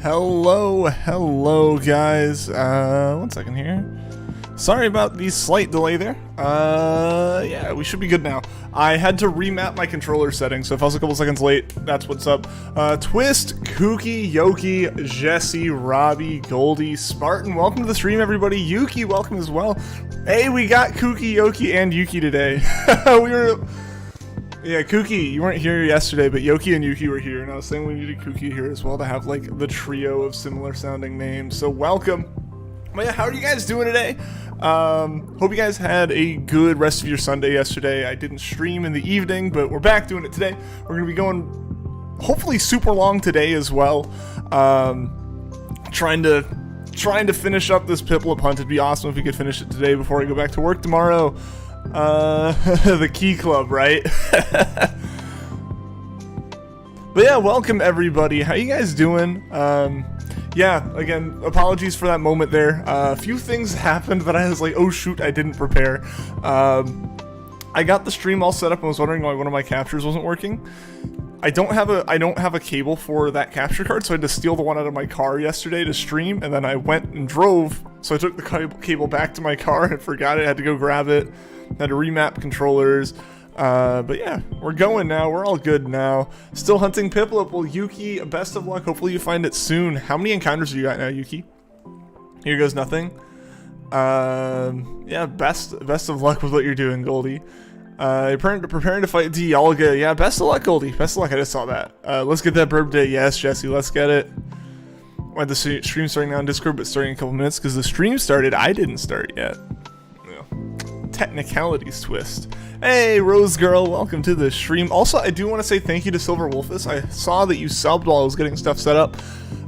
Hello guys. One second here. Sorry about the slight delay there. Yeah, we should be good now. I had to remap my controller settings, so if I was a couple seconds late, that's what's up. Twist, Kooky, Yoki, Jesse, Robbie, Goldie, Spartan, welcome to the stream, everybody. Yuki, welcome as well. Hey, we got Kooky, Yoki, and Yuki today. Yeah, Kooky, you weren't here yesterday, but Yoki and Yuki were here, and I was saying we needed Kooky here as well to have, like, the trio of similar sounding names, so welcome. But yeah, how are you guys doing today? Hope you guys had a good rest of your Sunday yesterday. I didn't stream in the evening, but we're back doing it today. We're going to be going, hopefully, super long today as well. Trying to finish up this PIPLUP hunt. It'd be awesome if we could finish it today before I go back to work tomorrow. The Key Club, right? But yeah, welcome everybody. How you guys doing? Yeah, again, apologies for that moment there. A few things happened that I was like, oh shoot, I didn't prepare. I got the stream all set up and was wondering why one of my captures wasn't working. I don't have a cable for that capture card, so I had to steal the one out of my car yesterday to stream, and then I went and drove, so I took the cable back to my car and forgot it, had to go grab it, had to remap controllers. But yeah, we're going now. We're all good now. Still hunting PIPLUP. Well, Yuki, best of luck. Hopefully you find it soon. How many encounters do you got now, Yuki? Here goes nothing. Yeah, best of luck with what you're doing, Goldie. You're preparing to fight Dialga. Yeah, best of luck, Goldie. Best of luck. I just saw that. Let's get that burp day. Yes, Jesse, let's get it. Why the stream starting now on Discord, but starting in a couple minutes because the stream started. I didn't start yet. Technicalities twist. Hey Rose Girl, welcome to the stream. Also, I do want to say thank you to Silver Wolfus. I saw that you subbed while I was getting stuff set up.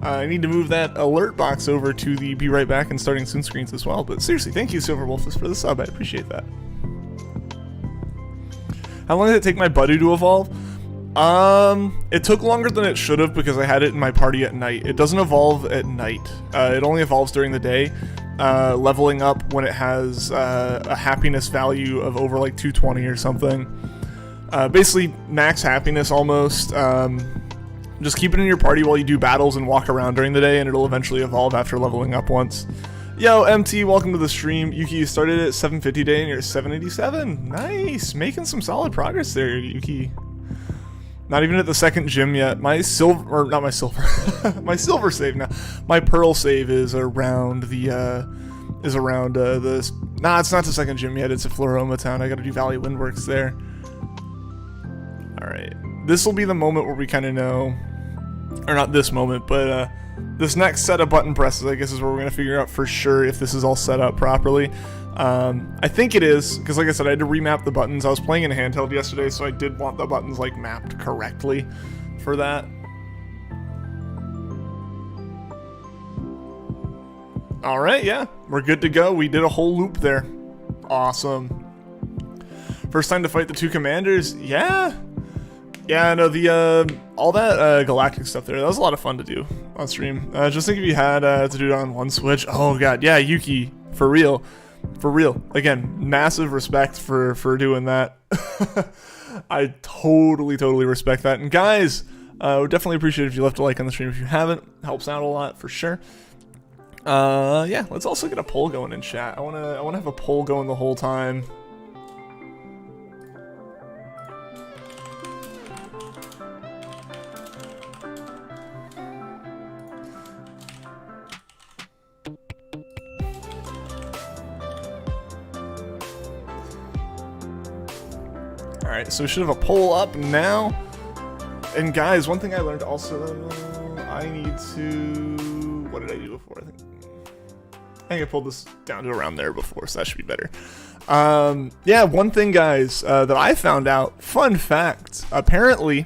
I need to move that alert box over to the be right back and starting soon screens as well. But seriously, thank you Silver Wolfus for the sub. I appreciate that. How long did it take my buddy to evolve? It took longer than it should have because I had it in my party at night. It doesn't evolve at night. It only evolves during the day. Leveling up when it has a happiness value of over like 220 or something. Basically max happiness almost. Just keep it in your party while you do battles and walk around during the day, and it'll eventually evolve after leveling up once. Yo, MT, welcome to the stream. Yuki, you started at 750 day and you're at 787. Nice, making some solid progress there, Yuki. Not even at the second gym yet. My silver, or not my silver, my silver save now. My pearl save is around the, nah, it's not the second gym yet. It's at Floroma Town. I gotta do Valley Windworks there. Alright. This will be the moment where we kind of know, or not this moment, but, this next set of button presses, I guess, is where we're gonna figure out for sure if this is all set up properly. I think it is, because like I said, I had to remap the buttons. I was playing in handheld yesterday, so I did want the buttons like mapped correctly for that. Alright, yeah, we're good to go. We did a whole loop there. Awesome. First time to fight the two commanders? Yeah. Yeah, no, the, all that, galactic stuff there, that was a lot of fun to do on stream. Just think if you had, to do it on one switch. Oh god, yeah, Yuki, for real. For real. Again, massive respect for doing that. I totally respect that. And guys, would definitely appreciate it if you left a like on the stream if you haven't. Helps out a lot for sure. Yeah, let's also get a poll going in chat. I wanna have a poll going the whole time. Alright, so we should have a poll up now. And guys, one thing I learned also, I need to... What did I do before? I think I pulled this down to around there before, so that should be better. Yeah, one thing, guys, that I found out, fun fact, apparently,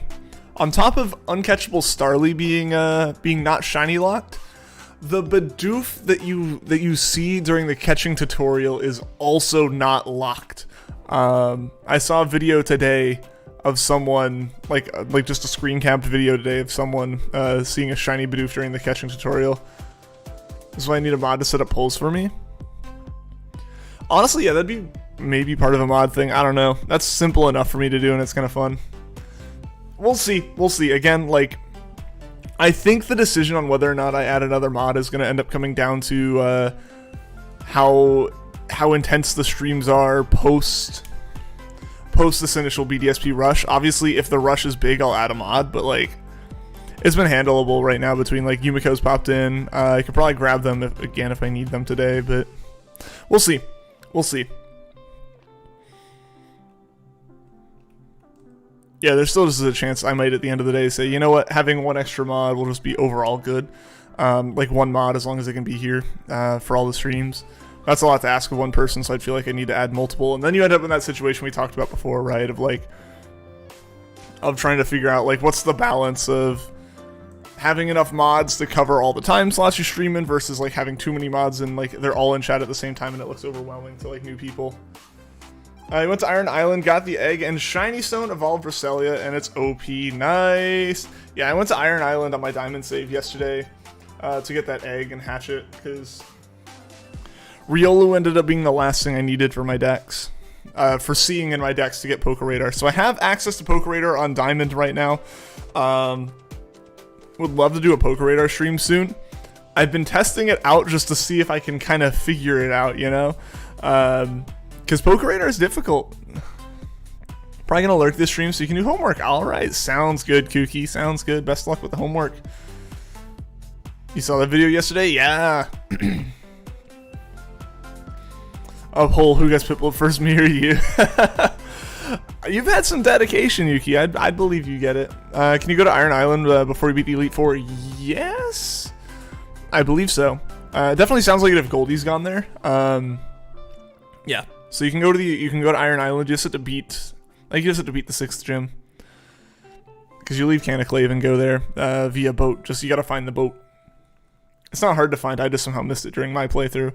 on top of Uncatchable Starly being not shiny locked, the Bidoof that you see during the catching tutorial is also not locked. I saw a video today of someone, like just a screen capped video today of someone seeing a shiny Bidoof during the catching tutorial. This is why I need a mod to set up polls for me. Honestly, yeah, that'd be maybe part of a mod thing. I don't know. That's simple enough for me to do, and it's kind of fun. We'll see. We'll see. Again, like, I think the decision on whether or not I add another mod is going to end up coming down to how intense the streams are post this initial BDSP rush. Obviously, if the rush is big, I'll add a mod, but like, it's been handleable right now between like Yumiko's popped in. I could probably grab them if I need them today, but we'll see. We'll see. Yeah, there's still just a chance I might at the end of the day say, you know what, having one extra mod will just be overall good. Like one mod as long as it can be here for all the streams. That's a lot to ask of one person, so I feel like I need to add multiple. And then you end up in that situation we talked about before, right? Of trying to figure out like what's the balance of having enough mods to cover all the time slots you stream in versus like having too many mods and like they're all in chat at the same time and it looks overwhelming to like new people. I went to Iron Island, got the egg, and Shiny Stone evolved Roselia, and it's OP. Nice! Yeah, I went to Iron Island on my diamond save yesterday to get that egg and hatch it, because Riolu ended up being the last thing I needed for my decks. For seeing in my decks to get Poké Radar. So I have access to Poké Radar on Diamond right now. Would love to do a Poké Radar stream soon. I've been testing it out just to see if I can kind of figure it out, you know? Because Poké Radar is difficult. Probably gonna lurk this stream so you can do homework. Alright, sounds good, Kooky. Sounds good. Best luck with the homework. You saw that video yesterday? Yeah. Uphold who gets PIPLUP first, me or you? You've had some dedication, Yuki. I'd believe you get it. Can you go to Iron Island before you beat the Elite Four? Yes, I believe so. Definitely sounds like it if Goldie's gone there. Yeah. So you can go to Iron Island. You just have to beat the 6th gym because you leave Caniclave and go there via boat. Just you gotta find the boat. It's not hard to find. I just somehow missed it during my playthrough,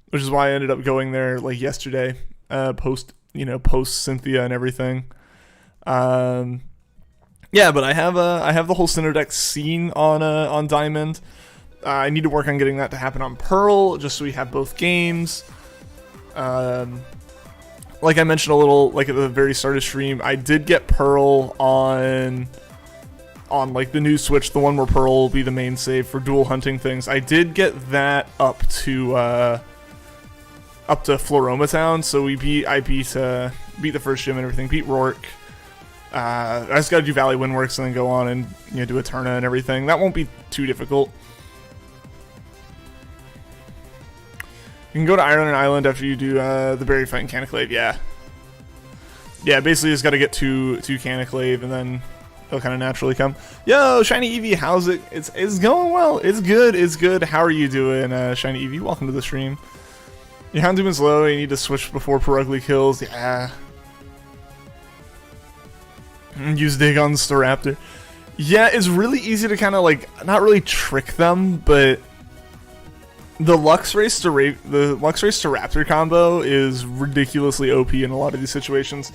which is why I ended up going there like yesterday, post Cynthia and everything. Yeah, but I have the whole Cinder deck scene on Diamond. I need to work on getting that to happen on Pearl, just so we have both games. Like I mentioned a little, like at the very start of stream, I did get Pearl on like the new Switch, the one where Pearl will be the main save for dual hunting things. I did get that up to Floroma Town, so I beat the first gym and everything, beat Rourke. I just gotta do Valley Windworks and then go on and do Eterna and everything. That won't be too difficult. You can go to Iron Island after you do the Berry Fight in Caniclave, yeah. Yeah, basically just gotta get to Caniclave and then it'll kind of naturally come. Yo, Shiny Eevee, how's it? It's going well. It's good. How are you doing, Shiny Eevee? Welcome to the stream. Your Houndoom is low, you need to switch before Perugly kills. Yeah. Use Dig on Staraptor. Yeah, it's really easy to kind of like, not really trick them, but the Luxray to Raptor combo is ridiculously OP in a lot of these situations.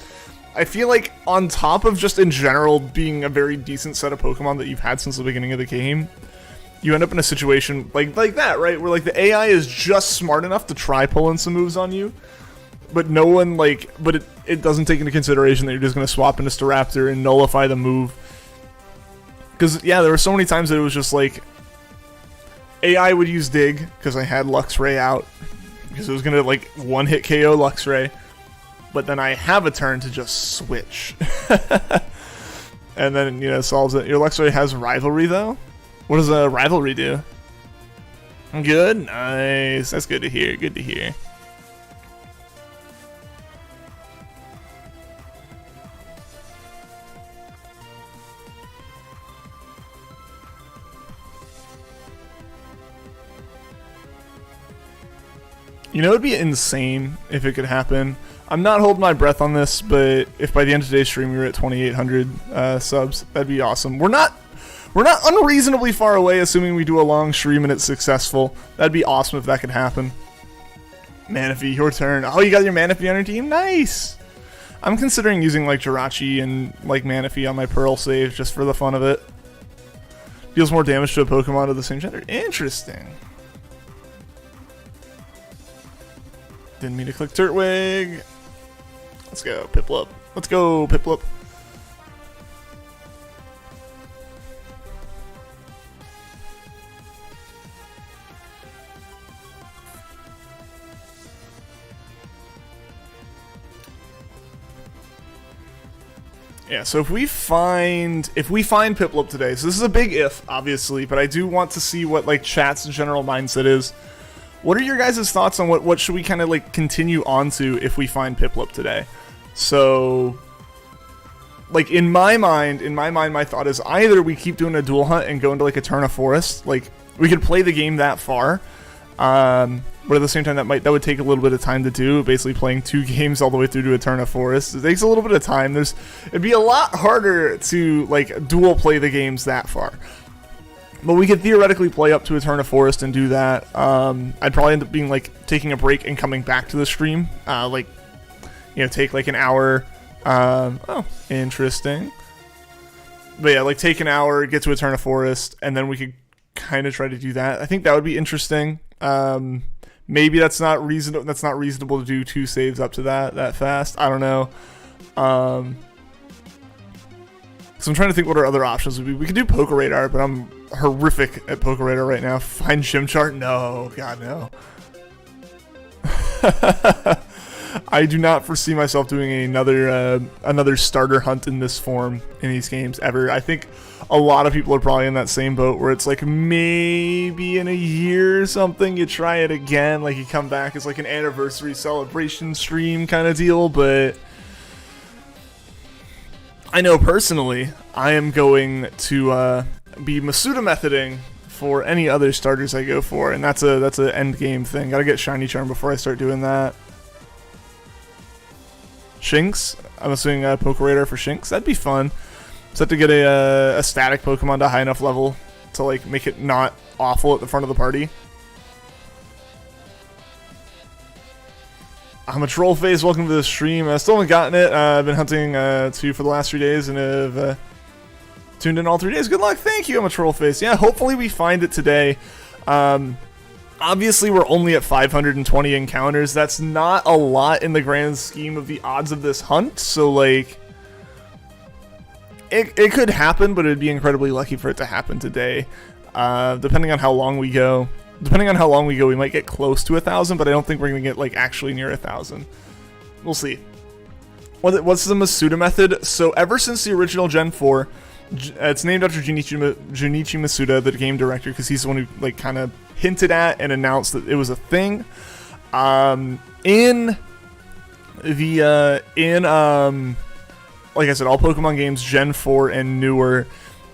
I feel like on top of just in general being a very decent set of Pokemon that you've had since the beginning of the game, you end up in a situation like that, right? Where like the AI is just smart enough to try pulling some moves on you, but no one but it doesn't take into consideration that you're just going to swap into Staraptor and nullify the move. Because yeah, there were so many times that it was just like AI would use Dig because I had Luxray out because it was gonna like one-hit KO Luxray, but then I have a turn to just switch, and then solves it. Your Luxray has Rivalry though. What does a Rivalry do? Good, nice. That's good to hear. Good to hear. It'd be insane if it could happen. I'm not holding my breath on this, but if by the end of today's stream we were at 2,800 subs, that'd be awesome. We're not unreasonably far away, assuming we do a long stream and it's successful. That'd be awesome if that could happen. Manaphy, your turn. Oh, you got your Manaphy on your team? Nice! I'm considering using like Jirachi and like Manaphy on my Pearl save just for the fun of it. Deals more damage to a Pokemon of the same gender. Interesting. Didn't mean to click Turtwig. Let's go, PIPLUP. Let's go, PIPLUP. Yeah, so if we find PIPLUP today, so this is a big if, obviously, but I do want to see what like chat's general mindset is. What are your guys' thoughts on what should we kind of like continue on to if we find PIPLUP today? So, like in my mind, my thought is either we keep doing a duel hunt and go into like Eterna Forest, like we could play the game that far, but at the same time that would take a little bit of time to do, basically playing 2 games all the way through to Eterna Forest. It takes a little bit of time. It'd be a lot harder to like dual play the games that far. But we could theoretically play up to Eterna Forest and do that. I'd probably end up being like taking a break and coming back to the stream, like take like an hour. Oh, interesting. But yeah, like take an hour, get to Eterna Forest, and then we could kind of try to do that. I think that would be interesting. Maybe that's not reasonable. That's not reasonable to do 2 saves up to that fast. I don't know. So I'm trying to think what our other options would be. We could do Poker Radar, but I'm horrific at Poker Radar right now. Find Chimchar? No, God no. I do not foresee myself doing another starter hunt in this form in these games ever. I think a lot of people are probably in that same boat where it's like maybe in a year or something you try it again, like you come back as like an anniversary celebration stream kind of deal. But I know personally I am going to be Masuda methoding for any other starters I go for, and that's an end game thing. Gotta get Shiny Charm before I start doing that. Shinx, I'm assuming Poker Radar for Shinx. That'd be fun. Just have to get a static Pokemon to high enough level to like make it not awful at the front of the party. I'm a troll face. Welcome to the stream. I still haven't gotten it. I've been hunting for the last 3 days and have tuned in all 3 days. Good luck. Thank you. I'm a troll face. Yeah, hopefully we find it today. Obviously, we're only at 520 encounters. That's not a lot in the grand scheme of the odds of this hunt. So, like, it could happen, but it'd be incredibly lucky for it to happen today. Depending on how long we go. We might get close to 1,000, but I don't think we're going to get, like, actually near 1,000. We'll see. What's the Masuda method? So, ever since the original Gen 4, it's named after Junichi Masuda, the game director, because he's the one who, like, kind of hinted at and announced that it was a thing. Like I said, all Pokemon games, Gen 4 and newer,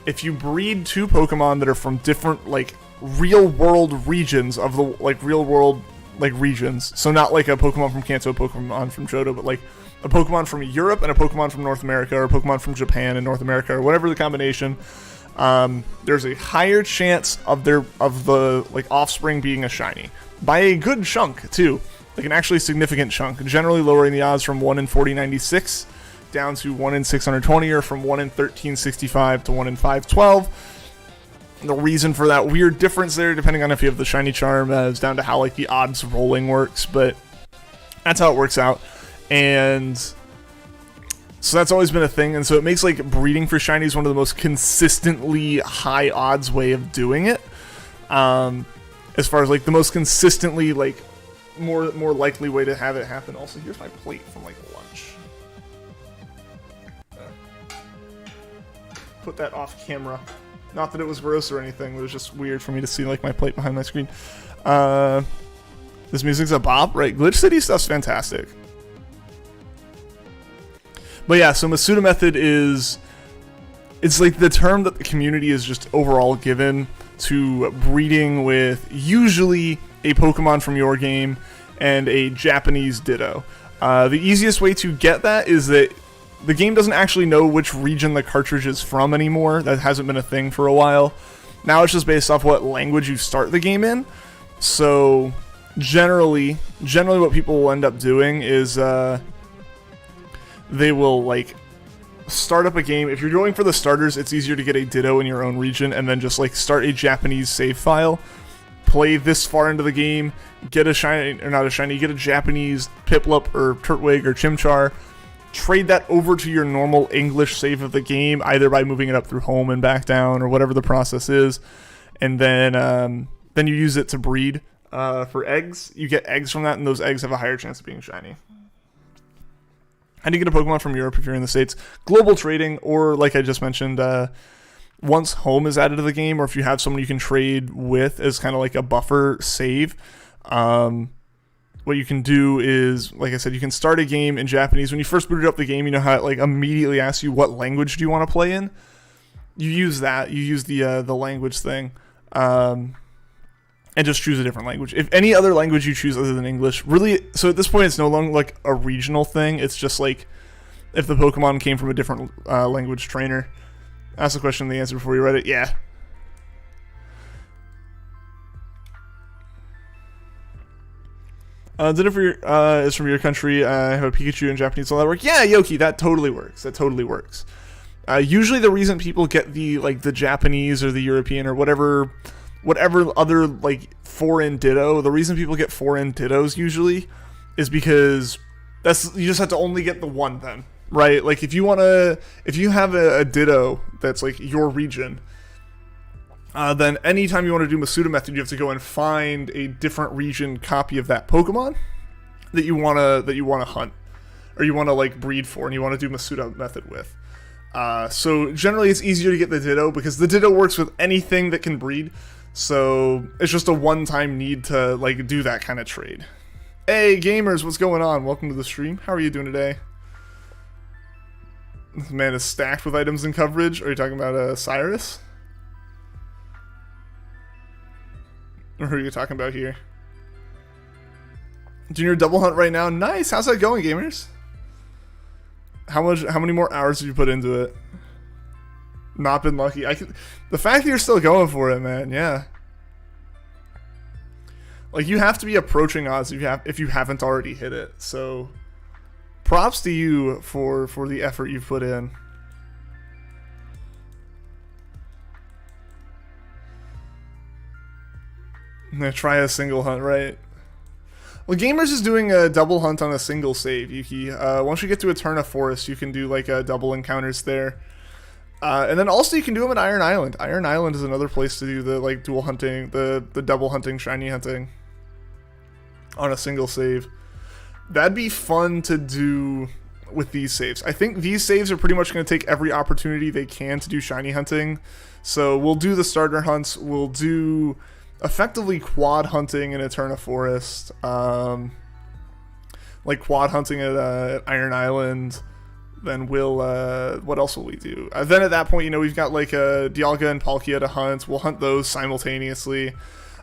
if you breed 2 Pokemon that are from different, like, real-world regions of the, like, real-world, like, regions, so not like a Pokemon from Kanto, a Pokemon from Johto, but, like, a Pokemon from Europe and a Pokemon from North America, or a Pokemon from Japan and North America, or whatever the combination, there's a higher chance of the like offspring being a shiny by a good chunk too, like an actually significant chunk, generally lowering the odds from 1 in 4096 down to 1 in 620, or from 1 in 1365 to 1 in 512. The reason for that weird difference there, depending on if you have the shiny charm, is down to how like the odds rolling works, but that's how it works out. And so that's always been a thing, and so it makes like breeding for shinies one of the most consistently high odds way of doing it. As far as like the most consistently like more likely way to have it happen. Also, here's my plate from like lunch. Put that off camera. Not that it was gross or anything, it was just weird for me to see like my plate behind my screen. This music's a bop, right? Glitch City stuff's fantastic. But yeah, so Masuda method is, it's like the term that the community is just overall given to breeding with usually a Pokemon from your game and a Japanese Ditto. The easiest way to get that is that the game doesn't actually know which region the cartridge is from anymore. That hasn't been a thing for a while. Now it's just based off what language you start the game in. So generally what people will end up doing is they will like start up a game. If you're going for the starters, it's easier to get a Ditto in your own region and then just like start a Japanese save file, play this far into the game, get a shiny, or not a shiny, get a Japanese Piplup or Turtwig or Chimchar, trade that over to your normal English save of the game, either by moving it up through home and back down or whatever the process is, and then you use it to breed for eggs. You get eggs from that, and those eggs have a higher chance of being shiny. How do you get a Pokemon from Europe if you're in the States? Global trading, or like I just mentioned, once home is added to the game, or if you have someone you can trade with as kind of like a buffer save, what you can do is, like I said, you can start a game in Japanese. When you first booted up the game, you know how it like immediately asks you what language do you want to play in? You use that. You use the language thing, and just choose a different language. If any other language you choose other than English, really, so at this point it's no longer like a regional thing. It's just like if the Pokemon came from a different language trainer. Ask the question and the answer before you read it. Yeah. Dinner for your is from your country. I have a Pikachu in Japanese. Will that work? Yeah, Yoki, that totally works. That totally works. Usually the reason people get the Japanese or the European or whatever other like foreign ditto, the reason people get foreign dittos usually is because you just have to only get the one then, right? Like if you have a ditto that's like your region, then anytime you want to do Masuda method, you have to go and find a different region copy of that Pokemon that you wanna hunt, or you want to like breed for, and you want to do Masuda method with. So generally it's easier to get the Ditto because the Ditto works with anything that can breed. So it's just a one-time need to like do that kind of trade. Hey gamers, what's going on? Welcome to the stream. How are you doing today? This man is stacked with items and coverage. Are you talking about Cyrus? Or who are you talking about here? Junior double hunt right now. Nice. How's that going, gamers? How many more hours have you put into it? Not been lucky. The fact that you're still going for it, man. Yeah. Like you have to be approaching odds if you haven't already hit it. So props to you for the effort you've put in. I'm gonna try a single hunt, right? Well, Gamers is doing a double hunt on a single save, Yuki. Once you get to Eterna Forest, you can do like double encounters there. And then also you can do them at Iron Island. Iron Island is another place to do the like dual hunting, the double hunting, shiny hunting on a single save. That'd be fun to do with these saves. I think these saves are pretty much going to take every opportunity they can to do shiny hunting. So we'll do the starter hunts. We'll do effectively quad hunting in Eterna Forest, like quad hunting at Iron Island. Then we'll what else will we do? Then at that point, you know, we've got like Dialga and Palkia to hunt. We'll hunt those simultaneously.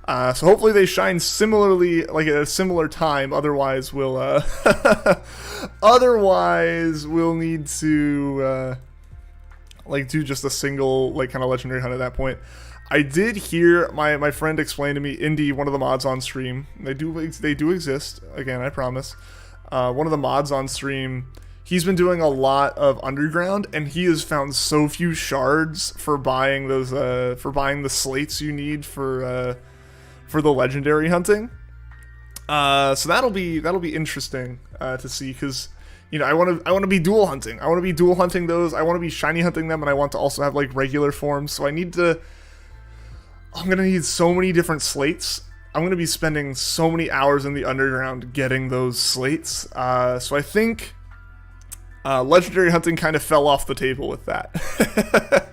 So hopefully they shine similarly, like at a similar time. Otherwise we'll need to like do just a single like kind of legendary hunt at that point. I did hear my friend explain to me, Indy, one of the mods on stream. They do exist. Again, I promise. One of the mods on stream, he's been doing a lot of underground, and he has found so few shards for buying those the slates you need for the legendary hunting. So that'll be interesting to see, because you know I want to be dual hunting. I want to be dual hunting those. I want to be shiny hunting them, and I want to also have like regular forms. So I'm going to need so many different slates. I'm going to be spending so many hours in the underground getting those slates. So I think legendary hunting kind of fell off the table with that.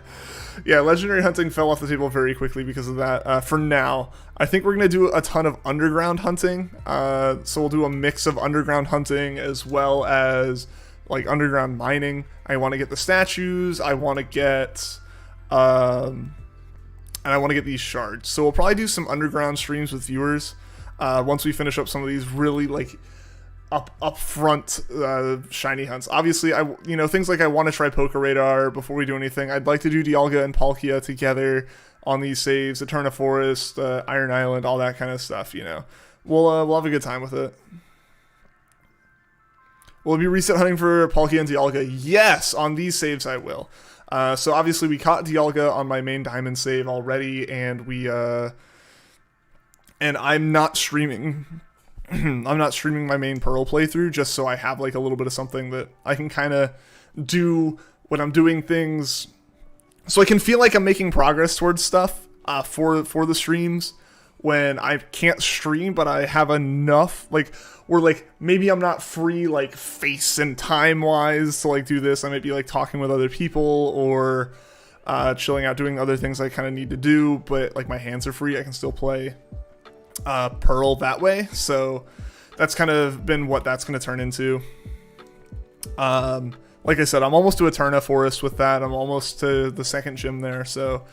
Yeah, legendary hunting fell off the table very quickly because of that. For now, I think we're going to do a ton of underground hunting. So we'll do a mix of underground hunting as well as like underground mining. I want to get the statues. I want to get... and I want to get these shards. So we'll probably do some underground streams with viewers once we finish up some of these really like upfront shiny hunts. Obviously, things like I want to try Poke Radar before we do anything. I'd like to do Dialga and Palkia together on these saves, Eterna Forest, Iron Island, all that kind of stuff. You know, we'll have a good time with it. Will it be reset hunting for Palkia and Dialga? Yes, on these saves I will. So obviously we caught Dialga on my main diamond save already, and I'm not streaming. I'm not streaming my main Pearl playthrough just so I have like a little bit of something that I can kind of do when I'm doing things, so I can feel like I'm making progress towards stuff for the streams when I can't stream, but I have enough, like, where, like, maybe I'm not free, like, face and time-wise to, like, do this. I might be, like, talking with other people or chilling out, doing other things I kind of need to do, but, like, my hands are free. I can still play Pearl that way. So that's kind of been what that's going to turn into. Like I said, I'm almost to Eterna Forest with that. I'm almost to the second gym there, so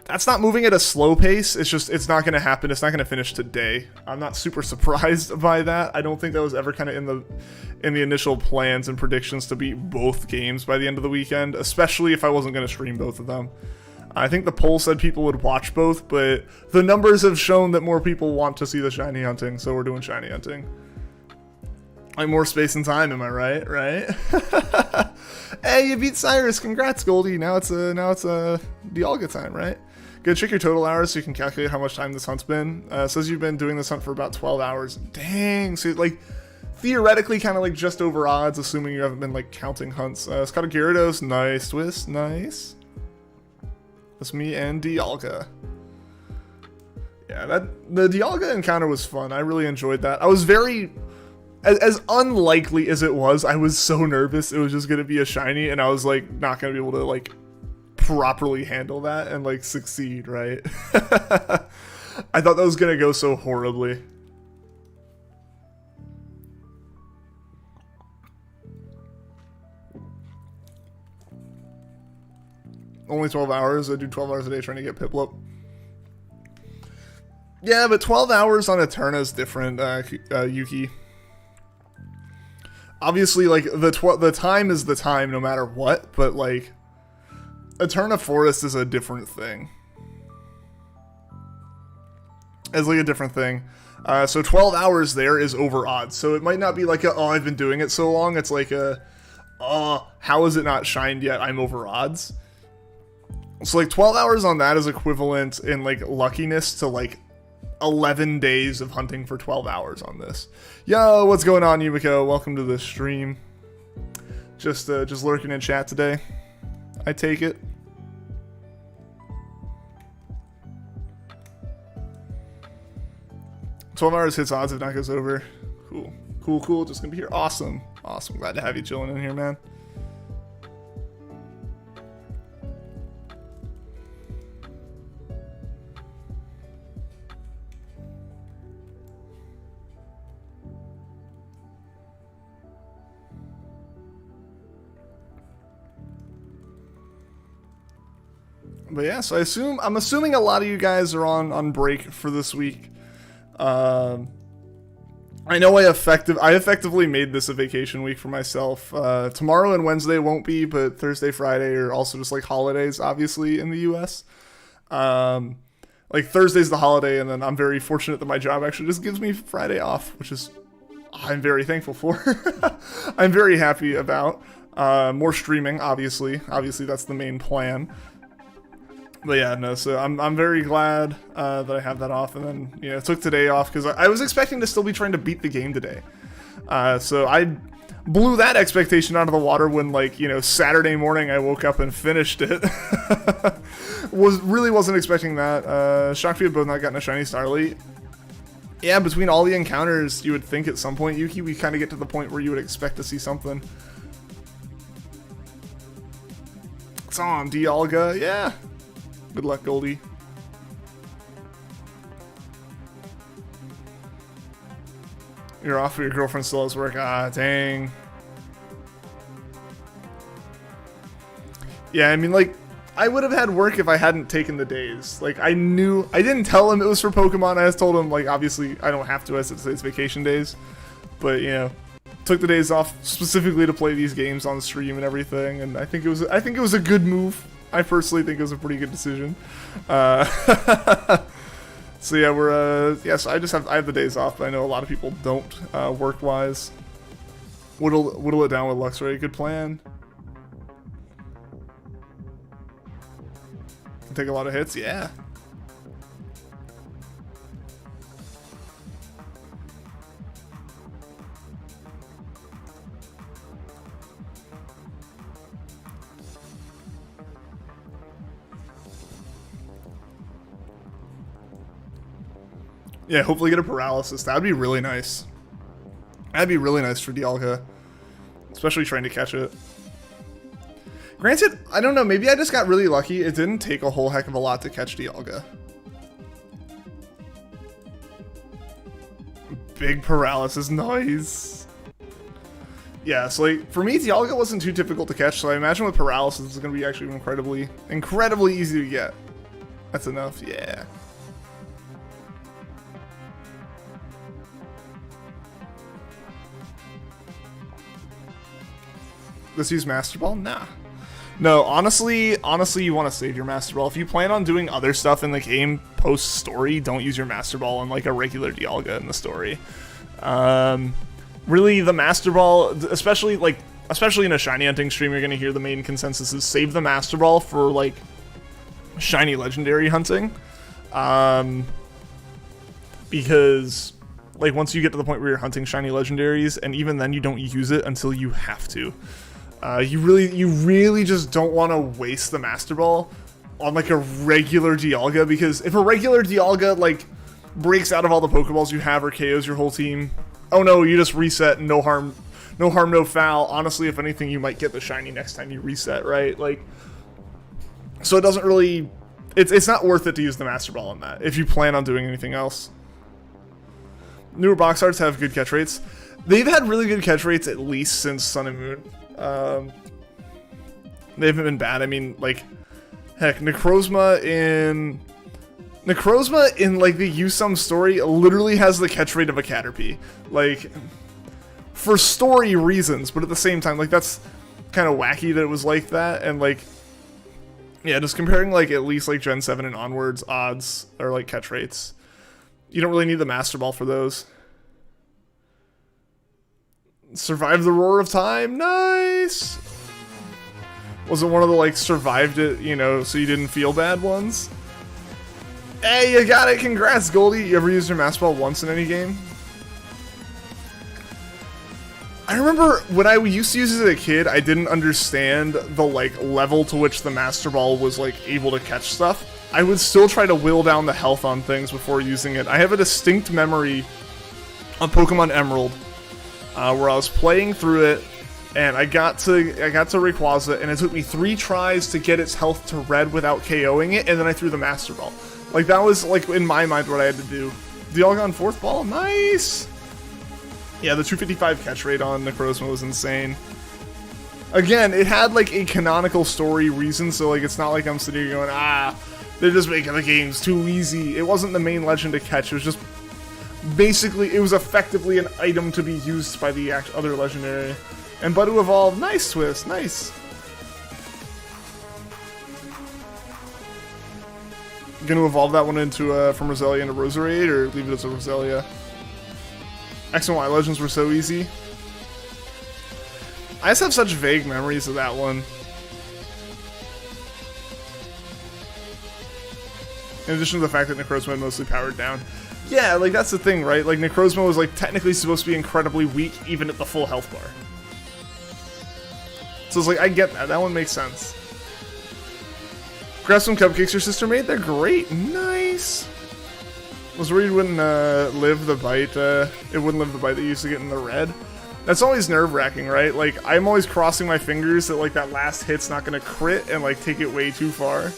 that's not moving at a slow pace. It's just, it's not going to happen. It's not going to finish today. I'm not super surprised by that. I don't think that was ever kind of in the initial plans and predictions to beat both games by the end of the weekend, especially if I wasn't going to stream both of them. I think the poll said people would watch both, but the numbers have shown that more people want to see the shiny hunting, so we're doing shiny hunting. Like, more space and time, am I right? Right? Hey, you beat Cyrus. Congrats, Goldie. Now it's Dialga time, right? Go check your total hours so you can calculate how much time this hunt's been. Says you've been doing this hunt for about 12 hours. Dang. So, like, theoretically kind of, like, just over odds, assuming you haven't been, like, counting hunts. Scott Gyarados. Nice, Twist. Nice. That's me and Dialga. Yeah, the Dialga encounter was fun. I really enjoyed that. I was very... As unlikely as it was, I was so nervous it was just going to be a shiny, and I was, like, not going to be able to, like, properly handle that and, like, succeed, right? I thought that was going to go so horribly. Only 12 hours? I do 12 hours a day trying to get PIPLUP. Yeah, but 12 hours on Eterna is different, Yuki. Obviously, like, the time is the time no matter what, but, like, Eterna Forest is a different thing. It's, like, a different thing. So 12 hours there is over odds. So it might not be like, oh, I've been doing it so long. It's like how is it not shined yet? I'm over odds. So, like, 12 hours on that is equivalent in, like, luckiness to, like, 11 days of hunting for 12 hours on this. Yo, what's going on, Yumiko? Welcome to the stream. Just lurking in chat today. I take it. "12 hours hits odds if not goes over." Cool. Cool, cool. Just gonna be here. Awesome. Awesome. Glad to have you chilling in here, man. But yeah, so I'm assuming a lot of you guys are on break for this week. I know I effectively made this a vacation week for myself. Tomorrow and Wednesday won't be, but Thursday, Friday are also just, like, holidays, obviously, in the US. Like, Thursday's the holiday, and then I'm very fortunate that my job actually just gives me Friday off, which is I'm very thankful for. I'm very happy about. More streaming, obviously. Obviously, that's the main plan. But yeah, no, so I'm very glad that I have that off, and then, you know, took today off because I was expecting to still be trying to beat the game today. So I blew that expectation out of the water when, like, you know, Saturday morning I woke up and finished it. Really wasn't expecting that. Shocked we had both not gotten a shiny Starly. Yeah, between all the encounters, you would think at some point, Yuki, we kind of get to the point where you would expect to see something. It's on, Dialga, yeah. Good luck, Goldie. You're off, but your girlfriend still has work. Ah, dang. Yeah, I mean, like, I would have had work if I hadn't taken the days. Like, I didn't tell him it was for Pokemon. I just told him, like, obviously, I don't have to, as it's vacation days. But, you know, took the days off specifically to play these games on stream and everything. And I think it was a good move. I personally think it was a pretty good decision. So yeah, so I have the days off, but I know a lot of people don't, work-wise. Whittle it down with Luxray, good plan. Can take a lot of hits, yeah. Yeah, hopefully get a paralysis. That'd be really nice. That'd be really nice for Dialga. Especially trying to catch it. Granted, I don't know, maybe I just got really lucky. It didn't take a whole heck of a lot to catch Dialga. Big paralysis, nice. Yeah, so like, for me, Dialga wasn't too difficult to catch, so I imagine with paralysis, it's going to be actually incredibly easy to get. That's enough, yeah. Let's use Master Ball? Nah. No, honestly, you want to save your Master Ball. If you plan on doing other stuff in the game post-story, don't use your Master Ball on like a regular Dialga in the story. Really, the Master Ball, especially in a shiny hunting stream, you're going to hear the main consensus is save the Master Ball for like shiny legendary hunting. Because like once you get to the point where you're hunting shiny legendaries, and even then you don't use it until you have to. You really just don't want to waste the Master Ball on like a regular Dialga, because if a regular Dialga like breaks out of all the Pokeballs you have or KOs your whole team, oh no, you just reset, no harm, no foul. Honestly, if anything, you might get the shiny next time you reset, right? Like, so it doesn't really, it's not worth it to use the Master Ball on that if you plan on doing anything else. Newer box arts have good catch rates. They've had really good catch rates at least since Sun and Moon. They haven't been bad. I mean, like, heck, Necrozma in like the Usum story literally has the catch rate of a Caterpie. Like, for story reasons, but at the same time, like, that's kind of wacky that it was like that. And like, yeah, just comparing like at least like Gen 7 and onwards odds or like catch rates. You don't really need the Master Ball for those. Survived the roar of time, nice. Was it one of the like survived it, you know, so you didn't feel bad ones? Hey, you got it, congrats, Goldie. You ever used your Master Ball once in any game? I remember when I used to use it as a kid, I didn't understand the like level to which the Master Ball was like able to catch stuff. I would still try to whittle down the health on things before using it. I have a distinct memory of Pokemon Emerald, where I was playing through it, and I got to Rayquaza, and it took me 3 tries to get its health to red without KOing it, and then I threw the Master Ball. Like, that was, like, in my mind what I had to do. Dialga on 4th ball, nice! Yeah, the 255 catch rate on Necrozma was insane. Again, it had, like, a canonical story reason, so, like, it's not like I'm sitting here going, they're just making the games too easy. It wasn't the main legend to catch, it was just basically, it was effectively an item to be used by the other legendary. And Budu evolved, nice twist, nice. Gonna evolve that one into from Roselia into Roserade, or leave it as a Roselia? X and Y Legends were so easy. I just have such vague memories of that one. In addition to the fact that Necrozma had mostly powered down. Yeah, like that's the thing, right? Like Necrozma was like technically supposed to be incredibly weak even at the full health bar. So it's like, I get that. That one makes sense. Grab some cupcakes your sister made. They're great. Nice. Was worried it wouldn't live the bite. It wouldn't live the bite that you used to get in the red. That's always nerve-wracking, right? Like, I'm always crossing my fingers that like that last hit's not gonna crit and like take it way too far.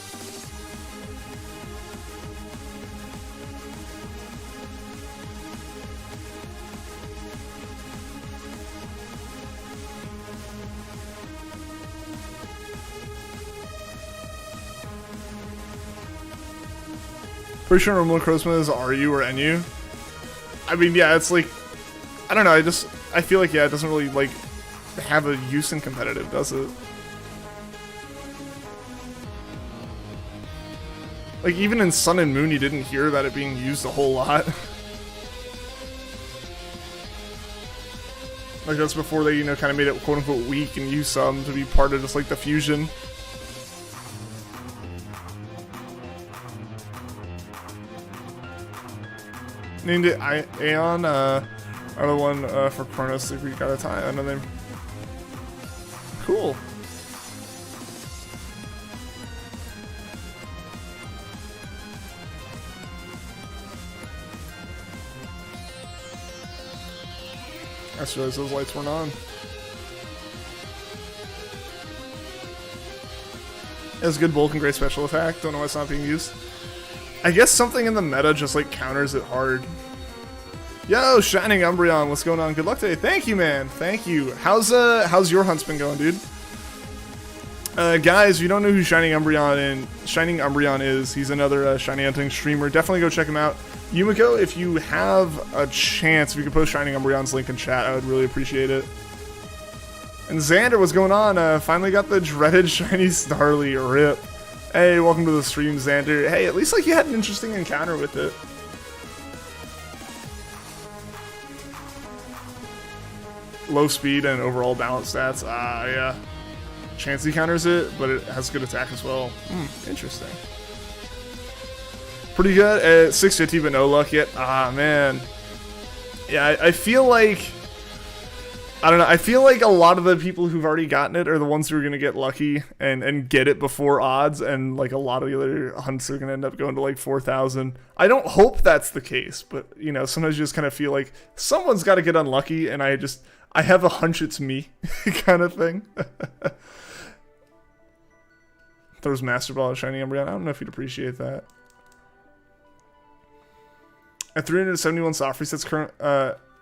Pretty sure normal Necrozma is RU or NU. I mean, yeah, it's like, I don't know, I feel like, yeah, it doesn't really, like, have a use in competitive, does it? Like, even in Sun and Moon, you didn't hear about it being used a whole lot. Like, that's before they, you know, kind of made it quote-unquote weak and used some to be part of just, like, the fusion. Named it Aeon, another one for Kronos, like we got a time, another name. Cool. I just realized those lights weren't on. It has good bulk and great special attack. Don't know why it's not being used. I guess something in the meta just like counters it hard. Yo, Shining Umbreon, what's going on? Good luck today. Thank you, man. Thank you. How's your hunts been going, dude? Guys, if you don't know who Shining Umbreon is, he's another shiny hunting streamer. Definitely go check him out. Yumiko, if you have a chance, if you could post Shining Umbreon's link in chat, I would really appreciate it. And Xander, what's going on? Finally got the dreaded shiny Starly. Rip. Hey, welcome to the stream, Xander. Hey, at least like you had an interesting encounter with it. Low speed and overall balance stats. Yeah. Chansey counters it, but it has good attack as well. Interesting. Pretty good at 650, but no luck yet. Man. Yeah, I feel like... I don't know, I feel like a lot of the people who've already gotten it are the ones who are going to get lucky and get it before odds, and like a lot of the other hunts are going to end up going to like 4,000. I don't hope that's the case, but you know, sometimes you just kind of feel like someone's got to get unlucky, and I have a hunch it's me kind of thing. Throws Master Ball at Shiny Umbreon. I don't know if you'd appreciate that. At 371 soft resets current...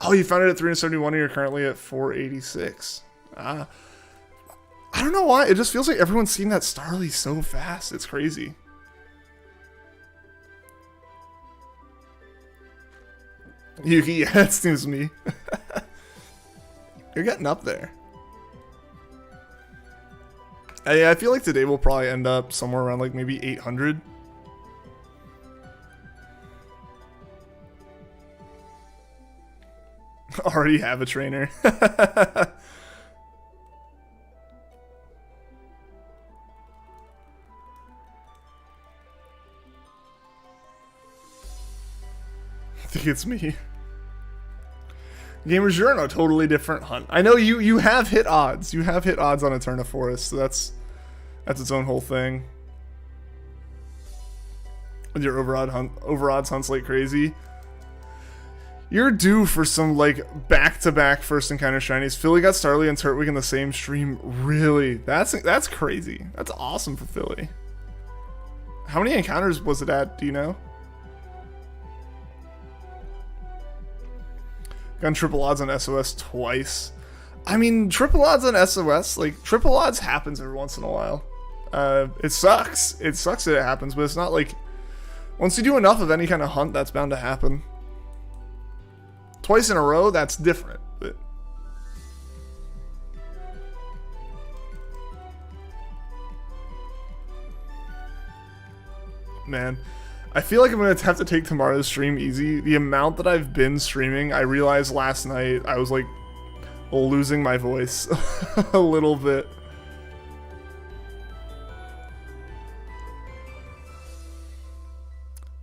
oh, you found it at 371 and you're currently at 486. I don't know why. It just feels like everyone's seen that Starly so fast. It's crazy. Yuki, yeah, it seems me. You're getting up there. I feel like today we'll probably end up somewhere around like maybe 800. Already have a trainer. I think it's me. Gamers, you're in a totally different hunt. I know you have hit odds. You have hit odds on Eterna Forest, so that's its own whole thing. With your over-odds hunts like crazy. You're due for some like back-to-back first encounter shinies. Philly got Starly and Turtwig in the same stream. Really? That's crazy. That's awesome for Philly. How many encounters was it at? Do you know? Got triple odds on SOS twice. I mean, triple odds on SOS, like triple odds happens every once in a while. It sucks. It sucks that it happens, but it's not like once you do enough of any kind of hunt, that's bound to happen. Twice in a row, that's different. But man, I feel like I'm going to have to take tomorrow's stream easy. The amount that I've been streaming, I realized last night I was like losing my voice a little bit.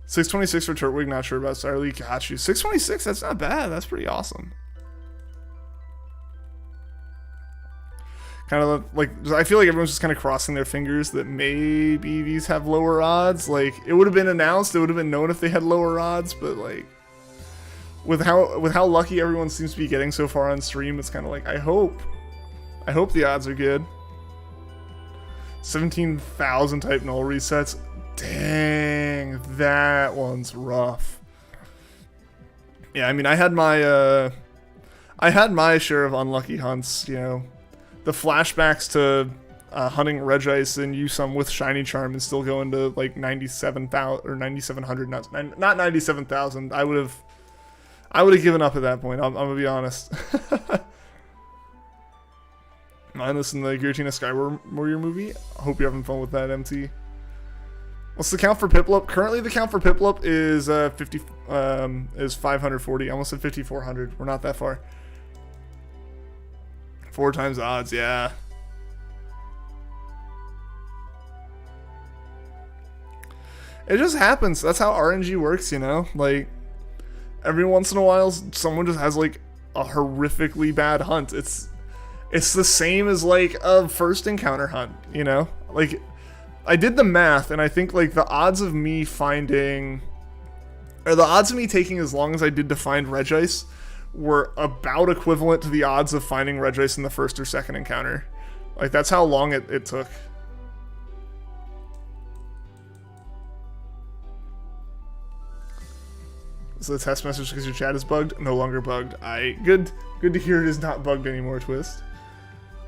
$626 for Turtwig, not sure about Starly. Got you. $626, that's not bad. That's pretty awesome. Kind of like, I feel like everyone's just kind of crossing their fingers that maybe these have lower odds. Like, it would have been announced, it would have been known if they had lower odds, but like, with how lucky everyone seems to be getting so far on stream, it's kind of like, I hope the odds are good. 17,000 type null resets. Dang, that one's rough. Yeah, I mean, I had my share of unlucky hunts, you know. The flashbacks to hunting Regice and Usum with Shiny Charm and still going to like 97,000 or 9,700, not 97,000. I would have given up at that point. I'm gonna be honest. Mindless in the Giratina Sky Warrior movie. I hope you're having fun with that, MT. What's the count for PIPLUP? Currently, the count for PIPLUP is 540. I almost said 5,400. We're not that far. 4 times odds, yeah. It just happens. That's how RNG works, you know? Like, every once in a while, someone just has, like, a horrifically bad hunt. It's the same as, like, a first encounter hunt, you know? Like, I did the math, and I think, like, the odds of me taking as long as I did to find Regice were about equivalent to the odds of finding Regice in the first or second encounter. Like, that's how long it took. So the test message because your chat is bugged? No longer bugged. Good to hear it is not bugged anymore, Twist.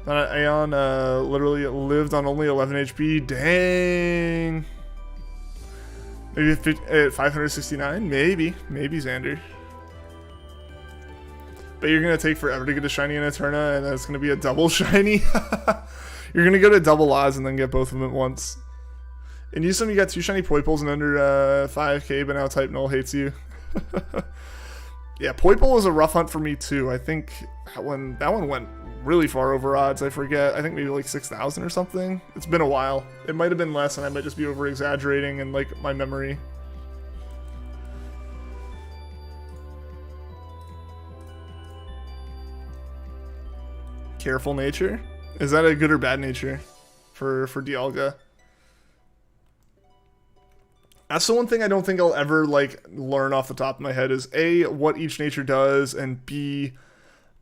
Aeon literally lived on only 11 HP. Dang. Maybe at 569? Maybe, Xander. But you're going to take forever to get a shiny in Eterna, and then it's going to be a double shiny. You're going to go to double odds and then get both of them at once. In Usum, you got 2 shiny Poipoles and under 5k, but now Type Null hates you. Yeah, Poipole was a rough hunt for me too. I think that one went really far over odds. I forget. I think maybe like 6,000 or something. It's been a while. It might have been less, and I might just be over exaggerating in like my memory. Careful nature? Is that a good or bad nature for Dialga? That's the one thing I don't think I'll ever like learn off the top of my head is A, what each nature does, and B,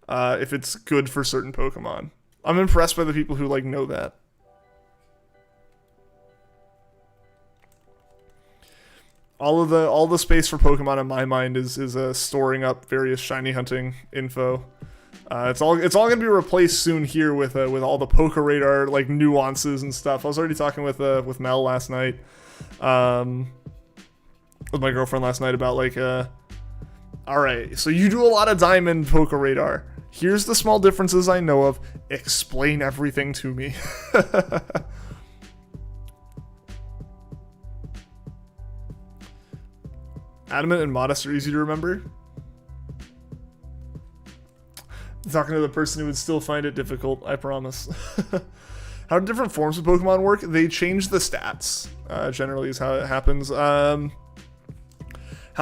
if it's good for certain Pokemon. I'm impressed by the people who like know that. All the space for Pokemon in my mind is storing up various shiny hunting info. It's all gonna be replaced soon here with all the Poke Radar like nuances and stuff. I was already talking with Mel last night. With my girlfriend last night about like alright, so you do a lot of Diamond Poke Radar. Here's the small differences I know of. Explain everything to me. Adamant and Modest are easy to remember. Talking to the person who would still find it difficult, I promise. How do different forms of Pokemon work? They change the stats, generally is how it happens. How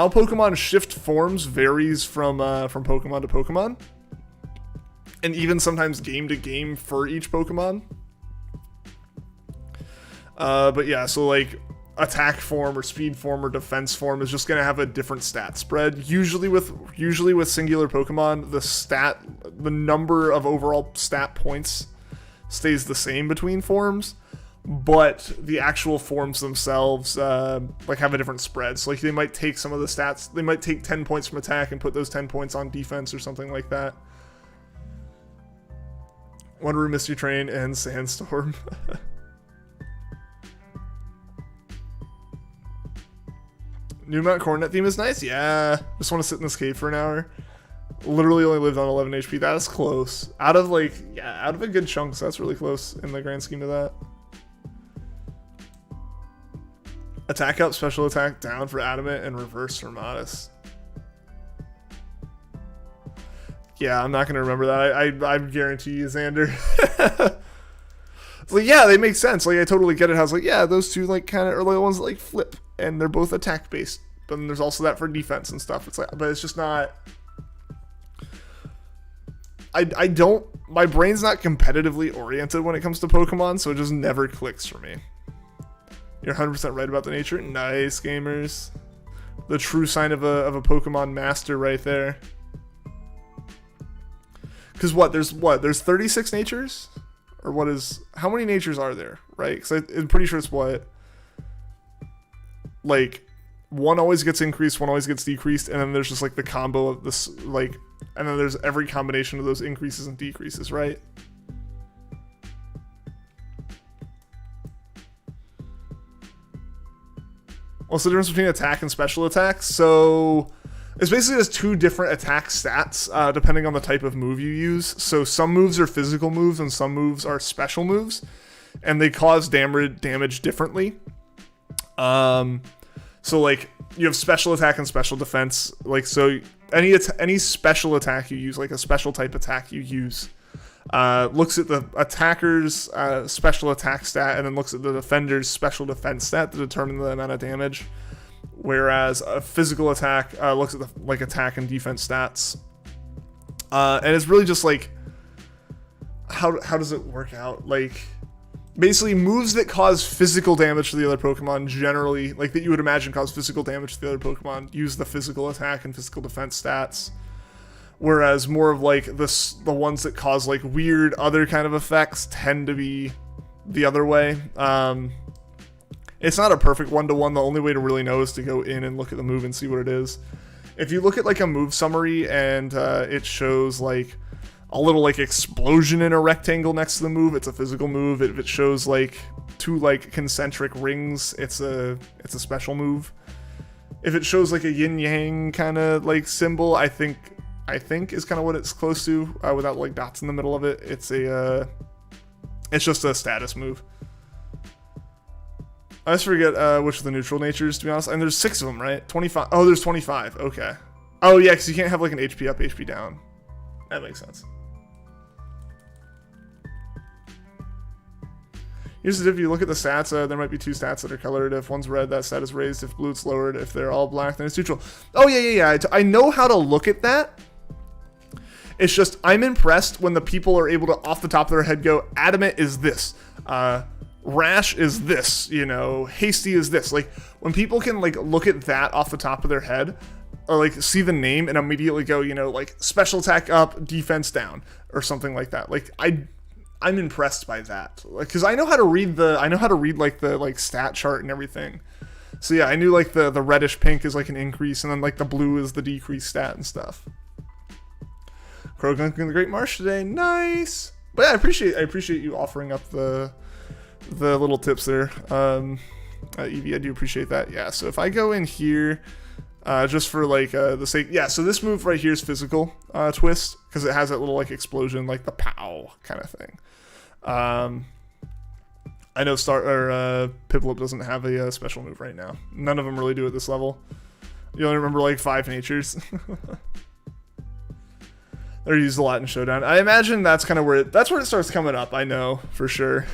Pokemon shift forms varies from Pokemon to Pokemon. And even sometimes game to game for each Pokemon. But yeah, so like attack form or speed form or defense form is just going to have a different stat spread. Usually with singular Pokemon, the number of overall stat points stays the same between forms, but the actual forms themselves like have a different spread. So like they might take some of the stats, they might take 10 points from attack and put those 10 points on defense or something like that. Wonder Misty Train and Sandstorm. New Mount Coronet theme is nice. Yeah, just want to sit in this cave for an hour. Literally only lived on 11 HP. That is close. Out of a good chunk, so that's really close in the grand scheme of that. Attack up, special attack down for Adamant, and reverse for Modest. Yeah, I'm not going to remember that. I guarantee you, Xander. Like, yeah, they make sense. Like, I totally get it. I was like, yeah, those two, like, kind of are the ones that, like, flip. And they're both attack-based. But then there's also that for defense and stuff. It's like, but it's just not... I don't... My brain's not competitively oriented when it comes to Pokemon, so it just never clicks for me. You're 100% right about the nature. Nice, gamers. The true sign of a Pokemon master right there. Because there's 36 natures? Or what is... How many natures are there, right? Because I'm pretty sure it's what... Like, one always gets increased, one always gets decreased, and then there's just, like, the combo of this, like... And then there's every combination of those increases and decreases, right? What's the difference between attack and special attacks? So... It's basically just two different attack stats, depending on the type of move you use. So some moves are physical moves, and some moves are special moves. And they cause damage differently. So like, you have special attack and special defense. Like, so any special attack you use, like a special type attack you use, looks at the attacker's special attack stat, and then looks at the defender's special defense stat to determine the amount of damage. Whereas a physical attack looks at the like attack and defense stats, and it's really just like how does it work out? Like basically moves that cause physical damage to the other Pokemon generally, like that you would imagine cause physical damage to the other Pokemon, use the physical attack and physical defense stats. whereas more of like the ones that cause like weird other kind of effects tend to be the other way. It's not a perfect one-to-one. The only way to really know is to go in and look at the move and see what it is. If you look at like a move summary and it shows like a little like explosion in a rectangle next to the move, it's a physical move. If it shows like 2 like concentric rings, it's a special move. If it shows like a yin yang kind of like symbol, I think is kind of what it's close to, without like dots in the middle of it. It's just a status move. I just forget which of the neutral natures, to be honest. And there's 6 of them, right? 25. Oh, there's 25. Okay. Oh yeah, because you can't have like an HP up, HP down. That makes sense. Here's the tip: if you look at the stats, there might be 2 stats that are colored. If one's red, that stat is raised. If blue, it's lowered. If they're all black, then it's neutral. Oh yeah. I know how to look at that. It's just I'm impressed when the people are able to, off the top of their head, go, adamant is this. Rash is this, you know, hasty is this. Like, when people can, like, look at that off the top of their head, or, like, see the name and immediately go, you know, like, special attack up, defense down, or something like that. Like, I'm impressed by that. Like, because I know how to read like, the, like, stat chart and everything. So, yeah, I knew, like, the reddish pink is, like, an increase, and then, like, the blue is the decreased stat and stuff. Krogunk in the Great Marsh today. Nice! But, yeah, I appreciate you offering up the little tips there. Evie, I do appreciate that. Yeah, so if I go in here, just for like the sake, yeah, so this move right here is physical twist, because it has that little like explosion, like the pow kind of thing. I know PIPLUP doesn't have a special move right now. None of them really do at this level. You only remember like 5 natures. They're used a lot in Showdown. I imagine that's kind of where it starts coming up. I know for sure.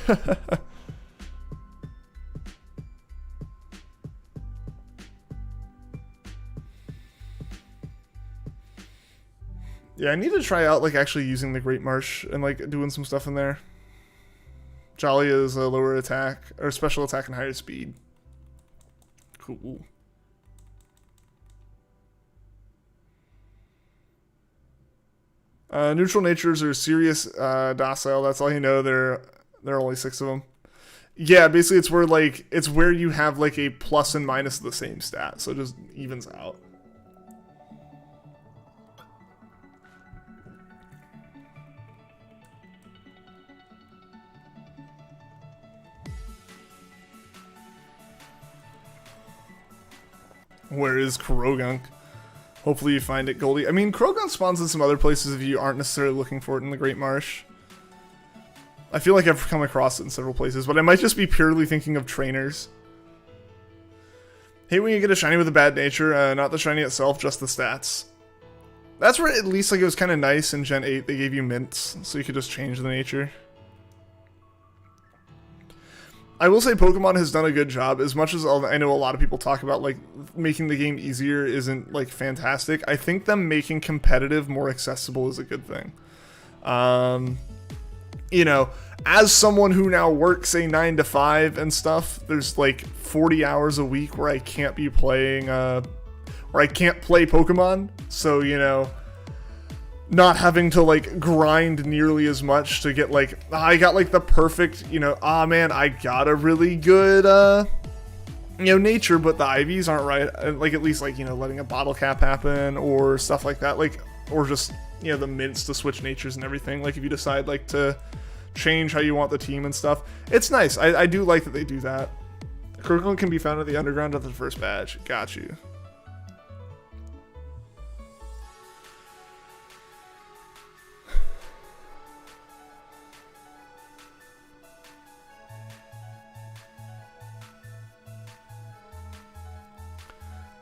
Yeah, I need to try out like actually using the Great Marsh and like doing some stuff in there. Jolly is a lower attack or special attack and higher speed. Cool. Neutral natures are serious, docile. That's all you know. There are only 6 of them. Yeah, basically it's where you have like a plus and minus of the same stat, so it just evens out. Where is Krogunk? Hopefully you find it, Goldie. I mean, Krogunk spawns in some other places if you aren't necessarily looking for it in the Great Marsh. I feel like I've come across it in several places, but I might just be purely thinking of trainers. Hate when you get a shiny with a bad nature, not the shiny itself, just the stats. That's where at least like it was kind of nice in Gen 8, they gave you mints, so you could just change the nature. I will say Pokemon has done a good job. As much as I know a lot of people talk about like making the game easier isn't like fantastic, I think them making competitive more accessible is a good thing. You know, as someone who now works a 9 to 5 and stuff, there's like 40 hours a week where I can't be playing, where I can't play Pokemon. So, you know, not having to like grind nearly as much to get like, I got like the perfect, you know, man, I got a really good, you know, nature, but the IVs aren't right. Like at least like, you know, letting a bottle cap happen or stuff like that. Like, or just, you know, the mints to switch natures and everything. Like if you decide like to change how you want the team and stuff, it's nice. I do like that they do that. Krogunk can be found at the underground of the first badge. Got you.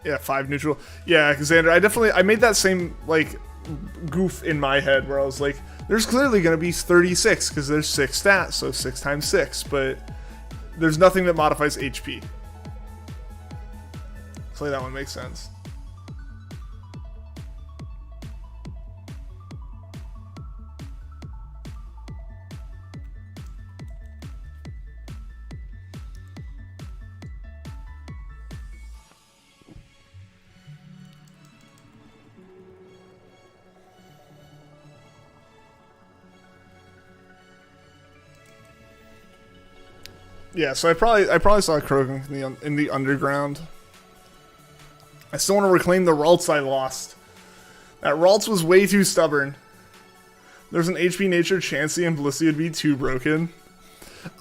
Yeah, 5 neutral. Yeah, Xander, I made that same, like, goof in my head where I was like, there's clearly going to be 36 because there's 6 stats, so 6 times 6, but there's nothing that modifies HP. So that one makes sense. Yeah, so I probably saw Krogan in the underground. I still want to reclaim the Ralts I lost. That Ralts was way too stubborn. There's an HP nature Chansey and Blissey would be too broken.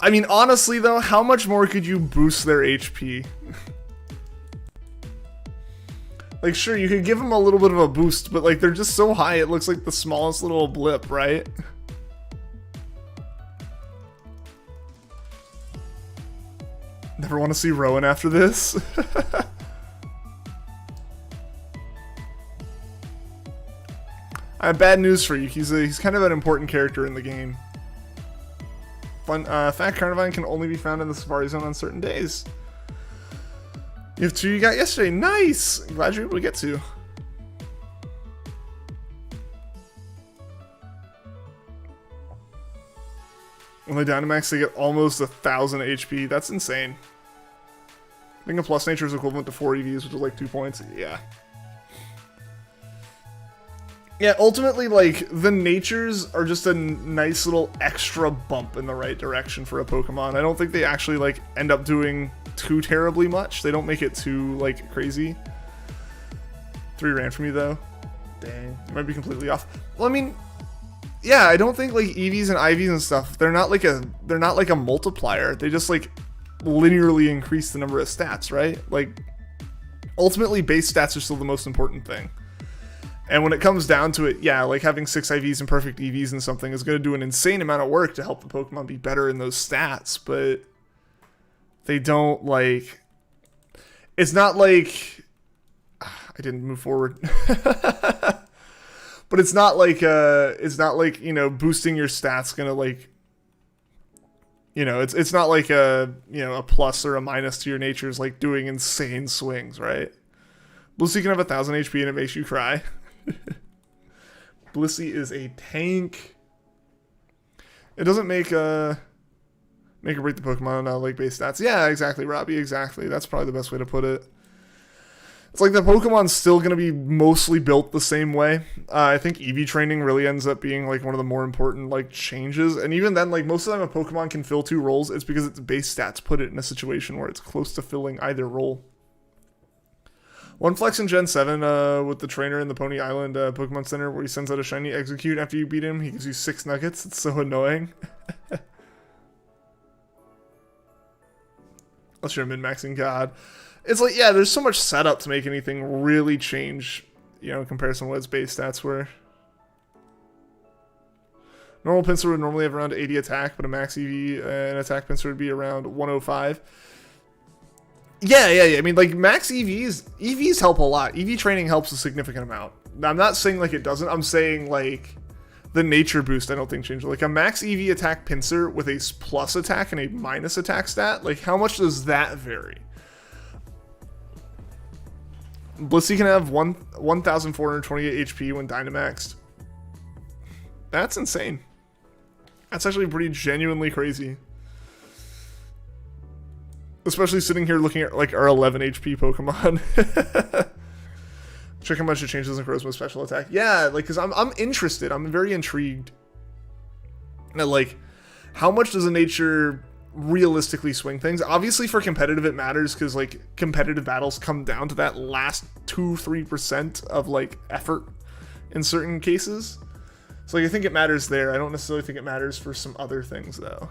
I mean, honestly though, how much more could you boost their HP? Like, sure, you could give them a little bit of a boost, but like, they're just so high, it looks like the smallest little blip, right? Never want to see Rowan after this. I have bad news for you. He's kind of an important character in the game. Fat Carnivine can only be found in the Safari Zone on certain days. You have 2 you got yesterday. Nice! Glad you're able to get 2. When they Dynamax, they get almost 1,000 HP. That's insane. I think a plus nature is equivalent to 4 EVs, which is like 2 points. Yeah. Yeah, ultimately, like, the natures are just a nice little extra bump in the right direction for a Pokemon. I don't think they actually, like, end up doing too terribly much. They don't make it too, like, crazy. 3 ran from you, though. Dang. You might be completely off. Well, I mean, yeah, I don't think, like, EVs and IVs and stuff, they're not like a multiplier. They just, like, linearly increase the number of stats, right? Like, ultimately, base stats are still the most important thing. And when it comes down to it, yeah, like having 6 IVs and perfect EVs and something is going to do an insane amount of work to help the Pokemon be better in those stats, but they don't, like, it's not like, I didn't move forward, but it's not like, you know, boosting your stats going to, like, you know, it's not like a, you know, a plus or a minus to your natures, like doing insane swings, right? Blissey can have 1,000 HP and it makes you cry. Blissey is a tank. It doesn't make or break the Pokemon like base stats. Yeah, exactly, Robbie, exactly. That's probably the best way to put it. It's like the Pokemon's still going to be mostly built the same way. I think EV training really ends up being like one of the more important like changes. And even then, like most of the time a Pokemon can fill 2 roles, it's because its base stats put it in a situation where it's close to filling either role. One flex in Gen 7 with the trainer in the Pony Island Pokemon Center where he sends out a shiny Execute after you beat him. He gives you 6 nuggets. It's so annoying. Unless you're a min-maxing god. It's like, yeah, there's so much setup to make anything really change, you know, in comparison to what its base stats were. Normal Pinsir would normally have around 80 attack, but a max EV and attack Pinsir would be around 105. Yeah. I mean, like, max EVs help a lot. EV training helps a significant amount. I'm not saying, like, it doesn't. I'm saying, like, the nature boost, I don't think changes. Like, a max EV attack Pinsir with a plus attack and a minus attack stat, like, how much does that vary? Blissey can have 1,428 HP when Dynamaxed. That's insane. That's actually pretty genuinely crazy. Especially sitting here looking at like our 11 HP Pokemon. Check how much it changes in Charisma special attack. Yeah, like, because I'm interested. I'm very intrigued. And like, how much does a nature realistically swing things? Obviously for competitive it matters, because like competitive battles come down to that last 2-3% of like effort in certain cases. So like, I think it matters there. I don't necessarily think it matters for some other things though.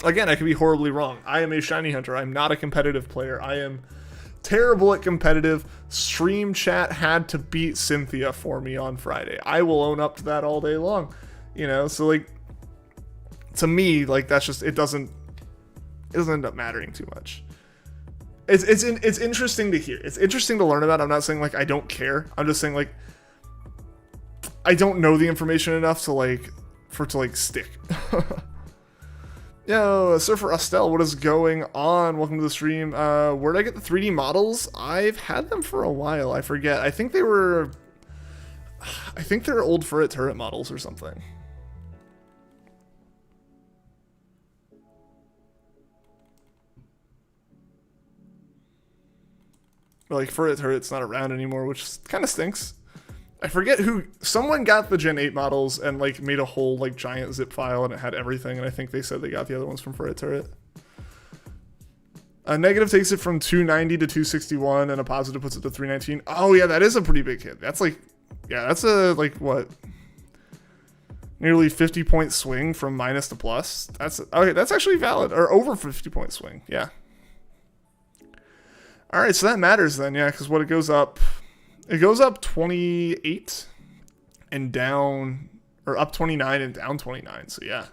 Again, I could be horribly wrong. I am a shiny hunter. I'm not a competitive player. I am terrible at competitive. Stream chat had to beat Cynthia for me on Friday. I will own up to that all day long. You know, so like, to me, like, that's just, it doesn't end up mattering too much. It's interesting to hear. It's interesting to learn about. I'm not saying like I don't care. I'm just saying like I don't know the information enough to like for it to like stick. Yo, Surfer Estelle, what is going on? Welcome to the stream. Where'd I get the 3D models? I've had them for a while. I forget. I think they're old Furret turret models or something. Like, Furret turret's not around anymore, which kind of stinks. I forget who, someone got the Gen 8 models and like made a whole like giant zip file and it had everything, and I think they said they got the other ones from Furret Turret. A negative takes it from 290 to 261, and a positive puts it to 319. Oh yeah, that is a pretty big hit. That's like, yeah, that's a like what? Nearly 50-point swing from minus to plus. That's okay. That's actually valid, or over 50-point swing. Yeah. All right, so that matters then, yeah, because what it goes up 28 and down, or up 29 and down 29. So yeah,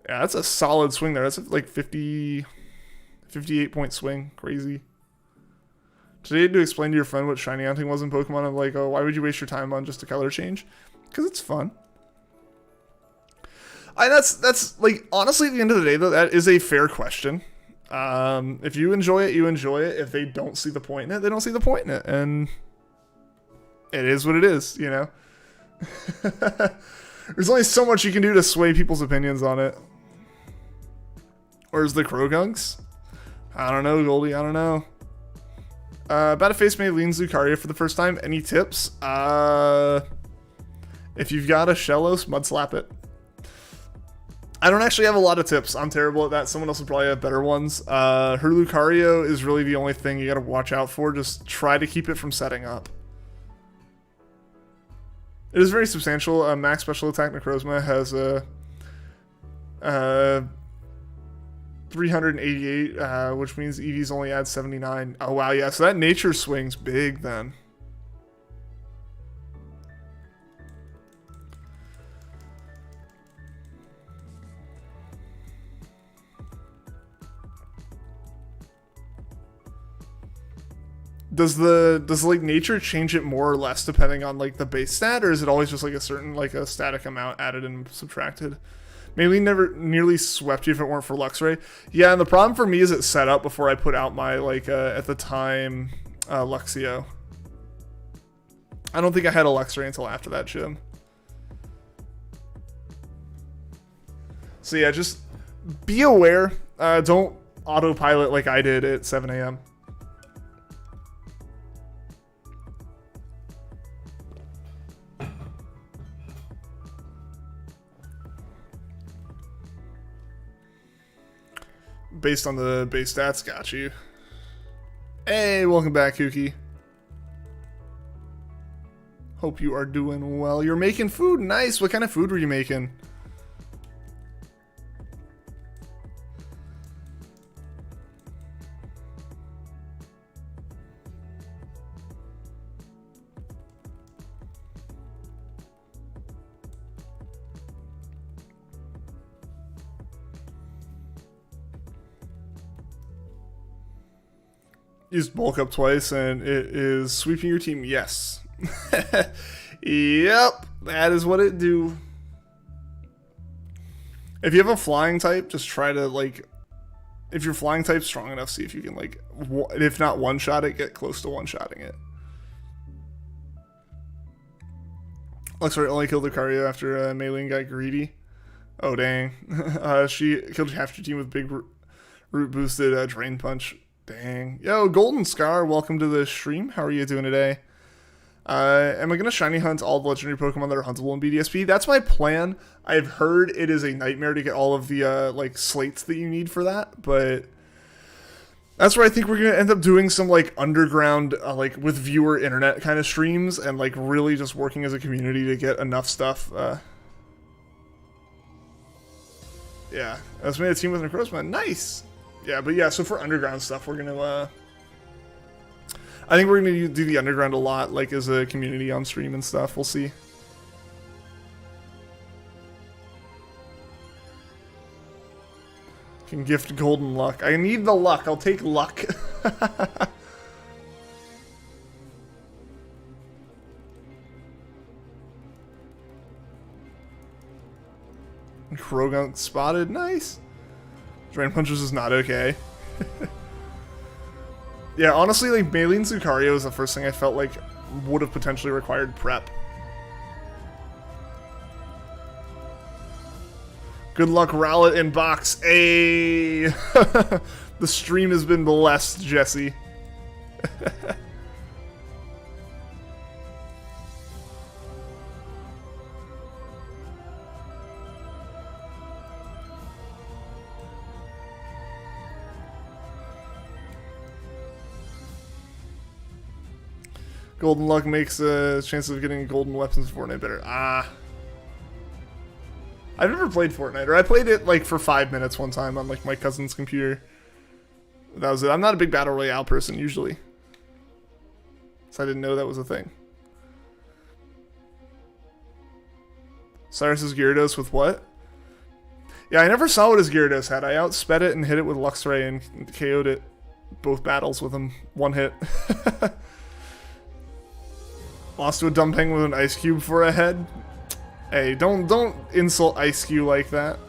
that's a solid swing there. That's like 58-point swing. Crazy. Today I had to explain to your friend what shiny hunting was in Pokemon. I'm like, oh, why would you waste your time on just a color change? Because it's fun. That's like, honestly, at the end of the day, though, that is a fair question. If you enjoy it, you enjoy it. If they don't see the point in it, they don't see the point in it. And it is what it is, you know? There's only so much you can do to sway people's opinions on it. Where's the Crogunks? I don't know, Goldie, I don't know. About a face made leans Lucario for the first time. Any tips? If you've got a Shellos, mud slap it. I don't actually have a lot of tips. I'm terrible at that. Someone else would probably have better ones. Her Lucario is really the only thing you gotta watch out for. Just try to keep it from setting up. It is very substantial. Max Special Attack Necrozma has a 388, which means EVs only add 79. Oh wow, yeah. So that nature swing's big then. Does like nature change it more or less depending on like the base stat, or is it always just like a certain like a static amount added and subtracted? Maybe never nearly swept you if it weren't for Luxray. Yeah, and the problem for me is it's set up before I put out my like at the time Luxio. I don't think I had a Luxray until after that gym. So yeah, just be aware. Don't autopilot like I did at 7 a.m. Based on the base stats, got you. Hey, welcome back, Kookie. Hope you are doing well. You're making food, nice. What kind of food were you making? Used bulk up twice and it is sweeping your team. Yes. Yep, that is what it do. If you have a flying type, just try to like, if your flying type's strong enough, see if you can like, if not one-shot it, get close to one-shotting it. Luxray only killed Lucario after Maylene got greedy. Oh dang. She killed half your team with big root boosted drain punch. Dang. Yo, Golden Scar, welcome to the stream. How are you doing today? Am I going to shiny hunt all the legendary Pokemon that are huntable in BDSP? That's my plan. I've heard it is a nightmare to get all of the like slates that you need for that, but that's where I think we're going to end up doing some like underground like with viewer internet kind of streams and like really just working as a community to get enough stuff. Yeah, that's made a team with Necrozma. Nice. Yeah, but yeah, so for underground stuff, we're gonna, I think we're gonna do the underground a lot, like as a community on stream and stuff. We'll see. Can gift golden luck. I need the luck. I'll take luck. Krogunk spotted. Nice. Drain Punches is not okay. Yeah, honestly, like, Maylene Lucario is the first thing I felt like would have potentially required prep. Good luck, Rowlet in box. Ayy! The stream has been blessed, Jesse. Golden luck makes chances of getting golden weapons in Fortnite better. Ah. I've never played Fortnite, or I played it like for 5 minutes one time on like my cousin's computer. That was it. I'm not a big battle royale person usually, so I didn't know that was a thing. Cyrus's Gyarados with what? Yeah, I never saw what his Gyarados had. I outsped it and hit it with Luxray and KO'd it. Both battles with him. One hit. Lost to a dumb penguin with an ice cube for a head. Hey, don't insult Ice Cube like that.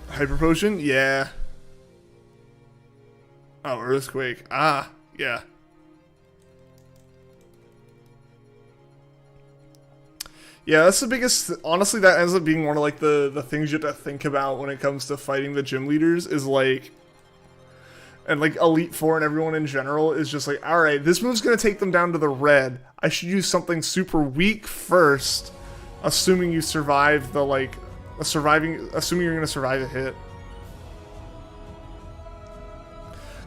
Hyper Potion? Yeah. Oh, Earthquake. Ah, yeah. Yeah, that's the biggest, honestly, that ends up being one of, like, the things you have to think about when it comes to fighting the gym leaders, is, like, and, like, Elite Four and everyone in general is just like, alright, this move's gonna take them down to the red. I should use something super weak first, assuming you survive the, like, assuming you're gonna survive a hit.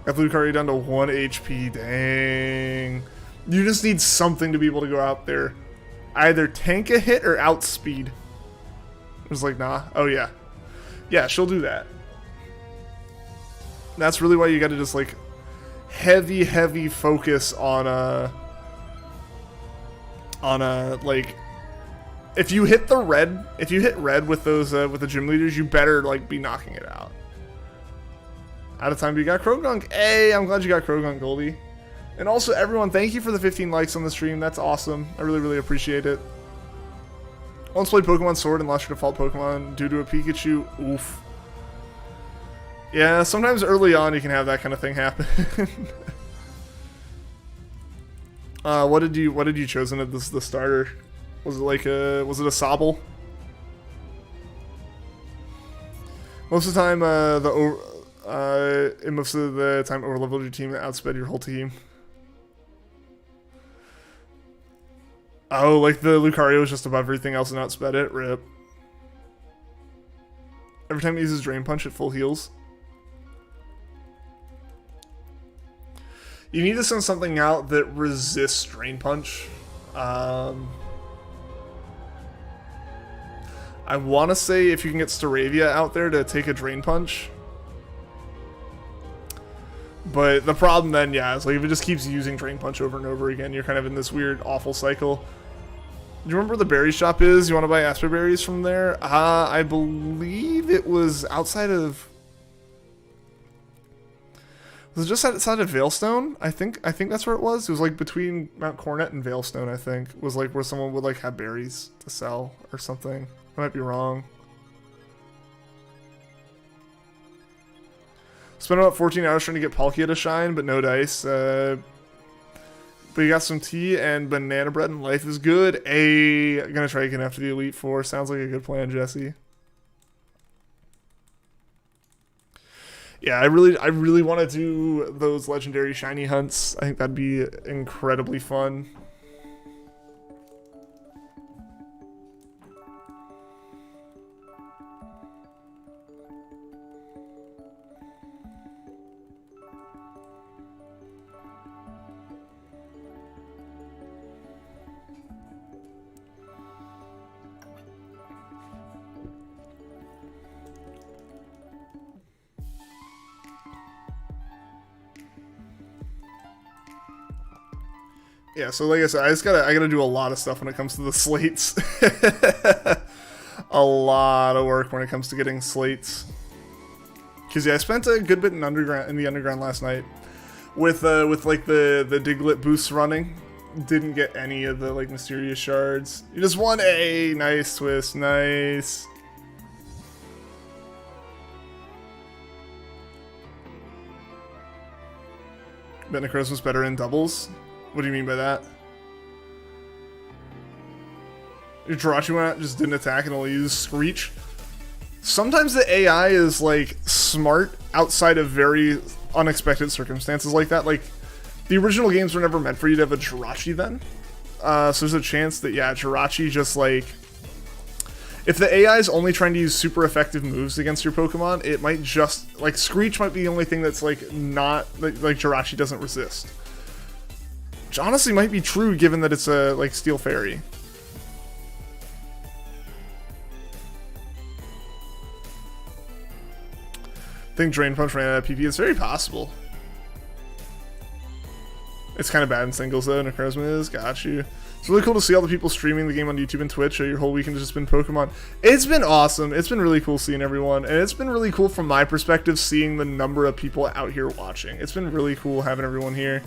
Got Lucario down to 1 HP, dang. You just need something to be able to go out there. Either tank a hit or outspeed. It was like, nah. Oh, yeah. Yeah, she'll do that. That's really why you gotta just, like, heavy focus on, like, if you hit red with those, with the gym leaders, you better, like, be knocking it out. Out of time, but you got Krogunk. Hey, I'm glad you got Krogunk, Goldie. And also, everyone, thank you for the 15 likes on the stream. That's awesome. I really appreciate it. Once played Pokemon Sword and lost your default Pokemon due to a Pikachu. Oof. Yeah, sometimes early on you can have that kind of thing happen. What did you chosen at the starter? Was it like was it a Sobble? Most of the time, most of the time, overleveled your team and outsped your whole team. Oh, like the Lucario was just above everything else and outsped it? Rip. Every time he uses Drain Punch, it full heals. You need to send something out that resists Drain Punch. I want to say if you can get Staravia out there to take a Drain Punch. But the problem then, yeah, is like if it just keeps using Drain Punch over and over again, you're kind of in this weird, awful cycle. Do you remember where the berry shop is? You want to buy Asper berries from there? I believe it was outside of... Was it just outside of Veilstone? I think that's where it was. It was like between Mount Coronet and Veilstone, I think. It was like where someone would like have berries to sell or something. I might be wrong. Spent about 14 hours trying to get Palkia to shine, but no dice. But you got some tea and banana bread and life is good. Hey, I'm gonna try again after the Elite Four. Sounds like a good plan, Jesse. Yeah, I really want to do those legendary shiny hunts. I think that'd be incredibly fun. Yeah, so like I said, I gotta do a lot of stuff when it comes to the slates. A lot of work when it comes to getting slates. Cause yeah, I spent a good bit in the underground last night with like the Diglett boosts running. Didn't get any of the like mysterious shards. You just won a nice twist, nice. Bet Necrosis was better in doubles. What do you mean by that? Your Jirachi went out, just didn't attack and only used Screech. Sometimes the AI is like smart outside of very unexpected circumstances like that. Like the original games were never meant for you to have a Jirachi then. So there's a chance that, yeah, Jirachi just, like... If the AI is only trying to use super effective moves against your Pokemon, it might just... Like, Screech might be the only thing that's, like, not... Like Jirachi doesn't resist. Which honestly might be true, given that it's a, like, Steel Fairy. I think Drain Punch ran out of PP. It's very possible. It's kind of bad in singles, though. Necrozma is. Got you. It's really cool to see all the people streaming the game on YouTube and Twitch. Your whole weekend has just been Pokemon. It's been awesome. It's been really cool seeing everyone. And it's been really cool from my perspective seeing the number of people out here watching. It's been really cool having everyone here.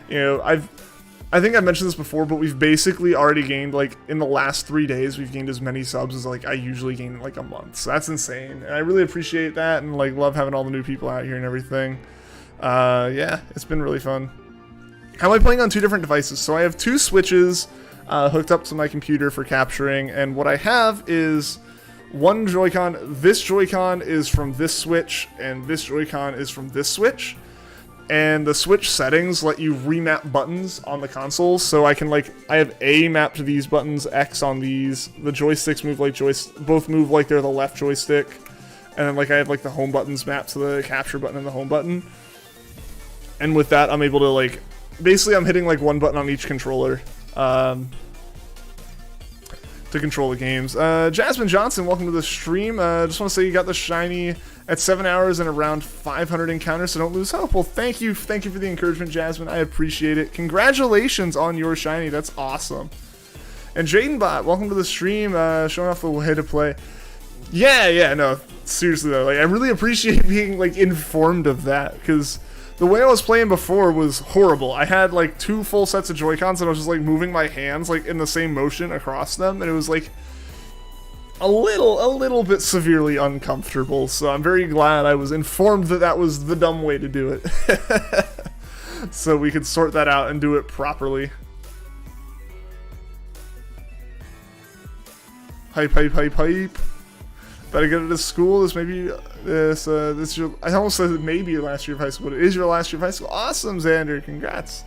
You know, I think I mentioned this before, but we've basically already gained, like, in the last 3 days, we've gained as many subs as, like, I usually gain in, like, a month. So that's insane. And I really appreciate that and, like, love having all the new people out here and everything. Yeah, it's been really fun. How am I playing on 2 different devices? So I have 2 Switches hooked up to my computer for capturing, and what I have is one Joy-Con. This Joy-Con is from this Switch, and this Joy-Con is from this Switch. And the Switch settings let you remap buttons on the consoles, so I can, like, I have A mapped to these buttons, X on these. The joysticks move like both move like they're the left joystick, and then, like, I have, like, the home buttons mapped to the capture button and the home button. And with that, I'm able to, like, basically I'm hitting, like, one button on each controller to control the games. Jasmine Johnson, welcome to the stream. Just want to say you got the shiny at 7 hours and around 500 encounters, so don't lose hope. Well, thank you for the encouragement, Jasmine. I appreciate it. Congratulations on your shiny. That's awesome. And Jadenbot, welcome to the stream. Showing off the way to play. Yeah, no, seriously though, like, I really appreciate being, like, informed of that, because the way I was playing before was horrible. I had, like, 2 full sets of Joy-Cons, and I was just, like, moving my hands, like, in the same motion across them, and it was, like, a little bit severely uncomfortable. So I'm very glad I was informed that that was the dumb way to do it. So we could sort that out and do it properly. Hype. Better get to school. This maybe this your, I almost said maybe your last year of high school, but it is your last year of high school. Awesome, Xander. Congrats.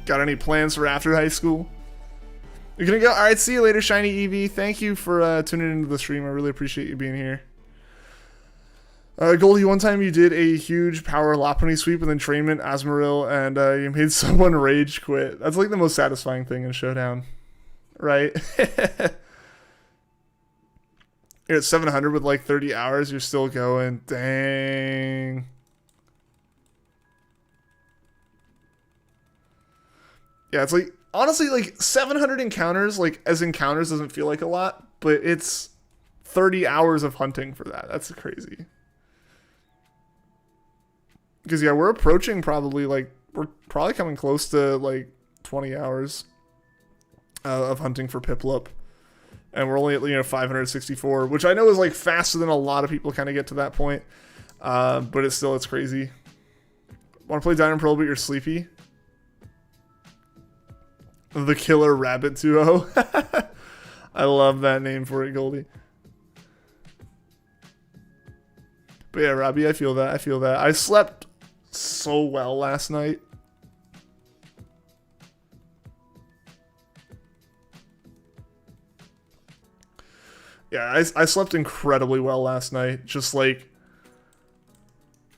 Got any plans for after high school? You're gonna go? Alright, see you later, Shiny Eevee. Thank you for tuning into the stream. I really appreciate you being here. Goldie, one time you did a huge power Lopunny sweep and then Trainment, Asmoril, and you made someone rage quit. That's like the most satisfying thing in Showdown. Right? You're at 700 with like 30 hours. You're still going. Dang. Yeah, it's like, honestly, like, 700 encounters, like, as encounters doesn't feel like a lot, but it's 30 hours of hunting for that. That's crazy. Because, yeah, we're approaching probably, like, we're probably coming close to, like, 20 hours of hunting for PIPLUP. And we're only at, 564, which I know is, like, faster than a lot of people kind of get to that point. But it's crazy. Want to play Diamond Pearl, but you're sleepy? The Killer Rabbit Duo. I love that name for it, Goldie. But yeah, Robbie, I feel that. I slept so well last night. Yeah, I slept incredibly well last night. Just like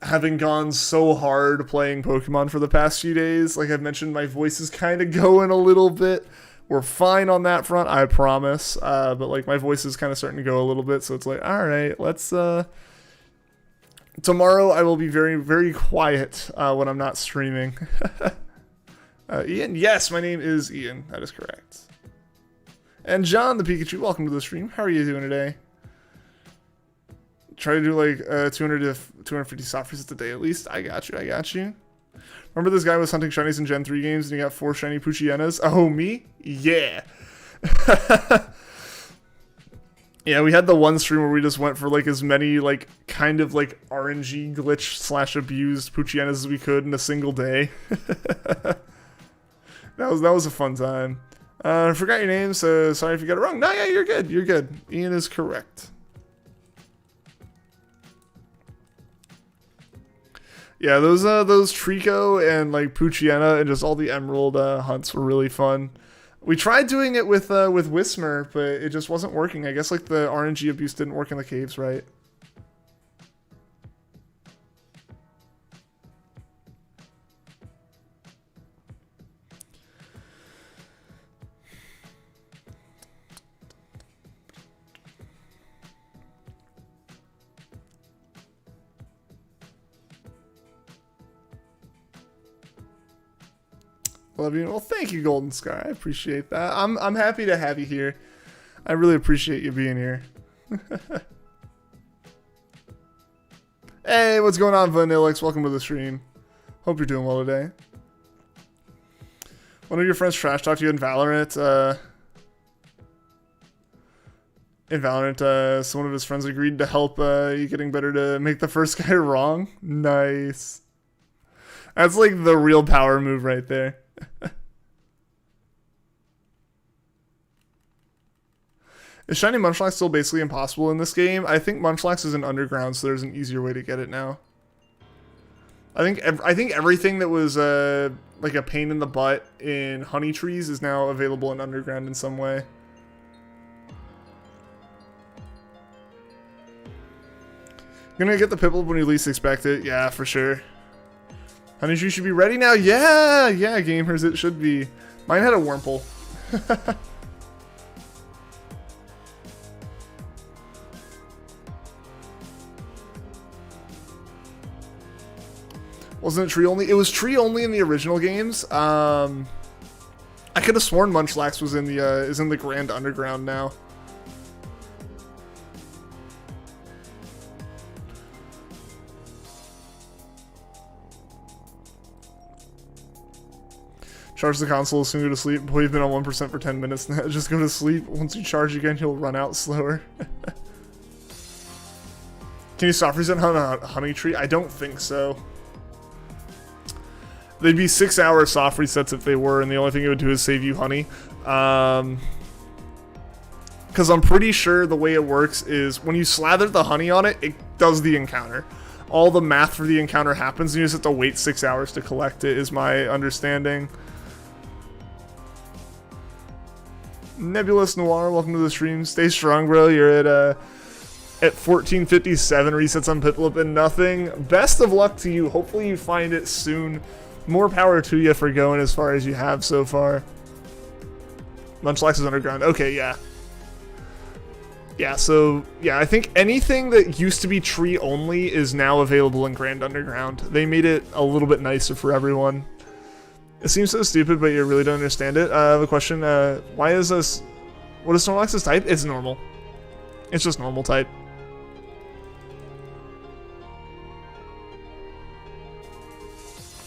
having gone so hard playing Pokemon for the past few days, like I've mentioned, my voice is kind of going a little bit. We're fine on that front, I promise. But like my voice is kind of starting to go a little bit, so it's like, all right, let's. Tomorrow I will be very, very quiet when I'm not streaming. Ian, yes, my name is Ian. That is correct. And John the Pikachu, welcome to the stream. How are you doing today? Try to do like 200 to 250 soft resets a day at least. I got you. Remember this guy was hunting shinies in Gen 3 games and he got 4 shiny Poochyenas? Oh, me? Yeah. Yeah, we had the one stream where we just went for like as many like kind of like RNG glitch / abused Poochyenas as we could in a single day. That was a fun time. I forgot your name, so sorry if you got it wrong. No, yeah, you're good. Ian is correct. Yeah, those Trico and like Puchiena and just all the Emerald hunts were really fun. We tried doing it with Whismer, but it just wasn't working. I guess like the RNG abuse didn't work in the caves, right? Love you. Well, thank you, Golden Sky. I appreciate that. I'm happy to have you here. I really appreciate you being here. Hey, what's going on, Vanillix? Welcome to the stream. Hope you're doing well today. One of your friends trash talked to you in Valorant. So one of his friends agreed to help you getting better to make the first guy wrong. Nice. That's like the real power move right there. Is shiny Munchlax still basically impossible in this game? I think Munchlax is an underground, so there's an easier way to get it now. I think everything that was like a pain in the butt in Honey Trees is now available in underground in some way. You're gonna get the PIPLUP when you least expect it. Yeah, for sure. Honey Tree should be ready now. Yeah, gamers, it should be. Mine had a Wurmple. Wasn't it tree only? It was tree only in the original games. I could have sworn Munchlax was in the is in the Grand Underground now. Charge the console, soon go to sleep. Boy, you've been on 1% for 10 minutes now. Just go to sleep. Once you charge again, you'll run out slower. Can you soft reset on a Honey Tree? I don't think so. They'd be 6-hour soft resets if they were, and the only thing it would do is save you honey. Because I'm pretty sure the way it works is when you slather the honey on it, it does the encounter. All the math for the encounter happens, and you just have to wait 6 hours to collect it, is my understanding. Nebulous Noir, welcome to the stream. Stay strong, bro. You're at 1457 resets on PIPLUP and nothing. Best of luck to you. Hopefully you find it soon. More power to you for going as far as you have so far. Munchlax is underground. Okay, yeah. Yeah, so, yeah, I think anything that used to be tree only is now available in Grand Underground. They made it a little bit nicer for everyone. It seems so stupid, but you really don't understand it. I have a question. Why is this... What is Snorlax's type? It's normal. It's just normal type.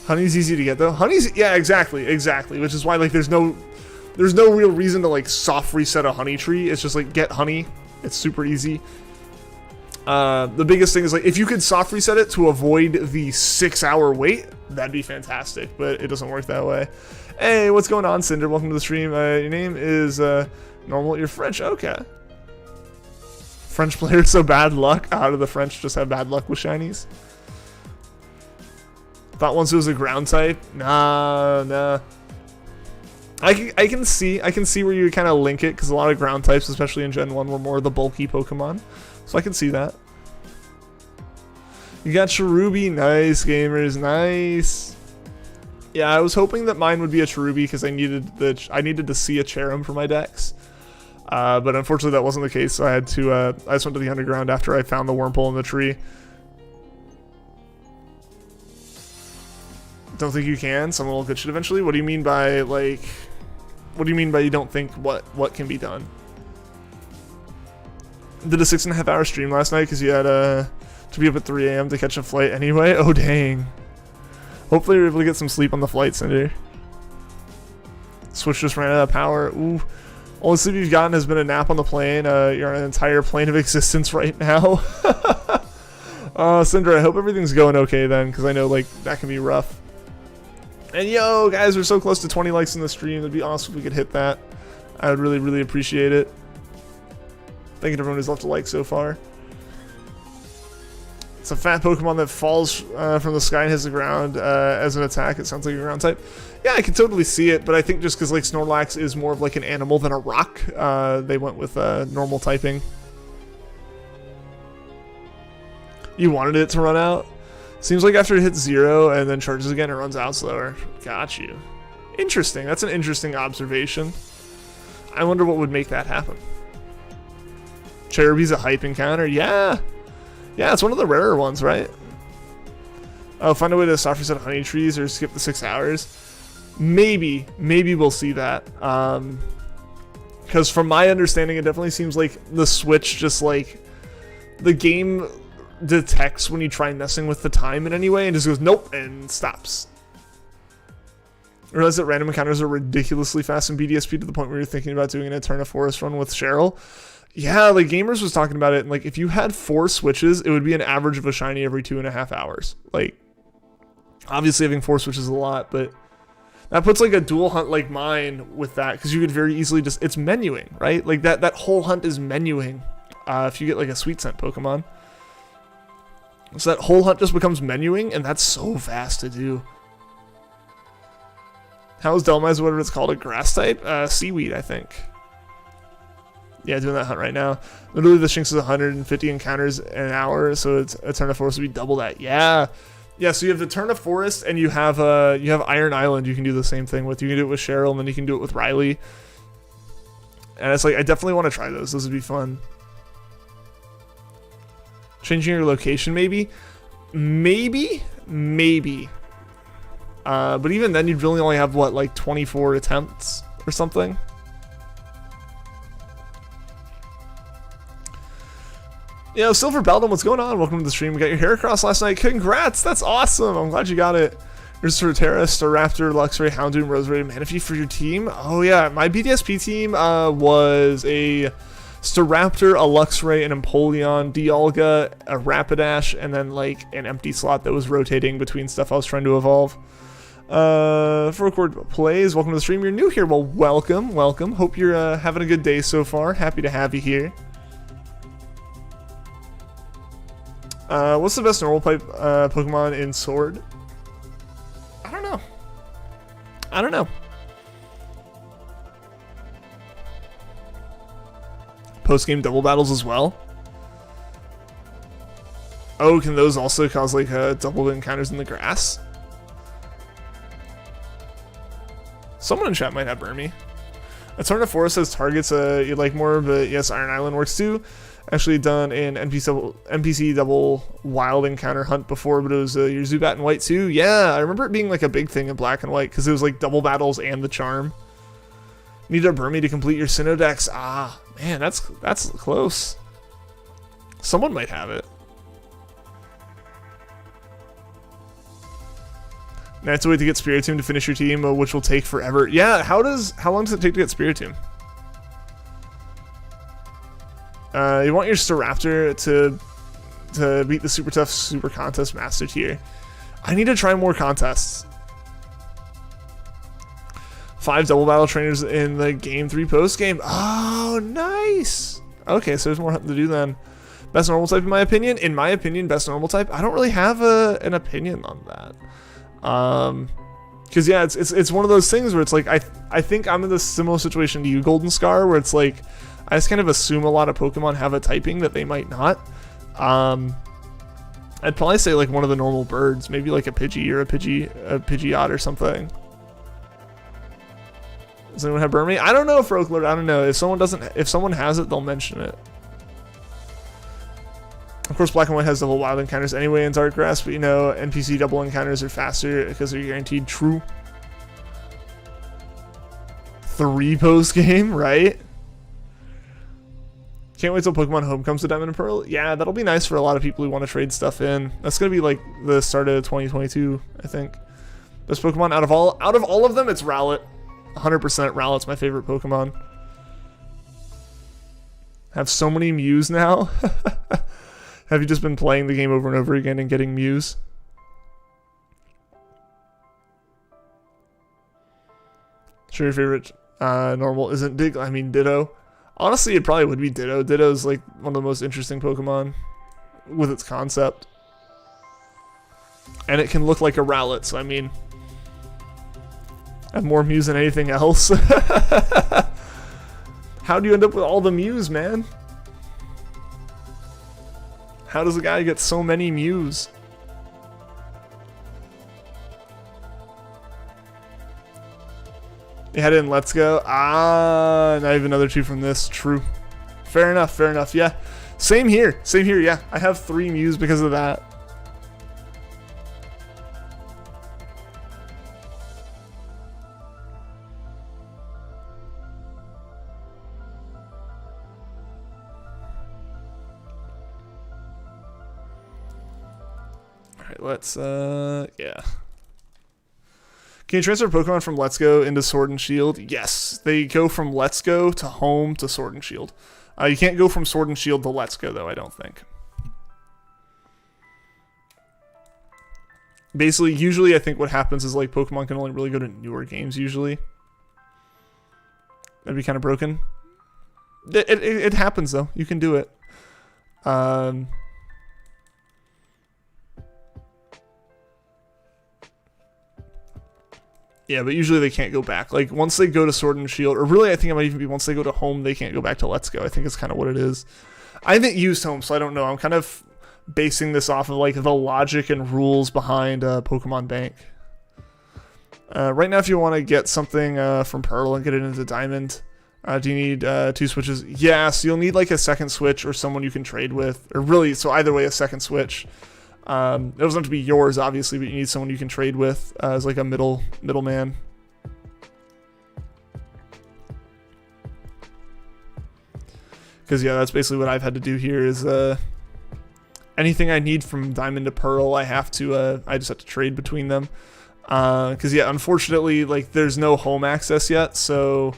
Honey's easy to get, though. Honey's... Yeah, exactly. Which is why, like, there's no real reason to, like, soft reset a honey tree. It's just, like, get honey. It's super easy. The biggest thing is, like, if you could soft reset it to avoid the 6-hour wait, that'd be fantastic, but it doesn't work that way. Hey, what's going on, Cinder? Welcome to the stream. Your name is Normal. You're French. Okay. French players, so bad luck. How do the French just have bad luck with shinies? Thought once it was a ground type. Nah. I can see where you kind of link it, because a lot of ground types, especially in Gen 1, were more the bulky Pokemon. So I can see that. You got Cherubi. Nice, gamers. Nice. Yeah, I was hoping that mine would be a Cherubi because I needed to see a Cherum for my decks. But unfortunately that wasn't the case, so I had to I just went to the underground after I found the Wurmple in the tree. Don't think you can? Someone will get shit eventually? What do you mean by, like... What do you mean by you don't think what can be done? Did a 6.5 hour stream last night because you had to be up at 3 AM to catch a flight anyway? Oh, dang. Hopefully you're able to get some sleep on the flight, Cinder. Switch just ran out of power. Ooh. Only sleep you've gotten has been a nap on the plane. You're on an entire plane of existence right now. Cinder, I hope everything's going okay then, because I know, like, that can be rough. And yo, guys, we're so close to 20 likes in the stream. It'd be awesome if we could hit that. I would really, really appreciate it. Thank you to everyone who's left a like so far. It's a fat Pokemon that falls from the sky and hits the ground as an attack. It sounds like a ground type. Yeah, I can totally see it, but I think just because like Snorlax is more of like an animal than a rock, they went with normal typing. You wanted it to run out? Seems like after it hits 0 and then charges again, it runs out slower. Got you. Interesting. That's an interesting observation. I wonder what would make that happen. Cherubi's a hype encounter? Yeah. Yeah, it's one of the rarer ones, right? Oh, find a way to stop reset honey trees or skip the 6 hours. Maybe we'll see that. Because from my understanding, it definitely seems like the Switch just like the game detects when you try messing with the time in any way and just goes nope and stops. I realize that random encounters are ridiculously fast in BDSP to the point where you're thinking about doing an Eterna Forest run with Cheryl. Yeah, like Gamers was talking about it, and like if you had 4 switches, it would be an average of a shiny every 2.5 hours. Like, obviously having 4 switches is a lot, but that puts like a dual hunt like mine with that, because you could very easily just, it's menuing, right? Like that whole hunt is menuing if you get like a sweet scent Pokemon. So that whole hunt just becomes menuing, and that's so fast to do. How is Delmize, whatever it's called, a grass type? Seaweed, I think. Yeah, doing that hunt right now. Literally, the Shinx is 150 encounters an hour, so it's Eterna Forest would be double that. Yeah, yeah. So you have the Eterna Forest, and you have Iron Island. You can do the same thing with. You can do it with Cheryl, and then you can do it with Riley. And it's like I definitely want to try those. Those would be fun. Changing your location, maybe. But even then, you'd really only have what, like 24 attempts or something. Yo, Silver Beldum, what's going on? Welcome to the stream. We got your hair across last night. Congrats, that's awesome. I'm glad you got it. There's Torterra, Staraptor, Luxray, Houndoom, Roserade, Manaphy for your team. Oh yeah, my BDSP team was a Staraptor, a Luxray, an Empoleon, Dialga, a Rapidash, and then like an empty slot that was rotating between stuff I was trying to evolve. For Record Plays, welcome to the stream. You're new here. Well, welcome. Hope you're having a good day so far. Happy to have you here. What's the best normal type Pokemon in Sword? I don't know. Post-game double battles as well? Oh, can those also cause like double encounters in the grass? Someone in chat might have Burmy. Eterna Forest has targets you like more, but yes, Iron Island works too. Actually done an NPC double wild encounter hunt before, but it was your Zubat in white too. Yeah, I remember it being like a big thing in black and white because it was like double battles and the charm. Need a Burmy to complete your Synodex. Ah, man, that's close. Someone might have it. Now it's a way to get Spiritomb to finish your team, which will take forever. Yeah, how long does it take to get Spiritomb? You want your Staraptor to beat the super tough super contest master tier. I need to try more contests. 5 double battle trainers in the game 3 post game. Oh, nice. Okay, so there's more hunting to do then. Best normal type in my opinion. In my opinion, best normal type. I don't really have an opinion on that. Because yeah, it's one of those things where it's like I think I'm in this similar situation to you, Golden Scar, where it's like I just kind of assume a lot of Pokemon have a typing that they might not. I'd probably say like one of the normal birds, maybe like a Pidgey or a Pidgeot or something. Does anyone have Burmy? I don't know, Froklord. I don't know. If someone has it, they'll mention it. Of course, Black and White has double wild encounters anyway in Dark Grass, but you know, NPC double encounters are faster because they're guaranteed. True. 3 post game, right? Can't wait till Pokemon Home comes to Diamond and Pearl. Yeah, that'll be nice for a lot of people who want to trade stuff in. That's gonna be like the start of 2022, I think. Best Pokemon out of all of them, it's Rowlet. 100% Rowlet's my favorite Pokemon. Have so many Mews now. Have you just been playing the game over and over again and getting Mews? Sure, your favorite normal isn't Dig. I mean, Ditto. Honestly, it probably would be Ditto. Ditto's like one of the most interesting Pokemon with its concept. And it can look like a Rowlet, so I mean, I have more Mews than anything else. How do you end up with all the Mews, man? How does a guy get so many Mews? You had it in Let's Go. Ah, now I have another 2 from this. True. Fair enough, fair enough. Yeah. Same here. Same here, yeah. I have 3 Mews because of that. Alright, let's, yeah. Can you transfer Pokemon from Let's Go into Sword and Shield? Yes. They go from Let's Go to Home to Sword and Shield. You can't go from Sword and Shield to Let's Go, though, I don't think. Basically, usually I think what happens is, like, Pokemon can only really go to newer games, usually. That'd be kind of broken. It happens, though. You can do it. Yeah, but usually they can't go back. Like, once they go to Sword and Shield, or really I think it might even be once they go to Home, they can't go back to Let's Go. I think it's kind of what it is. I haven't used Home, so I don't know. I'm kind of basing this off of, like, the logic and rules behind Pokemon Bank. Right now, if you want to get something from Pearl and get it into Diamond, do you need 2 switches? Yeah, so you'll need, like, a second switch or someone you can trade with. Or really, so either way, a second switch. It doesn't have to be yours, obviously, but you need someone you can trade with as like a middleman. Because yeah, that's basically what I've had to do here. Is anything I need from Diamond to Pearl, I have to. I just have to trade between them. Because yeah, unfortunately, like there's no home access yet, so.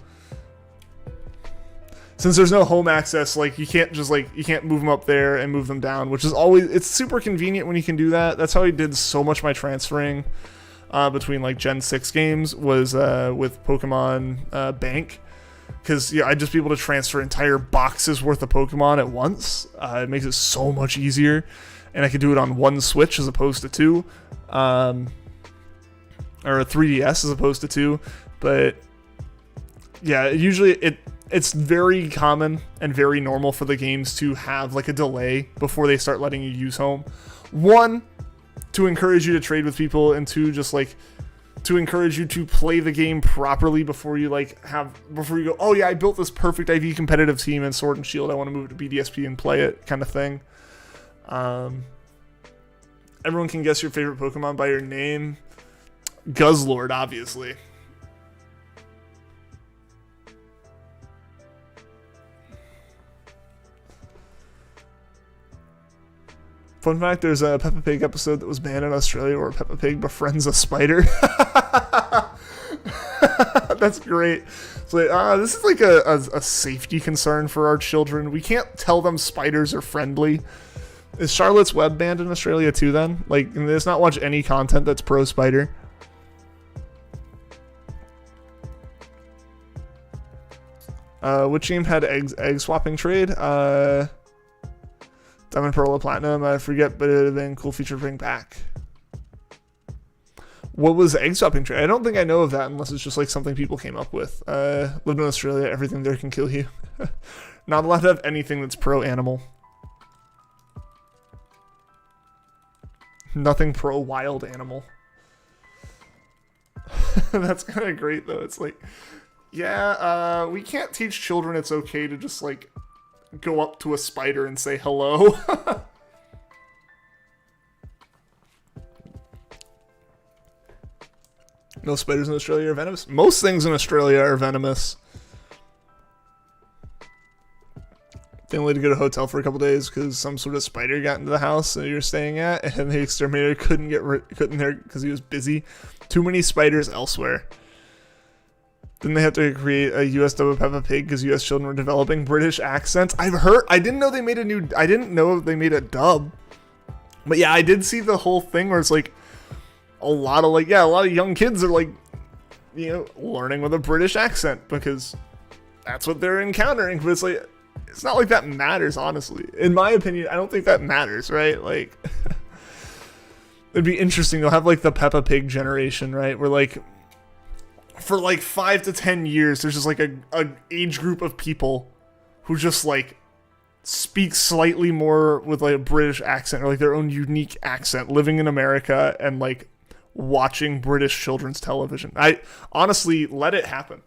Since there's no home access, like you can't just like you can't move them up there and move them down, which is always it's super convenient when you can do that. That's how I did so much of my transferring between like Gen 6 games was with Pokemon Bank, because yeah, I'd just be able to transfer entire boxes worth of Pokemon at once. It makes it so much easier, and I could do it on one Switch as opposed to 2, or a 3DS as opposed to 2. But yeah, usually it's very common and very normal for the games to have like a delay before they start letting you use Home. 1, to encourage you to trade with people, and 2, just like to encourage you to play the game properly before you go, oh yeah, I built this perfect IV competitive team in Sword and Shield, I want to move it to BDSP and play it, kind of thing. Everyone can guess your favorite Pokemon by your name. Guzzlord, obviously. Fun fact, there's a Peppa Pig episode that was banned in Australia where Peppa Pig befriends a spider. That's great. It's like, this is like a safety concern for our children. We can't tell them spiders are friendly. Is Charlotte's Web banned in Australia too then? Like, let's not watch any content that's pro-spider. Which game had egg swapping trade? Diamond, Pearl, or Platinum, I forget, but it would have been a cool feature to bring back. What was egg swapping trade? I don't think I know of that unless it's just like something people came up with. Lived in Australia, everything there can kill you. Not allowed to have anything that's pro-animal. Nothing pro-wild animal. That's kind of great though. It's like, yeah, we can't teach children it's okay to just like go up to a spider and say hello. No spiders in Australia are venomous. Most things in Australia are venomous. They only had to go to a hotel for a couple days because some sort of spider got into the house that you're staying at, and the exterminator couldn't there because he was busy. Too many spiders elsewhere. Then they have to create a US dub of Peppa Pig because US children were developing British accents. I've heard. I didn't know they made a dub. But yeah, I did see the whole thing where it's like a lot of young kids are like, you know, learning with a British accent because that's what they're encountering. But it's like, it's not like that matters, honestly. In my opinion, I don't think that matters, right? Like, It'd be interesting. They'll have like the Peppa Pig generation, right? Where like for like 5 to 10 years, there's just like a age group of people who just like speak slightly more with like a British accent or like their own unique accent, living in America and like watching British children's television. I honestly let it happen.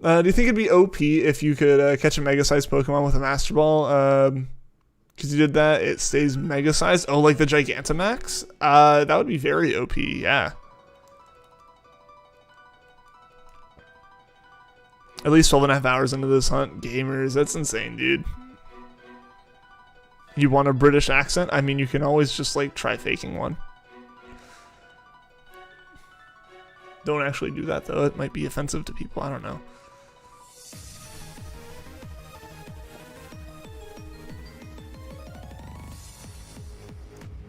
Do you think it'd be OP if you could catch a mega-sized Pokemon with a Master Ball? Because you did that, it stays mega-sized. Oh, like the Gigantamax? That would be very OP, yeah. At least 12.5 hours into this hunt. Gamers, that's insane, dude. You want a British accent? I mean, you can always just, like, try faking one. Don't actually do that, though. It might be offensive to people. I don't know.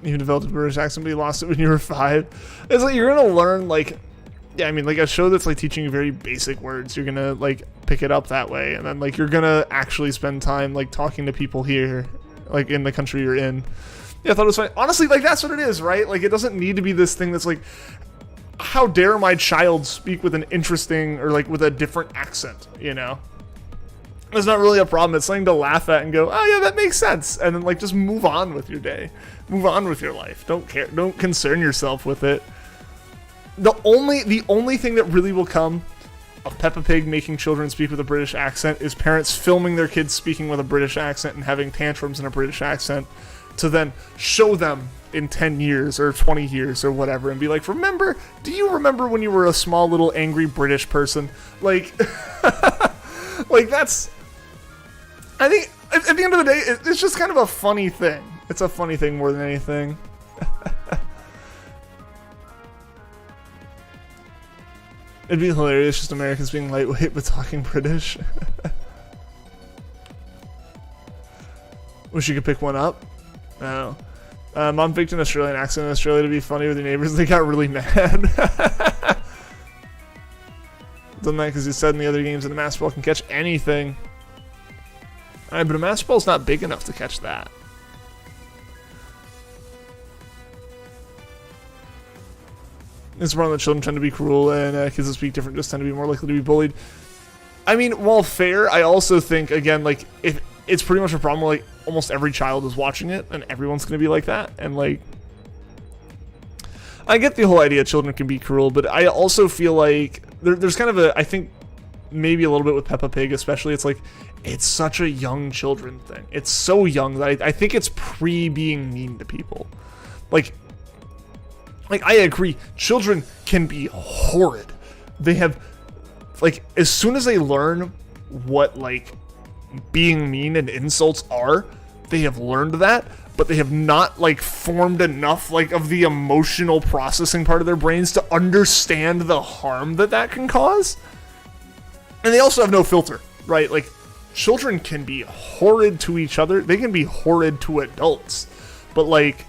You developed a British accent, but you lost it when you were 5. It's like you're gonna learn, like, yeah, I mean, like a show that's like teaching you very basic words. You're gonna like pick it up that way, and then like you're gonna actually spend time like talking to people here, like in the country you're in. Yeah, I thought it was fine. Honestly, like that's what it is, right? Like it doesn't need to be this thing that's like, how dare my child speak with an interesting or like with a different accent, you know? It's not really a problem. It's something to laugh at and go, oh yeah, that makes sense. And then like just move on with your day. Move on with your life. Don't care. Don't concern yourself with it. The only thing that really will come of Peppa Pig making children speak with a British accent is parents filming their kids speaking with a British accent and having tantrums in a British accent to then show them in 10 years or 20 years or whatever and be like, do you remember when you were a small little angry British person? Like, like that's, I think at the end of the day, it's just kind of a funny thing. It's a funny thing more than anything. It'd be hilarious just Americans being lightweight but talking British. Wish you could pick one up. No. Mom picked an Australian accent in Australia to be funny with your neighbors. They got really mad. Done that because he said in the other games that a Master Ball can catch anything. Alright, but a Master Ball's not big enough to catch that. It's more that children tend to be cruel, and kids that speak different just tend to be more likely to be bullied. I mean, while fair, I also think, again, like, if it's pretty much a problem where, like, almost every child is watching it, and everyone's going to be like that, and, like, I get the whole idea children can be cruel, but I also feel like there's kind of a, I think, maybe a little bit with Peppa Pig especially, it's like, it's such a young children thing. It's so young that I think it's pre-being mean to people. Like, I agree, children can be horrid. They have, like, as soon as they learn what, like, being mean and insults are, they have learned that, but they have not, like, formed enough, like, of the emotional processing part of their brains to understand the harm that can cause. And they also have no filter, right? Like, children can be horrid to each other. They can be horrid to adults. But, like,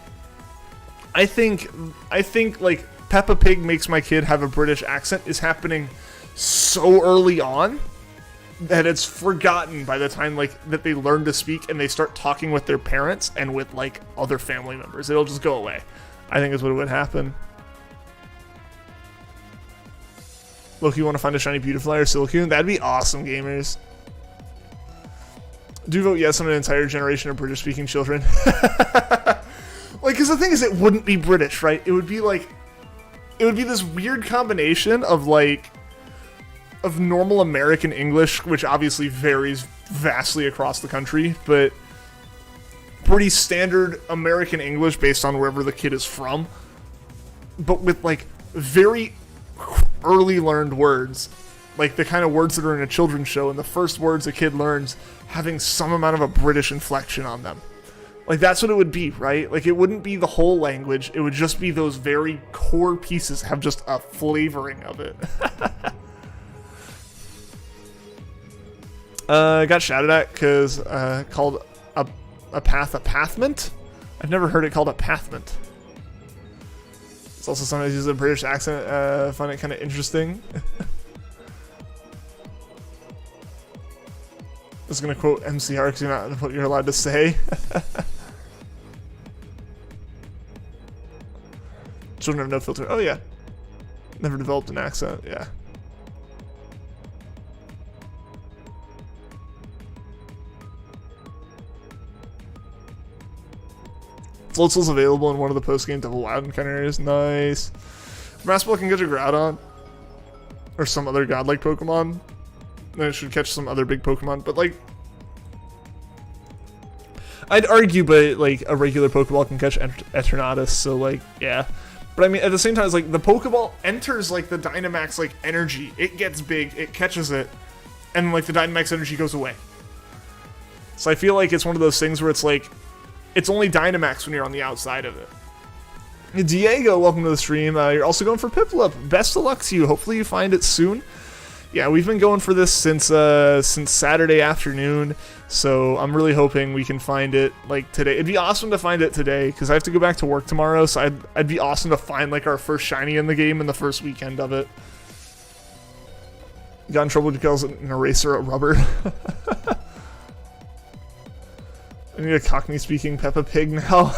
I think like Peppa Pig makes my kid have a British accent is happening so early on that it's forgotten by the time like that they learn to speak and they start talking with their parents and with like other family members. It'll just go away. I think is what would happen. Loki, you want to find a shiny Beautifly or Silicune? That'd be awesome, gamers. Do vote yes on an entire generation of British speaking children. Like, because the thing is, it wouldn't be British, right? It would be like, it would be this weird combination of like, of normal American English, which obviously varies vastly across the country, but pretty standard American English based on wherever the kid is from, but with like very early learned words, like the kind of words that are in a children's show, and the first words a kid learns having some amount of a British inflection on them. Like, that's what it would be, right? Like, it wouldn't be the whole language. It would just be those very core pieces have just a flavoring of it. Got shouted at because called a pathment? I've never heard it called a pathment. It's also sometimes used a British accent. I find it kind of interesting. I was going to quote MCR because you're not what you're allowed to say. Children have no filter. Oh yeah. Never developed an accent. Yeah. Floatzel's available in one of the post-game Double Wild encounter areas. Nice. Maspel can get a Groudon. Or some other godlike Pokemon. Then it should catch some other big Pokemon. But, like... I'd argue, but, like, a regular Pokeball can catch Eternatus. So, like, yeah. But, I mean, at the same time, it's like, the Pokeball enters, like, the Dynamax, like, energy. It gets big. It catches it. And, like, the Dynamax energy goes away. So I feel like it's one of those things where it's, like... It's only Dynamax when you're on the outside of it. Diego, welcome to the stream. You're also going for PIPLUP. Best of luck to you. Hopefully you find it soon. Yeah, we've been going for this since Saturday afternoon, so I'm really hoping we can find it, like, today. It'd be awesome to find it today, because I have to go back to work tomorrow, so I'd be awesome to find, like, our first shiny in the game in the first weekend of it. Got in trouble because an eraser at rubber. I need a Cockney-speaking Peppa Pig now.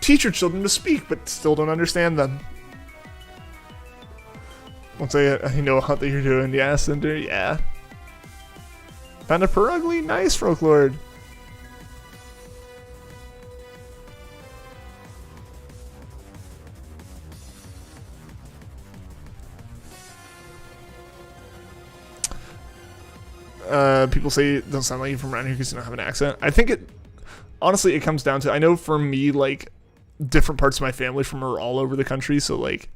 Teach your children to speak, but still don't understand them. Once I know how that you're doing. Yeah, Cinder, yeah. Found a Perugly? Nice, Folklord. People say it doesn't sound like you from around here because you don't have an accent. I think it, honestly, it comes down to, I know for me, like, different parts of my family from are all over the country, so, like,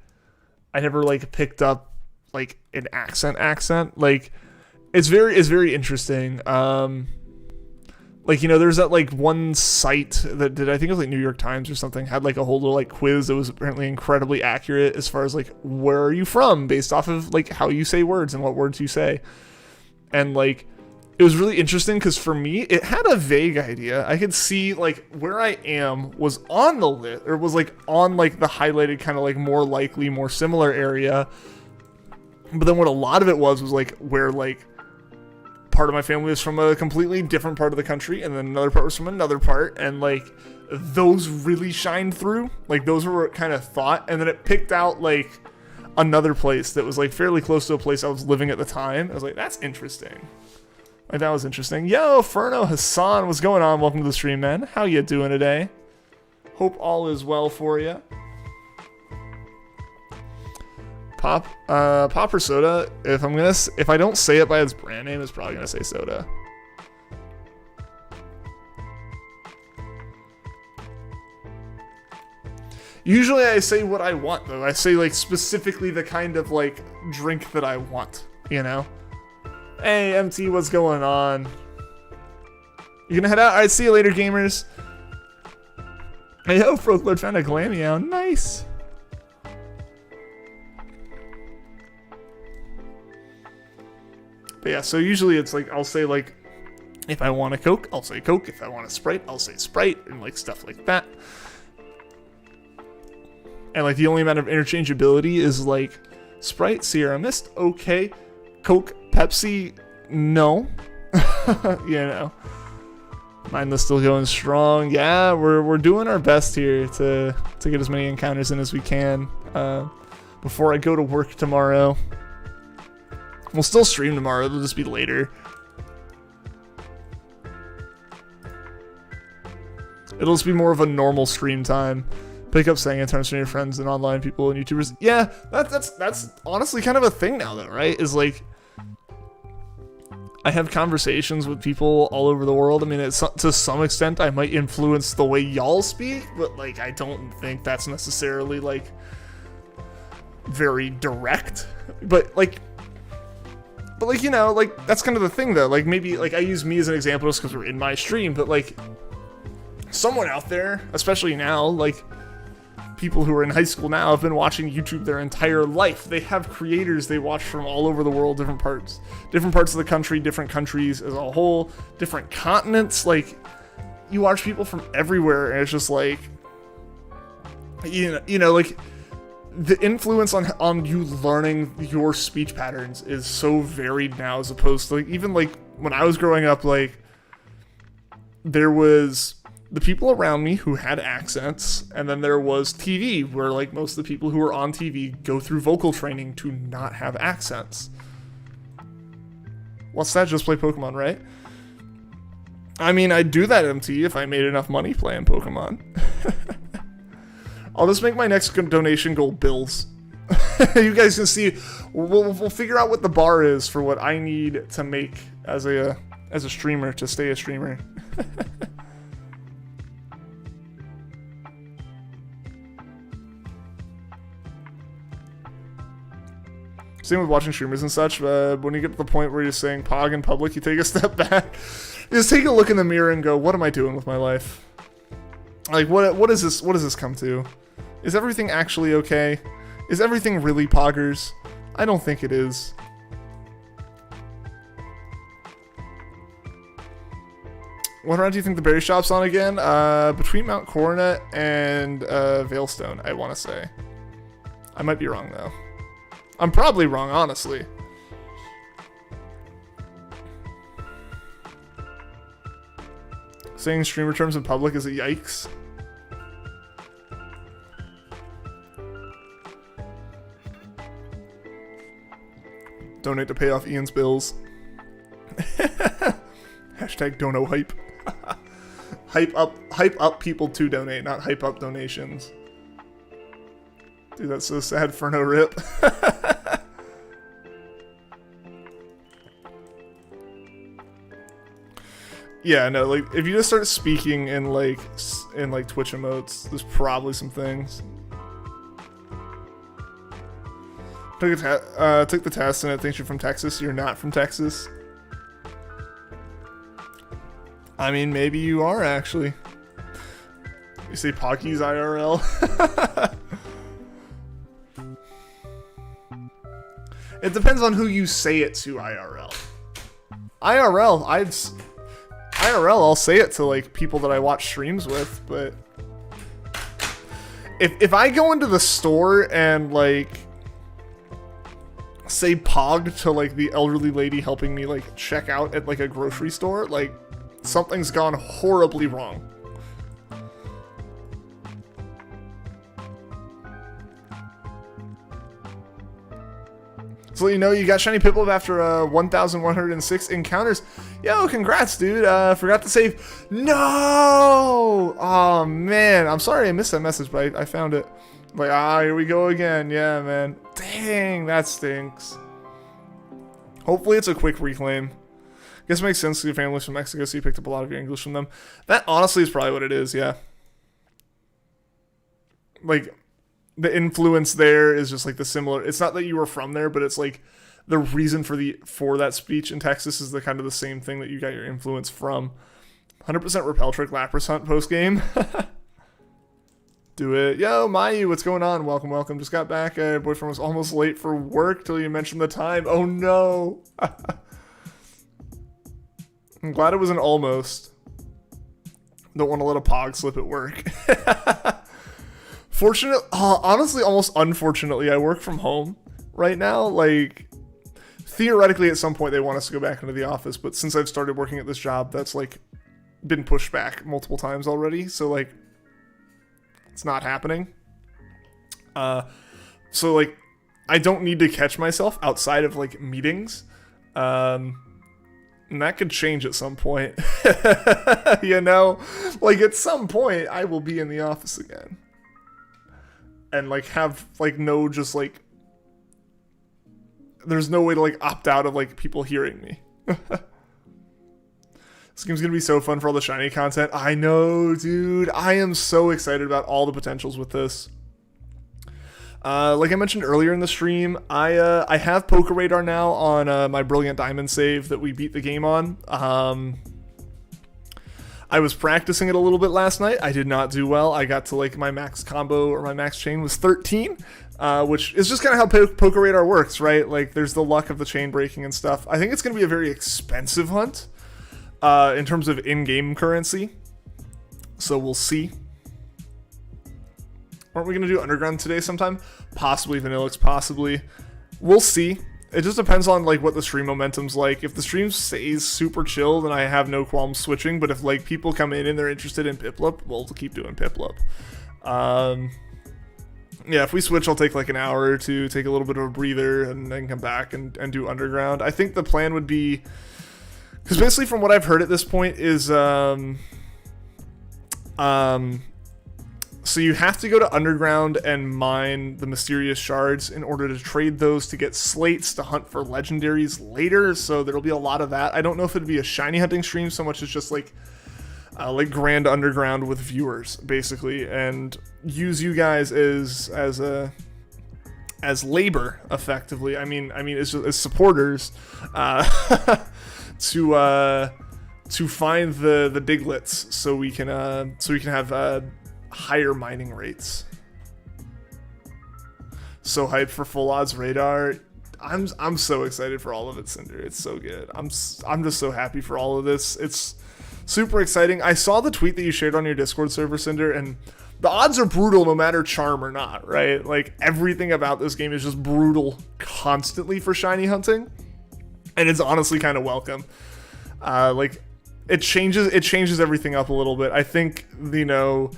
I never, like, picked up, like, an accent. Like, it's very interesting. Like, you know, there's that, like, one site that did, I think it was, like, New York Times or something, had, like, a whole little, like, quiz that was apparently incredibly accurate as far as, like, where are you from, based off of, like, how you say words and what words you say. And, like, it was really interesting because for me, it had a vague idea. I could see, like, where I am was on the list, or was, like, on, like, the highlighted kind of, like, more likely, more similar area. But then what a lot of it was, like, where, like, part of my family was from a completely different part of the country, and then another part was from another part, and, like, those really shined through. Like, those were kind of thought, and then it picked out, like, another place that was, like, fairly close to a place I was living at the time. I was like, that's interesting. Like, that was interesting. Yo, Ferno Hassan, what's going on? Welcome to the stream, man. How you doing today? Hope all is well for you. Pop or Soda? If I don't say it by its brand name, it's probably gonna say Soda. Usually I say what I want, though. I say, like, specifically the kind of, like, drink that I want, you know? Hey, MT, what's going on? You gonna head out? Alright, see you later, gamers. Hey, yo, Folklord found a Glameow. Nice. But yeah, so usually it's, like, I'll say, like, if I want a Coke, I'll say Coke. If I want a Sprite, I'll say Sprite, and, like, stuff like that. And, like, the only amount of interchangeability is, like, Sprite, Sierra Mist, okay. Coke, Pepsi, no. You know. Mindless still going strong. Yeah, we're doing our best here to get as many encounters in as we can. Before I go to work tomorrow. We'll still stream tomorrow, it'll just be later. It'll just be more of a normal stream time. Pick up saying in terms from your friends and online people and YouTubers. Yeah, that's honestly kind of a thing now, though, right? Is like, I have conversations with people all over the world. I mean, to some extent, I might influence the way y'all speak, but, like, I don't think that's necessarily, like, very direct. But, like, you know, like, that's kind of the thing, though. Like, maybe, like, I use me as an example just because we're in my stream, but, like, someone out there, especially now, like, people who are in high school now have been watching YouTube their entire life. They have creators they watch from all over the world, different parts of the country, different countries as a whole, different continents. Like, you watch people from everywhere, and it's just like, you know, like, the influence on you learning your speech patterns is so varied now, as opposed to, like, even, like, when I was growing up, like, there was the people around me who had accents, and then there was TV, where like most of the people who are on TV go through vocal training to not have accents. What's that? Just play Pokemon, right? I mean, I'd do that, MT, if I made enough money playing Pokemon. I'll just make my next donation goal bills. You guys can see, we'll figure out what the bar is for what I need to make as a streamer, to stay a streamer. Same with watching streamers and such, when you get to the point where you're saying Pog in public, you take a step back. You just take a look in the mirror and go, what am I doing with my life? Like, what is this? What does this come to? Is everything actually okay? Is everything really poggers? I don't think it is. What round do you think the berry shop's on again? Between Mount Coronet and Veilstone, I want to say. I might be wrong, though. I'm probably wrong, honestly. Saying streamer terms in public is a yikes. Donate to pay off Ian's bills. Hashtag dono hype. Hype up people to donate, not hype up donations. Dude, that's so sad for no rip. Yeah, no, like, if you just start speaking in like Twitch emotes, there's probably some things. Took the test and it thinks you're from Texas. You're not from Texas. I mean, maybe you are, actually. You say Pocky's IRL? It depends on who you say it to, IRL. IRL, I'll say it to, like, people that I watch streams with, but... If I go into the store and, like... say Pog to, like, the elderly lady helping me, like, check out at, like, a grocery store, like, something's gone horribly wrong. So, you know, you got Shiny PIPLUP after 1,106 encounters. Yo, congrats, dude. Forgot to save. No! Oh, man. I'm sorry I missed that message, but I found it. Like, here we go again. Yeah, man. Dang, that stinks. Hopefully it's a quick reclaim. Guess it makes sense because your family's from Mexico, so you picked up a lot of your English from them. That honestly is probably what it is, yeah. Like, the influence there is just like the similar. It's not that you were from there, but it's like the reason for that speech in Texas is the kind of the same thing that you got your influence from. 100% Repel Trick Lapras Hunt post game. Do it. Yo, Mayu, what's going on? Welcome, welcome. Just got back. Boyfriend was almost late for work till you mentioned the time. Oh no. I'm glad it was an almost. Don't want to let a Pog slip at work. Honestly, almost unfortunately, I work from home right now. Like, theoretically, at some point, they want us to go back into the office. But since I've started working at this job, that's, like, been pushed back multiple times already. So, like, it's not happening. So, like, I don't need to catch myself outside of, like, meetings. And that could change at some point. You know? Like, at some point, I will be in the office again. And, like, have, like, no just, like... There's no way to, like, opt out of, like, people hearing me. This game's gonna be so fun for all the shiny content. I know, dude. I am so excited about all the potentials with this. Like I mentioned earlier in the stream, I have Poker Radar now on my Brilliant Diamond save that we beat the game on. I was practicing it a little bit last night. I did not do well. I got to, like, my max combo or my max chain was 13, which is just kind of how Poker Radar works, right? Like, there's the luck of the chain breaking and stuff. I think it's going to be a very expensive hunt in terms of in-game currency. So we'll see. Aren't we going to do Underground today sometime? Possibly Vanillix, possibly. We'll see. It just depends on like what the stream momentum's like. If the stream stays super chill, then I have no qualms switching. But if like people come in and they're interested in PIPLUP, we'll keep doing PIPLUP. Yeah, if we switch, I'll take like an hour or two, take a little bit of a breather, and then come back and do Underground. I think the plan would be, because basically from what I've heard at this point is, so you have to go to Underground and mine the mysterious shards in order to trade those to get slates to hunt for legendaries later, so there'll be a lot of that. I don't know if it'd be a shiny hunting stream so much as just like Grand Underground with viewers, basically, and use you guys as labor, effectively. I mean, as supporters, to find the diglets, so we can have higher mining rates. So hyped for full odds radar. I'm so excited for all of it, Cinder. It's so good. I'm just so happy for all of this. It's super exciting. I saw the tweet that you shared on your Discord server, Cinder, and the odds are brutal no matter charm or not, right? Like, everything about this game is just brutal constantly for shiny hunting, and it's honestly kind of welcome. Like, it changes everything up a little bit. I think, you know,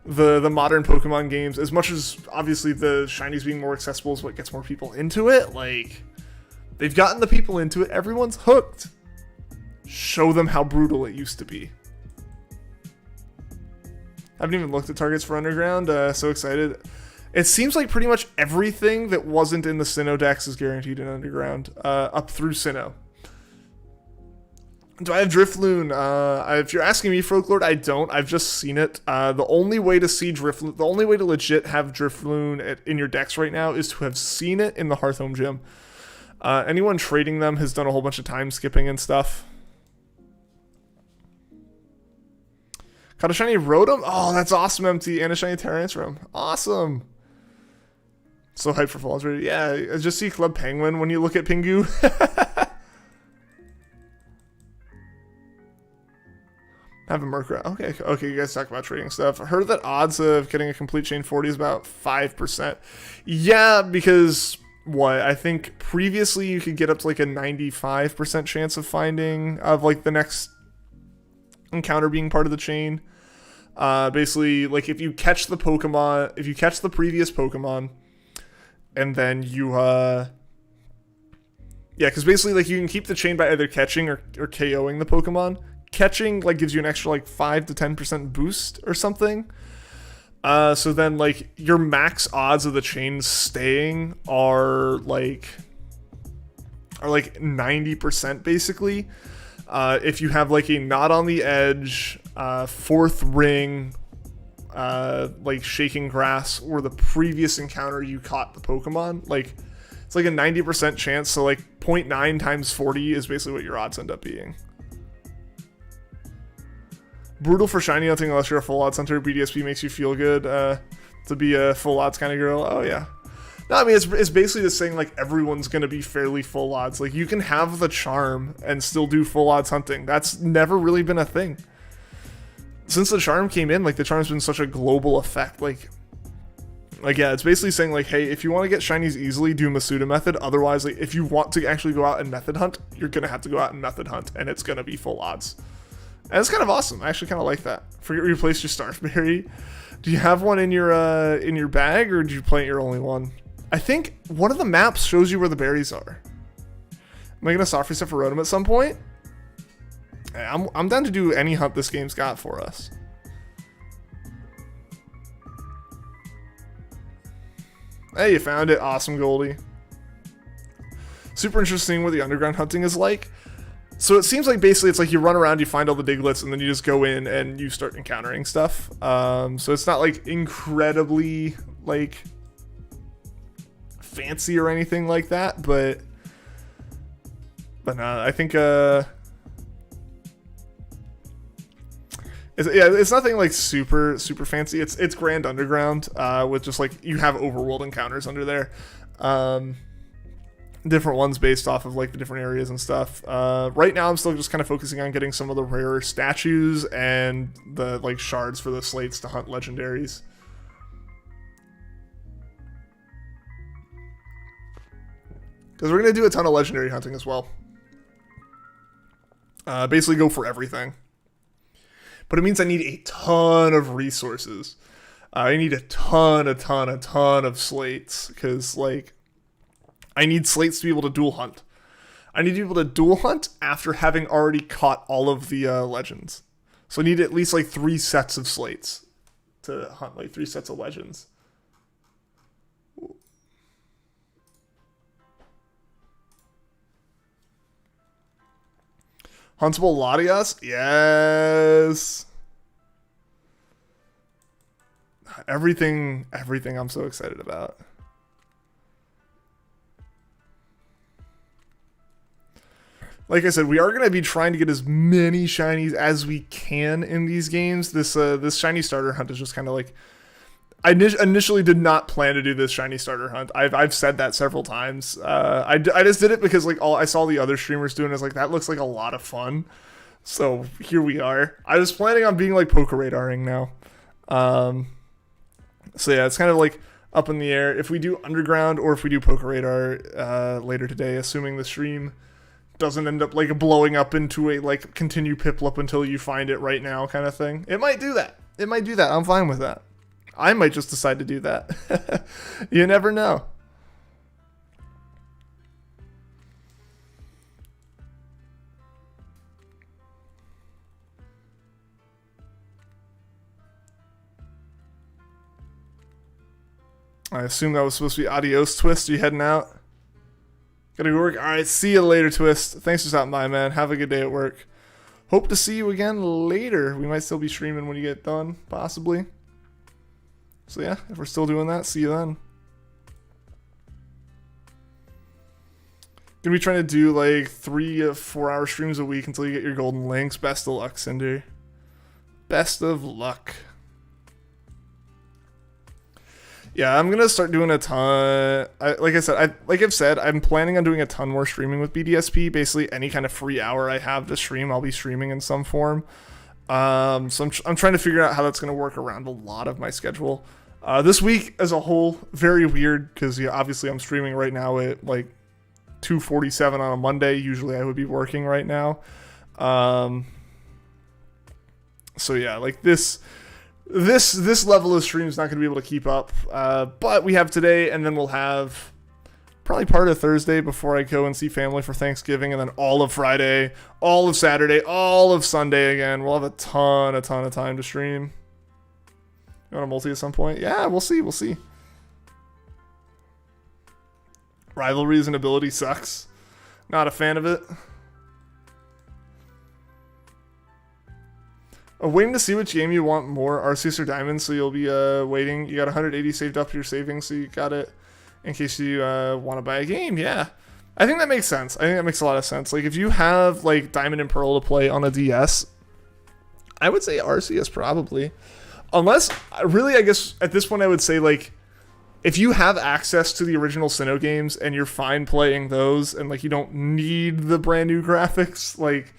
the modern Pokemon games, as much as obviously the shinies being more accessible is what gets more people into it, like, they've gotten the people into it, everyone's hooked. Show them how brutal it used to be. I haven't even looked at targets for Underground, so excited. It seems like pretty much everything that wasn't in the Sinnoh Dex is guaranteed in Underground, up through Sinnoh. Do I have Drifloon? If you're asking me, Folklord, I don't. I've just seen it. The only way to see Drifloon, the only way to legit have Drifloon in your decks right now is to have seen it in the Hearthome Gym. Anyone trading them has done a whole bunch of time skipping and stuff. Caught a shiny Rotom? Oh, that's awesome, MT. And a shiny Tyranitar. Awesome. So hyped for Falls. Yeah, I just see Club Penguin when you look at Pingu. Have a Murkrow. Okay, you guys talk about trading stuff. I heard that odds of getting a complete chain 40 is about 5%. Yeah, because what? I think previously you could get up to like a 95% chance of finding, of like the next encounter being part of the chain. Basically, like if you catch the Pokemon, if you catch the previous Pokemon, and then you, yeah, because basically like you can keep the chain by either catching or KOing the Pokemon. Catching like gives you an extra like 5 to 10% boost or something. So then like your max odds of the chain staying are like 90% basically. If you have like a Knot on the Edge, fourth ring, like Shaking Grass, or the previous encounter you caught the Pokemon, like it's like a 90% chance. So like 0.9 times 40 is basically what your odds end up being. Brutal for shiny hunting unless you're a full odds hunter. BDSP makes you feel good to be a full odds kind of girl. Oh yeah. No, I mean it's basically just saying like everyone's gonna be fairly full odds. Like you can have the charm and still do full odds hunting. That's never really been a thing. Since the charm came in, like the charm's been such a global effect. Like yeah, it's basically saying like, hey, if you want to get shinies easily, do Masuda method. Otherwise, like if you want to actually go out and method hunt, you're gonna have to go out and method hunt, and it's gonna be full odds. And it's kind of awesome. I actually kind of like that. Forget to replace your Starberry. Do you have one in your bag, or did you plant your only one? I think one of the maps shows you where the berries are. Am I gonna soft reset for Rotom at some point? I'm down to do any hunt this game's got for us. Hey, you found it. Awesome, Goldie. Super interesting what the underground hunting is like. So it seems like basically it's like you run around, you find all the Diglets, and then you just go in and you start encountering stuff. So it's not like incredibly like fancy or anything like that, but no, I think it's nothing like super fancy. It's Grand Underground with just like you have overworld encounters under there. Different ones based off of like the different areas and stuff. Right now I'm still just kind of focusing on getting some of the rarer statues and the like shards for the slates to hunt legendaries. Because we're going to do a ton of legendary hunting as well. Basically go for everything. But it means I need a ton of resources. I need a ton of slates. Because, like, I need slates to be able to dual hunt. I need to be able to dual hunt after having already caught all of the legends. So I need at least, like, 3 sets of slates to hunt, like, 3 sets of legends. Huntable Latias? Yes. Everything I'm so excited about. Like I said, we are going to be trying to get as many shinies as we can in these games. This shiny starter hunt is just kind of like... I initially did not plan to do this shiny starter hunt. I've said that several times. I just did it because like I saw the other streamers doing it. I was like, that looks like a lot of fun. So here we are. I was planning on being like poker radaring now. So yeah, it's kind of like up in the air. If we do underground or if we do poker radar later today, assuming the stream doesn't end up like blowing up into a like continue PIPLUP until you find it right now kind of thing. It might do that. I'm fine with that. I might just decide to do that. You never know. I assume that was supposed to be adios, Twist. Are you heading out? Gotta go work. Alright, see you later, Twist. Thanks for stopping by, man. Have a good day at work. Hope to see you again later. We might still be streaming when you get done, possibly. So yeah, if we're still doing that, see you then. Gonna be trying to do like 3 to 4 hour streams a week until you get your golden links. Best of luck, Cinder. Best of luck. Yeah, I'm gonna start doing a ton. Like I've said, I'm planning on doing a ton more streaming with BDSP. Basically, any kind of free hour I have to stream, I'll be streaming in some form. So I'm trying to figure out how that's gonna work around a lot of my schedule. This week as a whole, very weird because yeah, obviously I'm streaming right now at like 2:47 on a Monday. Usually I would be working right now. So yeah, like this level of stream is not going to be able to keep up. But we have today, and then we'll have probably part of Thursday before I go and see family for Thanksgiving, and then all of Friday, all of Saturday, all of Sunday again. We'll have a ton of time to stream. You want a multi at some point? Yeah, we'll see. Rivalries and ability sucks. Not a fan of it. Waiting to see which game you want more, Arceus or Diamond, so you'll be waiting. You got 180 saved up to your savings, so you got it in case you want to buy a game. Yeah, I think that makes sense. I think that makes a lot of sense. Like if you have like Diamond and Pearl to play on a DS, I would say Arceus probably. Unless, really, I guess at this point I would say like if you have access to the original Sinnoh games and you're fine playing those and like you don't need the brand new graphics, like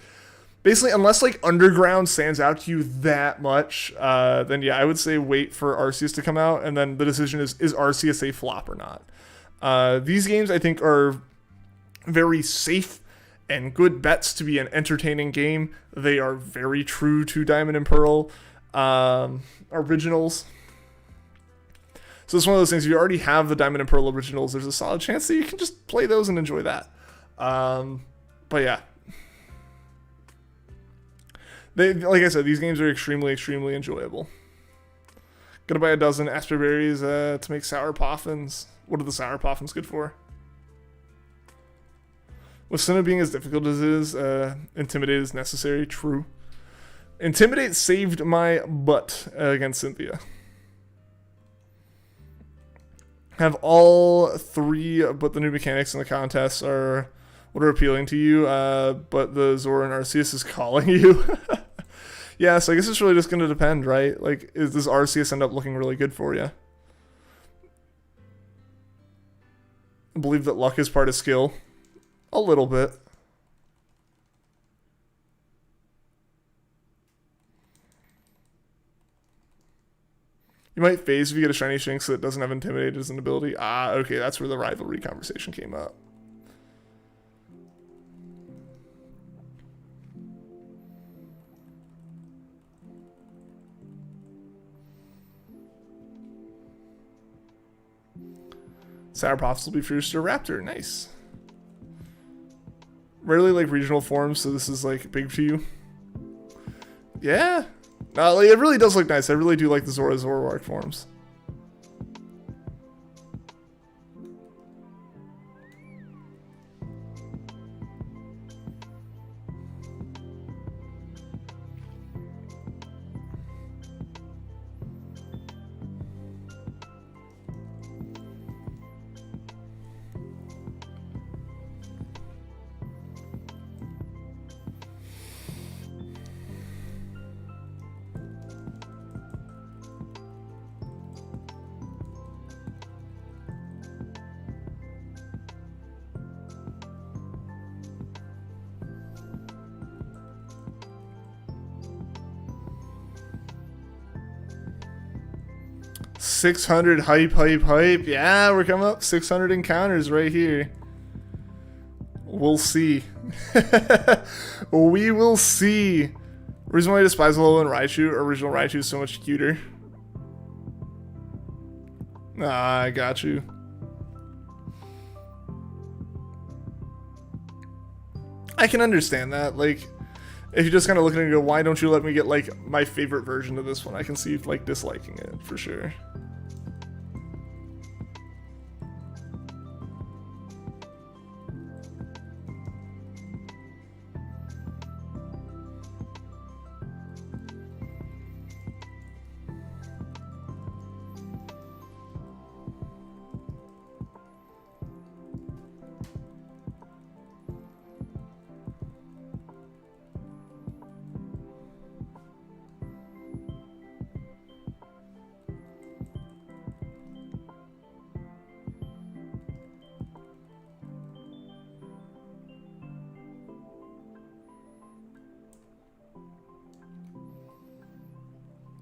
basically unless like Underground stands out to you that much, then yeah, I would say wait for Arceus to come out, and then the decision is Arceus a flop or not. These games I think are very safe and good bets to be an entertaining game. They are very true to Diamond and Pearl originals. So it's one of those things, if you already have the Diamond and Pearl originals, there's a solid chance that you can just play those and enjoy that. But yeah. Like I said, these games are extremely enjoyable. Gonna buy a dozen Asper berries to make sour poffins. What are the sour poffins good for? With Sinnoh being as difficult as it is, Intimidate is necessary. True. Intimidate saved my butt against Cynthia. Have all 3, but the new mechanics in the contests are what are appealing to you, but the Zora and Arceus is calling you. Yeah, so I guess it's really just going to depend, right? Like, does Arceus end up looking really good for you? I believe that luck is part of skill. A little bit. You might phase if you get a shiny Shinx that doesn't have Intimidate as an ability. Ah, okay, that's where the rivalry conversation came up. Sour Possibly Fierce Raptor. Nice. Rarely like regional forms, so this is like big to you. Yeah. No, like, it really does look nice. I really do like the Zora Zoroark forms. $600 hype. Yeah, we're coming up 600 encounters right here. We'll see. We will see. Reason why I despise Alolan Raichu. Original Raichu is so much cuter. Ah, I got you. I can understand that. Like, if you're just kind of looking and go, why don't you let me get like my favorite version of this one? I can see like disliking it for sure.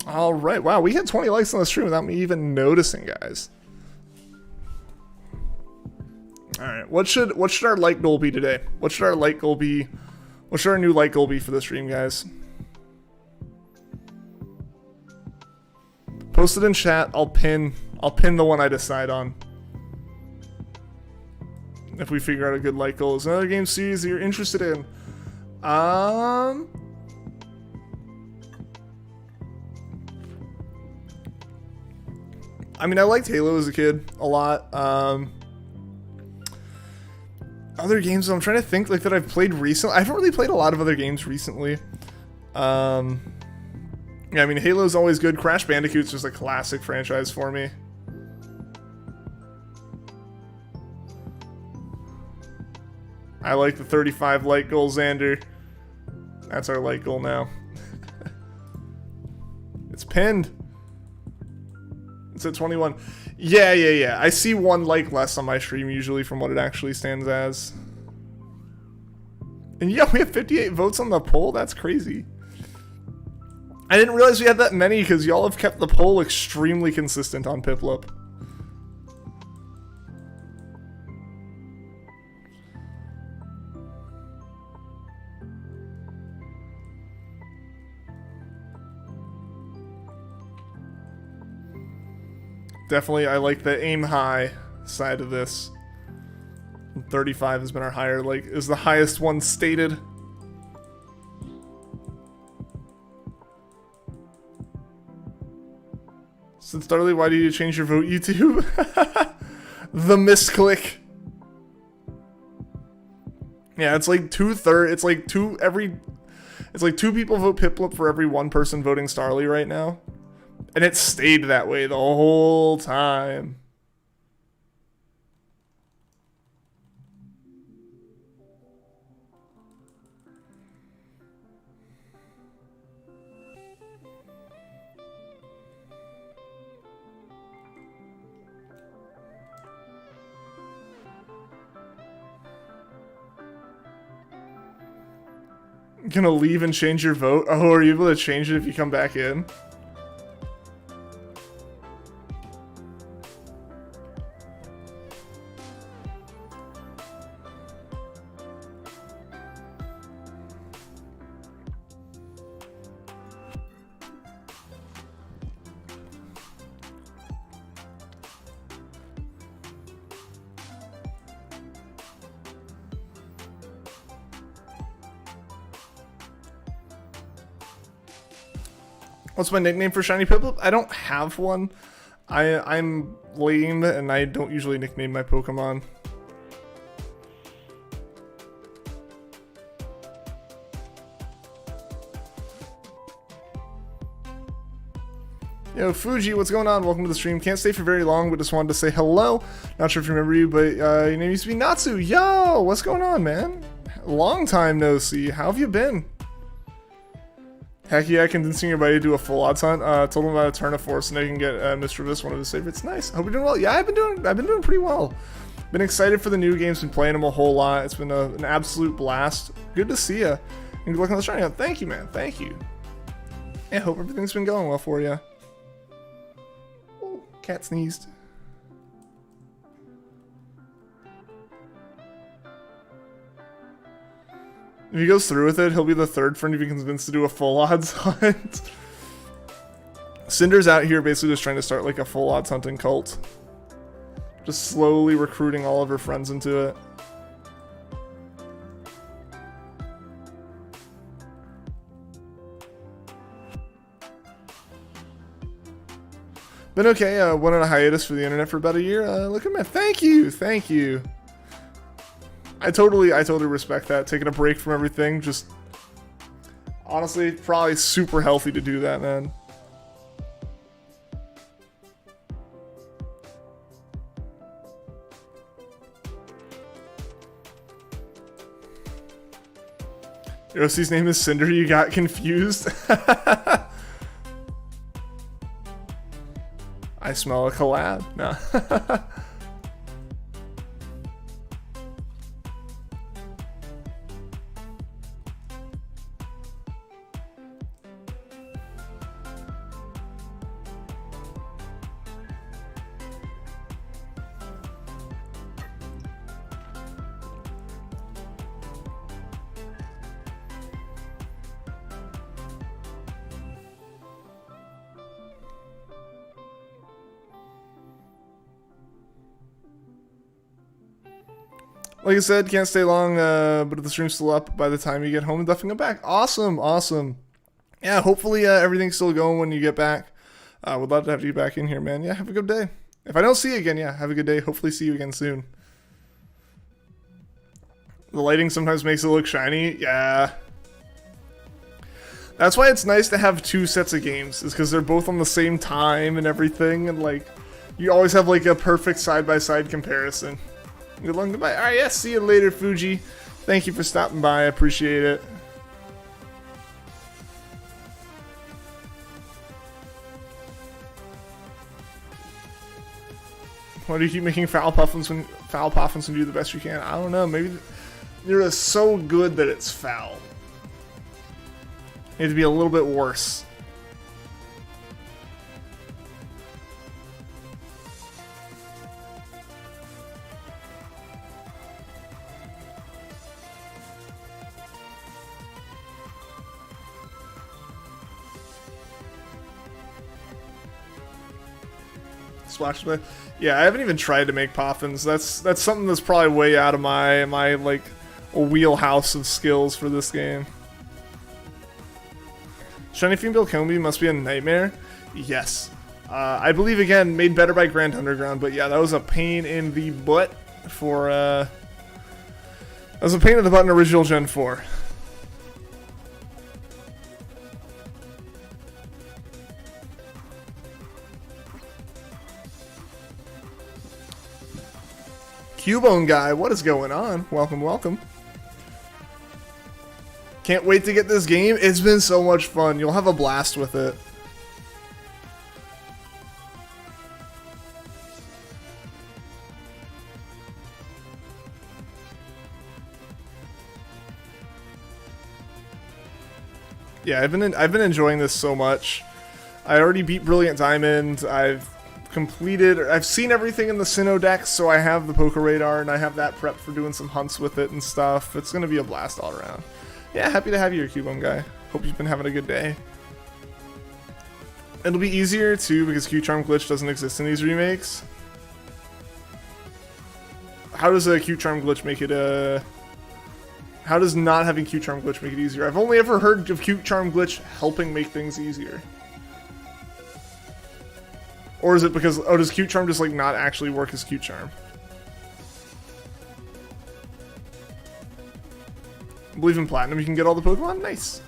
All right. Wow, we had 20 likes on the stream without me even noticing, guys. All right. What should our like goal be today? What should our like goal be? What should our new like goal be for the stream, guys? Post it in chat. I'll pin the one I decide on. If we figure out a good like goal. Is another game series that you're interested in? I mean, I liked Halo as a kid a lot. Other games I'm trying to think like that I've played recently. I haven't really played a lot of other games recently. Yeah, I mean, Halo's always good. Crash Bandicoot's just a classic franchise for me. I like the 35 like goal, Xander. That's our like goal now. It's pinned. It's at 21. Yeah. I see one like less on my stream usually from what it actually stands as. And yeah, we have 58 votes on the poll. That's crazy. I didn't realize we had that many because y'all have kept the poll extremely consistent on PIPLUP. Definitely, I like the aim high side of this. 35 has been our higher, like, is the highest one stated. Since Darley, why did you change your vote, YouTube? The misclick. Yeah, it's like 2/3. It's like two people vote PIPLUP for every one person voting Starly right now. And it stayed that way the whole time. Gonna leave and change your vote? Oh, are you able to change it if you come back in? What's my nickname for Shiny PIPLUP? I don't have one. I'm lame and I don't usually nickname my Pokemon. Yo, Fuji, what's going on? Welcome to the stream. Can't stay for very long, but just wanted to say hello. Not sure if you remember you, but your name used to be Natsu. Yo, what's going on, man? Long time no see. How have you been? Heck yeah, convincing your buddy to do a full odds hunt. Told him about a turn of force and they can get Mischievous, one of his favorites. Nice. Hope you're doing well. Yeah, I've been doing pretty well. Been excited for the new games, been playing them a whole lot. It's been an absolute blast. Good to see you. And good luck on the shiny hunt. Thank you, man. Thank you. Yeah, hope everything's been going well for you. Oh, cat sneezed. If he goes through with it, he'll be the third friend if he can convince to do a full odds hunt. Cinder's out here basically just trying to start like a full odds hunting cult. Just slowly recruiting all of her friends into it. Been okay, went on a hiatus for the internet for about a year. Look at me. Thank you, thank you. I totally respect that. Taking a break from everything, just honestly, probably super healthy to do that, man. Yossi's name is Cinder. You got confused. I smell a collab. No. Like I said, can't stay long, but if the stream's still up by the time you get home, definitely come back. Awesome, awesome. Yeah, hopefully everything's still going when you get back. Would love to have you back in here, man. Yeah, have a good day. If I don't see you again, yeah, have a good day. Hopefully see you again soon. The lighting sometimes makes it look shiny. Yeah. That's why it's nice to have two sets of games, is because they're both on the same time and everything, and like, you always have like a perfect side-by-side comparison. Good luck, goodbye. Alright, yeah, see you later, Fuji. Thank you for stopping by, I appreciate it. Why do you keep making foul puffins when you do the best you can? I don't know, maybe you're just so good that it's foul. You have to be a little bit worse. Splash play. Yeah, I haven't even tried to make poffins. That's something that's probably way out of my like a wheelhouse of skills for this game. Shiny female Combi must be a nightmare. Yes, I believe again made better by Grand Underground, but yeah, that was a pain in the butt for that was a pain in the butt in original Gen 4. Cubone guy, what is going on? Welcome, welcome. Can't wait to get this game. It's been so much fun. You'll have a blast with it. Yeah, I've been enjoying this so much. I already beat Brilliant Diamond. I've seen everything in the Sinnoh deck, so I have the Poké Radar, and I have that prepped for doing some hunts with it and stuff. It's going to be a blast all around. Yeah, happy to have you here, Cubone guy. Hope you've been having a good day. It'll be easier, too, because Q-Charm Glitch doesn't exist in these remakes. How does a Q-Charm Glitch make it, how does not having Q-Charm Glitch make it easier? I've only ever heard of Q-Charm Glitch helping make things easier. Or is it because, oh, does Cute Charm just like not actually work as Cute Charm? I believe in Platinum you can get all the Pokemon? Nice.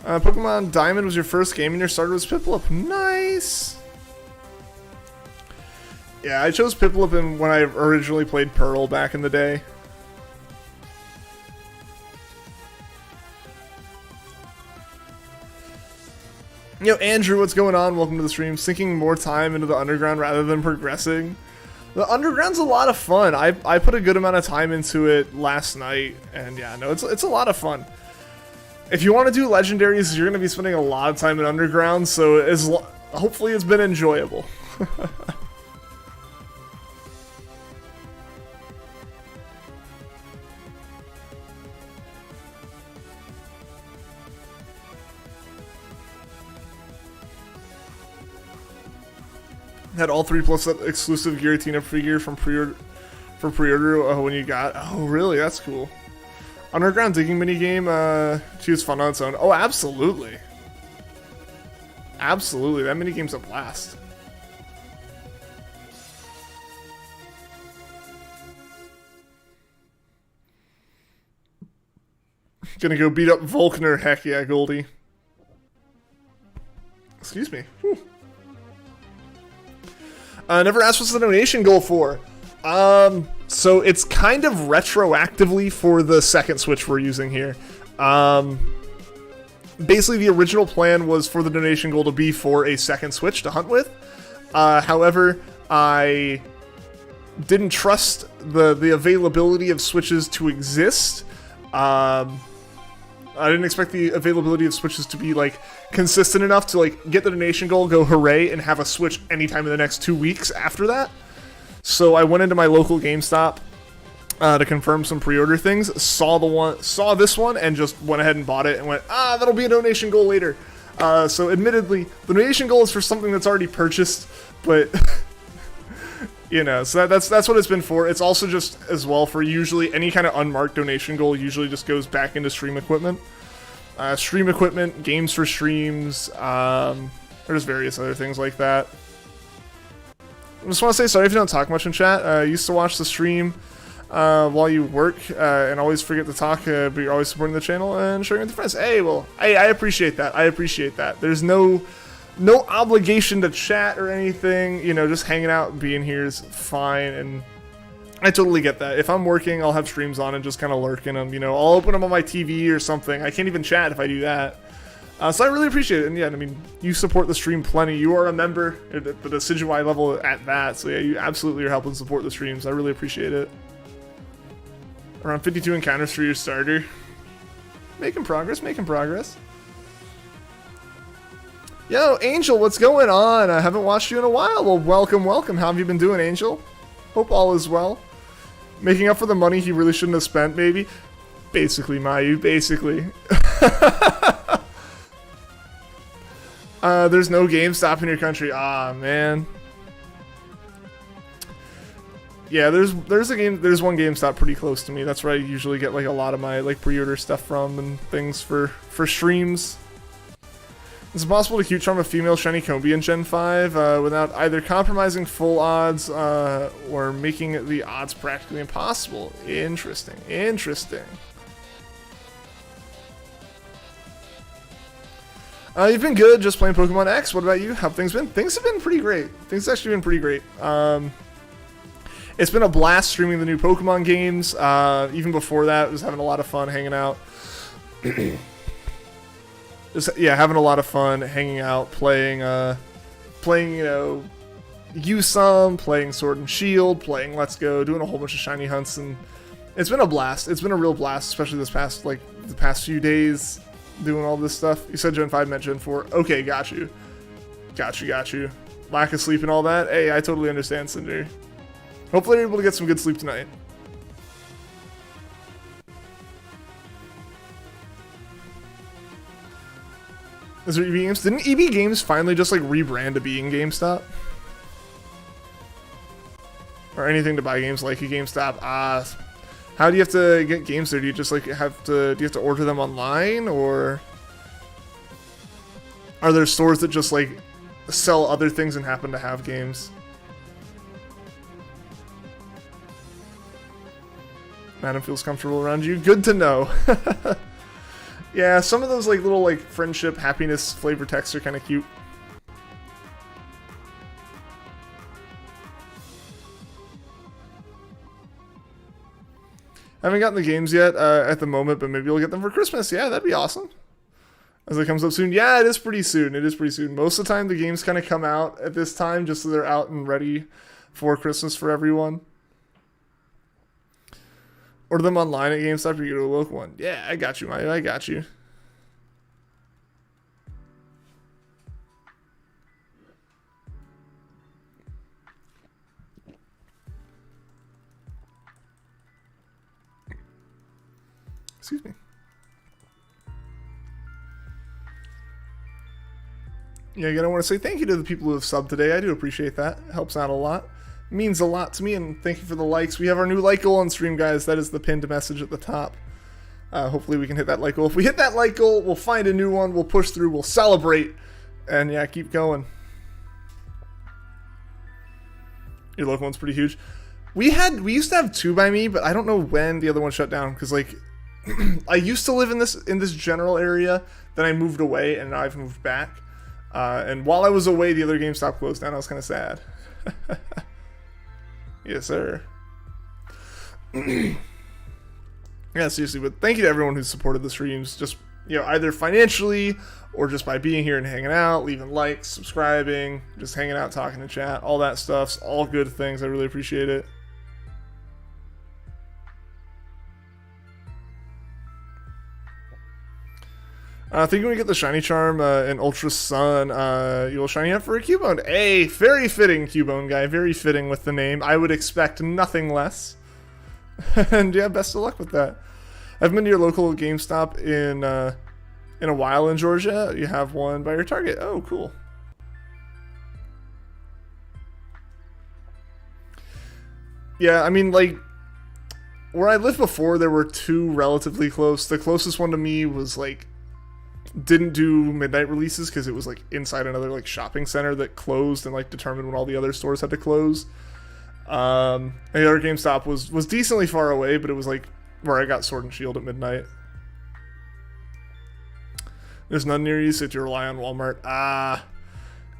Pokemon Diamond was your first game and your starter was PIPLUP. Nice! Yeah, I chose PIPLUP when I originally played Pearl back in the day. Yo, Andrew, what's going on? Welcome to the stream. Sinking more time into the Underground rather than progressing. The Underground's a lot of fun. I put a good amount of time into it last night, and yeah, no, it's a lot of fun. If you want to do legendaries, you're going to be spending a lot of time in Underground, so hopefully it's been enjoyable. Had all 3+ exclusive Giratina figure from pre-order when you got. Oh, really? That's cool. Underground digging minigame. She was fun on its own. Oh, absolutely. Absolutely, that minigame's a blast. Gonna go beat up Volkner. Heck yeah, Goldie. Excuse me. Whew. Never asked what's the donation goal for. So it's kind of retroactively for the second Switch we're using here. Basically, the original plan was for the donation goal to be for a second Switch to hunt with. However, I didn't trust the availability of Switches to exist. I didn't expect the availability of Switches to be like consistent enough to like get the donation goal, go hooray, and have a Switch anytime in the next 2 weeks after that. So I went into my local GameStop to confirm some pre-order things. Saw this one, and just went ahead and bought it and went, that'll be a donation goal later. So admittedly, the donation goal is for something that's already purchased, but you know, so that's what it's been for. It's also just as well for usually any kind of unmarked donation goal usually just goes back into stream equipment. Stream equipment, games for streams, there's various other things like that. I just want to say sorry if you don't talk much in chat. I used to watch the stream while you work and always forget to talk, but you're always supporting the channel and sharing with your friends. Hey, well, I appreciate that. I appreciate that. There's no obligation to chat or anything. You know, just hanging out and being here is fine, and I totally get that. If I'm working, I'll have streams on and just kind of lurk in them. You know, I'll open them on my TV or something. I can't even chat if I do that. So I really appreciate it. And yeah, I mean, you support the stream plenty. You are a member at the Decidueye level at that. So yeah, you absolutely are helping support the streams. I really appreciate it. Around 52 encounters for your starter. Making progress, making progress. Yo, Angel, what's going on? I haven't watched you in a while. Well, welcome, welcome. How have you been doing, Angel? Hope all is well. Making up for the money he really shouldn't have spent, maybe. Basically, Mayu, basically. There's no GameStop in your country. Ah, man. Yeah, there's one GameStop pretty close to me. That's where I usually get like a lot of my like pre-order stuff from and things for streams. Is it possible to cute charm a female shiny Combi in Gen 5 without either compromising full odds or making the odds practically impossible? Interesting. Interesting. You've been good just playing Pokemon X. What about you? How have things been? Things have been pretty great. Things have actually been pretty great. It's been a blast streaming the new Pokemon games. Even before that, I was having a lot of fun hanging out. Just, yeah, having a lot of fun hanging out, playing, you know, USUM, playing Sword and Shield, playing Let's Go, doing a whole bunch of shiny hunts, and it's been a blast. It's been a real blast, especially the past few days, doing all this stuff. You said Gen 5 meant Gen 4. Okay, got you. Got you. Lack of sleep and all that. Hey, I totally understand, Cinder. Hopefully you're able to get some good sleep tonight. Is there EB Games? Didn't EB Games finally just like rebrand to being GameStop? Or anything to buy games like a GameStop? How do you have to get games there? Do you just like do you have to order them online, or are there stores that just like sell other things and happen to have games. Madam feels comfortable around you. Good to know. Yeah, some of those like little like friendship, happiness flavor texts are kind of cute. I haven't gotten the games yet at the moment, but maybe you'll get them for Christmas. Yeah, that'd be awesome. As it comes up soon. Yeah, it is pretty soon. It is pretty soon. Most of the time, the games kind of come out at this time just so they're out and ready for Christmas for everyone. Order them online at GameStop or you go to a local one. Yeah, I got you, Maya. I got you. Excuse me. Yeah, again, I want to say thank you to the people who have subbed today. I do appreciate that. It helps out a lot. It means a lot to me, and thank you for the likes. We have our new like goal on stream, guys. That is the pinned message at the top. Hopefully we can hit that like goal. If we hit that like goal, we'll find a new one. We'll push through. We'll celebrate. And yeah, keep going. Your local one's pretty huge. We used to have 2 by me, but I don't know when the other one shut down, because like I used to live in this general area, then I moved away, and now I've moved back. And while I was away, the other GameStop closed down. I was kind of sad. Yes, sir. Yeah, seriously, but thank you to everyone who's supported the streams, just, you know, either financially or just by being here and hanging out, leaving likes, subscribing, just hanging out, talking to chat, all that stuff's all good things. I really appreciate it. Thinking when we get the shiny charm in Ultra Sun, you will shiny up for a Cubone. Hey, very fitting, Cubone guy. Very fitting with the name. I would expect nothing less. And yeah, best of luck with that. I've been to your local GameStop in a while in Georgia. You have one by your Target. Oh, cool. Yeah, I mean, like, where I lived before, there were 2 relatively close. The closest one to me was like didn't do midnight releases because it was like inside another like shopping center that closed and like determined when all the other stores had to close. And the other GameStop was decently far away, but it was like where I got Sword and Shield at midnight. There's none near you, so you have to rely on Walmart.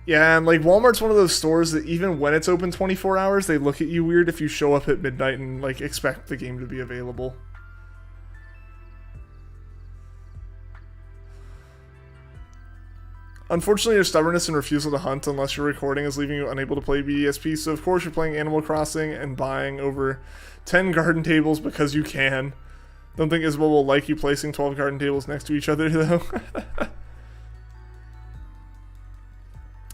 Yeah, and like Walmart's one of those stores that even when it's open 24 hours, they look at you weird if you show up at midnight and like expect the game to be available. Unfortunately, your stubbornness and refusal to hunt unless you're recording is leaving you unable to play BDSP, so of course you're playing Animal Crossing and buying over 10 garden tables because you can. Don't think Isabel will like you placing 12 garden tables next to each other, though.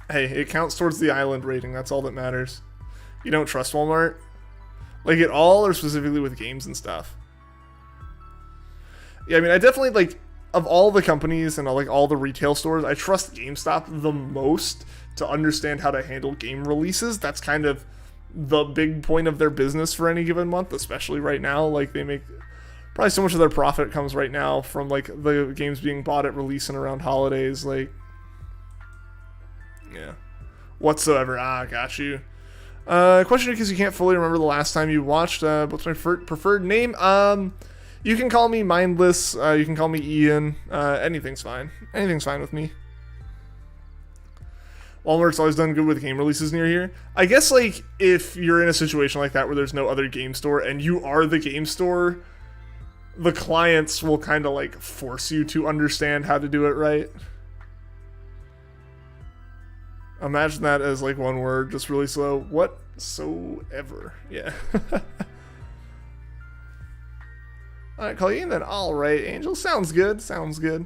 Hey, it counts towards the island rating, that's all that matters. You don't trust Walmart? Like at all, or specifically with games and stuff? Yeah, I mean, I definitely, like, of all the companies and like all the retail stores, I trust GameStop the most to understand how to handle game releases. That's kind of the big point of their business for any given month, especially right now. Like they make probably so much of their profit comes right now from like the games being bought at release and around holidays. Like, yeah, whatsoever. Got you. Question because you can't fully remember the last time you watched. What's my preferred name? You can call me Mindless, you can call me Ian, anything's fine. Anything's fine with me. Walmart's always done good with game releases near here. I guess, like, if you're in a situation like that where there's no other game store and you are the game store, the clients will kind of, like, force you to understand how to do it right. Imagine that as, like, one word, just really slow. Whatsoever. Yeah. Alright, call you in then. Alright, Angel. Sounds good. Sounds good.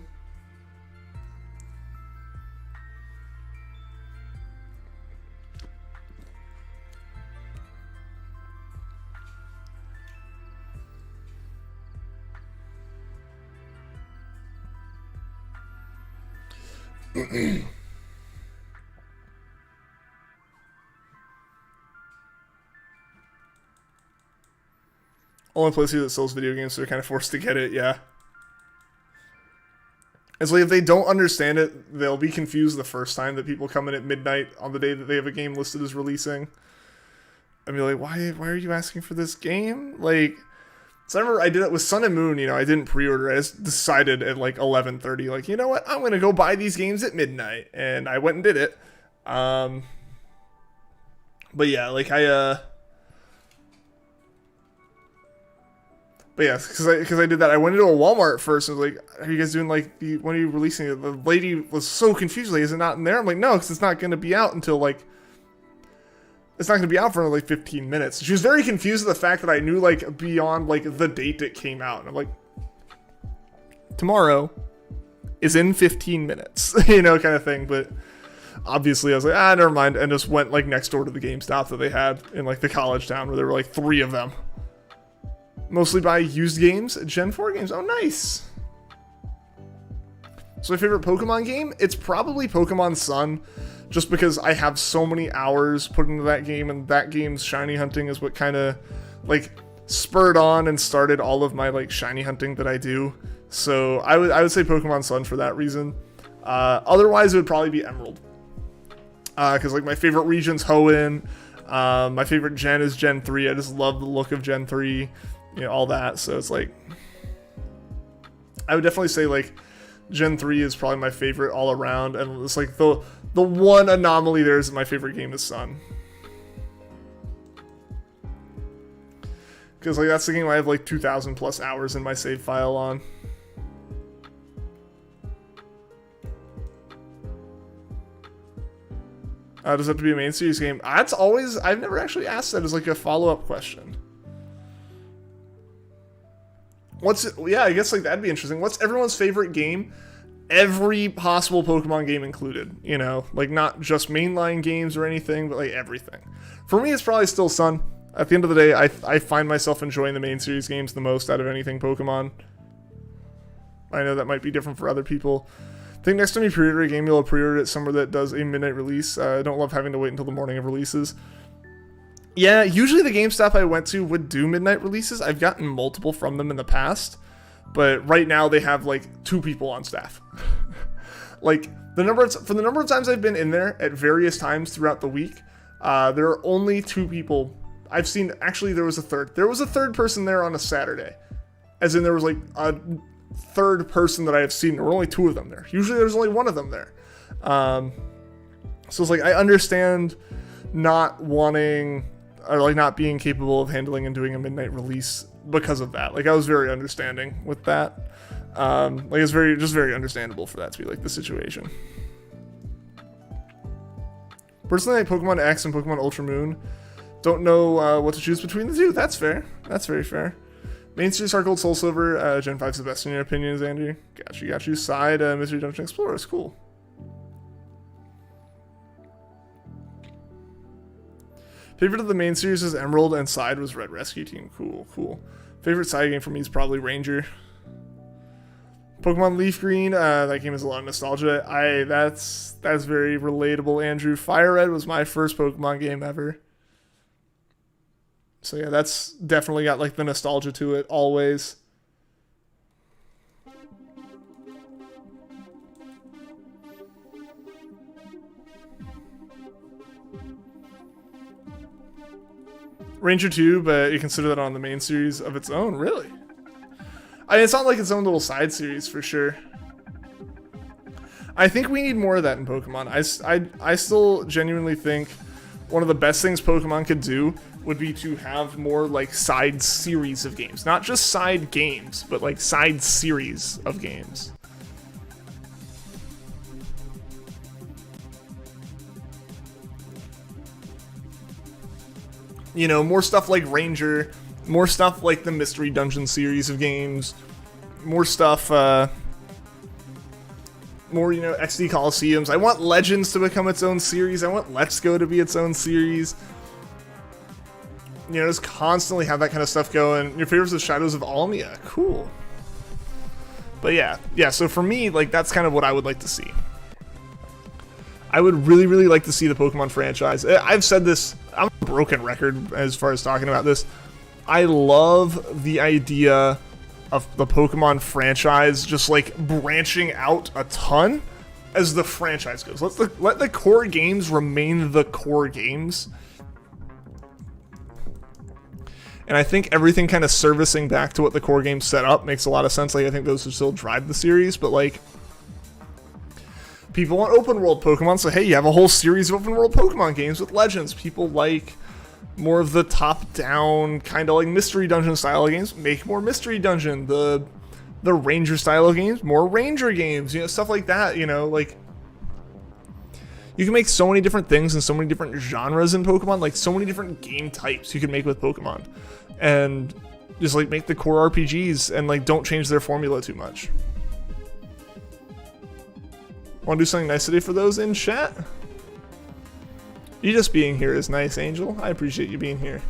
Only place here that sells video games, so they're kind of forced to get it, yeah. It's like if they don't understand it, they'll be confused the first time that people come in at midnight on the day that they have a game listed as releasing. I mean, like, why are you asking for this game? Like, so I remember I did it with Sun and Moon, I didn't pre-order. I just decided at like 11:30, like, you know what? I'm going to go buy these games at midnight. And I went and did it. But yeah, like But yeah, because I did that. I went into a Walmart first and was like, are you guys doing like, when are you releasing it? The lady was so confused, like, is it not in there? I'm like, no, because it's not going to be out until like, it's not going to be out for like 15 minutes. She was very confused at the fact that I knew like beyond like the date it came out. And I'm like, tomorrow is in 15 minutes, kind of thing. But obviously I was like, never mind. And just went like next door to the GameStop that they had in like the college town where there were like 3 of them. Mostly buy used games, Gen 4 games. Oh, nice. So my favorite Pokemon game? It's probably Pokemon Sun, just because I have so many hours put into that game, and that game's shiny hunting is what kind of like spurred on and started all of my like shiny hunting that I do. So I would say Pokemon Sun for that reason. Otherwise, it would probably be Emerald, because like my favorite region's Hoenn. My favorite gen is Gen 3. I just love the look of Gen 3. All that. So it's like, I would definitely say like Gen 3 is probably my favorite all around, and it's like the one anomaly there is that my favorite game is Sun, because like that's the game I have like 2,000 plus hours in my save file on. Does it have to be a main series game? That's always, I've never actually asked that as like a follow-up question. I guess like that'd be interesting. What's everyone's favorite game? Every possible Pokemon game included, like not just mainline games or anything, but like everything. For me, it's probably still Sun. At the end of the day, I find myself enjoying the main series games the most out of anything Pokemon. I know that might be different for other people. I think next time you pre-order a game, you'll pre-order it somewhere that does a midnight release. I don't love having to wait until the morning of releases. Yeah, usually the GameStop I went to would do midnight releases. I've gotten multiple from them in the past, but right now they have like 2 people on staff. Like for the number of times I've been in there at various times throughout the week, there are only 2 people I've seen. Actually, there was a third. There was a third person there on a Saturday, as in there was like a third person that I have seen. There were only 2 of them there. Usually there's only 1 of them there. So it's like I understand not wanting, or like not being capable of handling and doing a midnight release because of that. Like I was very understanding with that. Like it's very understandable for that to be like the situation. Personally, like Pokemon X and Pokemon Ultra Moon, don't know what to choose between the 2. That's fair. That's very fair. Main Series Heart Gold, Soul Silver, Gen 5's the best in your opinions, Andrew. Got you. Side, Mystery Dungeon Explorer is cool. Favorite of the main series is Emerald, and side was Red Rescue Team. Cool. Favorite side game for me is probably Ranger. Pokemon Leaf Green, that game has a lot of nostalgia. That's very relatable, Andrew. Fire Red was my first Pokemon game ever. So yeah, that's definitely got like the nostalgia to it always. Ranger 2, but you consider that on the main series of its own, really? I mean, it's not like its own little side series for sure. I think we need more of that in Pokemon. I still genuinely think one of the best things Pokemon could do would be to have more like side series of games. Not just side games, but like side series of games. More stuff like Ranger, more stuff like the Mystery Dungeon series of games, more stuff, more, XD Coliseums. I want Legends to become its own series. I want Let's Go to be its own series. Just constantly have that kind of stuff going. Your favorites of Shadows of Almia. Cool. But yeah, so for me, like, that's kind of what I would like to see. I would really, really like to see the Pokemon franchise. I've said this, I'm a broken record as far as talking about this. I love the idea of the Pokemon franchise just like branching out a ton as the franchise goes. Let the core games remain the core games. And I think everything kind of servicing back to what the core game set up makes a lot of sense. Like, I think those would still drive the series, but like, people want open world Pokemon, so hey, you have a whole series of open world Pokemon games with Legends. People like more of the top-down kind of like mystery dungeon style of games. Make more mystery dungeon. The Ranger style of games, more Ranger games. You know, stuff like that. You know, like, you can make so many different things and so many different genres in Pokemon. Like, so many different game types you can make with Pokemon, and just like make the core RPGs and like don't change their formula too much. Want to do something nice today for those in chat? You just being here is nice, Angel. I appreciate you being here.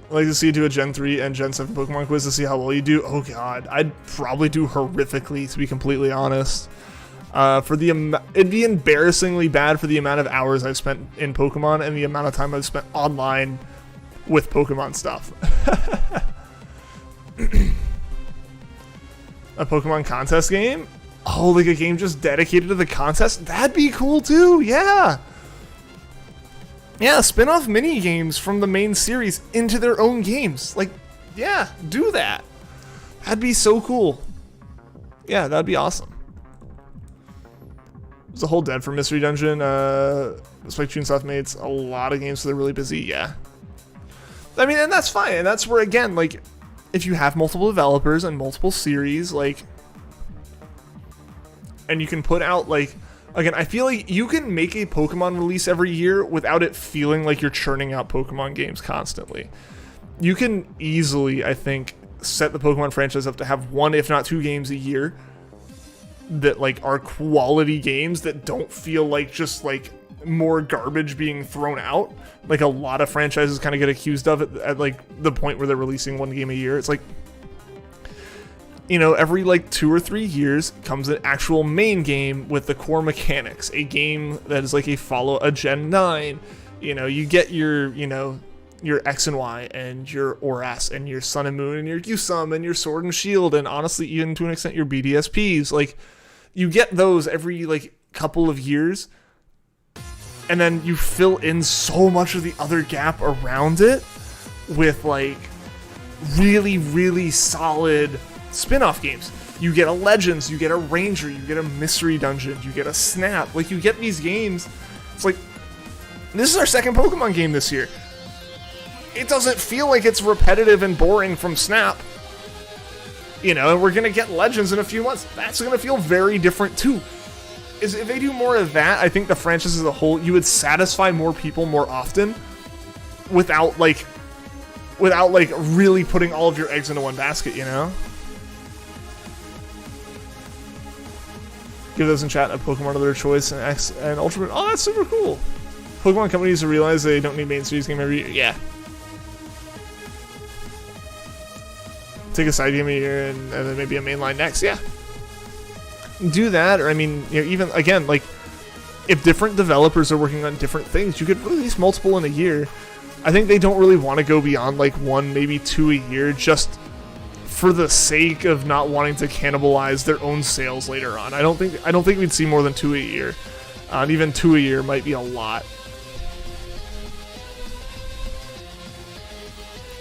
I'd like to see you do a Gen 3 and Gen 7 Pokemon quiz to see how well you do. Oh god, I'd probably do horrifically, to be completely honest. It'd be embarrassingly bad for the amount of hours I've spent in Pokemon and the amount of time I've spent online with Pokemon stuff. A Pokemon contest game? Oh, like a game just dedicated to the contest? That'd be cool too, yeah! Yeah, spin-off mini-games from the main series into their own games. Like, yeah, do that. That'd be so cool. Yeah, that'd be awesome. There's a whole dead for Mystery Dungeon. Spike Chunsoft made a lot of games, so they're really busy, yeah. I mean, and that's fine, and that's where, again, like, if you have multiple developers and multiple series, like, and you can put out, like, again, I feel like you can make a Pokemon release every year without it feeling like you're churning out Pokemon games constantly. You can easily, I think, set the Pokemon franchise up to have one, if not two games a year that, like, are quality games that don't feel like just, like, more garbage being thrown out. Like, a lot of franchises kind of get accused of it at, like, the point where they're releasing one game a year. It's like, you know, every like 2 or 3 years comes an actual main game with the core mechanics, a game that is like a Gen 9. You know, you get your, you know, your X and Y and your Oras and your Sun and Moon and your Yusum and your Sword and Shield, and honestly, even to an extent, your BDSPs. Like, you get those every like couple of years, and then you fill in so much of the other gap around it with like really, really solid spin-off games. You get a Legends, you get a Ranger, you get a Mystery Dungeon, you get a Snap. Like, you get these games. It's like, this is our second Pokemon game this year. It doesn't feel like it's repetitive and boring from Snap. You know, and we're gonna get Legends in a few months. That's gonna feel very different too. If they do more of that, I think the franchise as a whole, you would satisfy more people more often without really putting all of your eggs into one basket, you know? Give those in chat a Pokemon of their choice and X and Ultra Moon. Oh, that's super cool. Pokemon companies realize they don't need main series game every year. Yeah. Take a side game a year and then maybe a mainline next. Yeah. Do that, or I mean, you know, even again, like, if different developers are working on different things, you could release multiple in a year. I think they don't really want to go beyond like 1, maybe 2 a year, just for the sake of not wanting to cannibalize their own sales later on. I don't think we'd see more than 2 a year. And even 2 a year might be a lot.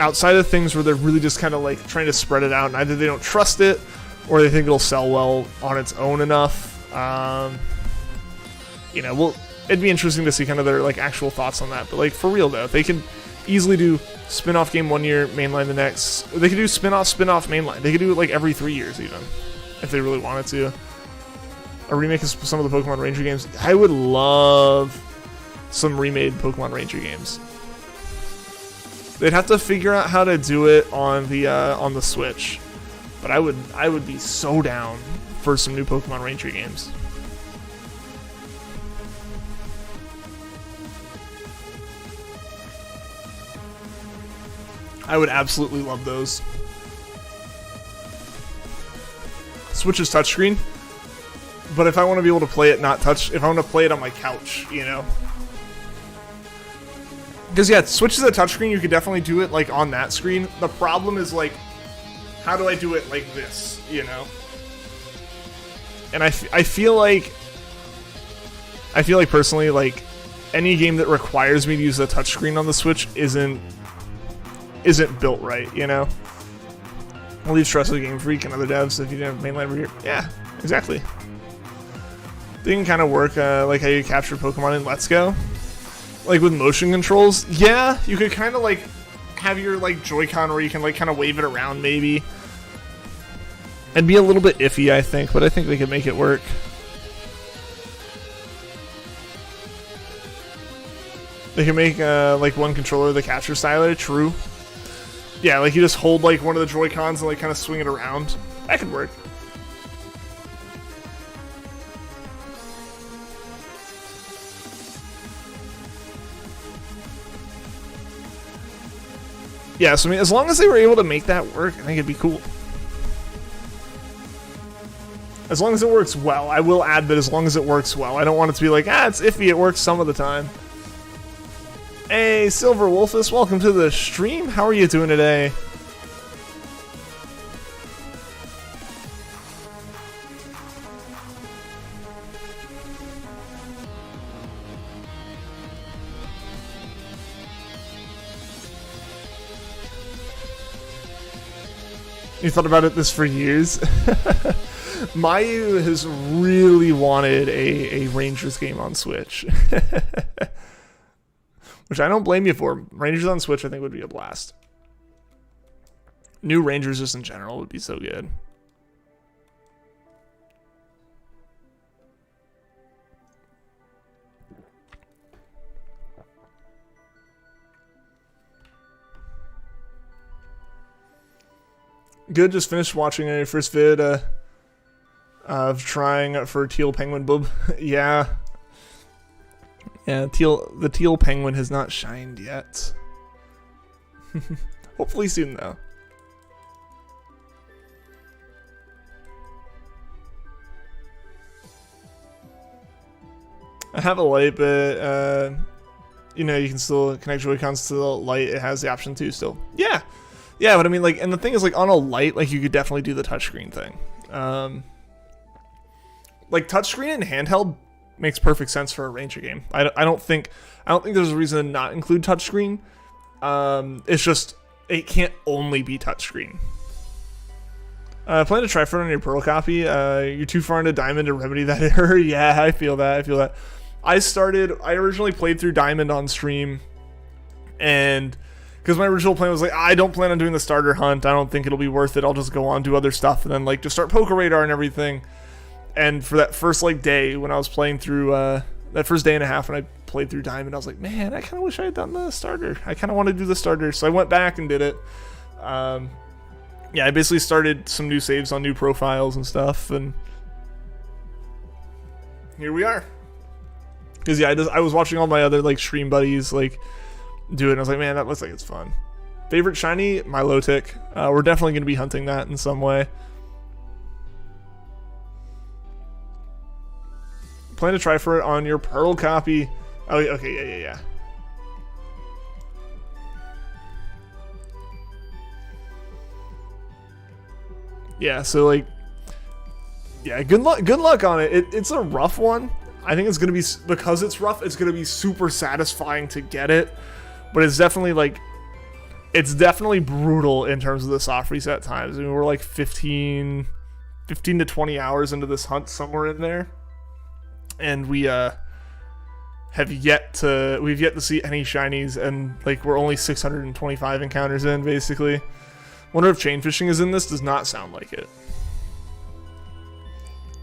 Outside of things where they're really just kind of like trying to spread it out, and either they don't trust it or they think it'll sell well on its own enough. You know, well, it'd be interesting to see kind of their like actual thoughts on that. But like, for real though, if they can easily do spin-off game 1 year, mainline the next. They could do spin-off, mainline. They could do it like every 3 years even, if they really wanted to. A remake of some of the Pokemon Ranger games. I would love some remade Pokemon Ranger games. They'd have to figure out how to do it on the Switch, but I would be so down for some new Pokemon Ranger games. I would absolutely love those. Switch is touchscreen, but if I want to be able to play it if I want to play it on my couch, you know. Because yeah, Switch is a touchscreen. You could definitely do it like on that screen. The problem is like, how do I do it like this? You know. And I feel like personally, like any game that requires me to use the touchscreen on the Switch isn't built right. You know. I'll leave stress with Game Freak and other devs if you didn't have main library here. Yeah, exactly. They can kind of work like how you capture Pokemon in Let's Go. Like with motion controls, yeah, you could kind of like have your like Joy-Con where you can like kind of wave it around maybe. It'd be a little bit iffy, I think, but I think they could make it work. They can make like one controller the capture styler, true. Yeah, like you just hold like one of the Joy-Cons and like kind of swing it around. That could work. Yeah, so I mean, as long as they were able to make that work, I think it'd be cool. As long as it works well. I will add that as long as it works well. I don't want it to be like, it's iffy, it works some of the time. Hey, Silver Wolfus, welcome to the stream. How are you doing today? You thought about this for years? Mayu has really wanted a Rangers game on Switch. Which I don't blame you for. Rangers on Switch I think would be a blast. New Rangers just in general would be so good. Good, just finished watching a first vid of trying for Teal Penguin Boob. Yeah. Yeah, the Teal Penguin has not shined yet. Hopefully soon, though. I have a light, but, you know, you can still connect Joy-Cons to the light. It has the option to still. Yeah. Yeah, but I mean, like, and the thing is, like, on a light, like, you could definitely do the touchscreen thing. Like, touchscreen and handheld makes perfect sense for a Ranger game. I don't think there's a reason to not include touchscreen. It's just, it can't only be touchscreen. Plan to try for it on your Pearl copy. You're too far into Diamond to remedy that error. Yeah, I feel that. I originally played through Diamond on stream, and because my original plan was like, I don't plan on doing the starter hunt. I don't think it'll be worth it. I'll just go on, do other stuff, and then like just start Poker Radar and everything. And for that first like day when I was playing through, that first day and a half when I played through Diamond, I was like, man, I kind of wish I had done the starter. I kind of want to do the starter. So I went back and did it. Yeah, I basically started some new saves on new profiles and stuff, and here we are. Because yeah, I was watching all my other like stream buddies like do it, and I was like, man, that looks like it's fun. Favorite shiny? Milotic. We're definitely going to be hunting that in some way. Plan to try for it on your Pearl copy. Oh, okay, yeah. Yeah, so like, yeah, good luck on it. It's a rough one. I think it's gonna be, because it's rough, it's gonna be super satisfying to get it, but it's definitely like, it's definitely brutal in terms of the soft reset times. I mean, we're like 15 to 20 hours into this hunt, somewhere in there, and we've yet to see any shinies, and like we're only 625 encounters in, basically. Wonder if chain fishing is in this. Does not sound like it.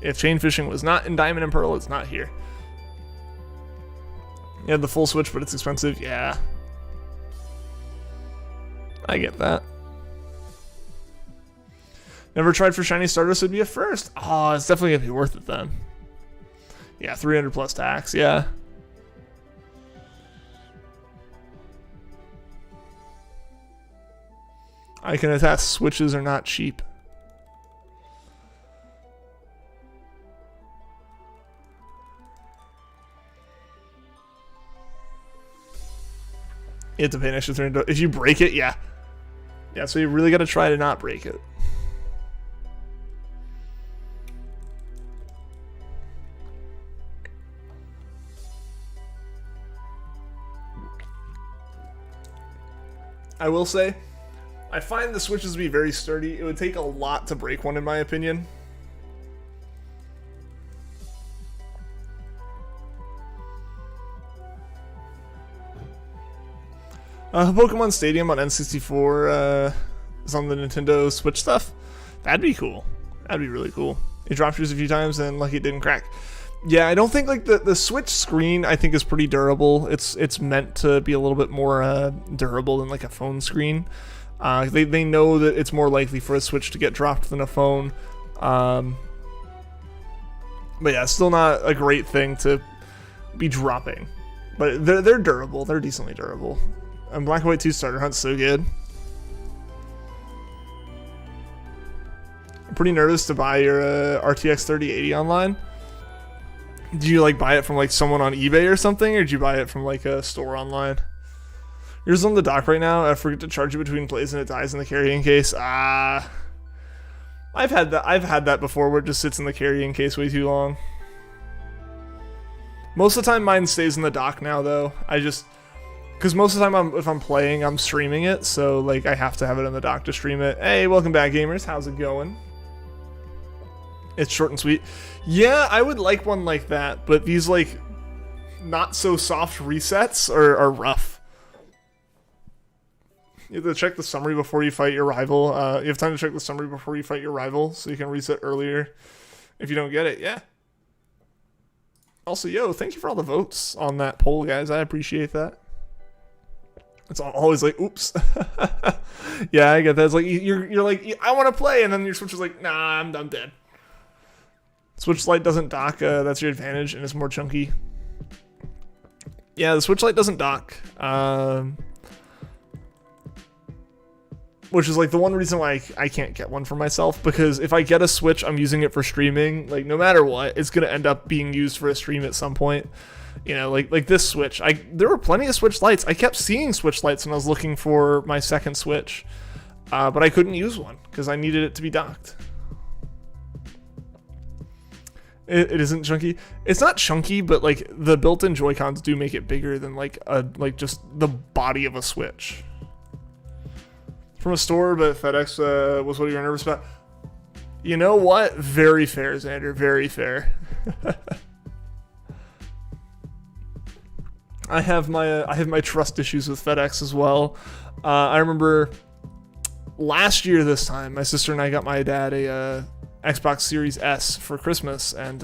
If chain fishing was not in Diamond and Pearl, it's not here. You have the full Switch, but it's expensive. Yeah. I get that. Never tried for shiny Stardust, would be a first. Oh, it's definitely going to be worth it then. Yeah, 300 plus tax, yeah. I can attest, Switches are not cheap. You have to pay an extra $300. If you break it, yeah. Yeah, so you really got to try to not break it. I will say, I find the Switches to be very sturdy. It would take a lot to break one, in my opinion. Pokemon Stadium on N64 is on the Nintendo Switch stuff. That'd be cool. That'd be really cool. It dropped yours a few times and lucky it didn't crack. Yeah, I don't think like the Switch screen I think is pretty durable. It's meant to be a little bit more durable than like a phone screen. They know that it's more likely for a Switch to get dropped than a phone. But yeah, still not a great thing to be dropping. But they're durable. They're decently durable. And Black and White 2 Starter Hunt's so good. I'm pretty nervous to buy your RTX 3080 online. Do you like buy it from like someone on eBay or something, or did you buy it from like a store online? Yours on the dock right now. I forget to charge it between plays and it dies in the carrying case. I've had that before where it just sits in the carrying case way too long. Most of the time mine stays in the dock now though. Because most of the time if I'm playing, I'm streaming it, so like I have to have it in the dock to stream it. Hey, welcome back, gamers. How's it going? It's short and sweet. Yeah, I would like one like that, but these like not so soft resets are rough. You have to check the summary before you fight your rival. You have time to check the summary before you fight your rival, so you can reset earlier if you don't get it. Yeah. Also, yo, thank you for all the votes on that poll, guys. I appreciate that. It's always like, oops. Yeah, I get that. It's like you're like, I want to play, and then your Switch is like, nah, I'm dead. Switch Lite doesn't dock. That's your advantage, and it's more chunky. Yeah, the Switch Lite doesn't dock. Which is like the one reason why I can't get one for myself, because if I get a Switch, I'm using it for streaming. Like no matter what, it's gonna end up being used for a stream at some point. You know, like this Switch. There were plenty of Switch Lites. I kept seeing Switch Lites when I was looking for my second Switch, but I couldn't use one because I needed it to be docked. It isn't chunky. It's not chunky, but like the built-in Joy-Cons do make it bigger than like just the body of a Switch. From a store, but FedEx was what you were nervous about. You know what? Very fair, Xander. Very fair. I have my trust issues with FedEx as well. I remember last year this time, my sister and I got my dad a Xbox Series S for Christmas, and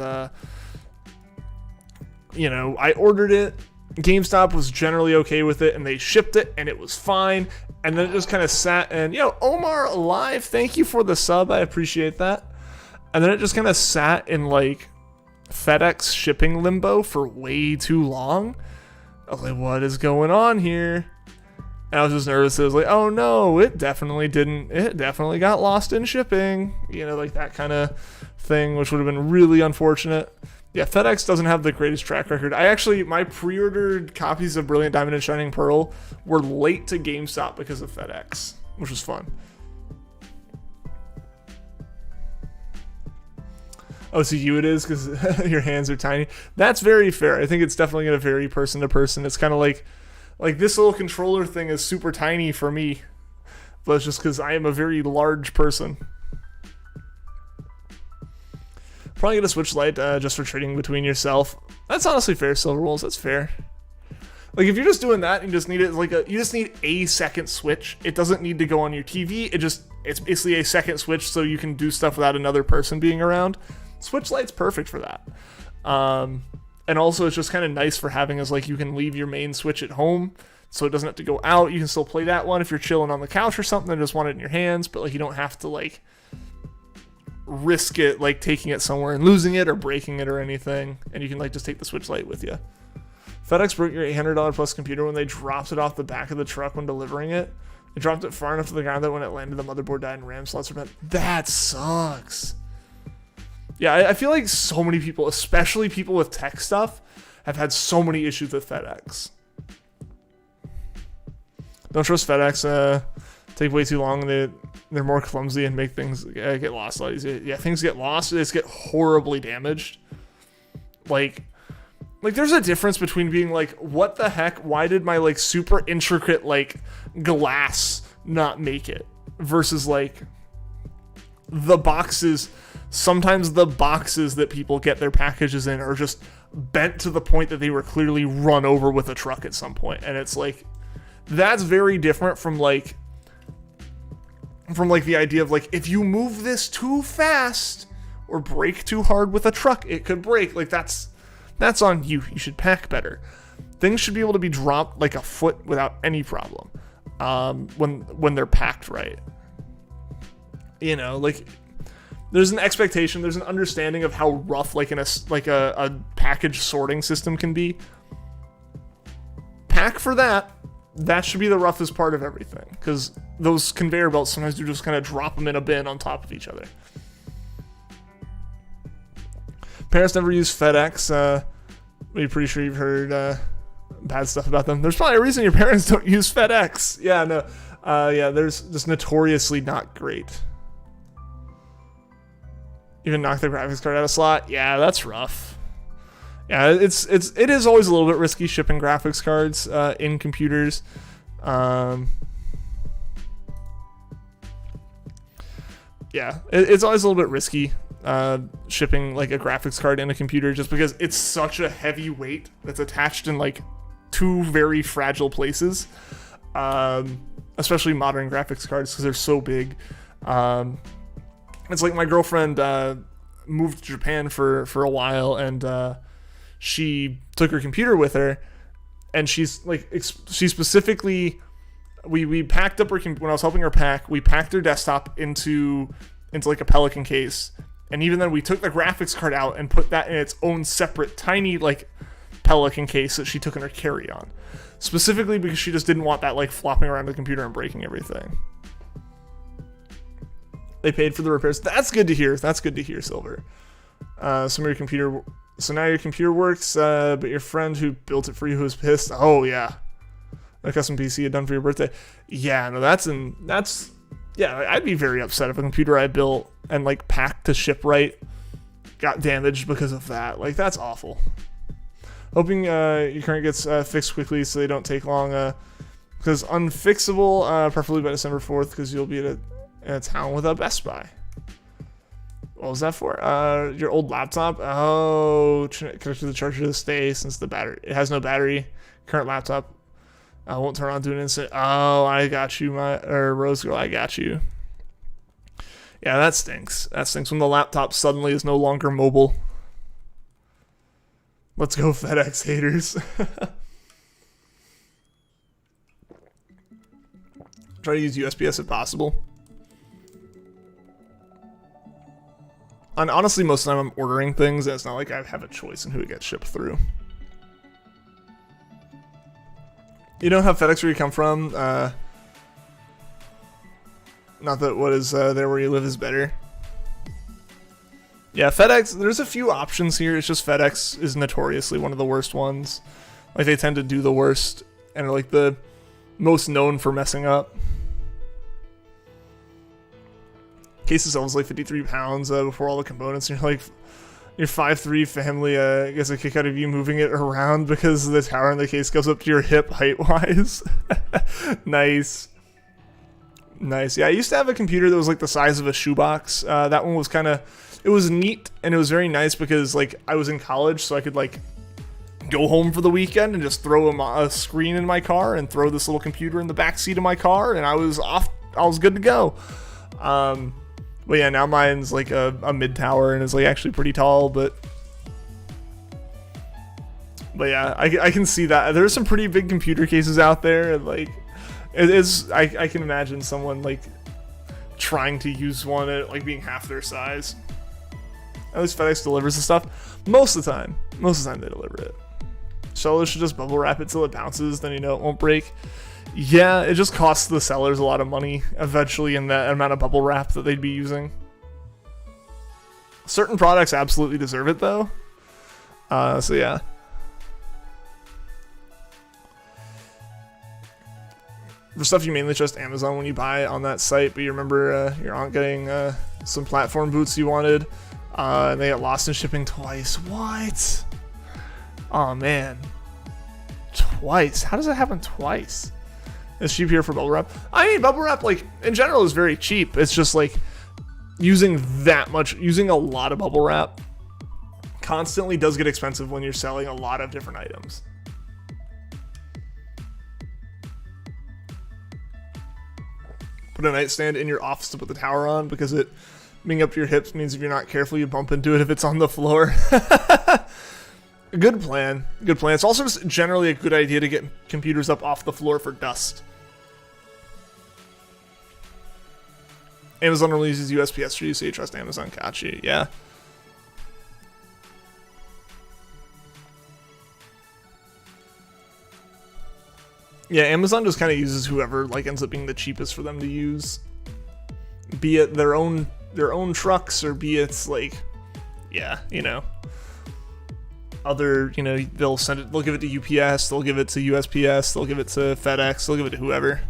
you know, I ordered it. GameStop was generally okay with it, and they shipped it, and it was fine. And then it just kind of sat, and yo, Omar Alive, thank you for the sub, I appreciate that. And then it just kind of sat in like FedEx shipping limbo for way too long. I was like, what is going on here? And I was just nervous. It was like, oh no, it definitely got lost in shipping. You know, like that kind of thing, which would have been really unfortunate. Yeah, FedEx doesn't have the greatest track record. My pre-ordered copies of Brilliant Diamond and Shining Pearl were late to GameStop because of FedEx, which was fun. Oh, so you it is because your hands are tiny. That's very fair. I think it's definitely going to vary person to person. It's kind of like this little controller thing is super tiny for me, but it's just because I am a very large person. Probably get a Switch Lite just for trading between yourself. That's honestly fair, Silver Wolves. That's fair. Like if you're just doing that and you just need it you just need a second Switch. It doesn't need to go on your TV. It's basically a second Switch so you can do stuff without another person being around. Switch Lite's perfect for that. And also it's just kind of nice for having as like you can leave your main Switch at home so it doesn't have to go out. You can still play that one if you're chilling on the couch or something and just want it in your hands, but like you don't have to like risk it like taking it somewhere and losing it or breaking it or anything, and you can like just take the Switch Lite with you. FedEx broke your $800 plus computer when they dropped it off the back of the truck when delivering it. They dropped it far enough to the ground that when it landed the motherboard died and RAM slots were bent. That sucks. Yeah, I feel like so many people, especially people with tech stuff, have had so many issues with FedEx. Don't trust FedEx. Take way too long. They're more clumsy and make things get lost a lot easier. Yeah, things get lost. They just get horribly damaged. Like there's a difference between being like, what the heck? Why did my like super intricate like glass not make it? Versus like the boxes. Sometimes the boxes that people get their packages in are just bent to the point that they were clearly run over with a truck at some point. And it's like, that's very different from like the idea of like, if you move this too fast or brake too hard with a truck, it could break. Like that's on you. You should pack better. Things should be able to be dropped like a foot without any problem when they're packed right. You know, like there's an expectation, there's an understanding of how rough like a package sorting system can be. Pack for that. That should be the roughest part of everything, because those conveyor belts sometimes do just kind of drop them in a bin on top of each other. Parents never use FedEx. I'm pretty sure you've heard bad stuff about them. There's probably a reason your parents don't use FedEx. Yeah, no. Yeah, there's just notoriously not great. Even knock the graphics card out of slot. Yeah, that's rough. Yeah, it is always a little bit risky shipping graphics cards in computers. Yeah, it's always a little bit risky shipping like a graphics card in a computer, just because it's such a heavy weight that's attached in like two very fragile places. Especially modern graphics cards, because they're so big. It's like my girlfriend moved to Japan for a while, and she took her computer with her, and she specifically, we packed up her, when I was helping her pack, we packed her desktop into like a Pelican case, and even then we took the graphics card out and put that in its own separate tiny like Pelican case that she took in her carry-on, specifically because she just didn't want that like flopping around the computer and breaking everything. They paid for the repairs. That's good to hear. That's good to hear, Silver. So now your computer works, but your friend who built it for you was pissed. Oh yeah, a custom PC you had done for your birthday. Yeah, no, yeah. I'd be very upset if a computer I built and like packed to ship right got damaged because of that. Like that's awful. Hoping your current gets fixed quickly so they don't take long. Because unfixable, preferably by December 4th, because you'll be at a town with a Best Buy. What was that for? Your old laptop? Oh, connect to the charger to stay since it has no battery. Current laptop won't turn on to an instant. Oh, I got you, Rose Girl. I got you. Yeah, that stinks. That stinks when the laptop suddenly is no longer mobile. Let's go, FedEx haters. Try to use USPS if possible. And honestly, most of the time I'm ordering things, and it's not like I have a choice in who it gets shipped through. You don't have FedEx where you come from. Not that what is there where you live is better. Yeah, FedEx, there's a few options here. It's just FedEx is notoriously one of the worst ones. Like, they tend to do the worst and are like the most known for messing up. Case itself was like 53 pounds before all the components. And you're like, your 5'3" family gets a kick out of you moving it around because the tower in the case goes up to your hip height-wise. Nice. Nice. Yeah, I used to have a computer that was like the size of a shoebox. That one was kind of, it was neat and it was very nice because like I was in college, so I could like go home for the weekend and just throw a screen in my car and throw this little computer in the back seat of my car, and I was good to go. But yeah, now mine's like a mid tower and is like actually pretty tall, but yeah, I can see that there's some pretty big computer cases out there, and like I can imagine someone like trying to use one at like being half their size. At least FedEx delivers the stuff most of the time they deliver it. Sellers should just bubble wrap it till it bounces, then you know it won't break. Yeah, it just costs the sellers a lot of money eventually in that amount of bubble wrap that they'd be using. Certain products absolutely deserve it though. So yeah. For stuff you mainly trust Amazon when you buy on that site, but you remember your aunt getting some platform boots you wanted, and they got lost in shipping twice. What? Oh man, twice. How does that happen twice? It's cheap here for bubble wrap. I mean, bubble wrap, like, in general is very cheap. It's just like using a lot of bubble wrap constantly does get expensive when you're selling a lot of different items. Put a nightstand in your office to put the tower on, because it being up to your hips means if you're not careful, you bump into it if it's on the floor. Good plan. Good plan. It's also just generally a good idea to get computers up off the floor for dust. Amazon releases USPS for you, so you trust Amazon. Gotcha. Yeah. Yeah, Amazon just kind of uses whoever like ends up being the cheapest for them to use, be it their own trucks, or be it's like, yeah, you know, other, you know, they'll give it to UPS, they'll give it to USPS, they'll give it to FedEx, they'll give it to whoever.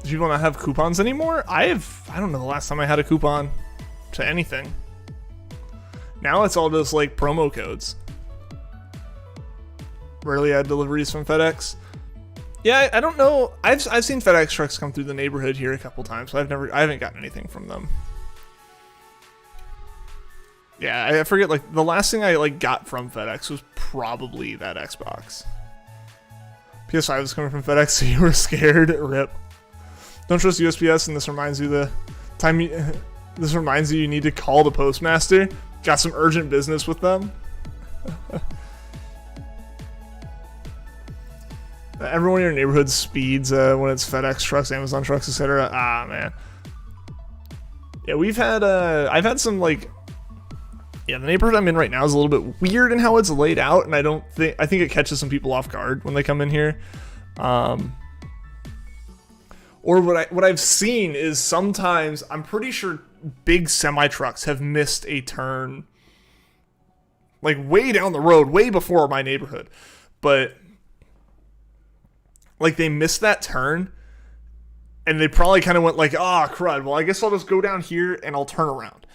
Do people not have coupons anymore? I don't know the last time I had a coupon to anything. Now it's all just like promo codes. Rarely had deliveries from FedEx. Yeah, I don't know. I've seen FedEx trucks come through the neighborhood here a couple times, but I haven't gotten anything from them. Yeah, I forget, like, the last thing I like got from FedEx was probably that Xbox. PS5 was coming from FedEx, so you were scared. Rip. Don't trust USPS, and this reminds you you need to call the postmaster. Got some urgent business with them. Everyone in your neighborhood speeds when it's FedEx trucks, Amazon trucks, etc. Ah, man. Yeah, I've had some, like, yeah, the neighborhood I'm in right now is a little bit weird in how it's laid out, and I think it catches some people off guard when they come in here. Or what I've seen is sometimes, I'm pretty sure big semi trucks have missed a turn, like way down the road, way before my neighborhood, but like they missed that turn, and they probably kind of went like, "Ah, oh, crud. Well, I guess I'll just go down here and I'll turn around."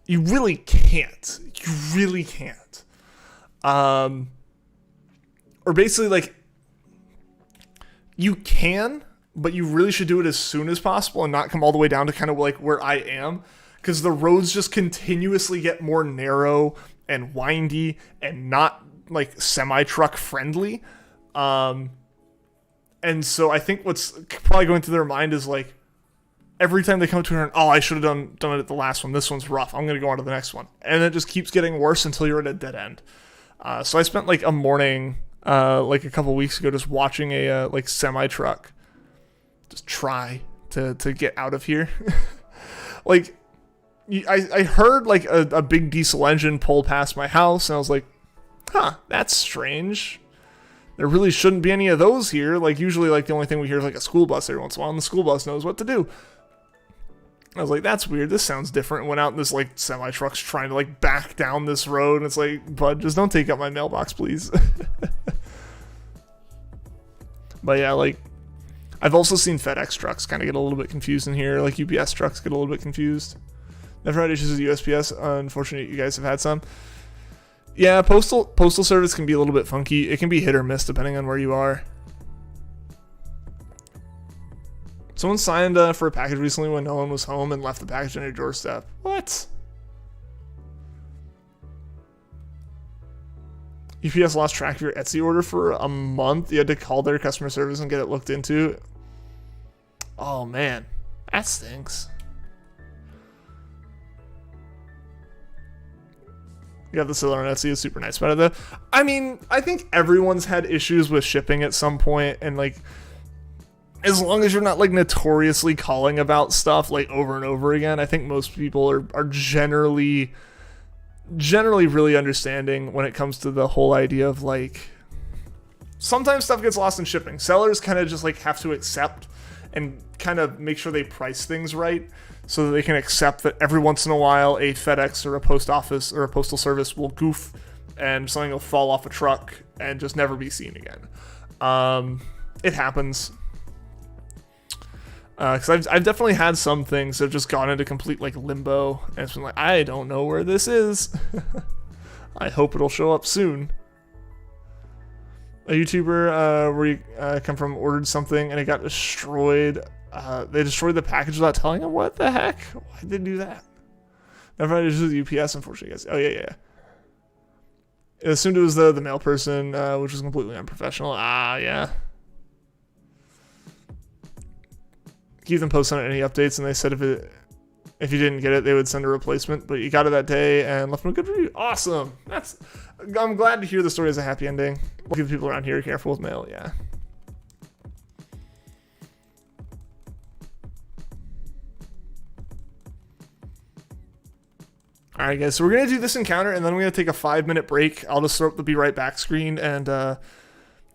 You really can't. You really can't. Or basically, like, you can, but you really should do it as soon as possible and not come all the way down to kind of like where I am, because the roads just continuously get more narrow and windy and not like semi-truck friendly. And so I think what's probably going through their mind is like, every time they come to her, oh, I should have done it at the last one. This one's rough. I'm going to go on to the next one. And it just keeps getting worse until you're at a dead end. So I spent like a morning, like a couple weeks ago, just watching a like semi-truck just try to get out of here. Like, I heard like a big diesel engine pull past my house, and I was like, huh, that's strange. There really shouldn't be any of those here. Like, usually, like, the only thing we hear is like a school bus every once in a while, and the school bus knows what to do. I was like, that's weird. This sounds different. Went out, and this like semi truck's trying to like back down this road, and it's like, bud, just don't take up my mailbox, please. But yeah, like, I've also seen FedEx trucks kind of get a little bit confused in here. Like UPS trucks get a little bit confused. Never had issues with USPS. Unfortunately, you guys have had some. Yeah, postal service can be a little bit funky. It can be hit or miss depending on where you are. Someone signed for a package recently when no one was home and left the package on your doorstep. What? UPS lost track of your Etsy order for a month. You had to call their customer service and get it looked into. Oh, man. That stinks. You got the seller on Etsy is super nice about it. I mean, I think everyone's had issues with shipping at some point, and like, as long as you're not like notoriously calling about stuff like over and over again, I think most people are generally really understanding when it comes to the whole idea of like, sometimes stuff gets lost in shipping. Sellers kind of just like have to accept and kind of make sure they price things right so that they can accept that every once in a while a FedEx or a post office or a postal service will goof and something will fall off a truck and just never be seen again. It happens. Because I've definitely had some things that have just gone into complete like limbo, and it's been like, I don't know where this is. I hope it'll show up soon. A YouTuber where you come from ordered something and it got destroyed. They destroyed the package without telling him. What the heck? Why did they do that? Never had issues with UPS, unfortunately, guys. Oh yeah. It assumed it was the mail person, which was completely unprofessional. Yeah. Keep them posted on any updates, and they said if you didn't get it, they would send a replacement. But you got it that day and left them a good review. Awesome. I'm glad to hear the story has a happy ending. We'll keep the people around here careful with mail. Yeah. All right, guys. So we're gonna do this encounter, and then we're gonna take a 5-minute break. I'll just throw up the "Be Right Back" screen, and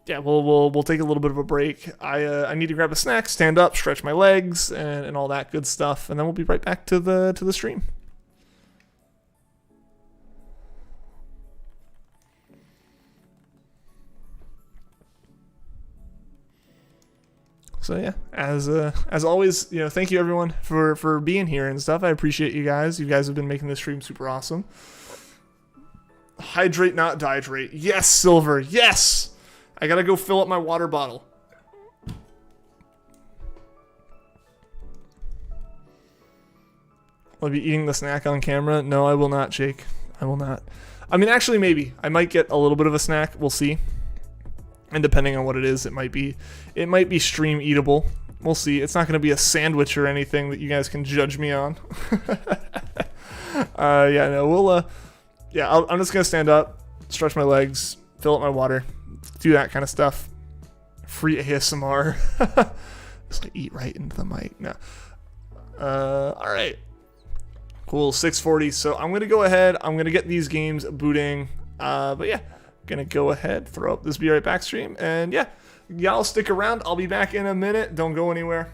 yeah, we'll take a little bit of a break. I need to grab a snack, stand up, stretch my legs, and all that good stuff, and then we'll be right back to the stream. So yeah, as always, thank you everyone for being here and stuff. I appreciate you guys. You guys have been making this stream super awesome. Hydrate, not dihydrate. Yes, Silver. Yes. I gotta go fill up my water bottle. Will I be eating the snack on camera? No, I will not, Jake. I will not. I mean, actually, maybe. I might get a little bit of a snack. We'll see. And depending on what it is, it might be stream eatable. We'll see. It's not going to be a sandwich or anything that you guys can judge me on. Yeah, no, I'm just going to stand up, stretch my legs, fill up my water, do that kind of stuff. Free ASMR. Just like eat right into the mic. No. All right. Cool. 6:40. So I'm going to go ahead. I'm going to get these games booting. But yeah, going to go ahead, throw up this Be Right Back stream. And yeah, y'all stick around. I'll be back in a minute. Don't go anywhere.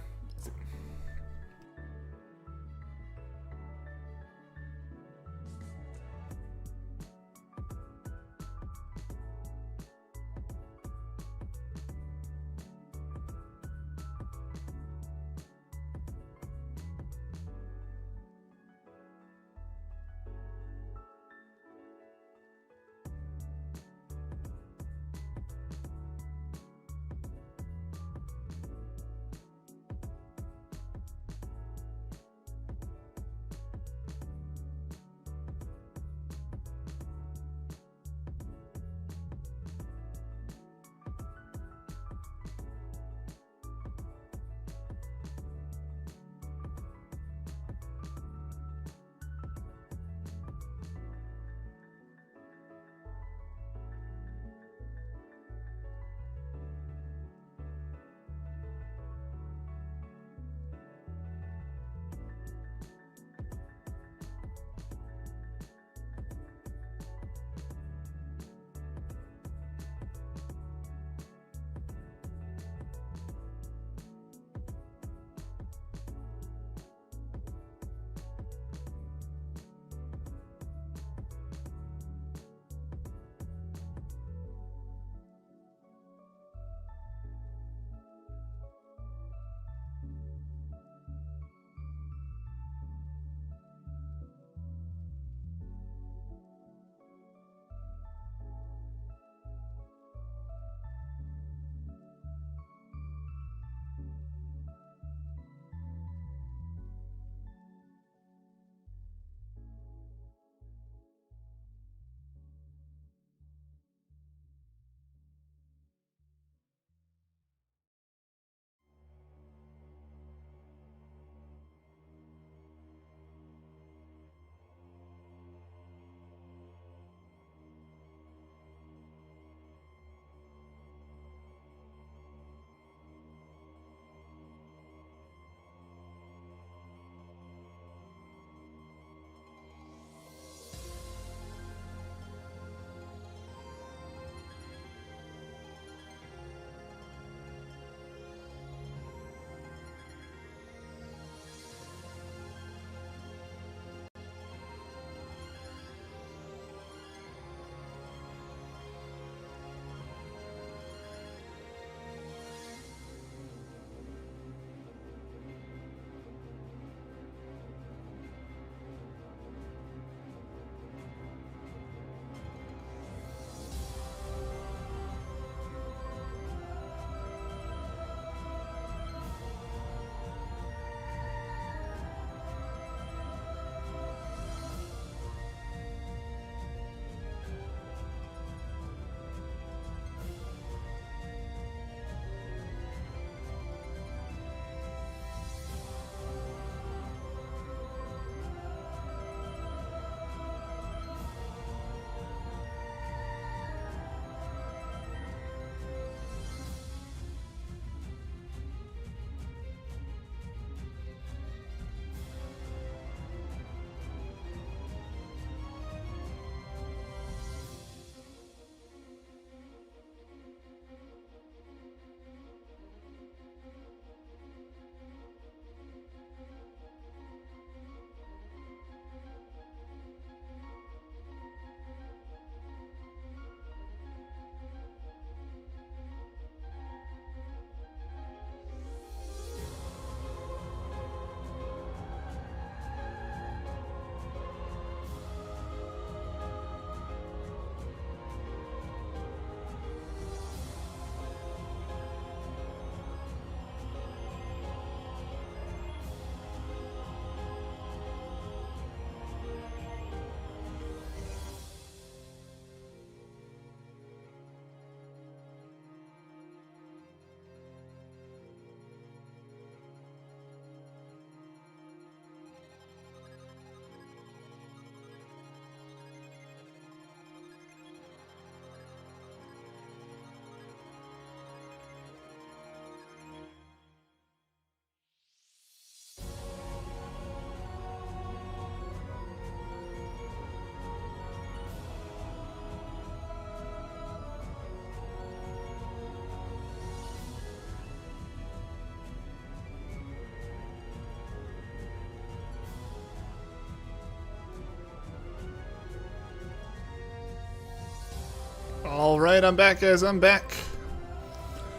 Alright, I'm back, guys. I'm back.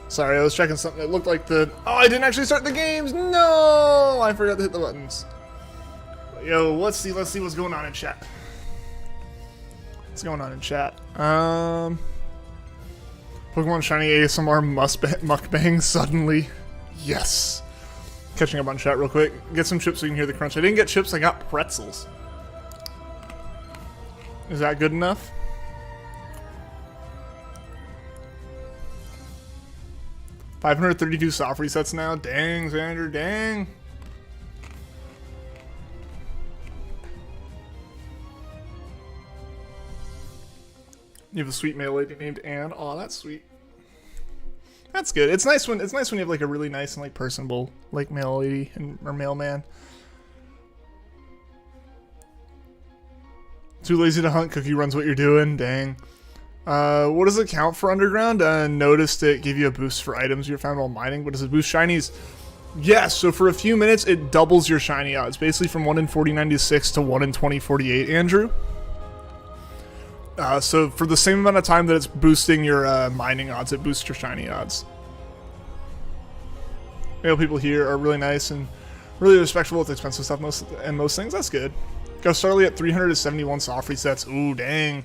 Sorry, I was checking something. It looked like the... Oh, I didn't actually start the games! No! I forgot to hit the buttons. Yo, let's see what's going on in chat. What's going on in chat? Pokemon Shiny ASMR mukbang suddenly. Yes. Catching up on chat real quick. Get some chips so you can hear the crunch. I didn't get chips, I got pretzels. Is that good enough? $532 soft resets now. Dang, Xander, dang. You have a sweet male lady named Anne. Oh, that's sweet. That's good. It's nice when you have like a really nice and like personable like male lady or mailman. Too lazy to hunt. Cookie runs what you're doing. Dang. What does it count for underground? Noticed it gave you a boost for items you found while mining. What does it boost shinies? Yes, so for a few minutes it doubles your shiny odds. Basically from 1 in 4096 to 1 in 2048, Andrew. So for the same amount of time that it's boosting your mining odds, it boosts your shiny odds. Male people here are really nice and really respectful with expensive stuff most things. That's good. Got Starly at 371 soft resets. Ooh, dang.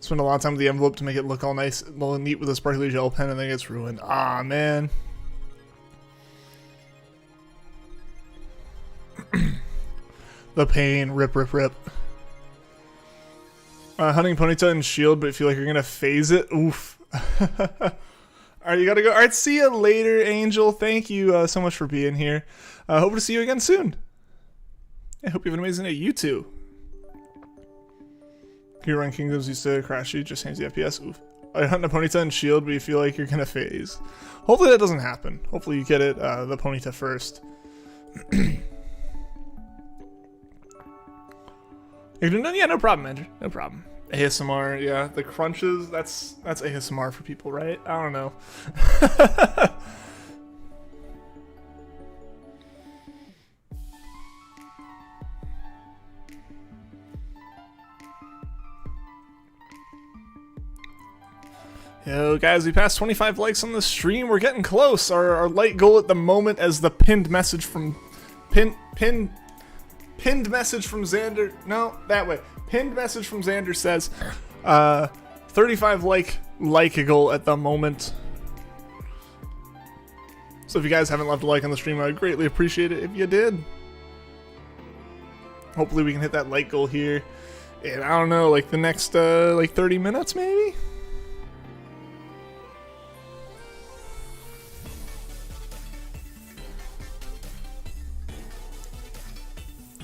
Spend a lot of time with the envelope to make it look all nice, all neat with a sparkly gel pen, and then it gets ruined. Ah, man. The pain. Rip, rip, rip. Hunting Ponyta and Shield, but feel like you're going to phase it. Oof. Alright, you gotta go. Alright, see you later, Angel. Thank you so much for being here. Hope to see you again soon. I hope you have an amazing day. You too. Your Run Kingdoms used to crash you, just hands the FPS. Oof. I hunt a Ponyta and Shield, but you feel like you're gonna phase. Hopefully that doesn't happen. Hopefully you get it, the Ponyta first. Yeah, no problem, Andrew. No problem. ASMR, yeah. The crunches, that's ASMR for people, right? I don't know. Yo, guys, we passed 25 likes on the stream. We're getting close. Our like goal at the moment, as the pinned message from pinned message from Xander. No, that way. Pinned message from Xander says 35 like a goal at the moment. So if you guys haven't left a like on the stream, I'd greatly appreciate it if you did. Hopefully we can hit that like goal here in, I don't know, like the next like 30 minutes maybe.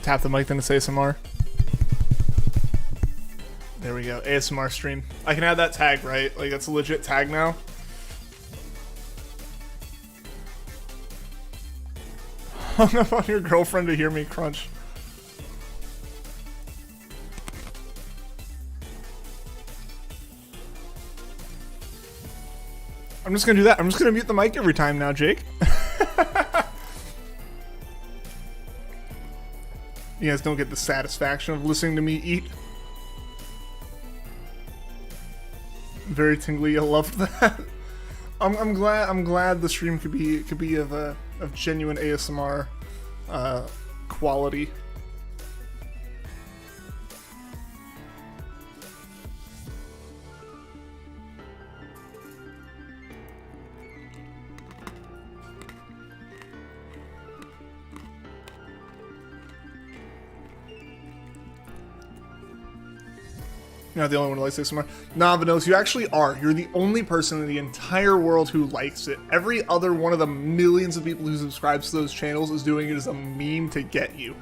Tap the mic then to say ASMR. There we go. ASMR stream. I can add that tag, right? Like, that's a legit tag now. Hung up on your girlfriend to hear me crunch. I'm just gonna do that. I'm just gonna mute the mic every time now, Jake. You guys don't get the satisfaction of listening to me eat. Very tingly. I loved that. I'm glad the stream could be of genuine ASMR quality. You're not the only one who likes ASMR. Nah, Vanos, you actually are. You're the only person in the entire world who likes it. Every other one of the millions of people who subscribes to those channels is doing it as a meme to get you.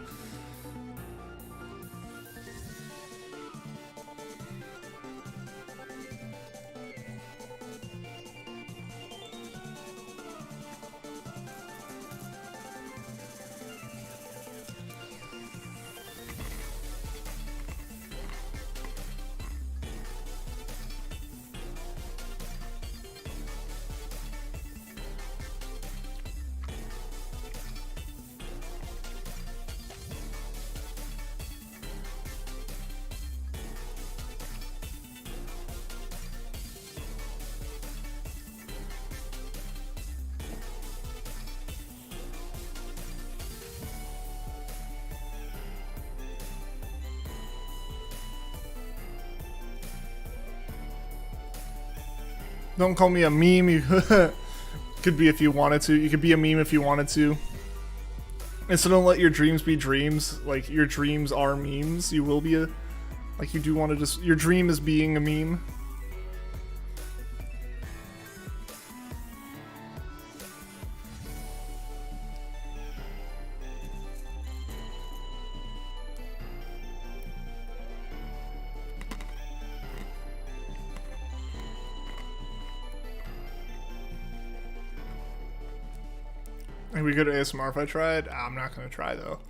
Don't call me a meme. You could be if you wanted to. You could be a meme if you wanted to. And so don't let your dreams be dreams. Like, your dreams are memes. You will be a... Like, you do want to just... Your dream is being a meme. Are we good at ASMR if I tried? I'm not going to try, though.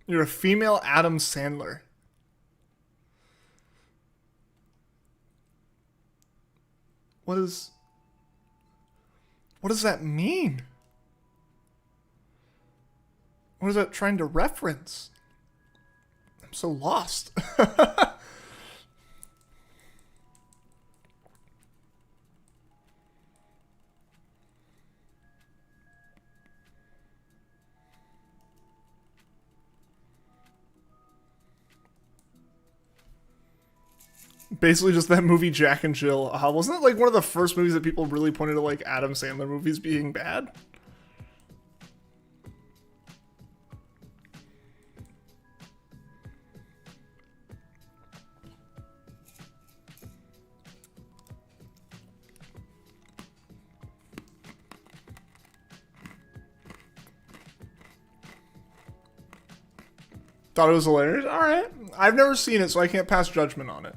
You're a female Adam Sandler. What does that mean? What is that trying to reference? I'm so lost. Basically just that movie Jack and Jill. Wasn't it like one of the first movies that people really pointed to like Adam Sandler movies being bad? Thought it was hilarious? Alright. I've never seen it, so I can't pass judgment on it.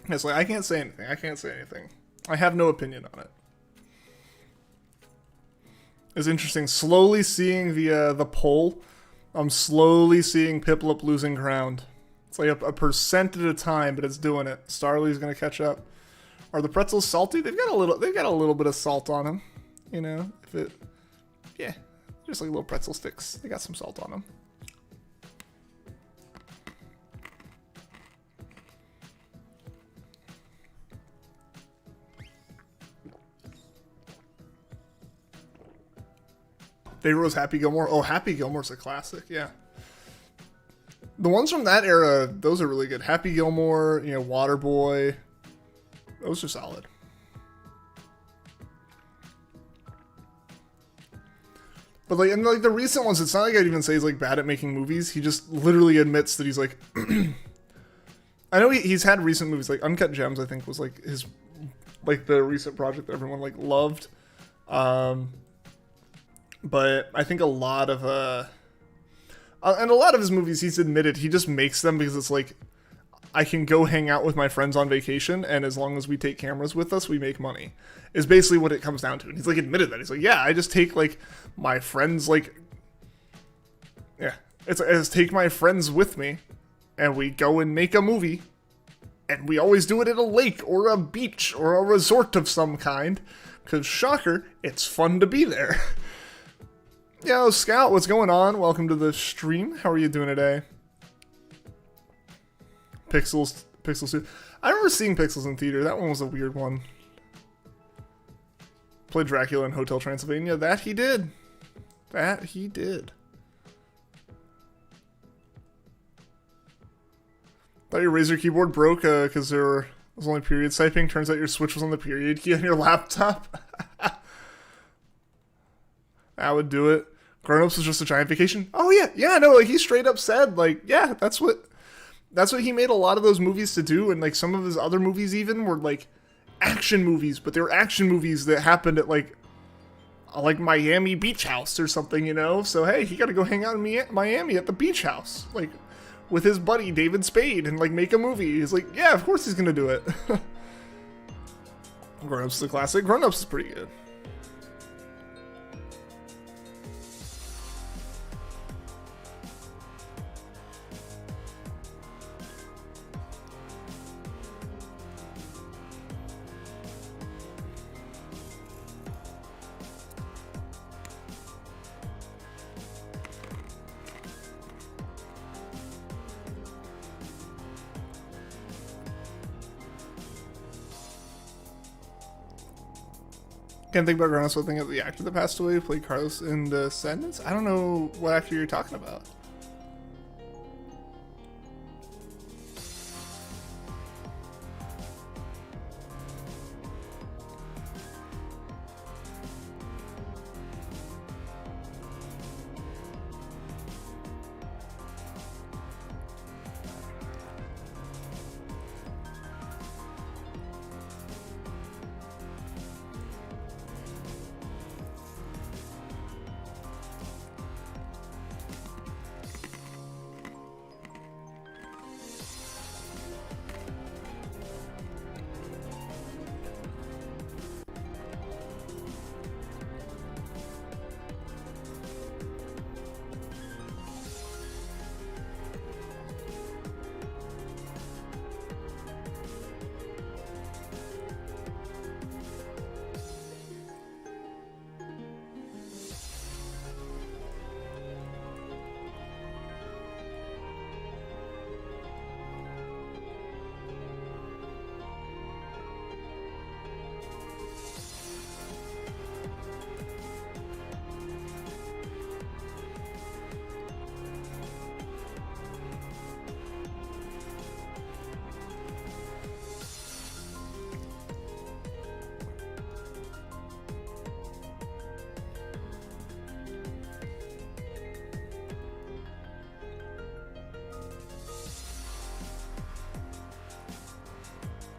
It's like, I can't say anything. I can't say anything. I have no opinion on it. It's interesting. Slowly seeing the poll. I'm slowly seeing PIPLUP losing ground. It's like a percent at a time, but it's doing it. Starly's gonna catch up. Are the pretzels salty? They've got a little bit of salt on them. You know, yeah, just like little pretzel sticks. They got some salt on them. Favorite was Happy Gilmore. Oh, Happy Gilmore's a classic. Yeah. The ones from that era, those are really good. Happy Gilmore, you know, Waterboy. Those are solid. But like, and like the recent ones, it's not like I'd even say he's like bad at making movies. He just literally admits that he's like. I know he's had recent movies like Uncut Gems. I think was like his, like the recent project that everyone like loved. But I think a lot of and a lot of his movies, he's admitted he just makes them because it's like, I can go hang out with my friends on vacation, and as long as we take cameras with us, we make money. Is basically what it comes down to. And he's like admitted that. He's like, yeah, I just take like my friends, like, yeah, it's I just take my friends with me, and we go and make a movie, and we always do it at a lake or a beach or a resort of some kind, because shocker, it's fun to be there. Yo, Scout, what's going on? Welcome to the stream. How are you doing today? Pixels 2. I remember seeing Pixels in theater. That one was a weird one. Played Dracula in Hotel Transylvania. That he did. That he did. Thought your Razer keyboard broke because there was only period typing. Turns out your Switch was on the period key on your laptop. That would do it. Grown Ups was just a giant vacation. Oh yeah, no, like he straight up said, like, yeah, that's what he made a lot of those movies to do, and like some of his other movies even were like action movies, but they were action movies that happened at like Miami Beach House or something, you know? So hey, he got to go hang out in Miami at the beach house, like with his buddy David Spade, and like make a movie. He's like, yeah, of course he's gonna do it. Grown Ups is a classic. Grown Ups is pretty good. Can't think about Grown Ups without thinking of the actor that passed away who played Carlos in Descendants. I don't know what actor you're talking about.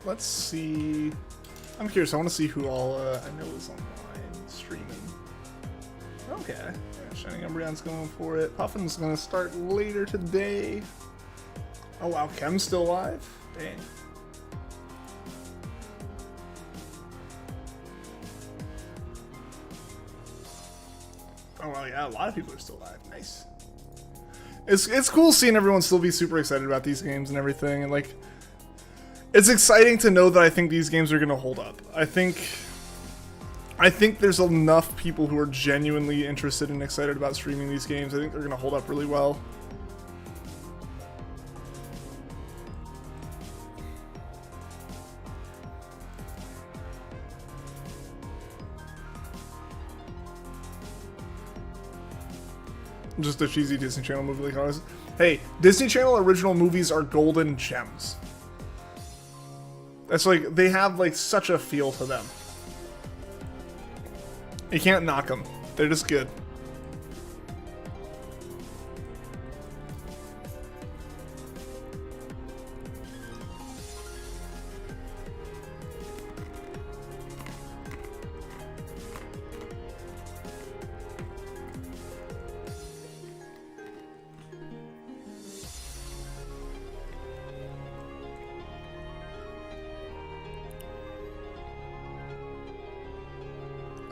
Let's see. I'm curious. I want to see who all I know is online streaming. Okay. Yeah, Shining Umbreon's going for it. Puffin's going to start later today. Oh, wow. Chem's still alive? Dang. Oh, well, yeah. A lot of people are still alive. Nice. It's cool seeing everyone still be super excited about these games and everything. And, like, it's exciting to know that I think these games are going to hold up. I think there's enough people who are genuinely interested and excited about streaming these games. I think they're going to hold up really well. Just a cheesy Disney Channel movie like ours. Hey, Disney Channel original movies are golden gems. That's like, they have like such a feel to them. You can't knock them. They're just good.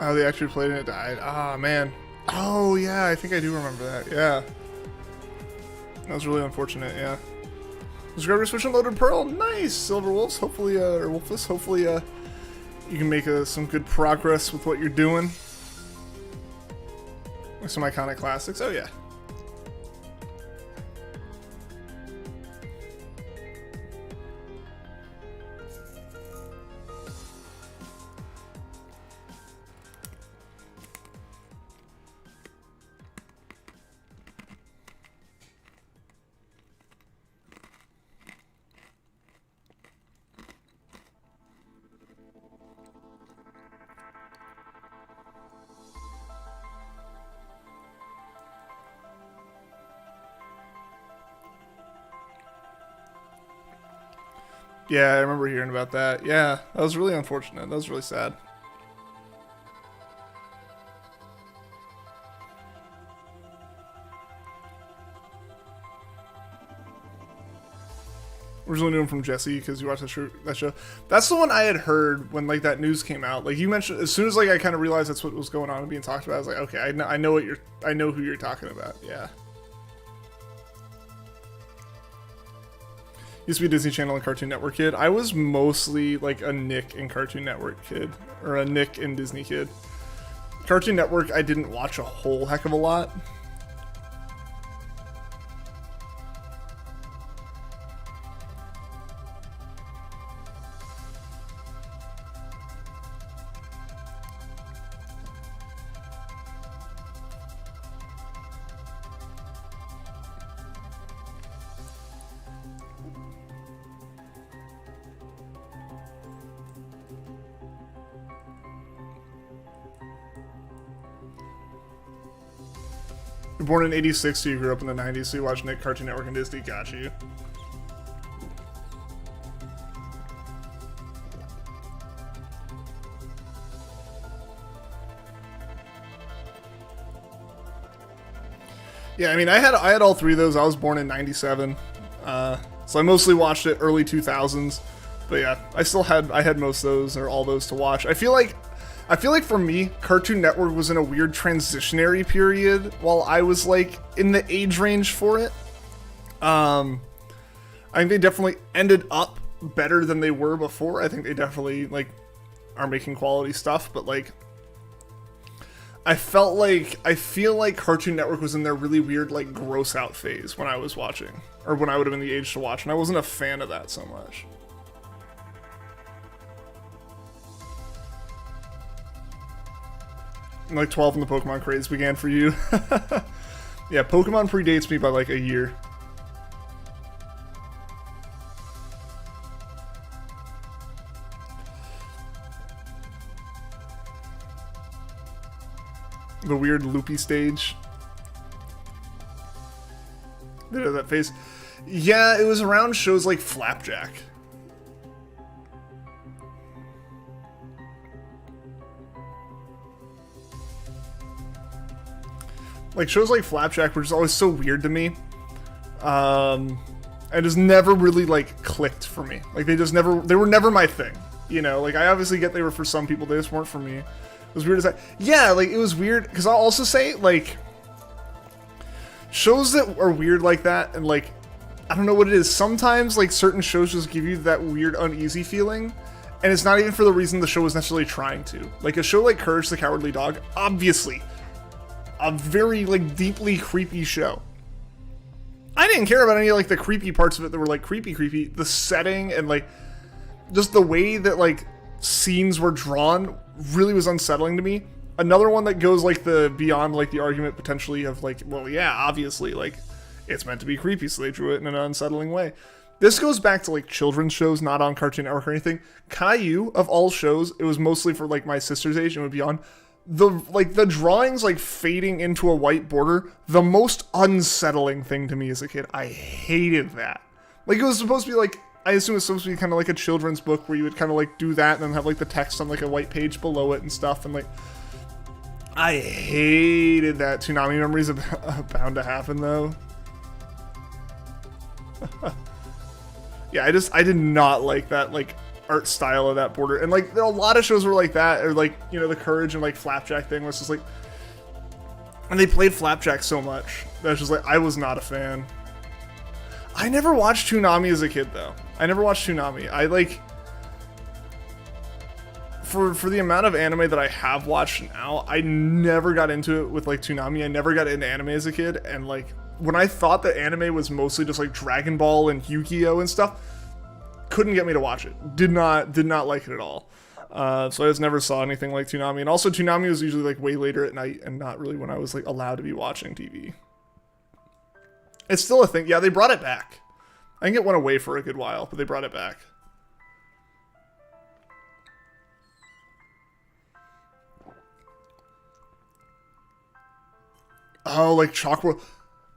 Oh, the actor who played in it died. Ah, man. Oh, yeah, I think I do remember that. Yeah. That was really unfortunate, yeah. Subscriber switch and loaded pearl. Nice! Silver Wolves, hopefully, or Wolfless, hopefully, you can make some good progress with what you're doing. Like some iconic classics. Oh, yeah. Yeah, I remember hearing about that. Yeah, that was really unfortunate. That was really sad. Originally knew him from Jesse because you watched that show. That's the one I had heard when like that news came out. Like you mentioned, as soon as like I kind of realized that's what was going on and being talked about, I was like, okay, I know who you're talking about. Yeah. Used to be a Disney Channel and Cartoon Network kid. I was mostly like a Nick and Cartoon Network kid, or a Nick and Disney kid. Cartoon Network, I didn't watch a whole heck of a lot. You're born in 86, so you grew up in the 90s, so you watched Nick, Cartoon Network, and Disney. Got you. Yeah, I mean, I had all three of those. I was born in 97, so I mostly watched it early 2000s. But yeah, I had most of those, or all those to watch. I feel like for me, Cartoon Network was in a weird transitionary period while I was like in the age range for it. I think they definitely ended up better than they were before. I think they definitely like are making quality stuff, but like I feel like Cartoon Network was in their really weird like gross out phase when I was watching, or when I would have been the age to watch, and I wasn't a fan of that so much. Like 12 when the Pokemon craze began for you. Yeah, Pokemon predates me by like a year. The weird loopy stage. Did it have that face? Yeah, it was around shows like Flapjack. Like, shows like Flapjack were just always so weird to me. And just never really, like, clicked for me. Like, they were never my thing. You know, like, I obviously get they were for some people, they just weren't for me. It was weird as that. Yeah, like, it was weird, because I'll also say, like, shows that are weird like that, and, like, I don't know what it is. Sometimes, like, certain shows just give you that weird, uneasy feeling, and it's not even for the reason the show was necessarily trying to. Like, a show like Courage the Cowardly Dog, obviously a very, like, deeply creepy show. I didn't care about any, like, the creepy parts of it that were, like, creepy. The setting and, like, just the way that, like, scenes were drawn really was unsettling to me. Another one that goes, like, beyond, like, the argument potentially of, like, well, yeah, obviously, like, it's meant to be creepy, so they drew it in an unsettling way. This goes back to, like, children's shows, not on Cartoon Network or anything. Caillou, of all shows, it was mostly for, like, my sister's age and beyond. The drawings, like, fading into a white border, the most unsettling thing to me as a kid. I hated that. Like, it was supposed to be, like, I assume it's supposed to be kind of like a children's book where you would kind of, like, do that and then have, like, the text on, like, a white page below it and stuff, and, like, I hated that. Toonami memories are bound to happen, though. Yeah, I did not like that, like, art style of that border. And, like, a lot of shows were like that, or, like, you know, the Courage and, like, Flapjack thing was just, like, and they played Flapjack so much that was just, like, I was not a fan. I never watched Toonami as a kid, though. I never watched Toonami. I, like, for the amount of anime that I have watched now, I never got into it with, like, Toonami. I never got into anime as a kid, and, like, when I thought that anime was mostly just, like, Dragon Ball and Yu-Gi-Oh! And stuff, couldn't get me to watch it. Did not like it at all. So I just never saw anything like Toonami. And also, Toonami was usually, like, way later at night and not really when I was, like, allowed to be watching TV. It's still a thing. Yeah, they brought it back. I think it went away for a good while, but they brought it back. Oh, like Chalk World.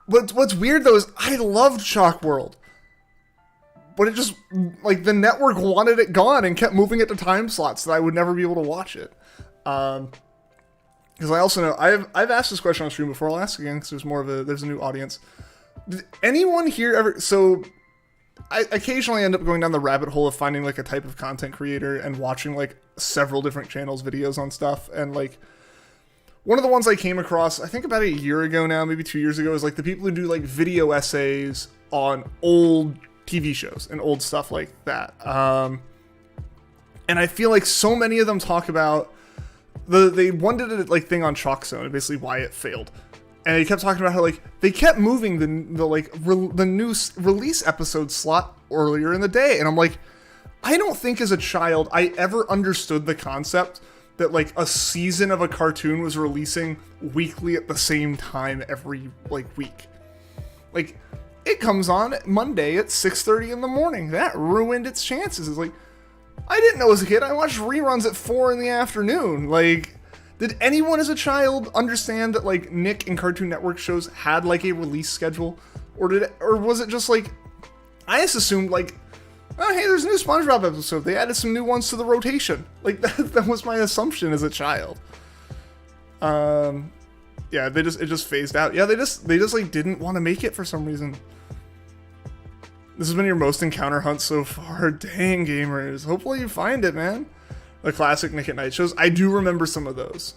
What's weird, though, is I loved Chalk World. But it just, like, the network wanted it gone and kept moving it to time slots that I would never be able to watch it. Because I also know, I've asked this question on stream before. I'll ask again because there's a new audience. Did anyone here ever, so I occasionally end up going down the rabbit hole of finding, like, a type of content creator and watching, like, several different channels' videos on stuff. And, like, one of the ones I came across, I think about a year ago now, maybe 2 years ago, is, like, the people who do, like, video essays on old TV shows and old stuff like that. And I feel like so many of them talk about they one did a, like, thing on Chalk Zone, basically why it failed. And they kept talking about how, like, they kept moving the new release episode slot earlier in the day. And I'm like, I don't think as a child I ever understood the concept that, like, a season of a cartoon was releasing weekly at the same time every, like, week. Like, it comes on Monday at 6:30 in the morning. That ruined its chances. It's like, I didn't know as a kid. I watched reruns at 4 in the afternoon. Like, Did anyone as a child understand that like Nick and Cartoon Network shows had like a release schedule, or was it just like, I just assumed like, oh hey, there's a new SpongeBob episode, they added some new ones to the rotation. Like that was my assumption as a child. Yeah, it just phased out. Yeah, they just like didn't want to make it for some reason. This has been your most encounter hunt so far. Dang, gamers. Hopefully you find it, man. The classic Nick at Night shows. I do remember some of those.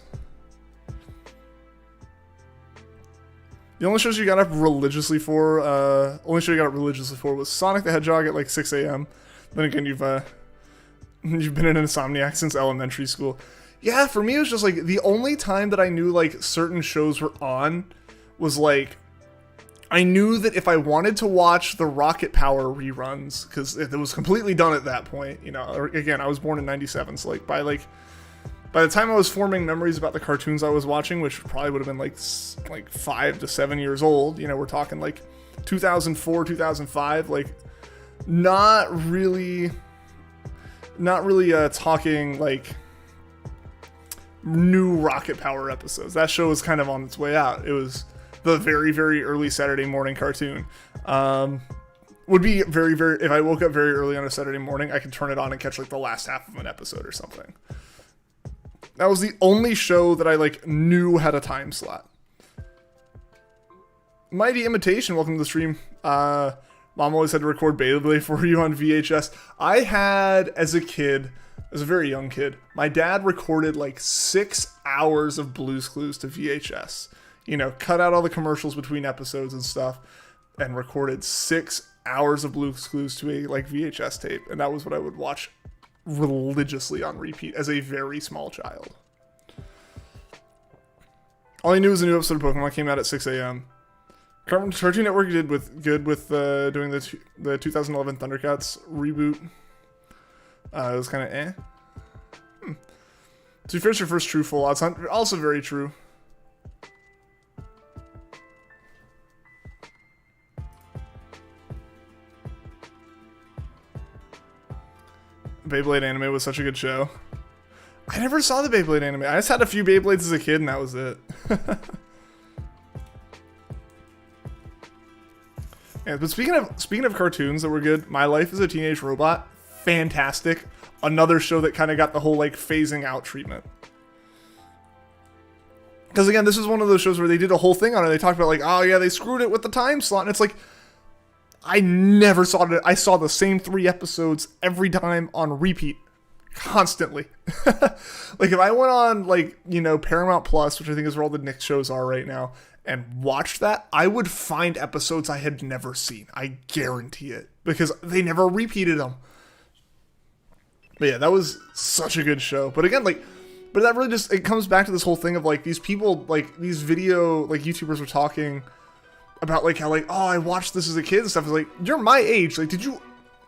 The only shows you got up religiously for, was Sonic the Hedgehog at like 6 a.m. Then again, you've been an insomniac since elementary school. Yeah, for me it was just like the only time that I knew like certain shows were on was like, I knew that if I wanted to watch the Rocket Power reruns, because it was completely done at that point, you know, again, I was born in 97, so like by the time I was forming memories about the cartoons I was watching, which probably would have been like 5 to 7 years old, you know, we're talking like 2004, 2005, like not really talking like new Rocket Power episodes. That show was kind of on its way out. It was the very, very early Saturday morning cartoon. Would be very, very, if I woke up very early on a Saturday morning, I could turn it on and catch like the last half of an episode or something. That was the only show that I like knew had a time slot. Mighty Imitation, welcome to the stream. Mom always had to record Beyblade for you on VHS. I had, as a kid, as a very young kid, my dad recorded like 6 hours of Blue's Clues to VHS. You know, cut out all the commercials between episodes and stuff, and recorded 6 hours of Blue's Clues to a like VHS tape, and that was what I would watch religiously on repeat as a very small child. All I knew was a new episode of Pokemon came out at 6 a.m. Cartoon Network did good with doing the 2011 Thundercats reboot. It was kind of eh. To be fair, it's your first true full odds hunt. Also very true. Beyblade anime was such a good show. I never saw the Beyblade anime. I just had a few Beyblades as a kid, and that was it. Yeah, but speaking of cartoons that were good, My Life as a Teenage Robot, fantastic. Another show that kind of got the whole like phasing out treatment. Because again, this is one of those shows where they did a whole thing on it. They talked about like, oh yeah, they screwed it with the time slot, and it's like, I never saw it. I saw the same 3 episodes every time on repeat, constantly. Like if I went on like, you know, Paramount Plus, which I think is where all the Nick shows are right now, and watched that, I would find episodes I had never seen. I guarantee it, because they never repeated them. But yeah, that was such a good show. But again, like, but that really just, it comes back to this whole thing of like these people, like these video, like YouTubers were talking about like how like, oh, I watched this as a kid and stuff. It's like, you're my age. Like,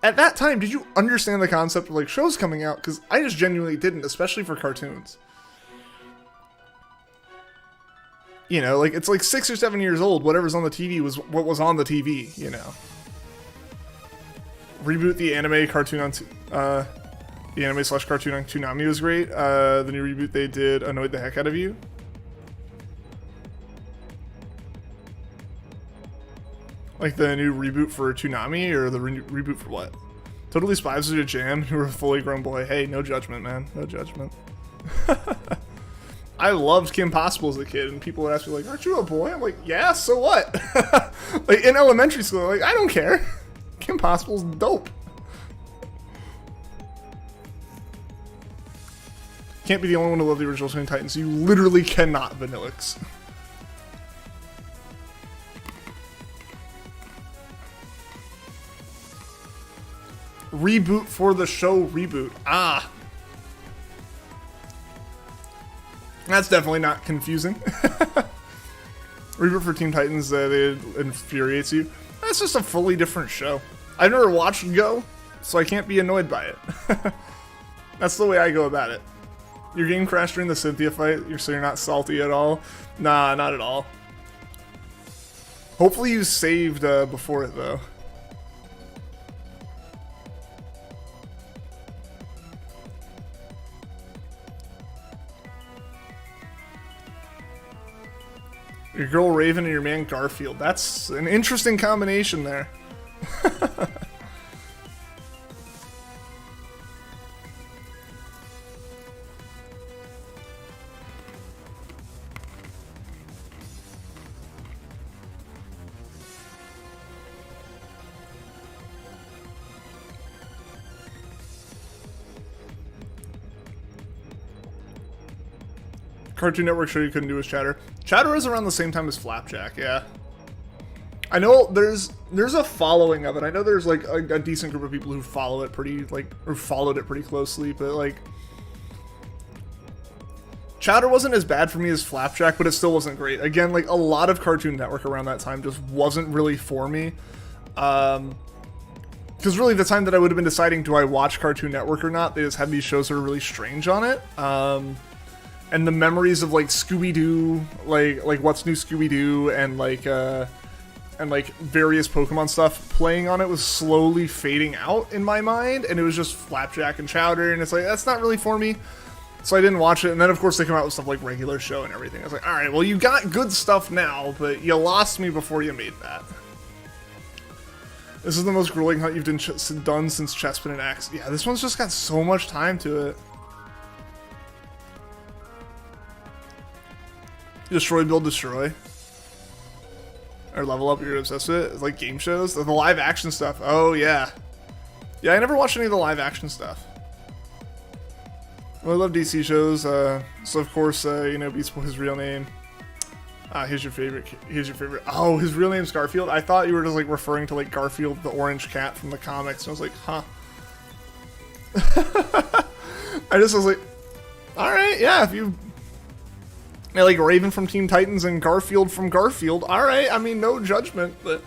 at that time, did you understand the concept of like shows coming out? Because I just genuinely didn't, especially for cartoons. You know, like it's like 6 or 7 years old. Whatever's on the TV was what was on the TV, you know. Reboot the anime cartoon on, the anime / cartoon on Toonami was great. The new reboot they did annoyed the heck out of you. Like the new reboot for Toonami, or the reboot for what? Totally Spies was your jam. You were a fully grown boy. Hey, no judgment, man. No judgment. I loved Kim Possible as a kid, and people would ask me like, aren't you a boy? I'm like, yeah, so what? Like in elementary school, like, I don't care. Kim Possible's dope. Can't be the only one to love the original Teen Titans. You literally cannot, Vanillix. Reboot for the show reboot. Ah. That's definitely not confusing. Reboot for Teen Titans that infuriates you. That's just a fully different show. I've never watched Go, so I can't be annoyed by it. That's the way I go about it. Your game crashed during the Cynthia fight, so you're not salty at all? Nah, not at all. Hopefully you saved before it, though. Your girl Raven and your man Garfield. That's an interesting combination there. Cartoon Network show you couldn't do as Chatter. Chatter is around the same time as Flapjack, yeah. I know there's a following of it. I know there's like a decent group of people who follow it pretty, like, or followed it pretty closely, but like, Chatter wasn't as bad for me as Flapjack, but it still wasn't great. Again, like, a lot of Cartoon Network around that time just wasn't really for me. Because really the time that I would have been deciding, do I watch Cartoon Network or not, they just had these shows that were really strange on it. And the memories of like Scooby-Doo, like What's New Scooby-Doo, and like various Pokemon stuff playing on it was slowly fading out in my mind, and it was just Flapjack and Chowder, and it's like, that's not really for me. So I didn't watch it, and then of course they come out with stuff like Regular Show and everything. I was like, alright, well you got good stuff now, but you lost me before you made that. This is the most grueling hunt you've done since Chespin and Axe. Yeah, this one's just got so much time to it. Destroy, build, destroy. Or level up, you're obsessed with it. It's like game shows. The live action stuff. Oh, yeah. Yeah, I never watched any of the live action stuff. Well, I love DC shows. So, of course, you know, Beast Boy's real name. Here's your favorite. Here's your favorite. Oh, his real name's Garfield? I thought you were just, like, referring to, like, Garfield, the orange cat from the comics. And I was like, huh. I just was like, alright, yeah, if you... Yeah, like Raven from Teen Titans and Garfield from Garfield. Alright, I mean, no judgment, but...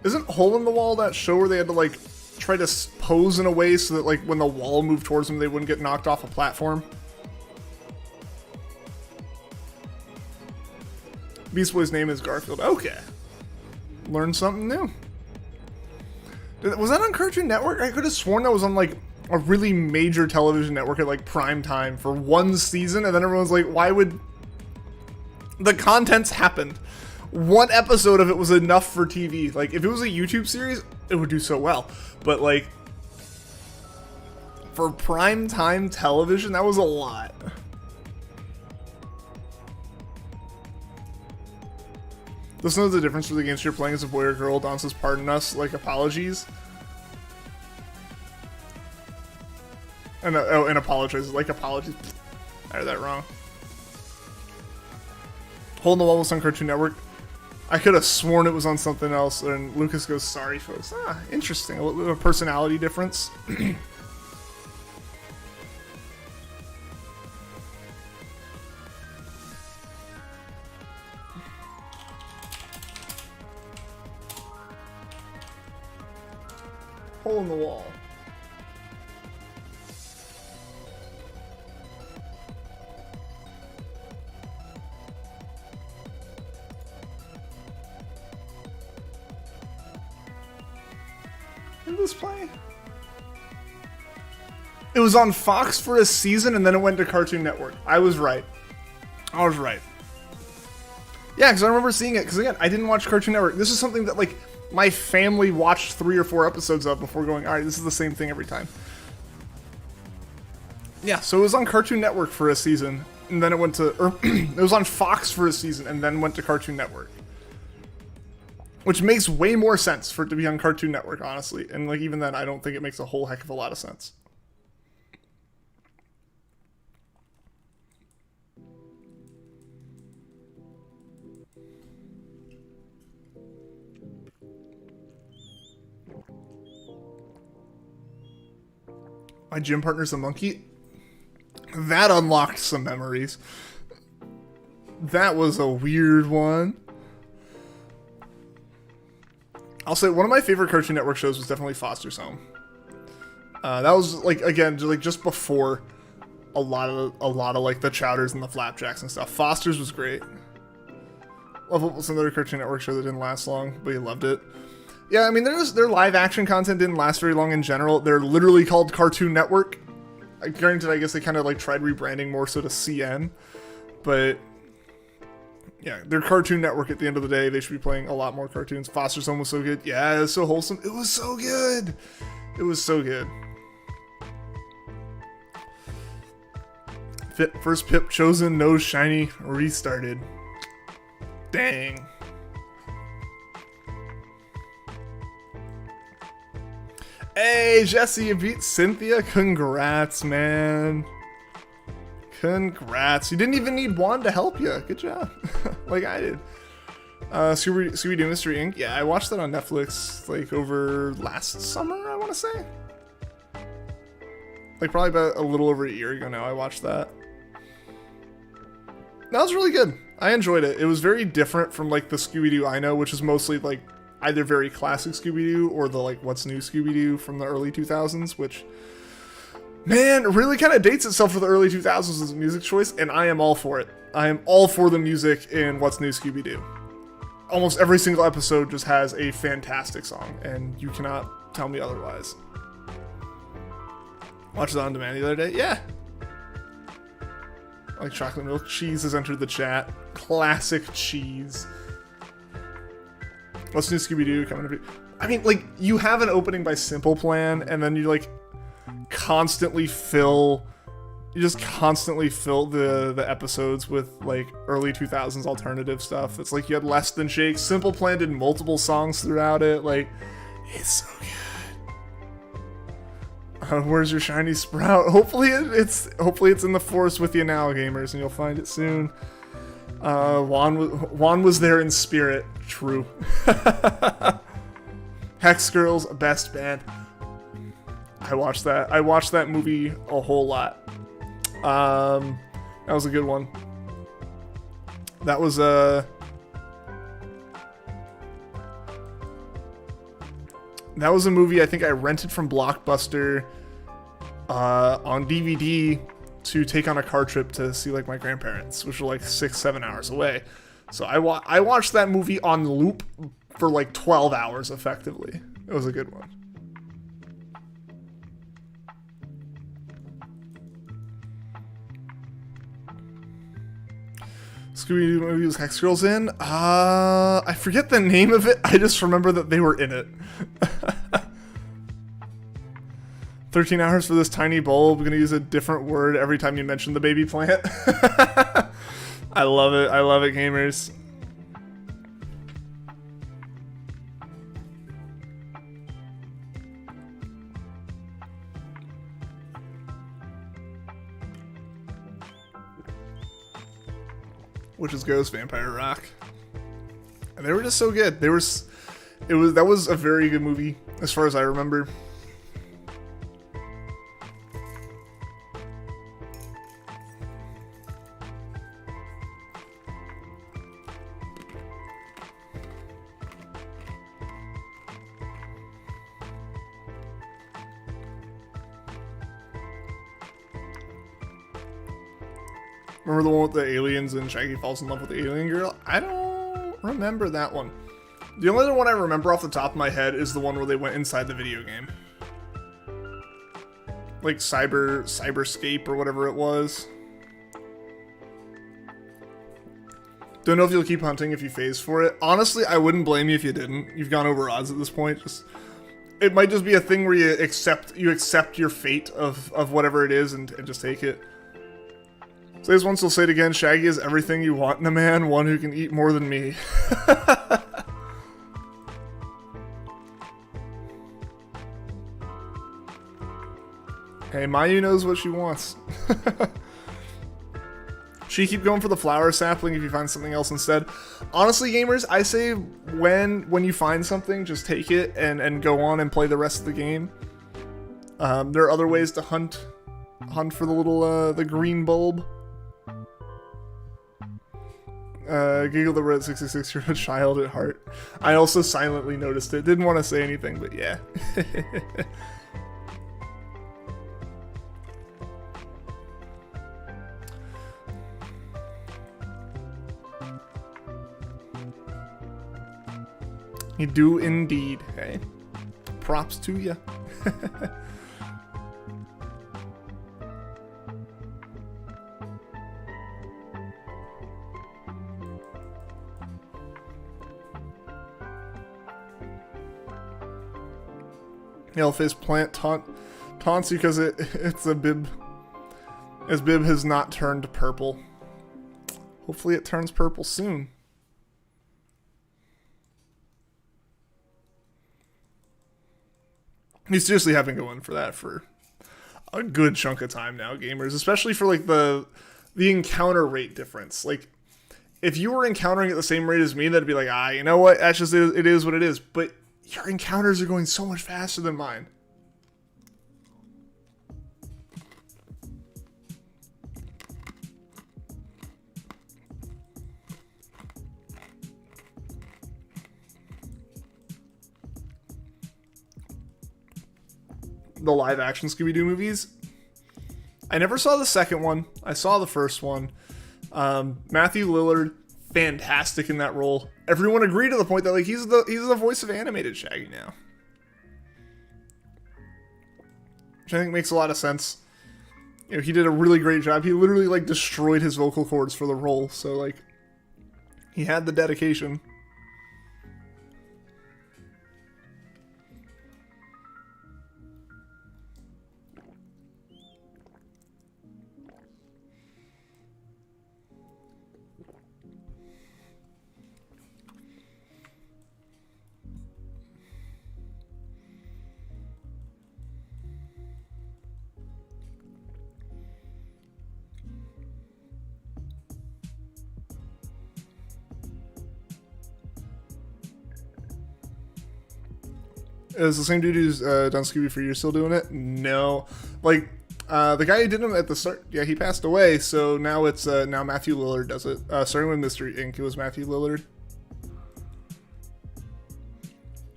Isn't Hole in the Wall that show where they had to, like, try to pose in a way so that, like, when the wall moved towards them, they wouldn't get knocked off a platform? Beast Boy's name is Garfield. Okay. Learned something new. Was that on Cartoon Network? I could have sworn that was on, like, a really major television network at, like, prime time for one season, and then everyone's like, why would... The contents happened. One episode of it was enough for TV. Like, if it was a YouTube series, it would do so well. But, like, for prime time television, that was a lot. Listen to the difference for the games you're playing as a boy or girl. Don says, pardon us, like, apologies. And, and apologizes, like, apologies. I heard that wrong. Hole in the Wall was on Cartoon Network. I could have sworn it was on something else, and Lucas goes, sorry, folks. Ah, interesting. A little bit of a personality difference. Hole in the Wall. Did this play? It was on Fox for a season, and then it went to Cartoon Network. I was right. I was right. Yeah, because I remember seeing it, because again, I didn't watch Cartoon Network. This is something that, like, my family watched 3 or 4 episodes of before going, alright, this is the same thing every time. Yeah, so it was on Cartoon Network for a season, and then it went to, or it was on Fox for a season, and then went to Cartoon Network. Which makes way more sense for it to be on Cartoon Network, honestly. And, like, even then, I don't think it makes a whole heck of a lot of sense. My gym partner's a monkey. That unlocked some memories. That was a weird one. I'll say one of my favorite Cartoon Network shows was definitely Foster's Home. That was like, again, just before a lot of like the Chowders and the Flapjacks and stuff. Foster's was great. Love it was another Cartoon Network show that didn't last long, but you loved it. Yeah, I mean, their live action content didn't last very long in general. They're literally called Cartoon Network. Granted, I guess they kind of like tried rebranding more so to CN, but yeah, they're Cartoon Network at the end of the day. They should be playing a lot more cartoons. Foster's Home was so good. Yeah, it was so wholesome. It was so good. It was so good. First Pip chosen, no shiny, restarted. Dang. Hey, Jesse, you beat Cynthia. Congrats, man. Congrats. You didn't even need Juan to help you. Good job. Like I did. Scooby-Doo Mystery Inc. Yeah, I watched that on Netflix like over last summer, I want to say. Like probably about a little over a year ago now I watched that. That was really good. I enjoyed it. It was very different from like the Scooby-Doo I know, which is mostly like either very classic Scooby-Doo or the like What's New Scooby-Doo from the early 2000s, which, man, really kind of dates itself for the early 2000s as a music choice, and I am all for it. I am all for the music in What's New Scooby-Doo. Almost every single episode just has a fantastic song, and you cannot tell me otherwise. Watched it on demand the other day. Yeah. Like chocolate milk. Cheese has entered the chat. Classic cheese. What's New Scooby-Doo coming to be? I mean, like, you have an opening by Simple Plan, and then you, like, constantly fill... You just constantly fill the episodes with, like, early 2000s alternative stuff. It's like you had Less Than Shake. Simple Plan did multiple songs throughout it. Like, it's so good. Where's your shiny sprout? Hopefully it's in the forest with you now, gamers, and you'll find it soon. Juan was there in spirit. True. Hex Girls, best band. I watched that movie a whole lot. That was a good one. That was a movie I think I rented from Blockbuster on DVD to take on a car trip to see like my grandparents, which were like 6-7 hours away. So I watched that movie on loop for like 12 hours effectively. It was a good one. Scooby-Doo movie was Hex Girls in? I forget the name of it. I just remember that they were in it. 13 hours for this tiny bulb. I'm gonna use a different word every time you mention the baby plant. I love it. I love it, gamers. Which is Ghost Vampire Rock. And they were just so good. That was a very good movie as far as I remember. Remember the one with the aliens and Shaggy falls in love with the alien girl? I don't remember that one. The only other one I remember off the top of my head is the one where they went inside the video game. Like Cyberscape or whatever it was. Don't know if you'll keep hunting if you phase for it. Honestly, I wouldn't blame you if you didn't. You've gone over odds at this point. It might just be a thing where you accept your fate of whatever it is and just take it. Say this once, I'll say it again. Shaggy is everything you want in a man, one who can eat more than me. Hey, Mayu knows what she wants. Should you keep going for the flower sapling if you find something else instead? Honestly, gamers, I say when you find something, just take it and go on and play the rest of the game. There are other ways to hunt for the little the green bulb. Giggle the red 666, you're a child at heart. I also silently noticed it. Didn't want to say anything, but yeah. You do indeed. Hey, props to you. Yellowface plant taunts you because it's a bib. As bib has not turned purple. Hopefully it turns purple soon. He's seriously having to go in for that for a good chunk of time now, gamers. Especially for like the encounter rate difference. Like, if you were encountering at the same rate as me, that'd be like, you know what? That's just it is what it is. But your encounters are going so much faster than mine. The live action Scooby-Doo movies. I never saw the second one. I saw the first one. Matthew Lillard, fantastic in that role. Everyone agreed to the point that like he's the voice of animated Shaggy now. Which I think makes a lot of sense. You know, he did a really great job. He literally like destroyed his vocal cords for the role. So like he had the dedication. Is the same dude who's done Scooby for you still doing it? No. Like, the guy who did him at the start, yeah, he passed away, so now it's, now Matthew Lillard does it. Starting with Mystery Inc., it was Matthew Lillard.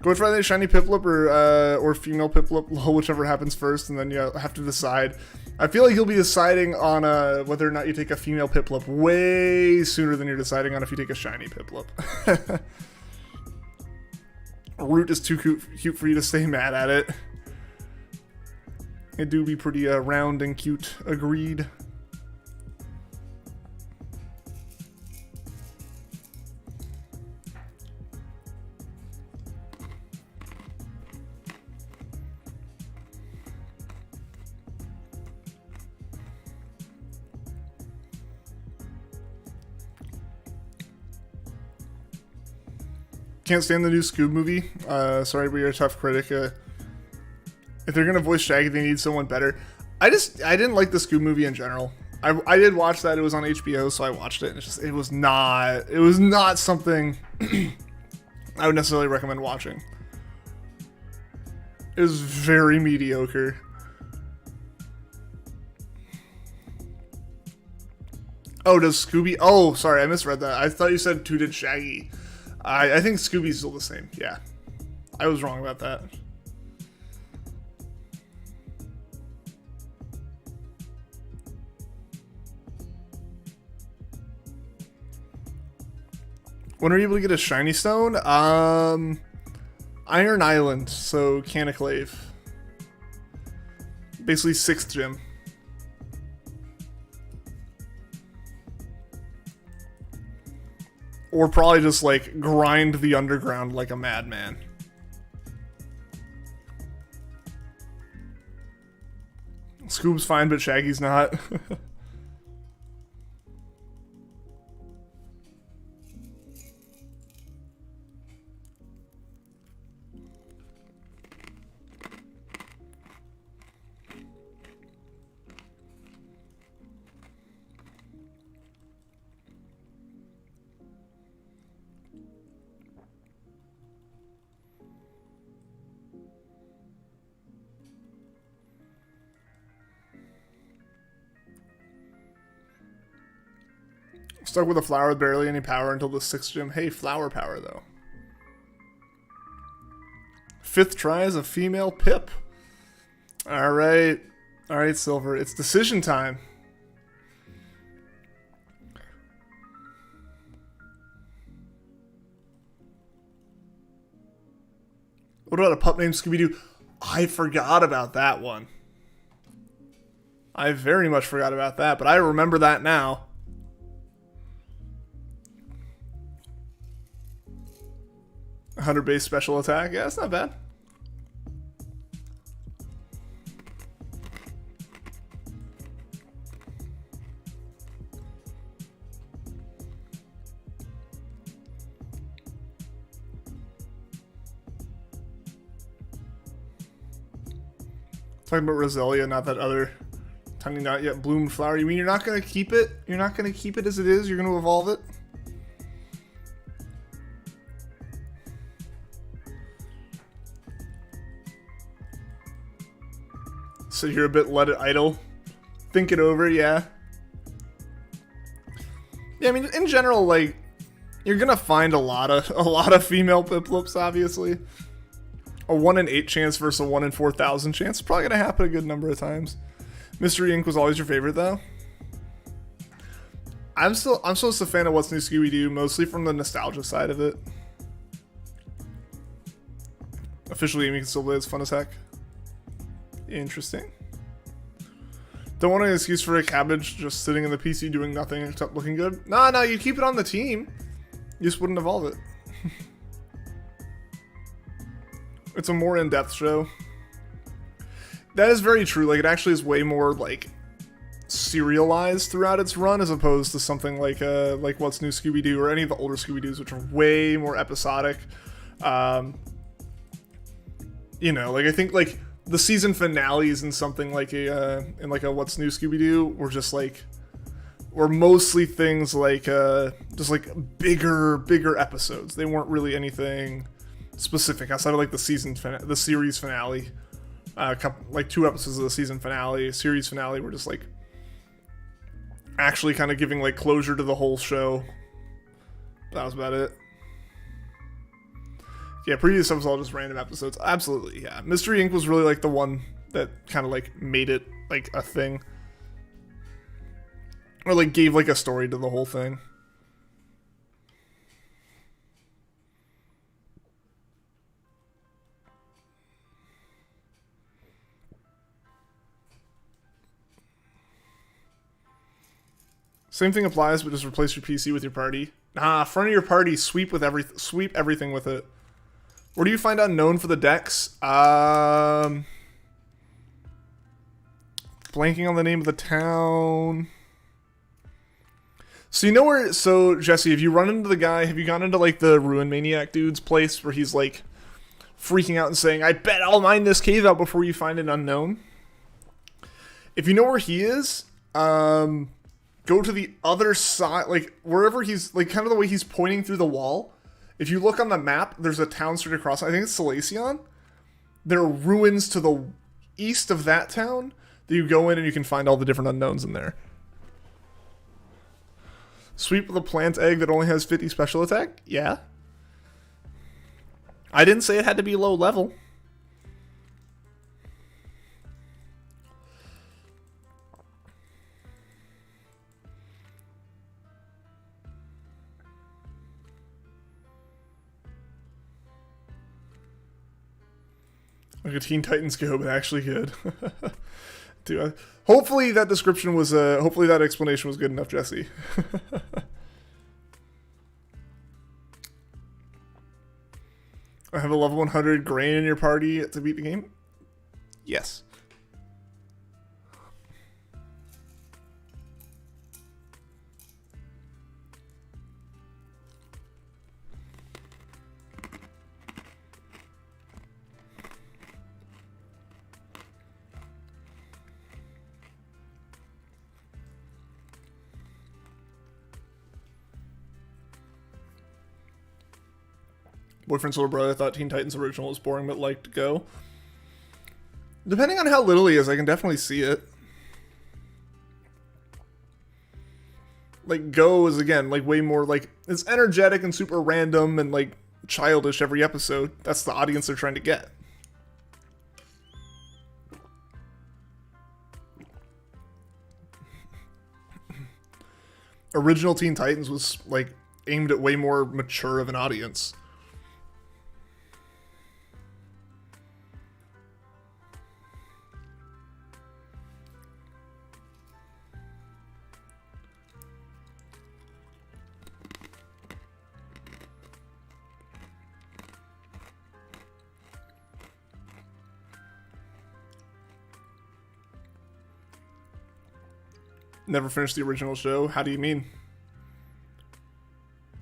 Good Friday, shiny PIPLUP or female PIPLUP, whichever happens first, and then you have to decide. I feel like you'll be deciding on whether or not you take a female PIPLUP way sooner than you're deciding on if you take a shiny PIPLUP. Root is too cute for you to stay mad at it. It do be pretty round and cute. Agreed. Can't stand the new Scoob movie. Sorry, but you're a tough critic. If they're gonna voice Shaggy, they need someone better. I didn't like the Scoob movie in general. I did watch that. It was on HBO, so I watched it. And it was not something I would necessarily recommend watching. It was very mediocre. Oh, does Scooby? Oh, sorry, I misread that. I thought you said two did Shaggy. I think Scooby's still the same. Yeah, I was wrong about that. When are you able to get a shiny stone? Iron Island, so Caniclave. Basically 6th gym. Or probably just like grind the underground like a madman. Scoob's fine, but Shaggy's not. Stuck with a flower with barely any power until the 6th gym. Hey, flower power, though. 5th try as a female Pip. Alright. Alright, Silver. It's decision time. What about a pup named Scooby-Doo? I forgot about that one. I very much forgot about that, but I remember that now. $100 base special attack. Yeah, that's not bad. Talking about Roselia, not that other tiny not yet bloomed flower. You mean you're not gonna keep it? You're not gonna keep it as it is? You're gonna evolve it? So you're a bit let it idle. Think it over, yeah. Yeah, I mean, in general, like, you're gonna find a lot of female Piplups, obviously. A 1 in 8 chance versus a 1 in 4,000 chance. It's probably gonna happen a good number of times. Mystery Inc. was always your favorite, though. I'm still a fan of What's New Scooby-Doo, mostly from the nostalgia side of it. Officially, Amy can still play. It's fun as heck. Interesting. Don't want an excuse for a cabbage just sitting in the PC doing nothing except looking good. No, you keep it on the team. You just wouldn't evolve it. It's a more in-depth show. That is very true. Like, it actually is way more, like, serialized throughout its run as opposed to something like What's New Scooby-Doo or any of the older Scooby-Doos, which are way more episodic. You know, like, I think, like, the season finales in something like a What's New Scooby-Doo were mostly things like just like bigger episodes. They weren't really anything specific outside of like the series finale. Like 2 episodes of the season finale, series finale were just like actually kind of giving like closure to the whole show. That was about it. Yeah, previous stuff was all just random episodes. Absolutely, yeah. Mystery Inc. was really like the one that kind of like made it like a thing. Or like gave like a story to the whole thing. Same thing applies, but just replace your PC with your party. Nah, front of your party, sweep everything with it. Where do you find unknown for the decks? Blanking on the name of the town. So you know where, so Jesse, have you run into the guy, have you gone into like the Ruin Maniac dude's place where he's like freaking out and saying, I bet I'll mine this cave out before you find an unknown? If you know where he is, go to the other side, like wherever he's, like kind of the way he's pointing through the wall. If you look on the map, there's a town straight across. I think it's Salacion. There are ruins to the east of that town that you go in and you can find all the different unknowns in there. Sweep the plant egg that only has 50 special attack? Yeah. I didn't say it had to be low level. Like a Teen Titans Go, but actually good. Dude, hopefully that description was, hopefully that explanation was good enough, Jesse. I have a level 100 grain in your party to beat the game? Yes. Boyfriend's little brother thought Teen Titans original was boring but liked Go. Depending on how little he is, I can definitely see it. Like, Go is, again, like, way more, like, it's energetic and super random and, like, childish every episode. That's the audience they're trying to get. Original Teen Titans was, like, aimed at way more mature of an audience. Never finished the original show. How do you mean?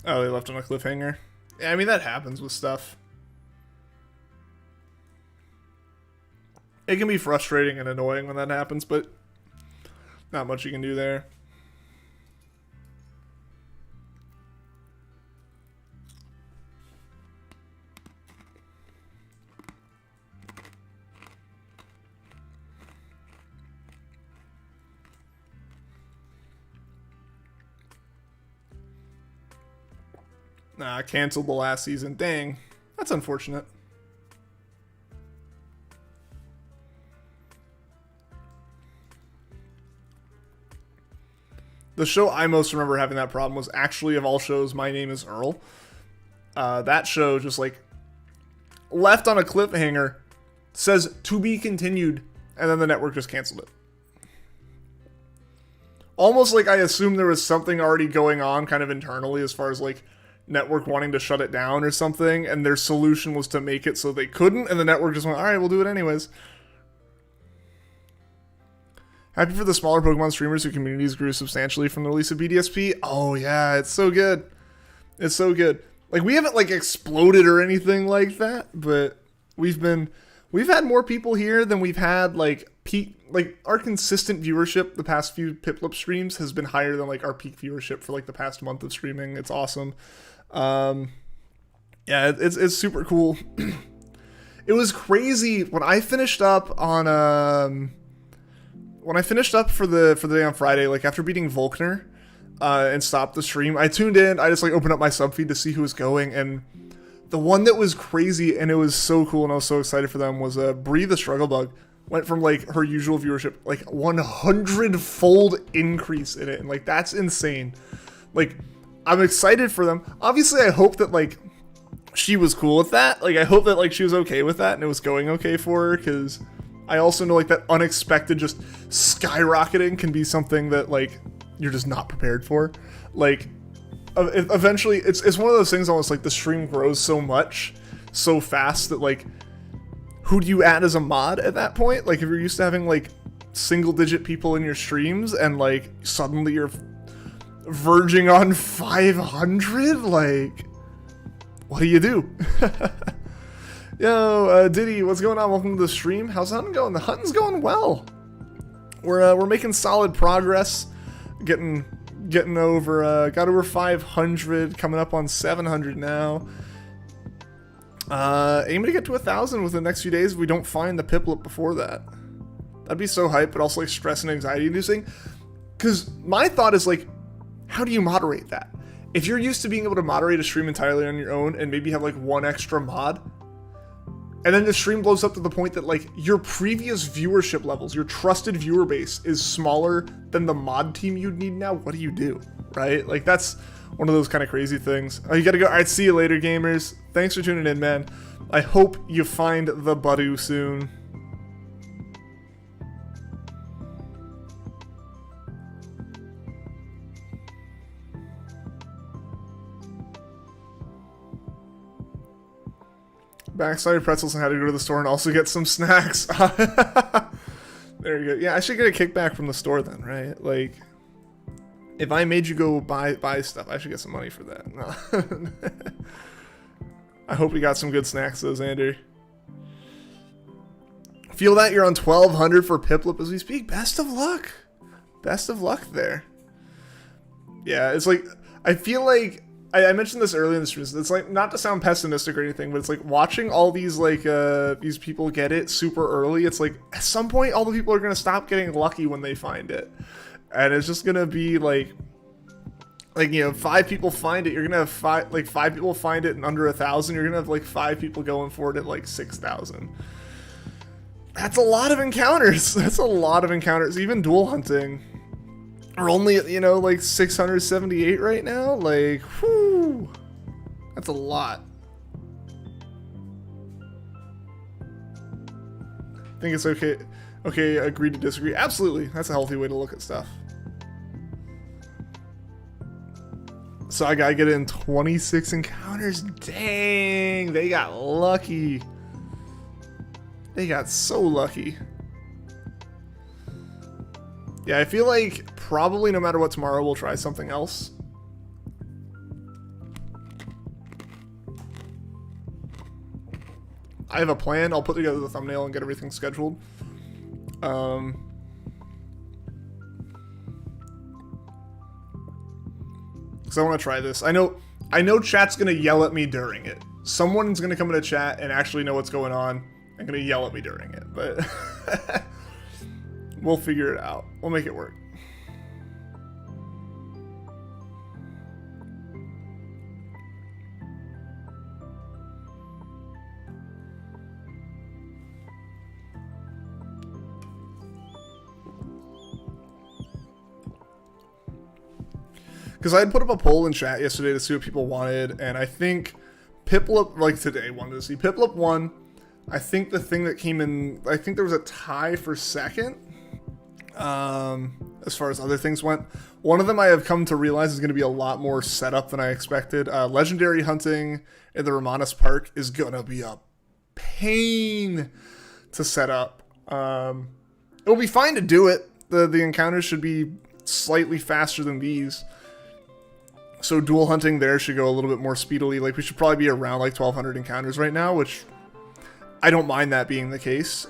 Oh, they left on a cliffhanger. Yeah, I mean, that happens with stuff. It can be frustrating and annoying when that happens, but not much you can do there. Nah, canceled the last season. Dang. That's unfortunate. The show I most remember having that problem was actually, of all shows, My Name is Earl. That show just, like, left on a cliffhanger, says to be continued, and then the network just canceled it. Almost like I assumed there was something already going on kind of internally as far as, like, network wanting to shut it down or something, and their solution was to make it so they couldn't, and the network just went, alright, we'll do it anyways. Happy for the smaller Pokemon streamers whose communities grew substantially from the release of BDSP. Oh yeah, it's so good. It's so good. Like, we haven't, like, exploded or anything like that, but we've had more people here than we've had, like, peak, like, our consistent viewership the past few PIPLUP streams has been higher than, like, our peak viewership for, like, the past month of streaming. It's awesome. Yeah, it's super cool. It was crazy when I finished up on for the day on Friday, like after beating Volkner and stopped the stream, I tuned in. I just like opened up my sub feed to see who was going, and the one that was crazy and it was so cool and I was so excited for them was Bree the Struggle Bug. Went from like her usual viewership, like 100-fold increase in it, and like that's insane. Like, I'm excited for them. Obviously, I hope that, like, she was cool with that. Like, I hope that, like, she was okay with that and it was going okay for her, because I also know, like, that unexpected just skyrocketing can be something that, like, you're just not prepared for. Like, eventually, it's one of those things almost like the stream grows so much, so fast that, like, who do you add as a mod at that point? Like, if you're used to having, like, single-digit people in your streams and, like, suddenly you're verging on 500, like, what do you do? Yo, Diddy, what's going on? Welcome to the stream. How's the hunting going? The hunting's going well. We're making solid progress. Getting over, got over 500, coming up on 700 now. Aiming to get to 1,000 within the next few days if we don't find the PIPLUP before that. That'd be so hype, but also like stress and anxiety inducing. Because my thought is like, how do you moderate that? If you're used to being able to moderate a stream entirely on your own and maybe have like one extra mod, and then the stream blows up to the point that like your previous viewership levels, your trusted viewer base is smaller than the mod team you'd need now, what do you do, right? Like that's one of those kind of crazy things. Oh, you gotta go. All right, see you later, gamers. Thanks for tuning in, man. I hope you find the Badu soon. Backslide pretzels and had to go to the store and also get some snacks. There you go. Yeah, I should get a kickback from the store then, right? Like, if I made you go buy stuff, I should get some money for that. No. I hope we got some good snacks though, Xander. Feel that you're on 1,200 for PIPLUP as we speak. Best of luck. Best of luck there. Yeah, it's like, I feel like, I mentioned this earlier in the stream. It's like, not to sound pessimistic or anything, but it's like watching all these like these people get it super early. It's like at some point all the people are gonna stop getting lucky when they find it, and it's just gonna be like you know, 5 people find it. You're gonna have 5 people find it in under 1,000. You're gonna have like 5 people going for it at like 6,000. That's a lot of encounters. That's a lot of encounters. Even dual hunting. We're only at, you know, like 678 right now. Like, whew. That's a lot. Think it's okay. Okay, agree to disagree. Absolutely. That's a healthy way to look at stuff. So I gotta get in 26 encounters. Dang, they got lucky. They got so lucky. Yeah, I feel like probably no matter what tomorrow, we'll try something else. I have a plan. I'll put together the thumbnail and get everything scheduled. Because I want to try this. I know chat's going to yell at me during it. Someone's going to come into chat and actually know what's going on and going to yell at me during it. But we'll figure it out. We'll make it work. Because I had put up a poll in chat yesterday to see what people wanted, and I think PIPLUP, like today, wanted to see PIPLUP won. I think the thing that came in, I think there was a tie for second, as far as other things went. One of them I have come to realize is going to be a lot more setup than I expected. Legendary hunting in the Romanus Park is going to be a pain to set up. It'll be fine to do it. The encounters should be slightly faster than these. So dual hunting there should go a little bit more speedily. Like, we should probably be around like 1,200 encounters right now, which I don't mind that being the case.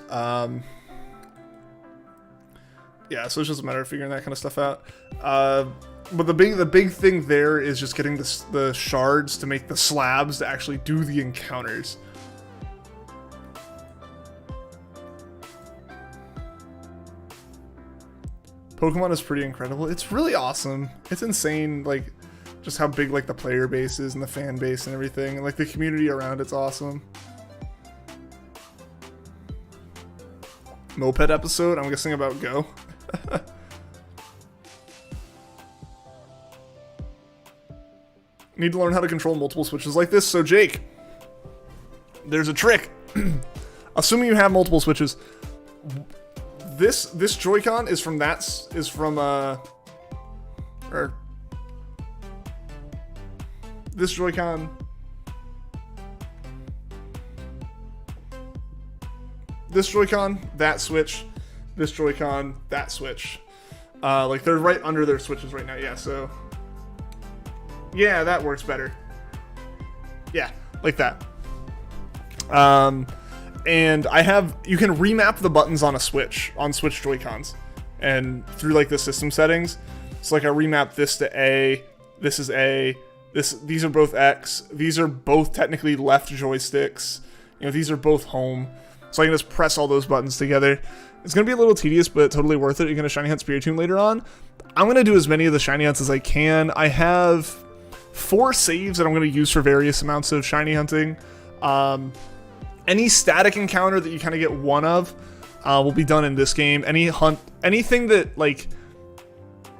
Yeah, so it's just a matter of figuring that kind of stuff out. But the big thing there is just getting the shards to make the slabs to actually do the encounters. Pokemon is pretty incredible. It's really awesome. It's insane, like, just how big, like, the player base is and the fan base and everything. And, like, the community around it's awesome. Moped episode? I'm guessing about Go. Need to learn how to control multiple switches like this. So, Jake, there's a trick. Assuming you have multiple switches, this Joy-Con is from this Joy-Con, that switch, this Joy-Con, that switch. Like, they're right under their switches right now. Yeah, so yeah, that works better. Yeah, like that. And you can remap the buttons on Switch Joy-Cons, and through like the system settings. So like I remap this to A, this is A, these are both X, these are both technically left joysticks. You know, these are both home. So I can just press all those buttons together. It's gonna be a little tedious, but totally worth it. You're gonna shiny hunt Spiritomb later on. I'm gonna do as many of the shiny hunts as I can. I have 4 saves that I'm gonna use for various amounts of shiny hunting. Any static encounter that you kind of get one of will be done in this game. Anything that like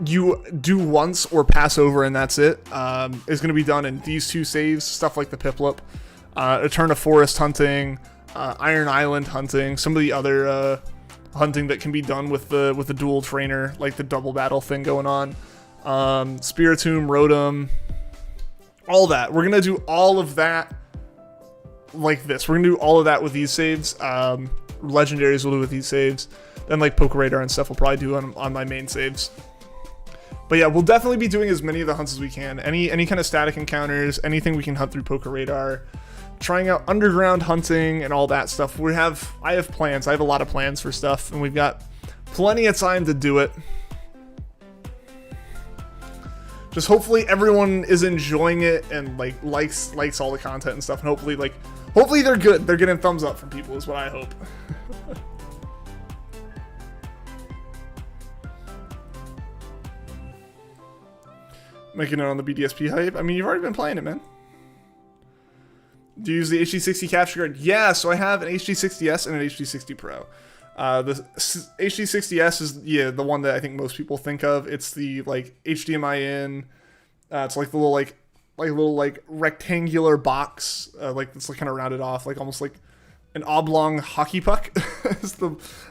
you do once or pass over and that's it, is going to be done in these 2 saves. Stuff like the PIPLUP, Eterna Forest hunting, Iron Island hunting, some of the other hunting that can be done with the dual trainer, like the double battle thing going on. Spiritomb, Rotom, all that. We're gonna do all of that like this. We're gonna do all of that with these saves. Legendaries will do with these saves. Then like Poke Radar and stuff we'll probably do on my main saves. But yeah, we'll definitely be doing as many of the hunts as we can. Any kind of static encounters, anything we can hunt through Poke Radar, trying out underground hunting and all that stuff. I have plans. I have a lot of plans for stuff, and we've got plenty of time to do it. Just hopefully everyone is enjoying it and like likes all the content and stuff, and hopefully they're good. They're getting thumbs up from people is what I hope. Making it on the BDSP hype. I mean, you've already been playing it, man. Do you use the HD60 capture card? Yeah, so I have an HD60S and an HD60 Pro. The HD60S is the one that I think most people think of. It's the like HDMI in. It's like the little rectangular box, like it's like kind of rounded off, like almost like an oblong hockey puck. It's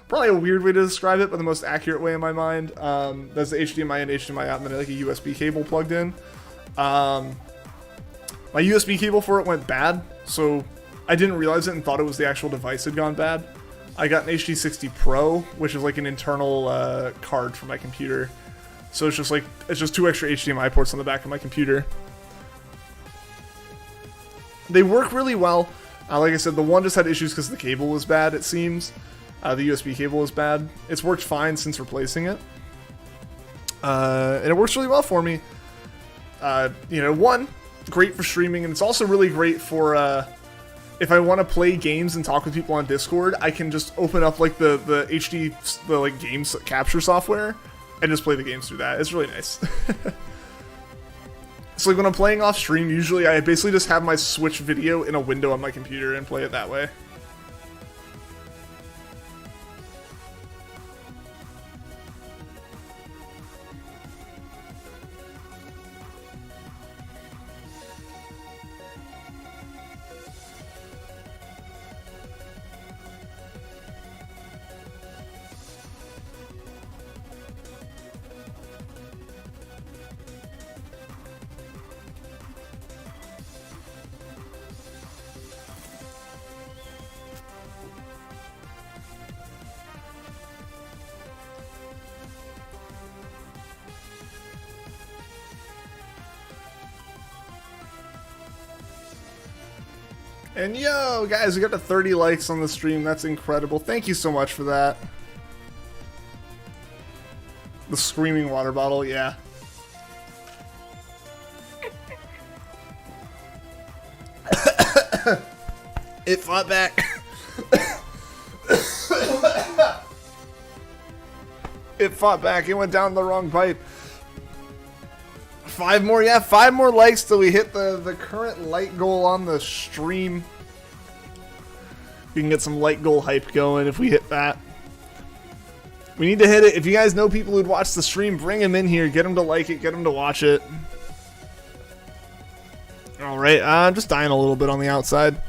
probably a weird way to describe it, but the most accurate way in my mind. That's the HDMI in, HDMI out, and then like a USB cable plugged in. My USB cable for it went bad, so I didn't realize it and thought it was the actual device had gone bad. I got an HD60 Pro, which is like an internal card for my computer. So it's just 2 extra HDMI ports on the back of my computer. They work really well. Like I said, the one just had issues because the cable was bad, it seems. The USB cable was bad. It's worked fine since replacing it. And it works really well for me. You know, one, great for streaming, and it's also really great for if I want to play games and talk with people on Discord, I can just open up like the like games capture software and just play the games through that. It's really nice. So like when I'm playing off stream, usually I basically just have my Switch video in a window on my computer and play it that way. And yo, guys, we got to 30 likes on the stream. That's incredible. Thank you so much for that. The screaming water bottle, yeah. It fought back. It fought back. It went down the wrong pipe. 5 more, yeah, 5 more likes till we hit the current like goal on the stream. We can get some like goal hype going if we hit that. We need to hit it. If you guys know people who'd watch the stream, bring them in here. Get them to like it. Get them to watch it. Alright, I'm just dying a little bit on the outside.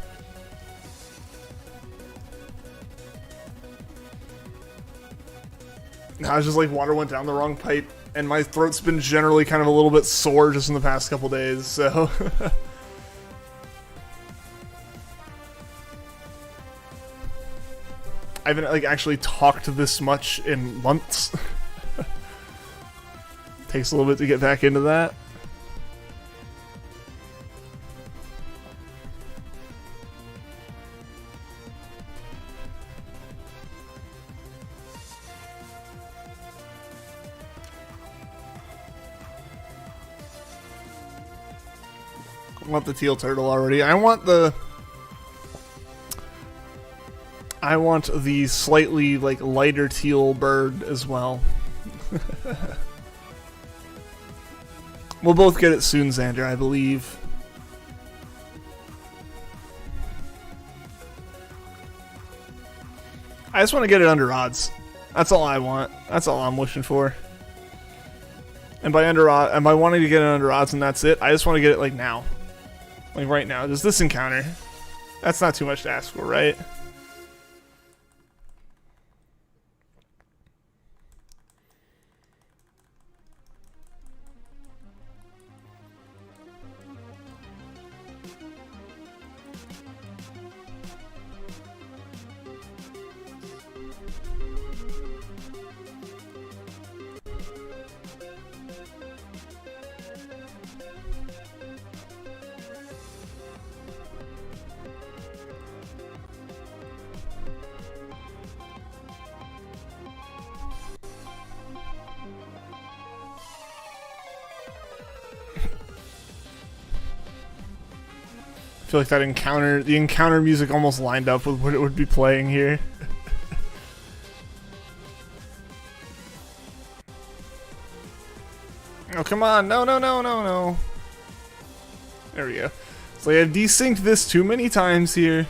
I was just like, water went down the wrong pipe. And my throat's been generally kind of a little bit sore just in the past couple days, so... I haven't, like, actually talked this much in months. Takes a little bit to get back into that. I want the teal turtle already. I want the slightly like lighter teal bird as well. We'll both get it soon, Xander, I believe. I just want to get it under odds. That's all I want. That's all I'm wishing for. And by wanting to get it under odds and that's it, I just want to get it like now. Like right now, just this encounter. That's not too much to ask for, right? I feel like that the encounter music almost lined up with what it would be playing here. Oh, come on. No, no, no, no, no. There we go. So I've desynced this too many times here.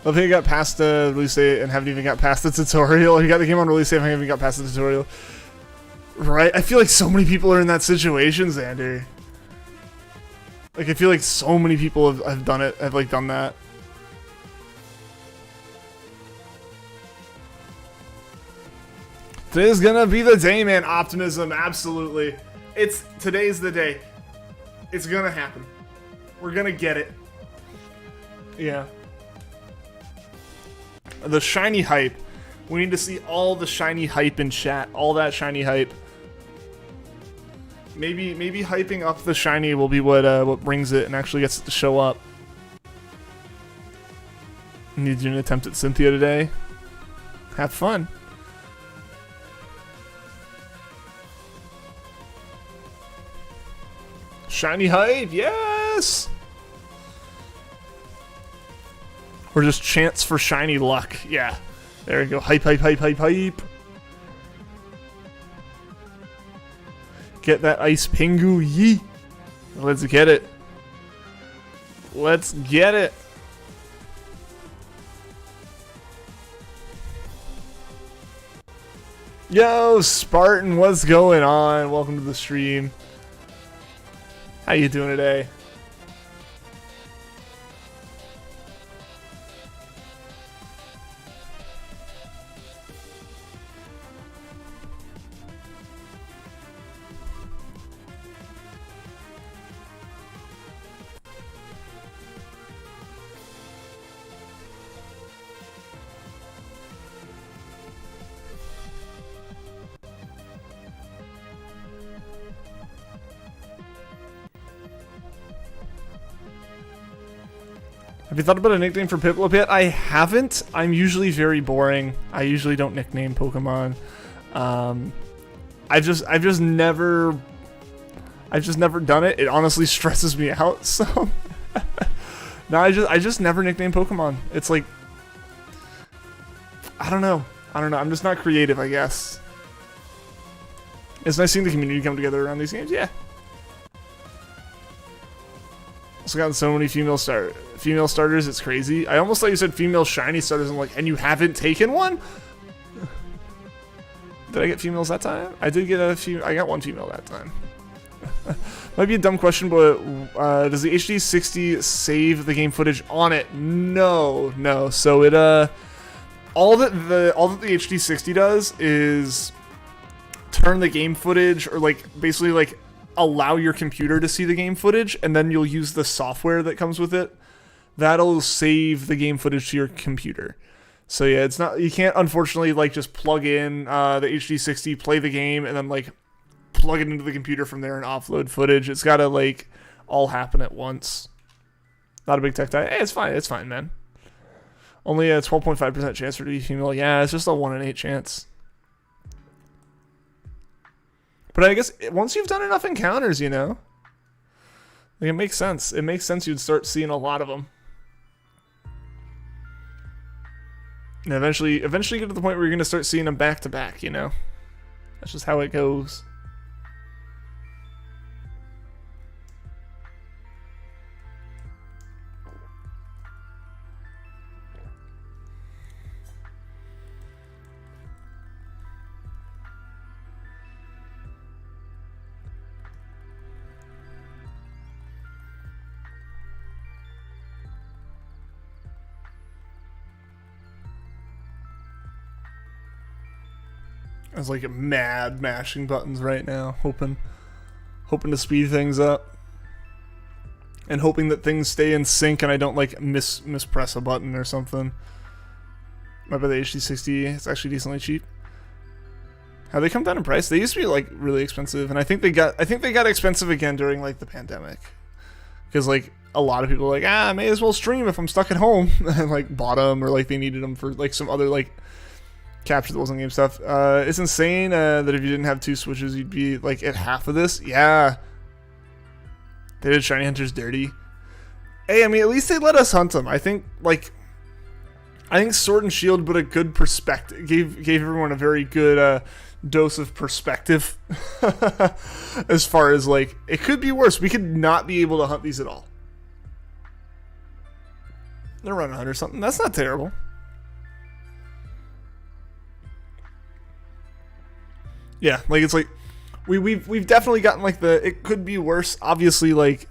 Love how you got past the release date and haven't even got past the tutorial. You got the game on release date and haven't even got past the tutorial. Right? I feel like so many people are in that situation, Xander. Like, I feel like so many people have done it, have, like, done that. Today's gonna be the day, man. Optimism, absolutely. Today's the day. It's gonna happen. We're gonna get it. Yeah. The shiny hype. We need to see all the shiny hype in chat. All that shiny hype. Maybe hyping up the shiny will be what brings it and actually gets it to show up. Need to do an attempt at Cynthia today. Have fun. Shiny hype, yes! Or just chance for shiny luck. Yeah. There we go. Hype, hype, hype, hype, hype. Get that ice pingu, yee. Let's get it. Let's get it. Yo, Spartan, what's going on? Welcome to the stream. How you doing today? Have you thought about a nickname for PIPLUP yet? I haven't. I'm usually very boring. I usually don't nickname Pokemon. I've just never done it. It honestly stresses me out. So no, I just never nickname Pokemon. It's like I don't know. I'm just not creative, I guess. It's nice seeing the community come together around these games. Yeah. Also gotten so many female starters, it's crazy. I almost thought you said female shiny starters. I'm like, and you haven't taken one? Did I get females that time? I did get I got one female that time. Might be a dumb question, but does the HD 60 save the game footage on it? No. So it all that the HD 60 does is turn the game footage, or like basically like allow your computer to see the game footage, and then you'll use the software that comes with it. That'll save the game footage to your computer. So yeah, it's not, you can't unfortunately like just plug in the HD 60, play the game, and then like plug it into the computer from there and offload footage. It's gotta like all happen at once. Not a big tech tie. Hey, it's fine, man. Only a 12.5% chance for it to be female. Yeah, it's just a 1 in 8 chance. But I guess once you've done enough encounters, you know, like it makes sense. It makes sense you'd start seeing a lot of them. And eventually get to the point where you're going to start seeing them back to back, you know? That's just how it goes. I was like mad mashing buttons right now, hoping to speed things up, and hoping that things stay in sync and I don't like mispress a button or something. Might buy the HD60. It's actually decently cheap. Have they come down in price? They used to be like really expensive, and I think they got expensive again during like the pandemic, because like a lot of people were like, I may as well stream if I'm stuck at home, and like bought them, or like they needed them for like some other like capture that wasn't game stuff. It's insane that if you didn't have 2 switches, you'd be like at half of this. Yeah, they did Shiny Hunters dirty. Hey, I mean, at least they let us hunt them. I think Sword and Shield, but a good perspective, gave everyone a very good dose of perspective. As far as like, it could be worse. We could not be able to hunt these at all. They're running 100 something. That's not terrible. Yeah, like it's like we've definitely gotten like the it could be worse. Obviously, like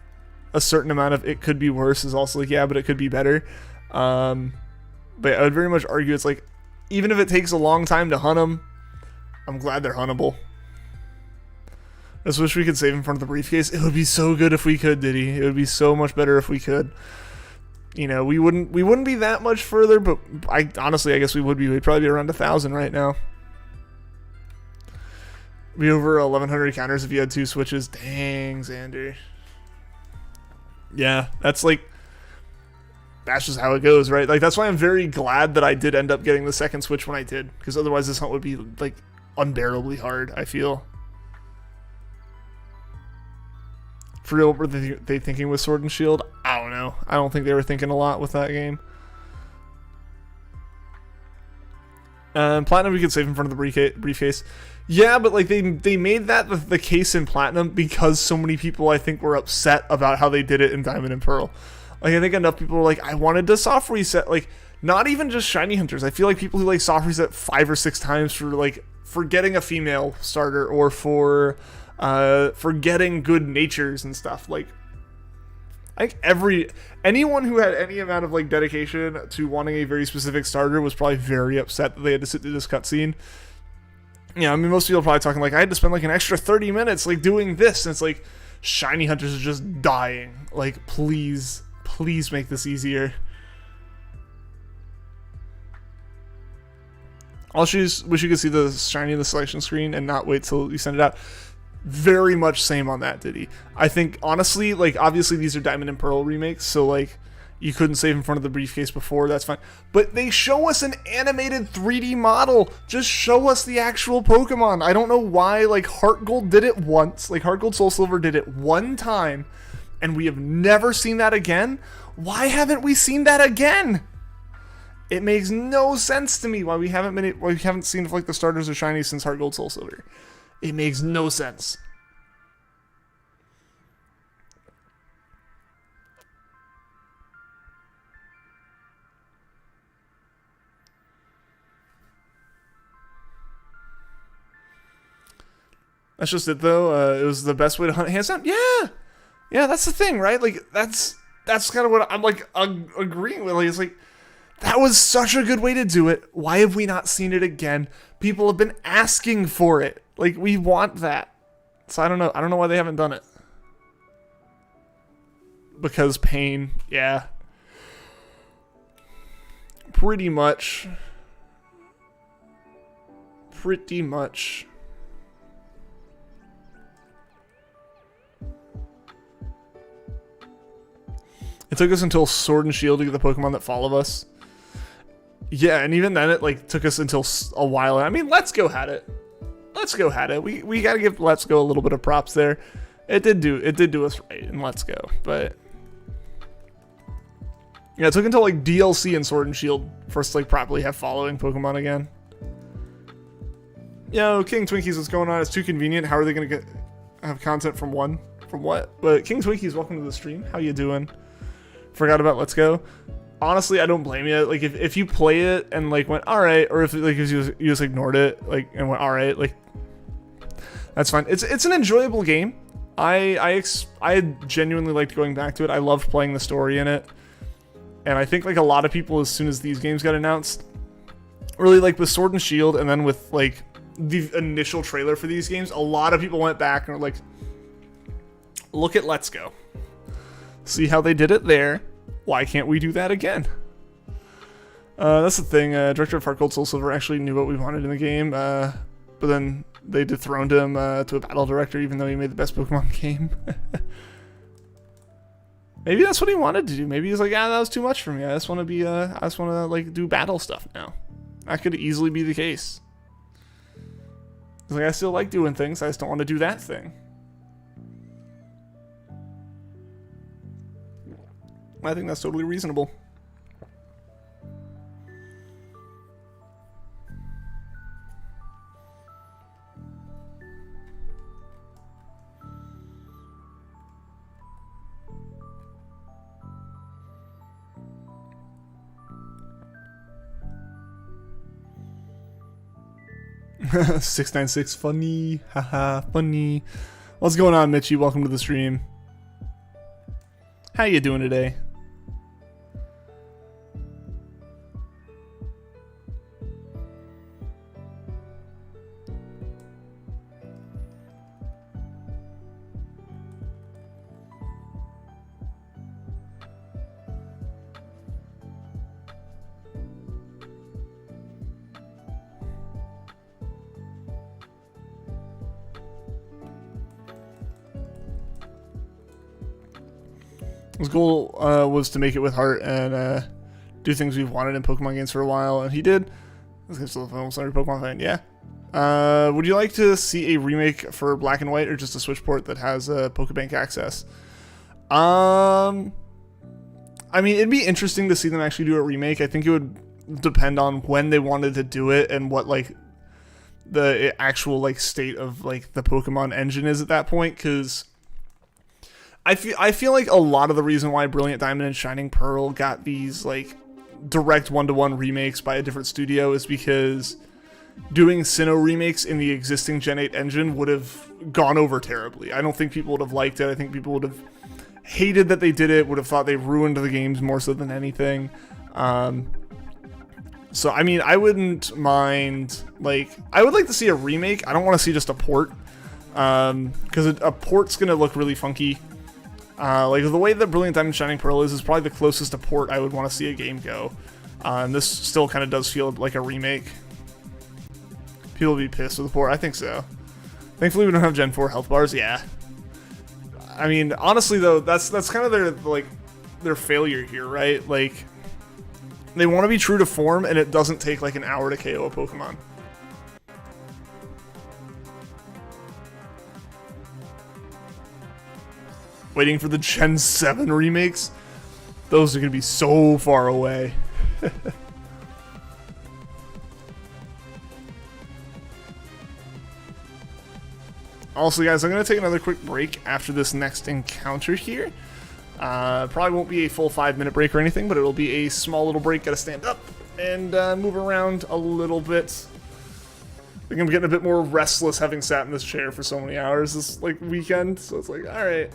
a certain amount of it could be worse is also like, yeah, but it could be better. But I would very much argue it's like, even if it takes a long time to hunt them, I'm glad they're huntable. I just wish we could save in front of the briefcase. It would be so good if we could, Diddy. It would be so much better if we could. You know, we wouldn't be that much further, but honestly, I guess we would be. We'd probably be around 1,000 right now. Be over 1,100 counters if you had 2 switches. Dang, Xander. Yeah, that's just how it goes, right? Like, that's why I'm very glad that I did end up getting the second switch when I did, because otherwise this hunt would be, like, unbearably hard, I feel. For real, were they thinking with Sword and Shield? I don't know. I don't think they were thinking a lot with that game. Platinum we could save in front of the briefcase. Yeah, but like they made that the case in Platinum because so many people, I think, were upset about how they did it in Diamond and Pearl. Like, I think enough people were like, I wanted to soft reset. Like, not even just shiny hunters. I feel like people who like soft reset 5 or 6 times for getting a female starter or for getting good natures and stuff. Like, I think anyone who had any amount of like dedication to wanting a very specific starter was probably very upset that they had to sit through this cutscene. Yeah, I mean, most people are probably talking like, I had to spend like an extra 30 minutes like doing this, and it's like, shiny hunters are just dying. Like, please make this easier. Also, wish you could see the shiny in the selection screen and not wait till you send it out. Very much same on that, Diddy. I think, honestly, like, obviously these are Diamond and Pearl remakes, so, like, you couldn't save in front of the briefcase before, that's fine. But they show us an animated 3D model. Just show us the actual Pokemon. I don't know why, like, Heart Gold did it once. Like, Heart Gold Soul Silver did it one time, and we have never seen that again. Why haven't we seen that again? It makes no sense to me why we haven't seen like the starters or shinies since Heart Gold Soul Silver. It makes no sense. That's just it, though. It was the best way to hunt hands down. Yeah, that's the thing, right? Like, that's kind of what I'm like agreeing with. Like, it's like, that was such a good way to do it. Why have we not seen it again? People have been asking for it. Like, we want that. So I don't know. I don't know why they haven't done it. Because pain, yeah. Pretty much. It took us until Sword and Shield to get the Pokemon that follow us. Yeah, and even then it like took us until a while. I mean, Let's Go had it. We gotta give Let's Go a little bit of props there. It did do us right in Let's Go, but yeah, it took until like DLC and Sword and Shield for us to like properly have following Pokemon again. Yo, King Twinkies, what's going on? It's too convenient. How are they gonna have content from one? From what? But King Twinkies, welcome to the stream. How you doing? Forgot about Let's Go. Honestly, I don't blame you. Like, if you play it and like went all right, or if like you just ignored it like and went all right, like that's fine. It's an enjoyable game. I genuinely liked going back to it. I loved playing the story in it, and I think like a lot of people, as soon as these games got announced, really like with Sword and Shield, and then with like the initial trailer for these games, a lot of people went back and were like, look at Let's Go. See how they did it there. Why can't we do that again? That's the thing. Director of Heart Gold Soul Silver actually knew what we wanted in the game, but then they dethroned him to a battle director, even though he made the best Pokemon game. Maybe that's what he wanted to do. Maybe he's like, that was too much for me. I just want to like do battle stuff now. That could easily be the case. He's like, I still like doing things. I just don't want to do that thing. I think that's totally reasonable. $696 funny, haha, funny. What's going on, Mitchie? Welcome to the stream. How you doing today? His goal was to make it with heart and do things we've wanted in Pokemon games for a while, and he did. This guy's still a almost every Pokemon fan, yeah. Would you like to see a remake for Black and White or just a Switch port that has Pokebank access? I mean, it'd be interesting to see them actually do a remake. I think it would depend on when they wanted to do it and what like the actual like state of like the Pokemon engine is at that point, because I feel like a lot of the reason why Brilliant Diamond and Shining Pearl got these like direct one-to-one remakes by a different studio is because doing Sinnoh remakes in the existing Gen 8 engine would have gone over terribly. I don't think people would have liked it. I think people would have hated that they did it, would have thought they ruined the games more so than anything. So, I mean, I wouldn't mind, like, I would like to see a remake. I don't want to see just a port, because a port's going to look really funky. Like, the way that Brilliant Diamond Shining Pearl is probably the closest to port I would want to see a game go. And this still kind of does feel like a remake. People will be pissed with the port. I think so. Thankfully, we don't have Gen 4 health bars. Yeah. I mean, honestly, though, that's kind of their failure here, right? Like, they want to be true to form, and it doesn't take like an hour to KO a Pokemon. Waiting for the Gen 7 remakes? Those are going to be so far away. Also, guys, I'm going to take another quick break after this next encounter here. Probably won't be a full 5-minute break or anything, but it'll be a small little break. Gotta stand up and move around a little bit. I think I'm getting a bit more restless having sat in this chair for so many hours this like weekend, so it's like, all right.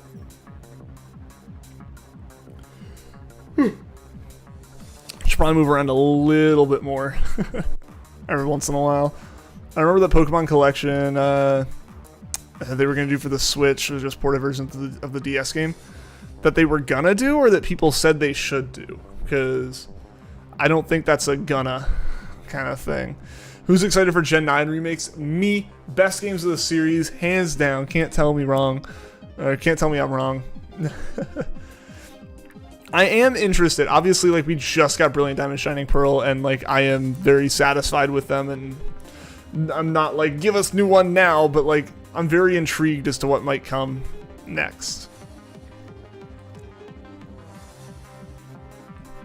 Should probably move around a little bit more every once in a while. I remember that Pokemon collection they were gonna do for the Switch, was just ported version of the DS game. That they were gonna do, or that people said they should do, because I don't think that's a gonna kind of thing. Who's excited for Gen 9 remakes? Me. Best games of the series, hands down. Can't tell me wrong, or can't tell me I'm wrong. I am interested. Obviously, like, we just got Brilliant Diamond Shining Pearl, and like I am very satisfied with them, and I'm not like, give us new one now, but like I'm very intrigued as to what might come next.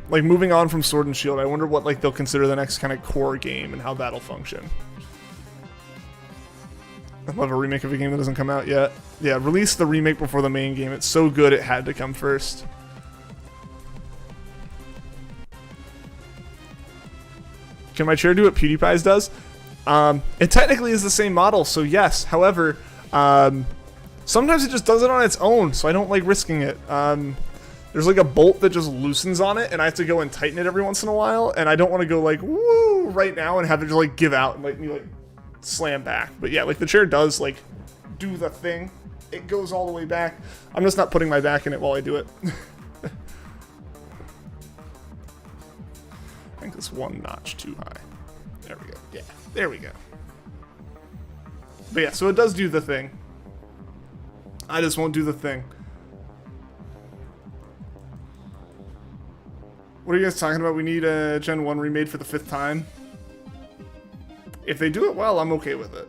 Like, moving on from Sword and Shield, I wonder what like they'll consider the next kind of core game and how that'll function. I'd love a remake of a game that doesn't come out yet. Yeah, release the remake before the main game. It's so good it had to come first. Can my chair do what PewDiePie's does? It technically is the same model, so yes. However, sometimes it just does it on its own, so I don't like risking it. There's like a bolt that just loosens on it, and I have to go and tighten it every once in a while, and I don't want to go like, woo, right now and have it just like give out and like me like slam back. But yeah, like the chair does like do the thing. It goes all the way back. I'm just not putting my back in it while I do it. I think it's one notch too high. There we go. Yeah, there we go. But yeah, so it does do the thing. I just won't do the thing. What are you guys talking about? We need a Gen 1 remade for the 5th time. If they do it well, I'm okay with it.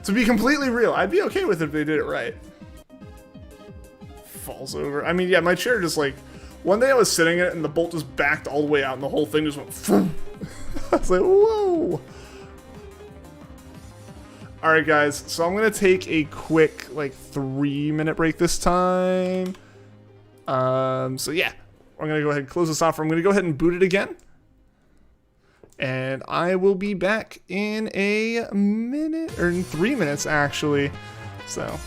To be completely real, I'd be okay with it if they did it right. Falls over. I mean, yeah, my chair just like... One day I was sitting in it and the bolt just backed all the way out and the whole thing just went... I was like, whoa! Alright guys, so I'm going to take a quick, like, 3-minute break this time. So yeah. I'm going to go ahead and close this off. I'm going to go ahead and boot it again. And I will be back in a minute, or in 3 minutes, actually. So...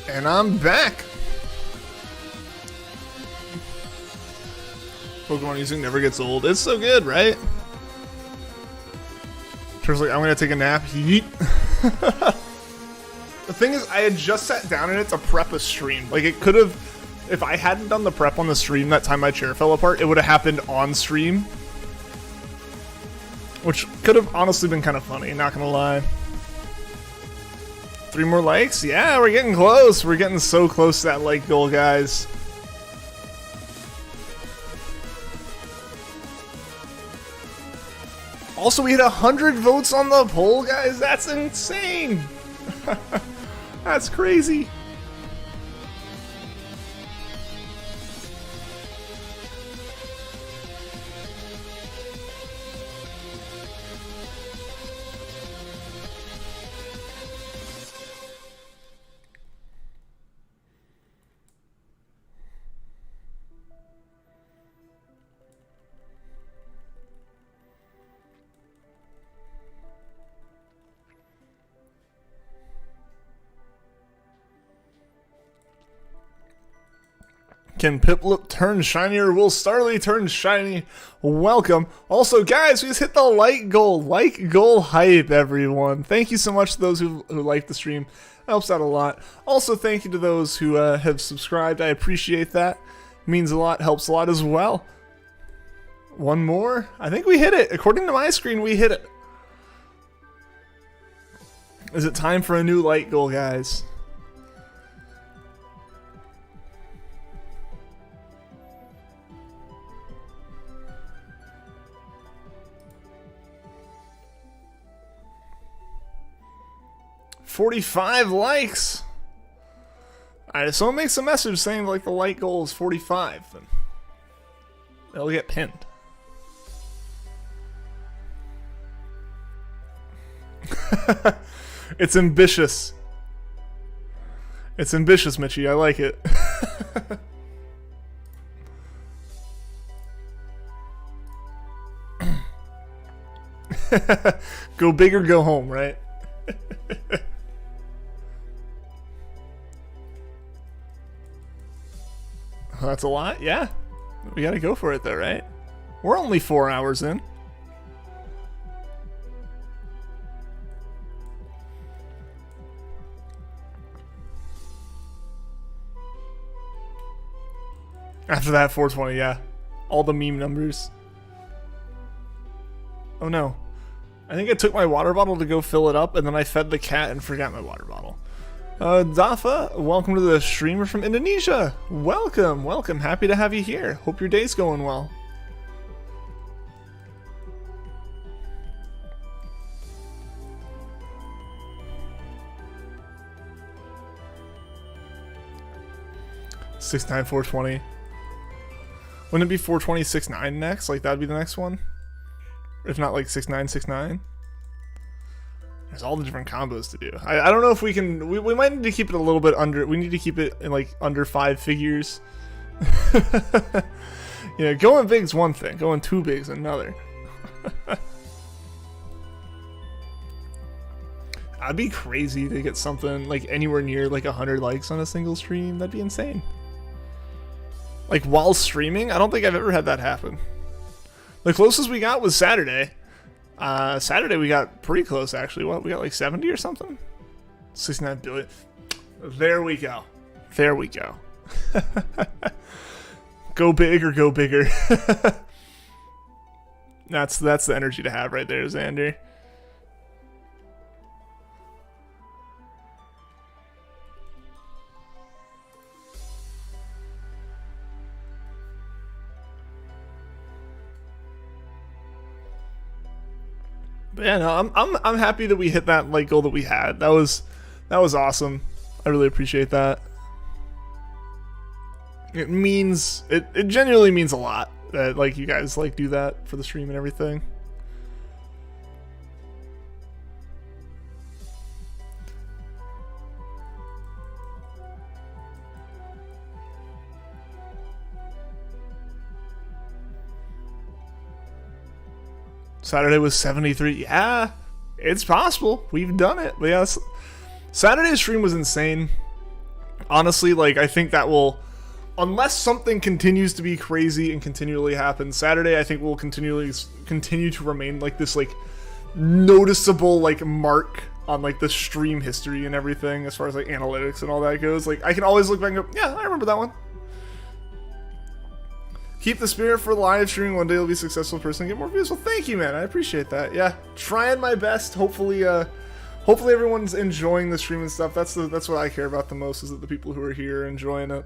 And I'm back. Pokemon music never gets old. It's so good, right? Turtle's like, I'm gonna take a nap. Yeet. The thing is, I had just sat down in it to prep a stream. Like, it could have, if I hadn't done the prep on the stream that time my chair fell apart, it would have happened on stream. Which could have honestly been kind of funny, not gonna lie. 3 more likes? Yeah, we're getting close. We're getting so close to that like goal, guys. Also, we hit 100 votes on the poll, guys. That's insane. That's crazy. Can PIPLUP turn shinier? Will Starly turn shiny? Welcome. Also, guys, we just hit the like goal hype, everyone. Thank you so much to those who liked the stream. That helps out a lot. Also, thank you to those who have subscribed. I appreciate that. Means a lot, helps a lot as well. One more? I think we hit it. According to my screen, we hit it. Is it time for a new light goal, guys? $45 likes. Alright, if someone makes a message saying like the like goal is 45, then they'll get pinned. It's ambitious. It's ambitious, Mitchie. I like it. Go big or go home, right? That's a lot, yeah. We gotta go for it though, right? We're only 4 hours in. After that, 420, yeah. All the meme numbers. Oh no. I think I took my water bottle to go fill it up, and then I fed the cat and forgot my water bottle. Dafa, welcome to the streamer from Indonesia. Welcome, welcome. Happy to have you here. Hope your day's going well. $6.9 $4.20. Wouldn't it be 420.69 next? Like that'd be the next one? If not like 6.9 There's all the different combos to do. I don't know if we can. We might need to keep it a little bit under. We need to keep it in like under 5 figures. Yeah, going big's one thing. Going too big's another. I'd be crazy to get something like anywhere near like 100 likes on a single stream. That'd be insane. Like while streaming, I don't think I've ever had that happen. The closest we got was Saturday. Saturday we got pretty close actually. What, we got like 70 or something? 69 billion. There we go. There we go. Go big or go bigger. That's the energy to have right there, Xander. But yeah, no, I'm happy that we hit that like goal that we had. That was awesome. I really appreciate that. It means it genuinely means a lot that like you guys like do that for the stream and everything. Saturday was 73. Yeah, it's possible. We've done it. But yes, Saturday's stream was insane. honestly, like, I think that will, unless something continues to be crazy and continually happen, Saturday I think will continue to remain like this like noticeable like mark on like the stream history and everything as far as like analytics and all that goes. Like I can always look back and go, yeah, I remember that one. Keep the spirit for live streaming. One day you'll be a successful person and get more views. Well, thank you, man. I appreciate that. Yeah, trying my best. Hopefully everyone's enjoying the stream and stuff. That's what I care about the most, is that the people who are here are enjoying it.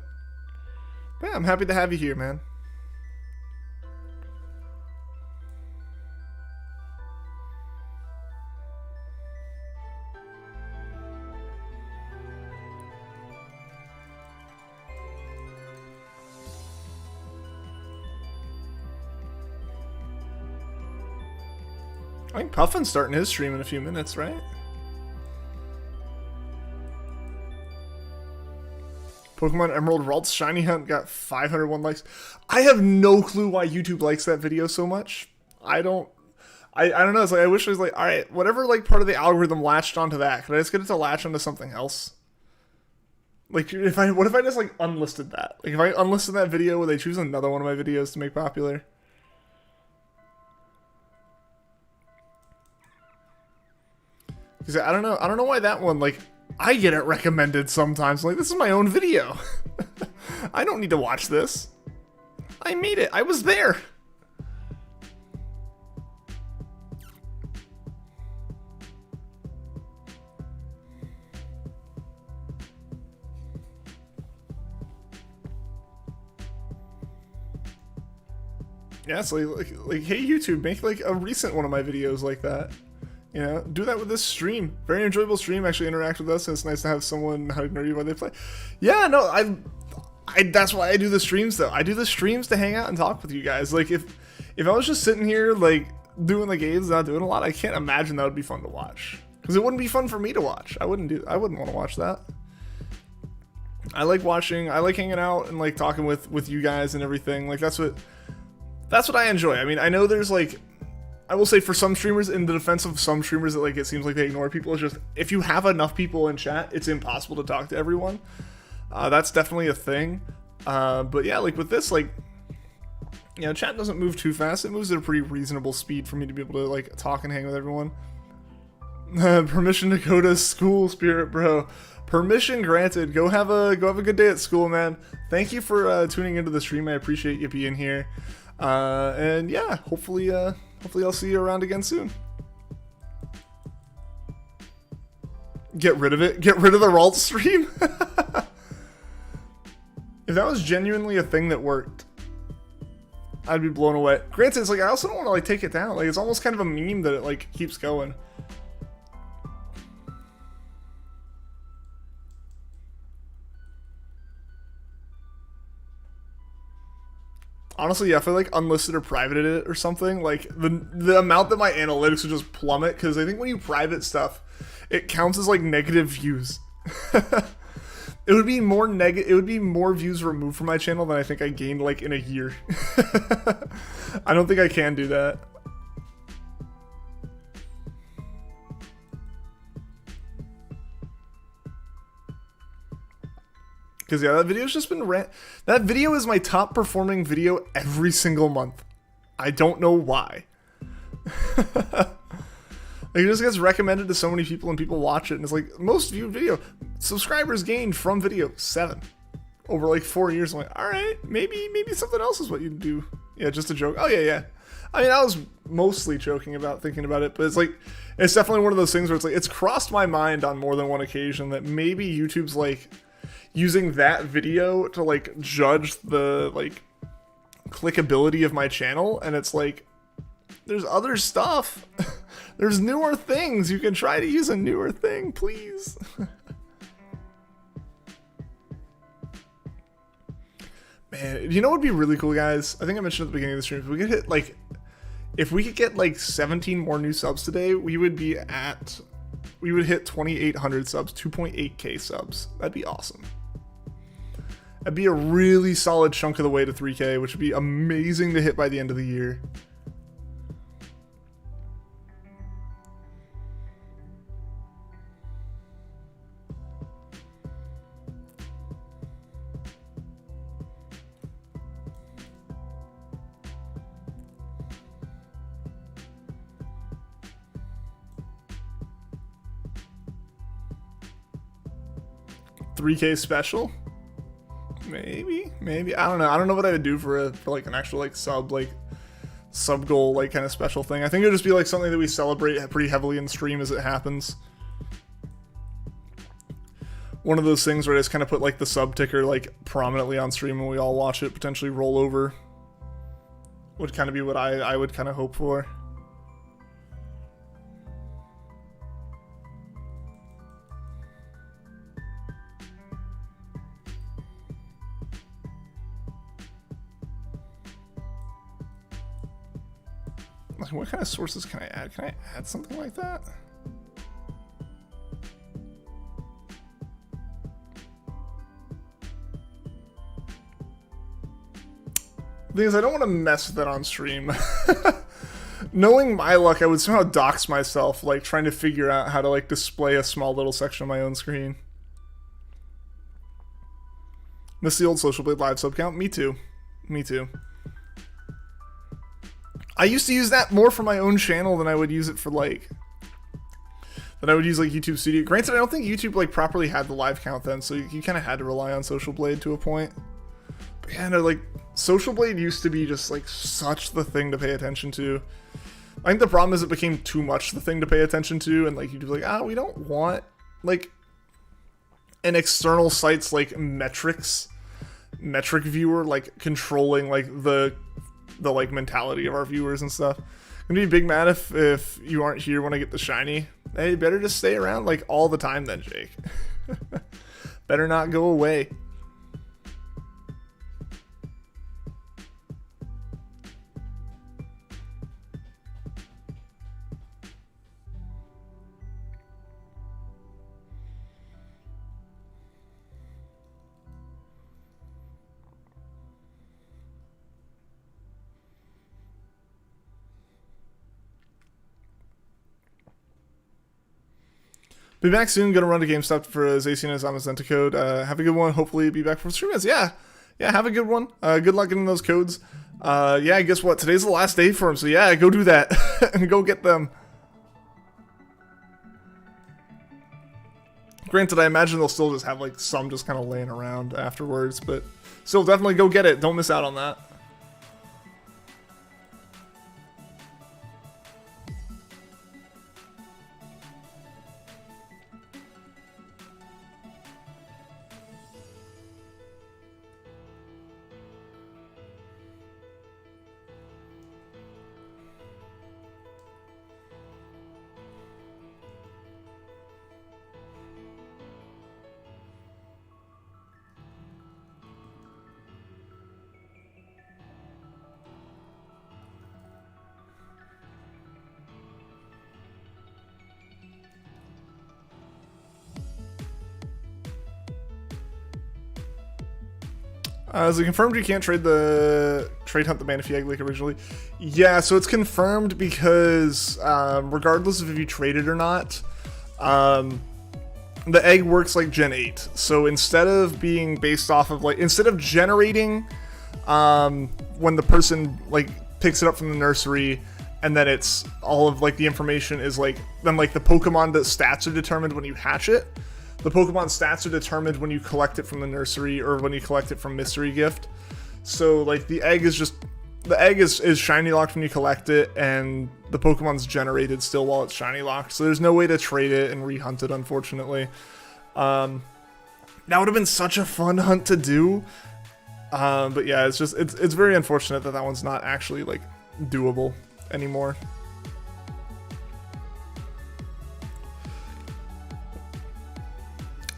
But yeah, I'm happy to have you here, man. I think Puffin's starting his stream in a few minutes, right? Pokemon Emerald Ralt's Shiny Hunt got 501 likes. I have no clue why YouTube likes that video so much. I don't know. It's like I wish it was like, all right, whatever like part of the algorithm latched onto that, could I just get it to latch onto something else? Like what if I just like unlisted that? Like if I unlisted that video, would they choose another one of my videos to make popular? Because I don't know why that one, like, I get it recommended sometimes. Like, this is my own video. I don't need to watch this. I made it. I was there. Yeah, it's like, hey, YouTube, make, like, a recent one of my videos like that. You know, do that with this stream. Very enjoyable stream. Actually interact with us, and it's nice to have someone how nerdy while they play. Yeah, no, I that's why I do the streams though. I do the streams to hang out and talk with you guys. Like if I was just sitting here like doing the games, not doing a lot, I can't imagine that would be fun to watch. Because it wouldn't be fun for me to watch. I wouldn't want to watch that. I like watching. I like hanging out and like talking with you guys and everything. Like that's what I enjoy. I mean, I know there's like, I will say for some streamers, in the defense of some streamers that like it seems like they ignore people, it's just if you have enough people in chat, it's impossible to talk to everyone. That's definitely a thing. But yeah, like with this, like, you know, chat doesn't move too fast. It moves at a pretty reasonable speed for me to be able to like talk and hang with everyone. Permission to go to school, Spirit Bro. Permission granted. Go have a good day at school, man. Thank you for tuning into the stream. I appreciate you being here. And yeah, hopefully I'll see you around again soon. Get rid of it. Get rid of the Ralt stream. If that was genuinely a thing that worked, I'd be blown away. Granted, it's like I also don't want to like take it down. Like it's almost kind of a meme that it like keeps going. Honestly, yeah, if I like unlisted or privated it or something, like the amount that my analytics would just plummet, because I think when you private stuff, it counts as like negative views. It would be more it would be more views removed from my channel than I think I gained like in a year. I don't think I can do that. Because yeah, that video's just been that video is my top performing video every single month. I don't know why. Like, it just gets recommended to so many people and people watch it, and it's like most viewed video. Subscribers gained from video 7 over like 4 years. I'm like, all right, maybe something else is what you do. Yeah, just a joke. Oh yeah. I mean, I was mostly joking about thinking about it, but it's like it's definitely one of those things where it's like it's crossed my mind on more than one occasion that maybe YouTube's like using that video to like judge the like clickability of my channel, and it's like there's other stuff. There's newer things. You can try to use a newer thing, please. Man, you know what would be really cool, guys? I think I mentioned at the beginning of the stream, if we could hit like, if we could get like 17 more new subs today, we would hit 2,800 subs, 2.8k subs. That'd be awesome. That'd be a really solid chunk of the way to 3k, which would be amazing to hit by the end of the year. 3K special? Maybe. I don't know. I don't know what I would do for like an actual like sub goal like kind of special thing. I think it would just be like something that we celebrate pretty heavily in stream as it happens. One of those things where I just kind of put like the sub ticker like prominently on stream and we all watch it potentially roll over. Would kind of be what I would kind of hope for. What kind of sources can I add? Can I add something like that? The thing is, I don't want to mess with that on stream. Knowing my luck, I would somehow dox myself, like trying to figure out how to like display a small little section of my own screen. Miss the old Social Blade live sub count? Me too. Me too. I used to use that more for my own channel than I would use it for like... Than I would use like YouTube Studio. Granted, I don't think YouTube like properly had the live count then, so you kind of had to rely on Social Blade to a point. But yeah, no, like, Social Blade used to be just like such the thing to pay attention to. I think the problem is it became too much the thing to pay attention to, and like YouTube's like, we don't want like an external site's like metric viewer like controlling like the like mentality of our viewers and stuff. I'm gonna be big mad if you aren't here when I get the shiny. Hey, better just stay around like all the time then, Jake. Better not go away. Be back soon. Gonna run to GameStop for Zacian and Zamazenta code. Have a good one. Hopefully be back for streamers. Yeah, have a good one. Good luck getting those codes. Yeah, guess what? Today's the last day for them. So yeah, go do that and go get them. Granted, I imagine they'll still just have like some just kind of laying around afterwards, but still definitely go get it. Don't miss out on that. Is it confirmed you can't trade hunt the Manaphy egg like originally? Yeah, so it's confirmed because regardless of if you trade it or not, the egg works like Gen 8. So instead of being based off of like, instead of generating when the person like picks it up from the nursery and then it's all of like the information is like, then like the Pokemon stats are determined when you hatch it. The Pokemon stats are determined when you collect it from the nursery or when you collect it from Mystery Gift. So, like, the egg is shiny locked when you collect it, and the Pokemon's generated still while it's shiny locked. So there's no way to trade it and rehunt it, unfortunately. That would have been such a fun hunt to do. But yeah, it's very unfortunate that one's not actually, like, doable anymore.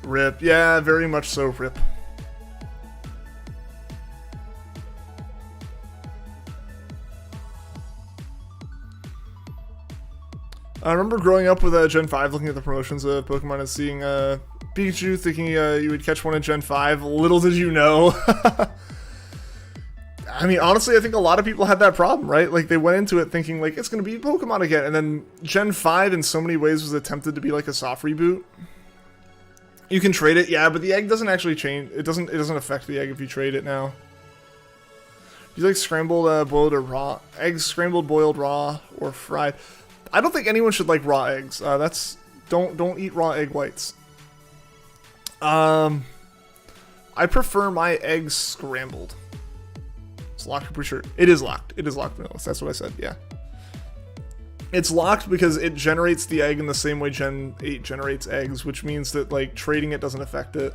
Rip. Yeah, very much so, rip. I remember growing up with Gen 5, looking at the promotions of Pokemon and seeing Pikachu, thinking you would catch one in Gen 5. Little did you know. I mean, honestly, I think a lot of people had that problem, right? Like, they went into it thinking, like, it's going to be Pokemon again. And then Gen 5, in so many ways, was attempted to be like a soft reboot. You can trade it, yeah, but the egg doesn't actually change. It doesn't affect the egg if you trade it now. Do you like scrambled, boiled, or raw? Eggs scrambled, boiled, raw, or fried? I don't think anyone should like raw eggs. Don't eat raw egg whites. I prefer my eggs scrambled. It's locked, I'm pretty sure. It is locked. It is locked, vanilla. That's what I said, yeah. It's locked because it generates the egg in the same way Gen 8 generates eggs, which means that, like, trading it doesn't affect it.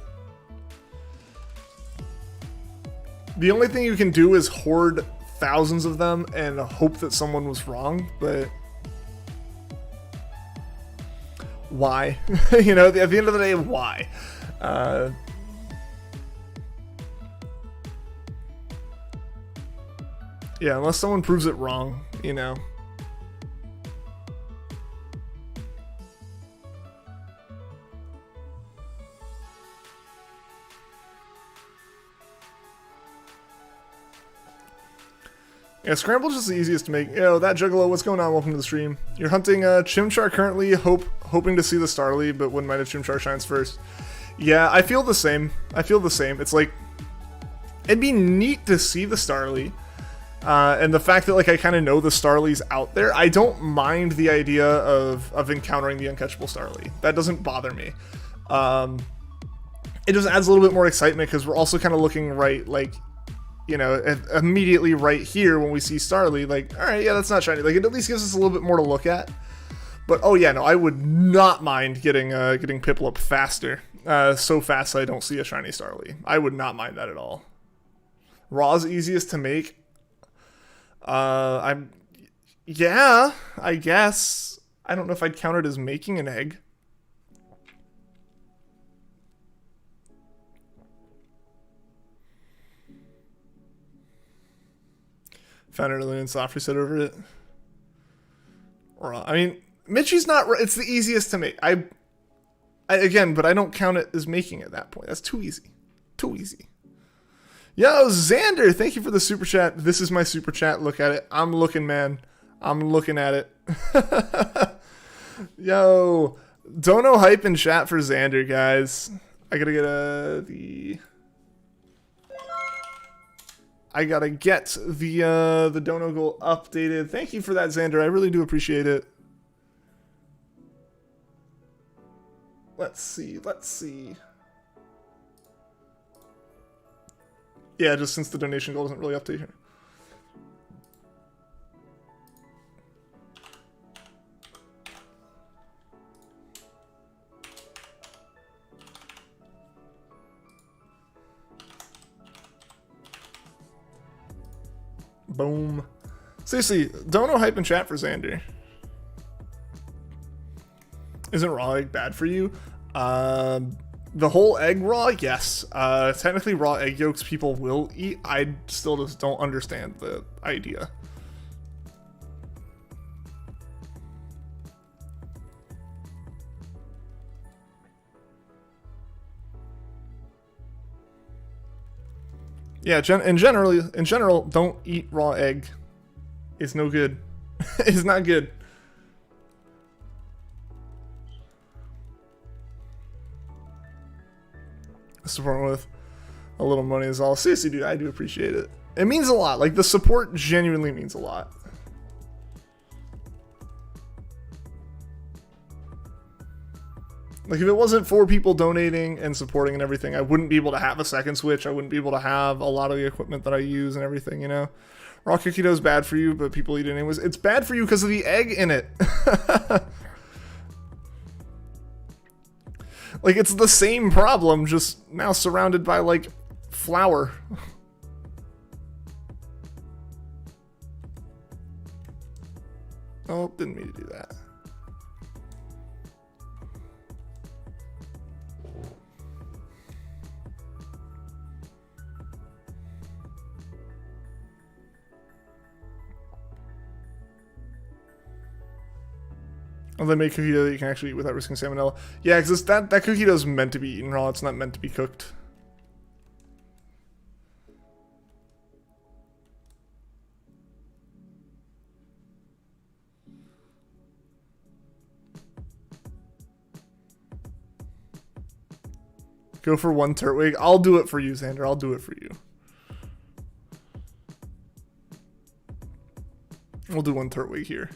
The only thing you can do is hoard thousands of them and hope that someone was wrong, but... why? You know, at the end of the day, why? Yeah, unless someone proves it wrong, you know. Yeah, Scramble's just the easiest to make. Yo, that Juggalo, what's going on? Welcome to the stream. You're hunting Chimchar currently, hoping to see the Starly, but wouldn't mind if Chimchar shines first. Yeah, I feel the same. I feel the same. It's like, it'd be neat to see the Starly. And the fact that, like, I kind of know the Starly's out there, I don't mind the idea of encountering the uncatchable Starly. That doesn't bother me. It just adds a little bit more excitement because we're also kind of looking right, like, you know, immediately right here when we see Starly, like, all right, yeah, that's not shiny. Like, it at least gives us a little bit more to look at. But, oh yeah, no, I would not mind getting PIPLUP faster. So fast I don't see a shiny Starly. I would not mind that at all. Raw's easiest to make. Yeah, I guess. I don't know if I'd count it as making an egg. Found it early and soft reset over it. I mean, Mitchie's not. It's the easiest to make. Again, but I don't count it as making at that point. That's too easy. Too easy. Yo, Xander, thank you for the super chat. This is my super chat. Look at it. I'm looking, man. I'm looking at it. Yo, dono hype in chat for Xander, guys. I gotta get I gotta get the dono goal updated. Thank you for that, Xander. I really do appreciate it. Let's see. Yeah, just since the donation goal doesn't really update here. Boom. Seriously, dono hype in chat for Xander. Isn't raw egg bad for you? The whole egg raw, yes. Technically raw egg yolks people will eat. I still just don't understand the idea. Yeah, in general, don't eat raw egg. It's no good. It's not good. Support with a little money is all. Seriously, dude, I do appreciate it. It means a lot. Like, the support genuinely means a lot. Like, if it wasn't for people donating and supporting and everything, I wouldn't be able to have a second Switch. I wouldn't be able to have a lot of the equipment that I use and everything, you know? Raw cookie dough is bad for you, but people eat it anyways. It's bad for you because of the egg in it. Like, it's the same problem, just now surrounded by, like, flour. Oh, didn't mean to do that. Oh, they make cookie dough that you can actually eat without risking salmonella. Yeah, because that cookie dough is meant to be eaten raw. It's not meant to be cooked. Go for one turtwig. I'll do it for you, Xander. I'll do it for you. We'll do one turtwig here.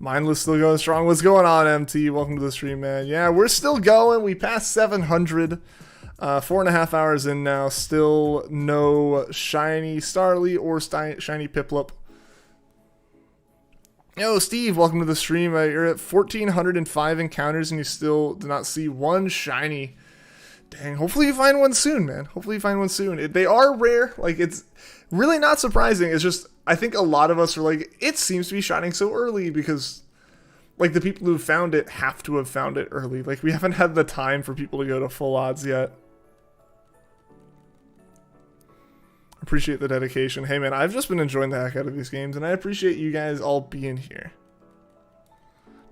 Mindless still going strong. What's going on, MT? Welcome to the stream, man. Yeah, we're still going. We passed 700. 4.5 hours in now, still no shiny Starly or shiny Piplup. Yo, Steve, welcome to the stream. You're at 1,405 encounters and you still do not see one shiny. Dang, hopefully you find one soon, man. Hopefully you find one soon. They are rare. Like, it's really not surprising. It's just, I think a lot of us are like, it seems to be shining so early because, like, the people who found it have to have found it early. Like, we haven't had the time for people to go to full odds yet. Appreciate the dedication. Hey, man, I've just been enjoying the heck out of these games, and I appreciate you guys all being here.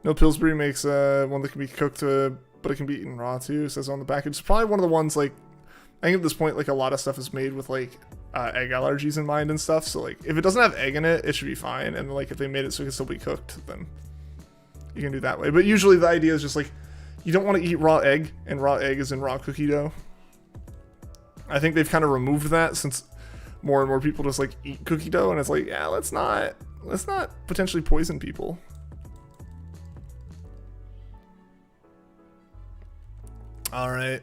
No, Pillsbury makes one that can be cooked, but it can be eaten raw, too, says on the package. It's probably one of the ones, like, I think at this point, like, a lot of stuff is made with, like, egg allergies in mind and stuff, so, like, if it doesn't have egg in it, it should be fine, and, like, if they made it so it can still be cooked, then you can do that way. But usually the idea is just, like, you don't want to eat raw egg, and raw egg is in raw cookie dough. I think they've kind of removed that since more and more people just like eat cookie dough, and it's like, yeah, let's not potentially poison people. All right,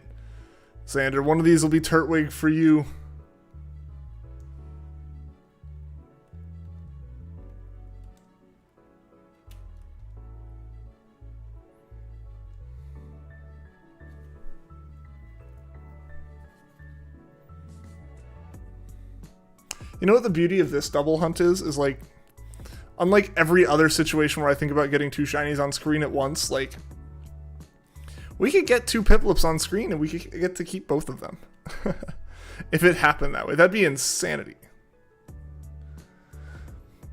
Xander, one of these will be Turtwig for you. You know what the beauty of this double hunt is like, unlike every other situation where I think about getting two shinies on screen at once, like, we could get two Piplups on screen and we could get to keep both of them. If it happened that way, that'd be insanity.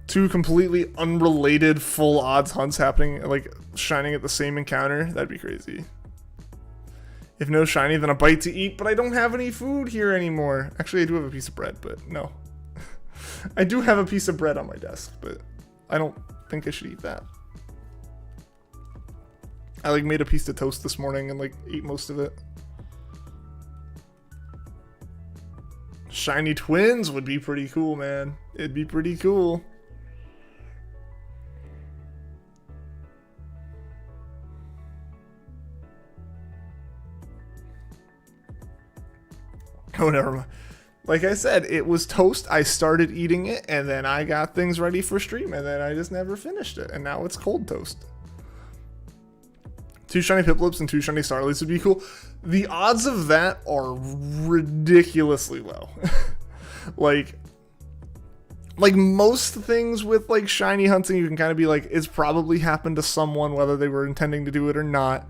Two completely unrelated full odds hunts happening, like, shining at the same encounter, that'd be crazy. If no shiny, then a bite to eat, but I don't have any food here anymore. Actually, I do have a piece of bread, but no. I do have a piece of bread on my desk, but I don't think I should eat that. I like made a piece of toast this morning and like ate most of it. Shiny twins would be pretty cool, man. It'd be pretty cool. Oh, never mind. Like I said, it was toast. I started eating it, and then I got things ready for stream, and then I just never finished it, and now it's cold toast. Two shiny Piplups and two shiny Starlies would be cool. The odds of that are ridiculously low. like most things with like shiny hunting, you can kind of be like, it's probably happened to someone, whether they were intending to do it or not.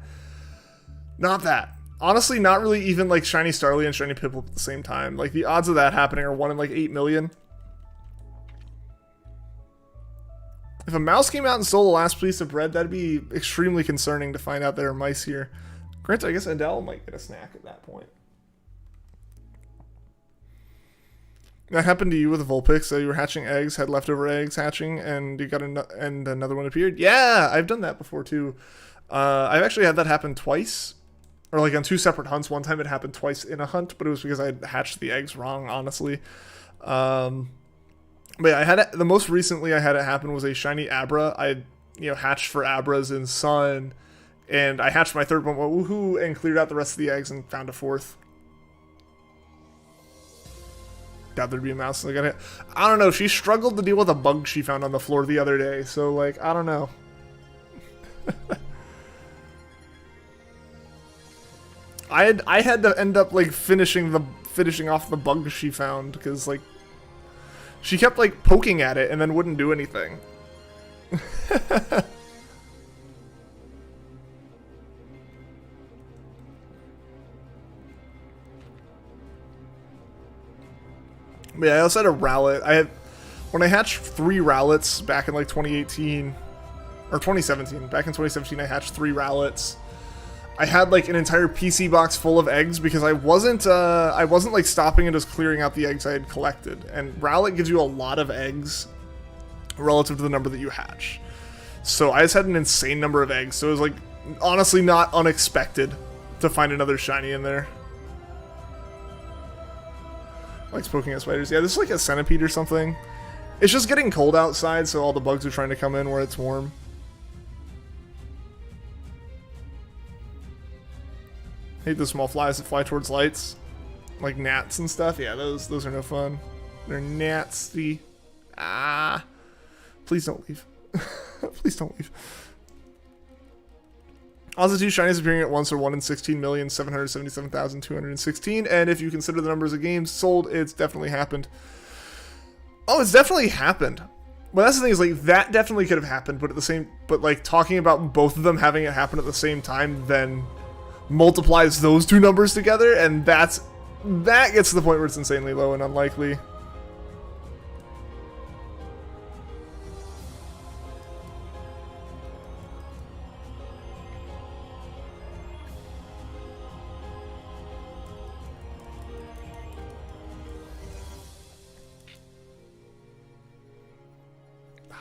Not that. Honestly, not really even like shiny Starly and shiny Piplup at the same time. Like the odds of that happening are 1 in like 8 million. If a mouse came out and stole the last piece of bread, that'd be extremely concerning to find out there are mice here. Granted, I guess Adele might get a snack at that point. That happened to you with the Vulpix. So you were hatching eggs, had leftover eggs hatching, and you got and another one appeared. Yeah, I've done that before too. I've actually had that happen twice. Or like on 2 separate hunts. One time it happened twice in a hunt, but it was because I hatched the eggs wrong, honestly. But yeah, I had the most recently I had it happen was a shiny Abra. I hatched for Abras in Sun, and I hatched my third one, woohoo, and cleared out the rest of the eggs and found a fourth. Doubt there'd be a mouse. I don't know. She struggled to deal with a bug she found on the floor the other day, so like I don't know. I had to end up like finishing off the bug she found because like she kept like poking at it and then wouldn't do anything. But yeah, I also had a Rowlet. When I hatched 3 Rowlets back in like 2018 or 2017. Back in 2017, I hatched 3 Rowlets. I had like an entire PC box full of eggs because I wasn't like stopping and just clearing out the eggs I had collected. And Rowlet gives you a lot of eggs relative to the number that you hatch. So I just had an insane number of eggs. So it was like honestly not unexpected to find another shiny in there. Like poking at spiders. Yeah, this is like a centipede or something. It's just getting cold outside, so all the bugs are trying to come in where it's warm. Hate the small flies that fly towards lights. Like gnats and stuff. Yeah, those are no fun. They're nasty. Ah. Please don't leave. Please don't leave. Also, 2 shinies appearing at once are 1 in 16,777,216. And if you consider the numbers of games sold, it's definitely happened. Oh, it's definitely happened. Well, that's the thing is, like, that definitely could have happened, but like, talking about both of them having it happen at the same time then multiplies those two numbers together, and that gets to the point where it's insanely low and unlikely.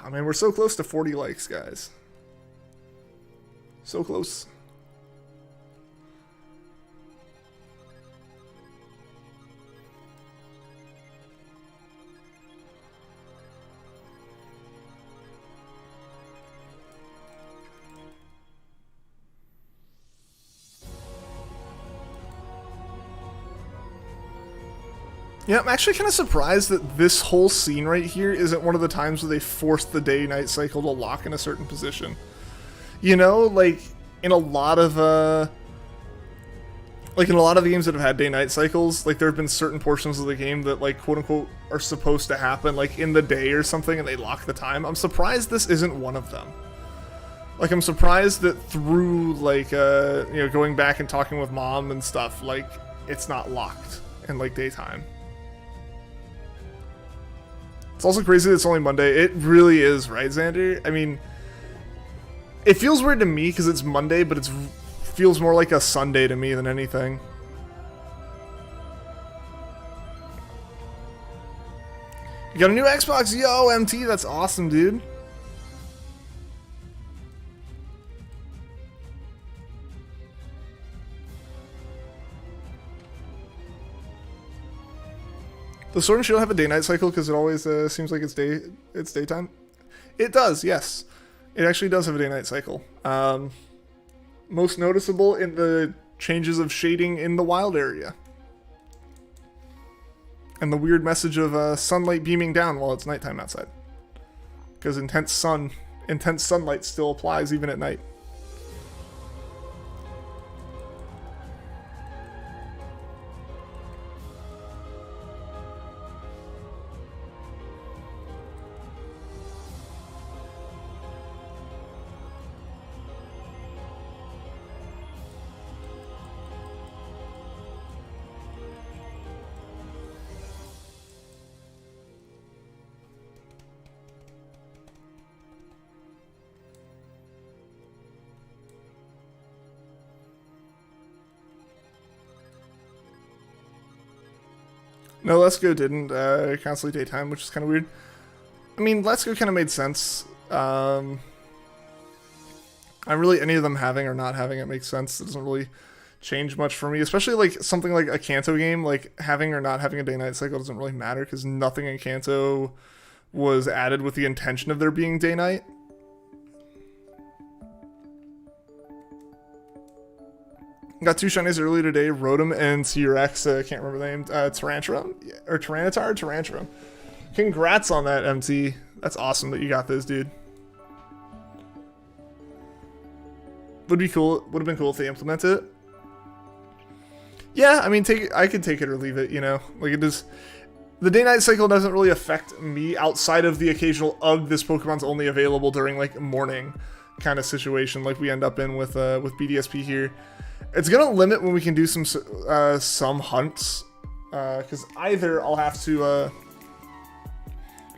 I mean, we're so close to 40 likes, guys. So close. Yeah, I'm actually kind of surprised that this whole scene right here isn't one of the times where they forced the day-night cycle to lock in a certain position. You know, like in a lot of the games that have had day-night cycles, like there have been certain portions of the game that, like, quote-unquote are supposed to happen like in the day or something, and they lock the time. I'm surprised this isn't one of them. Like, I'm surprised that through, like, you know, going back and talking with mom and stuff, like, it's not locked in, like, daytime. It's also crazy that it's only Monday. It really is, right, Xander? I mean, it feels weird to me because it's Monday, but it feels more like a Sunday to me than anything. You got a new Xbox? Yo, MT, that's awesome, dude. Does Sword and Shield have a day-night cycle because it always seems like it's daytime? It does, yes. It actually does have a day-night cycle. Most noticeable in the changes of shading in the wild area. And the weird message of sunlight beaming down while it's nighttime outside. Because intense sunlight still applies even at night. No, Let's Go didn't constantly daytime, which is kind of weird. I mean, Let's Go kind of made sense. I'm really, any of them having or not having it makes sense. It doesn't really change much for me, especially like something like a Kanto game, like having or not having a day-night cycle doesn't really matter because nothing in Kanto was added with the intention of there being day-night. Got 2 shinies earlier today, Rotom and T-Rex, can't remember the name, Tyranitar, or Tyranitar. Congrats on that, MT. That's awesome that you got those, dude. Would be cool. Would have been cool if they implemented it. Yeah, I mean, I could take it or leave it, you know? Like, it is... The day-night cycle doesn't really affect me outside of the occasional, this Pokemon's only available during, like, morning kind of situation like we end up in with BDSP here. It's gonna limit when we can do some hunts, because either I'll have to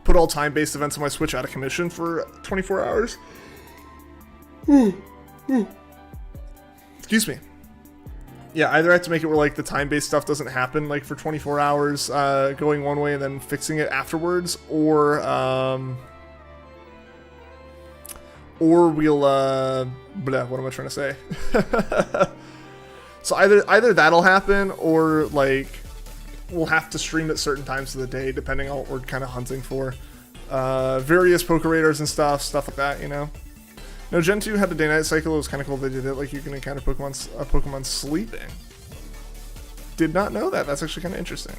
put all time-based events on my Switch out of commission for 24 hours. Excuse me. Yeah, either I have to make it where like the time-based stuff doesn't happen like for 24 hours, going one way and then fixing it afterwards, or we'll what am I trying to say? So either that'll happen, or like we'll have to stream at certain times of the day, depending on what we're kind of hunting for. Various Poke Raiders and stuff like that, you know. No, Gen 2 had the day-night cycle. It was kind of cool they did it. Like you can encounter Pokemon sleeping. did not know that. That's actually kind of interesting.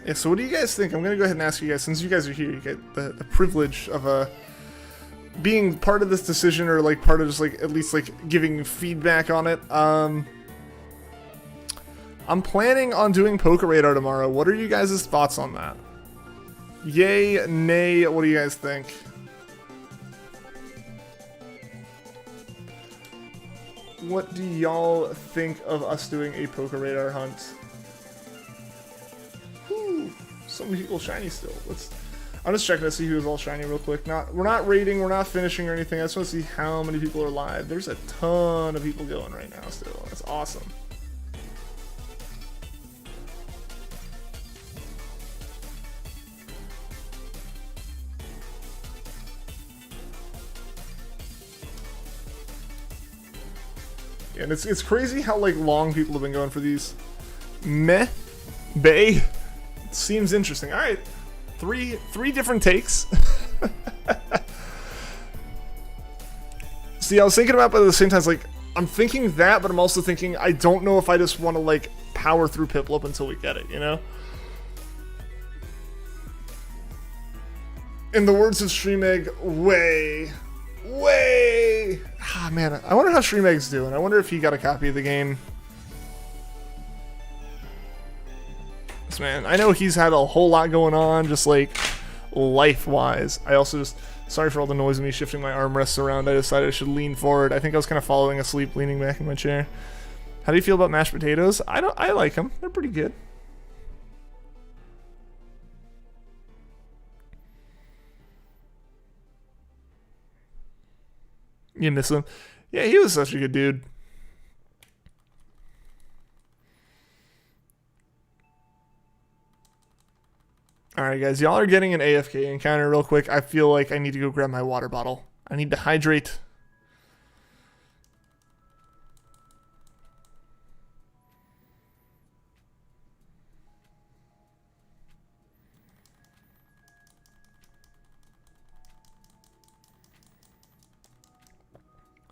Yeah, so what do you guys think? I'm going to go ahead and ask you guys, since you guys are here, you get the privilege of being part of this decision, or like part of just like at least like giving feedback on it. I'm planning on doing Poker Radar tomorrow. What are you guys' thoughts on that? Yay, nay, what do you guys think? What do y'all think of us doing a Poker Radar hunt? Whew, so many people shiny still. I'm just checking to see who's all shiny real quick. We're not rating, we're not finishing or anything. I just want to see how many people are live. There's a ton of people going right now still. That's awesome. And it's crazy how like long people have been going for these. Meh, Bay, seems interesting. All right, three different takes. See, I was thinking about, but at the same time, it's like I'm thinking that, but I'm also thinking I don't know if I just want to like power through PIPLUP until we get it, you know. In the words of Streamegg, way. Ah, man, I wonder how Streamegg's doing. I wonder if he got a copy of the game. This man, I know he's had a whole lot going on, just like life-wise. I also just, sorry for all the noise of me shifting my armrests around. I decided I should lean forward. I think I was kind of falling asleep, leaning back in my chair. How do you feel about mashed potatoes? I like them. They're pretty good. You miss him? Yeah, he was such a good dude. Alright guys, y'all are getting an AFK encounter real quick. I feel like I need to go grab my water bottle. I need to hydrate.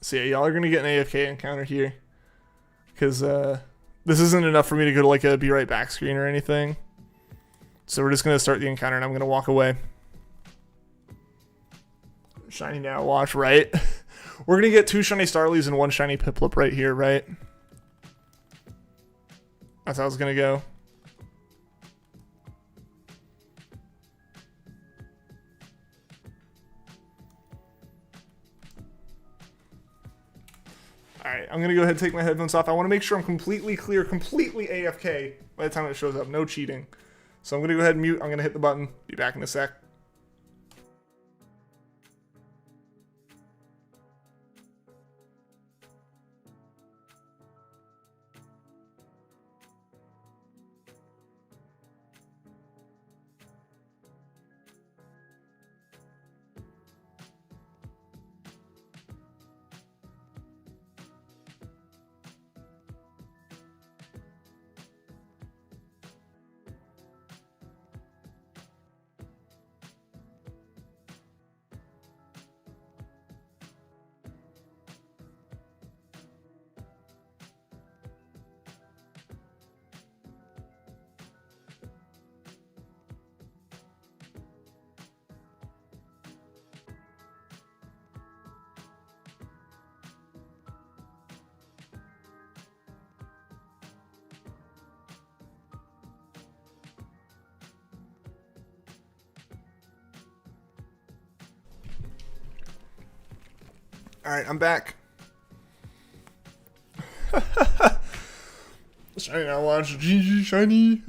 So yeah, y'all are going to get an AFK encounter here. Because this isn't enough for me to go to like a be right back screen or anything. So we're just going to start the encounter and I'm going to walk away. Shiny now, watch, right? We're going to get 2 shiny Starlies and 1 shiny PIPLUP right here, right? That's how it's going to go. Alright, I'm going to go ahead and take my headphones off. I want to make sure I'm completely clear, completely AFK by the time it shows up. No cheating. So I'm going to go ahead and mute. I'm going to hit the button. Be back in a sec. Alright, I'm back. shiny. I watch GG shiny.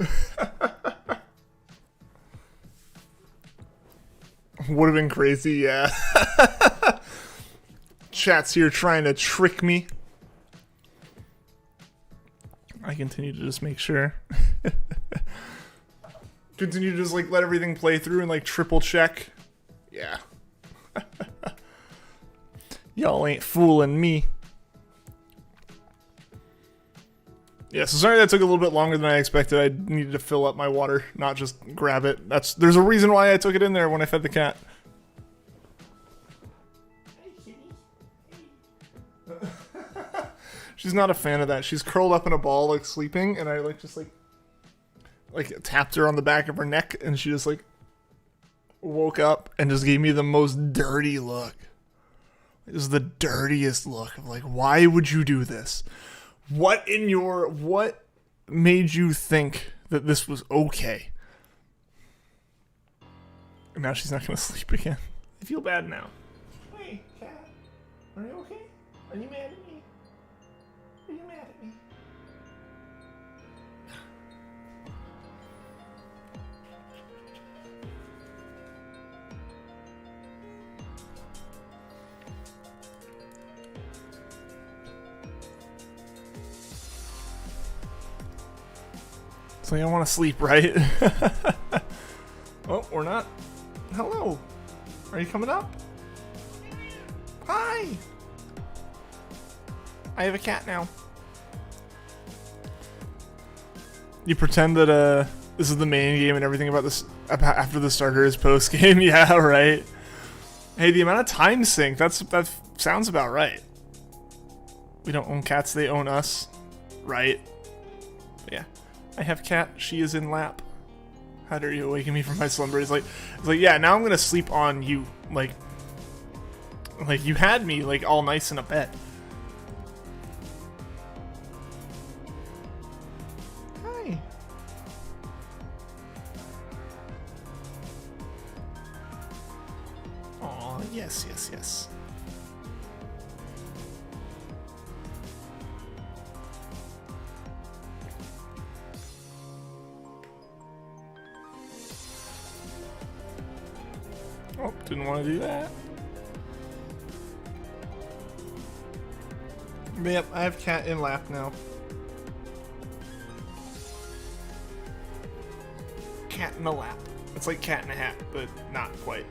Would have been crazy, yeah. Chat's here trying to trick me. I continue to just make sure. Continue to just like let everything play through and like triple check. Yeah. Y'all ain't fooling me. Yeah, so sorry that took a little bit longer than I expected. I needed to fill up my water, not just grab it. There's a reason why I took it in there when I fed the cat. She's not a fan of that. She's curled up in a ball, like sleeping, and I like just like tapped her on the back of her neck, and she just like woke up and just gave me the most dirty look. It was the dirtiest look of like, why would you do this? What made you think that this was okay? And now she's not gonna sleep again. I feel bad now. Hey, cat. Are you okay? Are you mad at me? Are you mad at me? So you want to sleep, right? Oh, we're not. Hello. Are you coming up? Hi. I have a cat now. You pretend that this is the main game and everything about this after the starter is post game. Yeah, right. Hey, the amount of time sync, that sounds about right. We don't own cats, they own us. Right? But yeah. I have cat, she is in lap. How dare you awaken me from my slumber? It's like, yeah, now I'm gonna sleep on you. Like you had me like all nice in a bed. Hi. Aw, yes, yes, yes. Oh, didn't want to do that. But yep, I have cat in lap now. Cat in a lap. It's like cat in a hat, but not quite.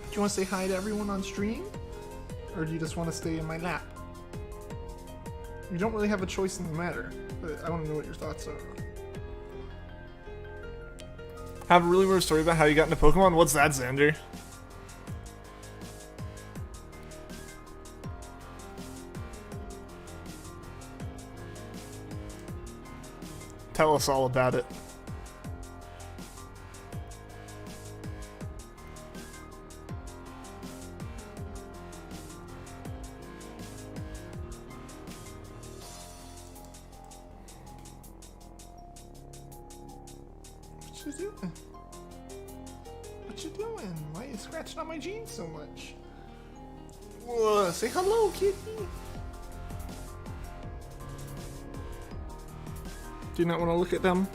Do you want to say hi to everyone on stream? Or do you just want to stay in my lap? You don't really have a choice in the matter, but I want to know what your thoughts are. Have a really weird story about how you got into Pokemon? What's that, Xander? Tell us all about it. What you doing? What you doing? Why are you scratching on my jeans so much? Say hello, kitty. Do you not want to look at them?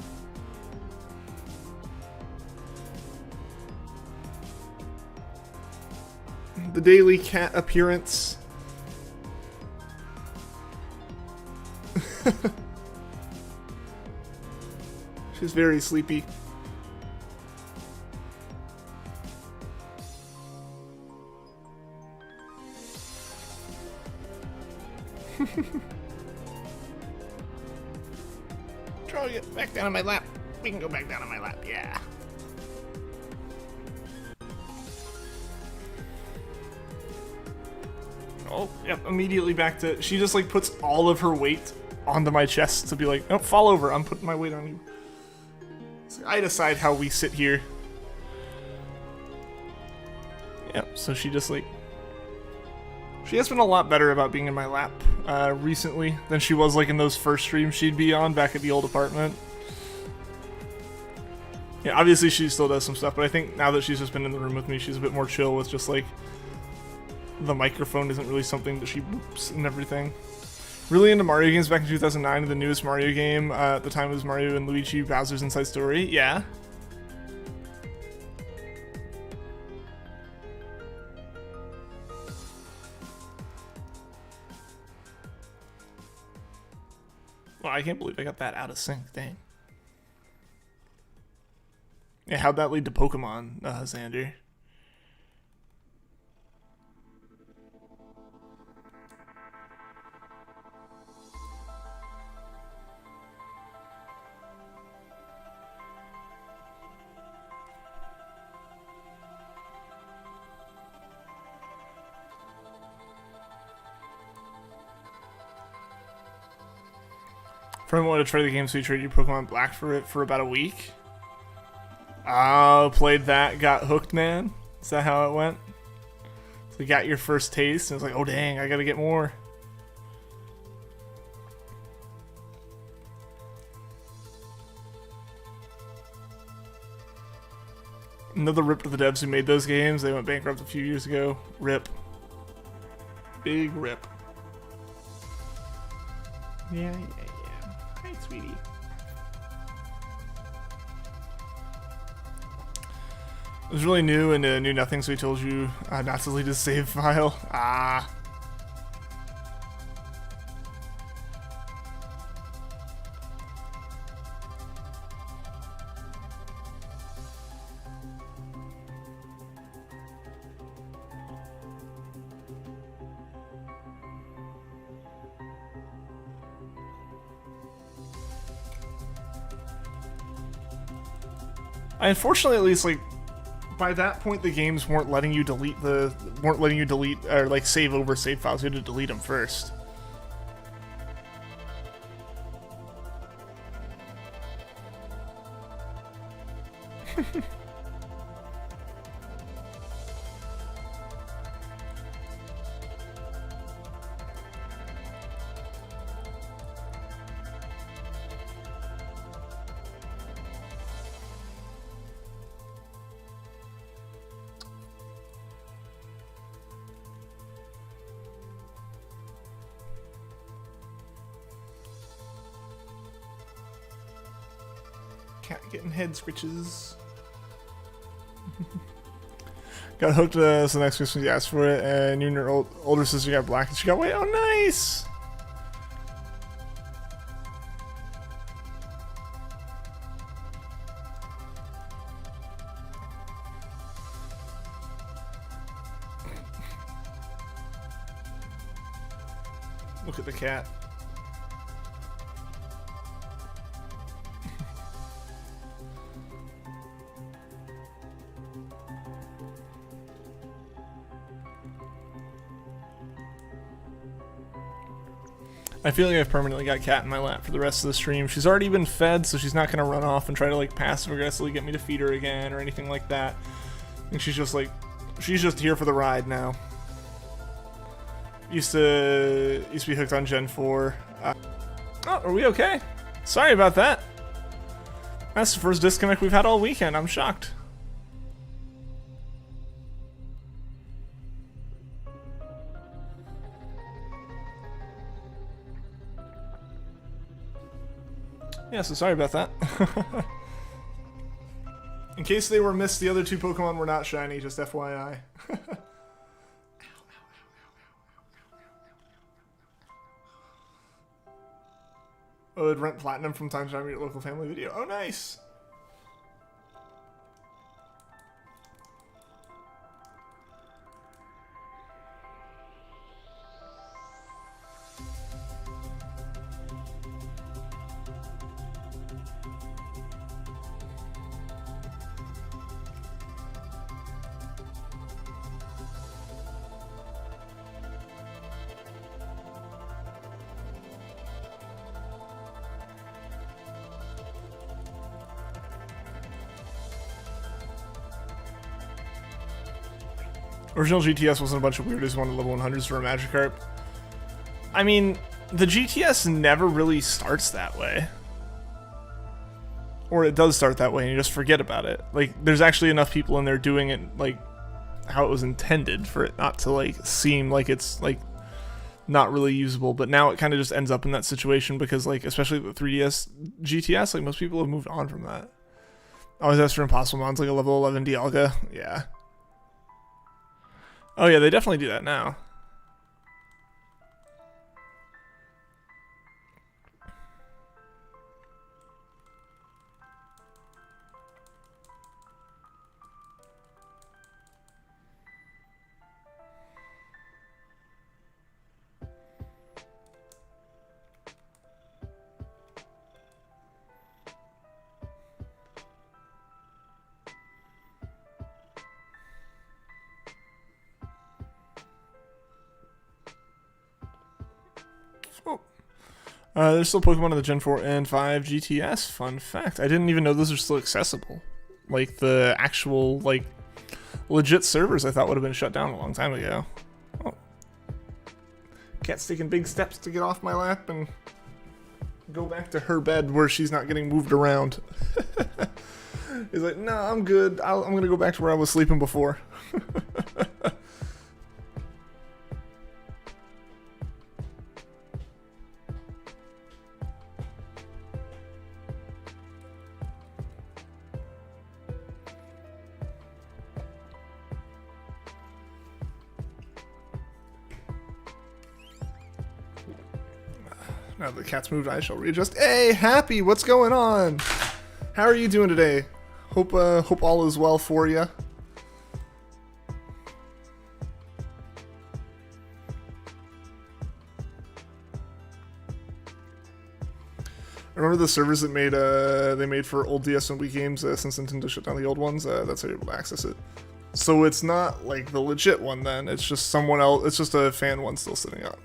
The daily cat appearance. She's very sleepy. Try to get back down on my lap. We can go back down on my lap, yeah. Oh, yep, immediately back to... She just, like, puts all of her weight onto my chest to be like, oh, fall over, I'm putting my weight on you. So I decide how we sit here. Yep, so she just like... She has been a lot better about being in my lap recently than she was like in those first streams she'd be on back at the old apartment. Yeah, obviously she still does some stuff, but I think now that she's just been in the room with me, she's a bit more chill with just like... The microphone isn't really something that she whoops and everything. Really into Mario games back in 2009, and the newest Mario game at the time was Mario and Luigi Bowser's Inside Story. Yeah. Well, I can't believe I got that out of sync. Dang. Yeah, how'd that lead to Pokemon, Xander? Friend wanted to try the game, so he traded you Pokemon Black for it for about a week. Oh, played that, got hooked, man. Is that how it went? So you got your first taste, and it was like, oh dang, I gotta get more. Another rip to the devs who made those games. They went bankrupt a few years ago. Rip. Big rip. Yeah. Hi, sweetie. It was really new and knew nothing, so he told you not to delete his save file. Ah. Unfortunately, at least, like, by that point, the games weren't letting you delete or like save over save files. You had to delete them first. Cat getting head scritches. Got hooked so the next Christmas you asked for it, and you and your older sister got black and she got white. Oh, nice! Look at the cat. I feel like I've permanently got Cat in my lap for the rest of the stream. She's already been fed, so she's not going to run off and try to like passive aggressively get me to feed her again or anything like that. And she's just like, she's just here for the ride now. Used to be hooked on Gen 4. Oh, are we okay? Sorry about that. That's the first disconnect we've had all weekend. I'm shocked. Yeah, so sorry about that. In case they were missed, the other two Pokemon were not shiny, just FYI. Oh, it'd rent platinum from time to time at your local family video. Oh, nice! Original GTS wasn't a bunch of weirdos who wanted level 100s for a Magikarp. I mean, the GTS never really starts that way. Or it does start that way and you just forget about it. Like, there's actually enough people in there doing it, like, how it was intended for it not to, like, seem like it's, like, not really usable. But now it kind of just ends up in that situation because, like, especially the 3DS GTS, like, most people have moved on from that. I always ask for Impossible Mons, like a level 11 Dialga. Yeah. Oh yeah, they definitely do that now. There's still Pokemon in the Gen 4 and 5 GTS. Fun fact. I didn't even know those are still accessible. Like, the actual, like, legit servers I thought would have been shut down a long time ago. Oh. Cat's taking big steps to get off my lap and go back to her bed where she's not getting moved around. He's like, no, I'm good. I'm going to go back to where I was sleeping before. Now the cat's moved, I shall readjust. Hey, Happy, what's going on? How are you doing today? Hope all is well for you. Remember the servers that they made for old DS and Wii games since Nintendo shut down the old ones? That's how you're able to access it. So it's not like the legit one then. It's just someone else. It's just a fan one still sitting up.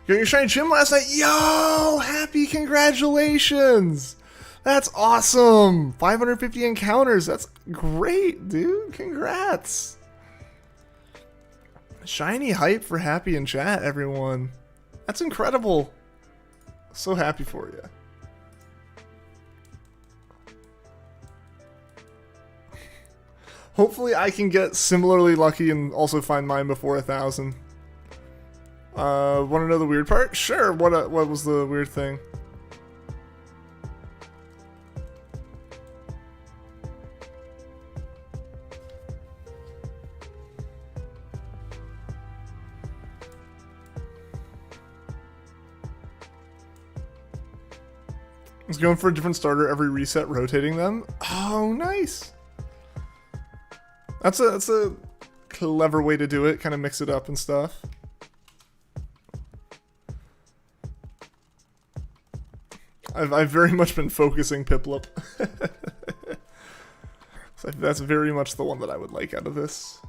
You got your shiny gym last night? Yo, Happy, congratulations! That's awesome! 550 encounters, that's great, dude. Congrats! Shiny hype for Happy in chat, everyone. That's incredible. So happy for you. Hopefully I can get similarly lucky and also find mine before 1,000. Want to know the weird part? Sure. What was the weird thing? I was going for a different starter every reset, rotating them. Oh, nice. That's a clever way to do it. Kind of mix it up and stuff. I've very much been focusing PIPLUP. So that's very much the one that I would like out of this.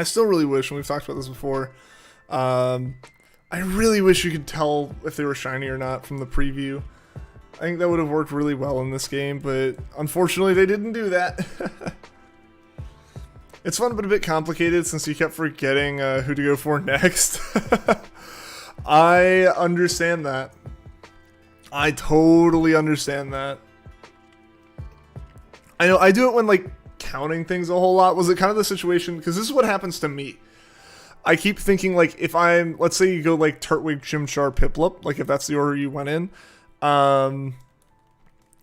I still really wish, and we've talked about this before, I really wish you could tell if they were shiny or not from the preview. I think that would have worked really well in this game, but unfortunately they didn't do that. It's fun but a bit complicated since you kept forgetting who to go for next. I understand that. I totally understand that. I know, I do it when, like, counting things a whole lot. Was it kind of the situation, because this is what happens to me. I keep thinking, like, if I'm, let's say you go like Turtwig, Chimchar, Piplup, like if that's the order you went in,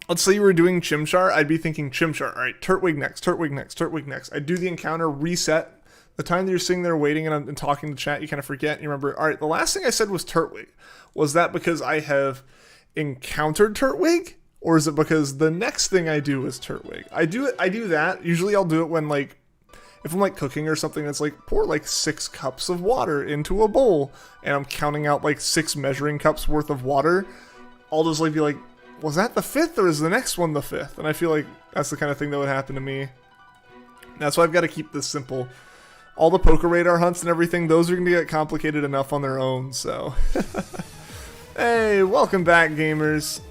let's say you were doing Chimchar, I'd be thinking Chimchar, alright, Turtwig next, Turtwig next, Turtwig next. I'd do the encounter, reset The time that you're sitting there waiting and talking to chat, you kind of forget. And you remember, all right, the last thing I said was Turtwig. Was that because I have encountered Turtwig? Or is it because the next thing I do is Turtwig? I do that. Usually I'll do it when, like, if I'm, like, cooking or something that's, like, pour, like, 6 cups of water into a bowl. And I'm counting out, like, 6 measuring cups worth of water. I'll just, like, be like, was that the 5th or is the next one the 5th? And I feel like that's the kind of thing that would happen to me. That's why I've got to keep this simple. All the poker radar hunts and everything, those are going to get complicated enough on their own, so. Hey, welcome back, gamers.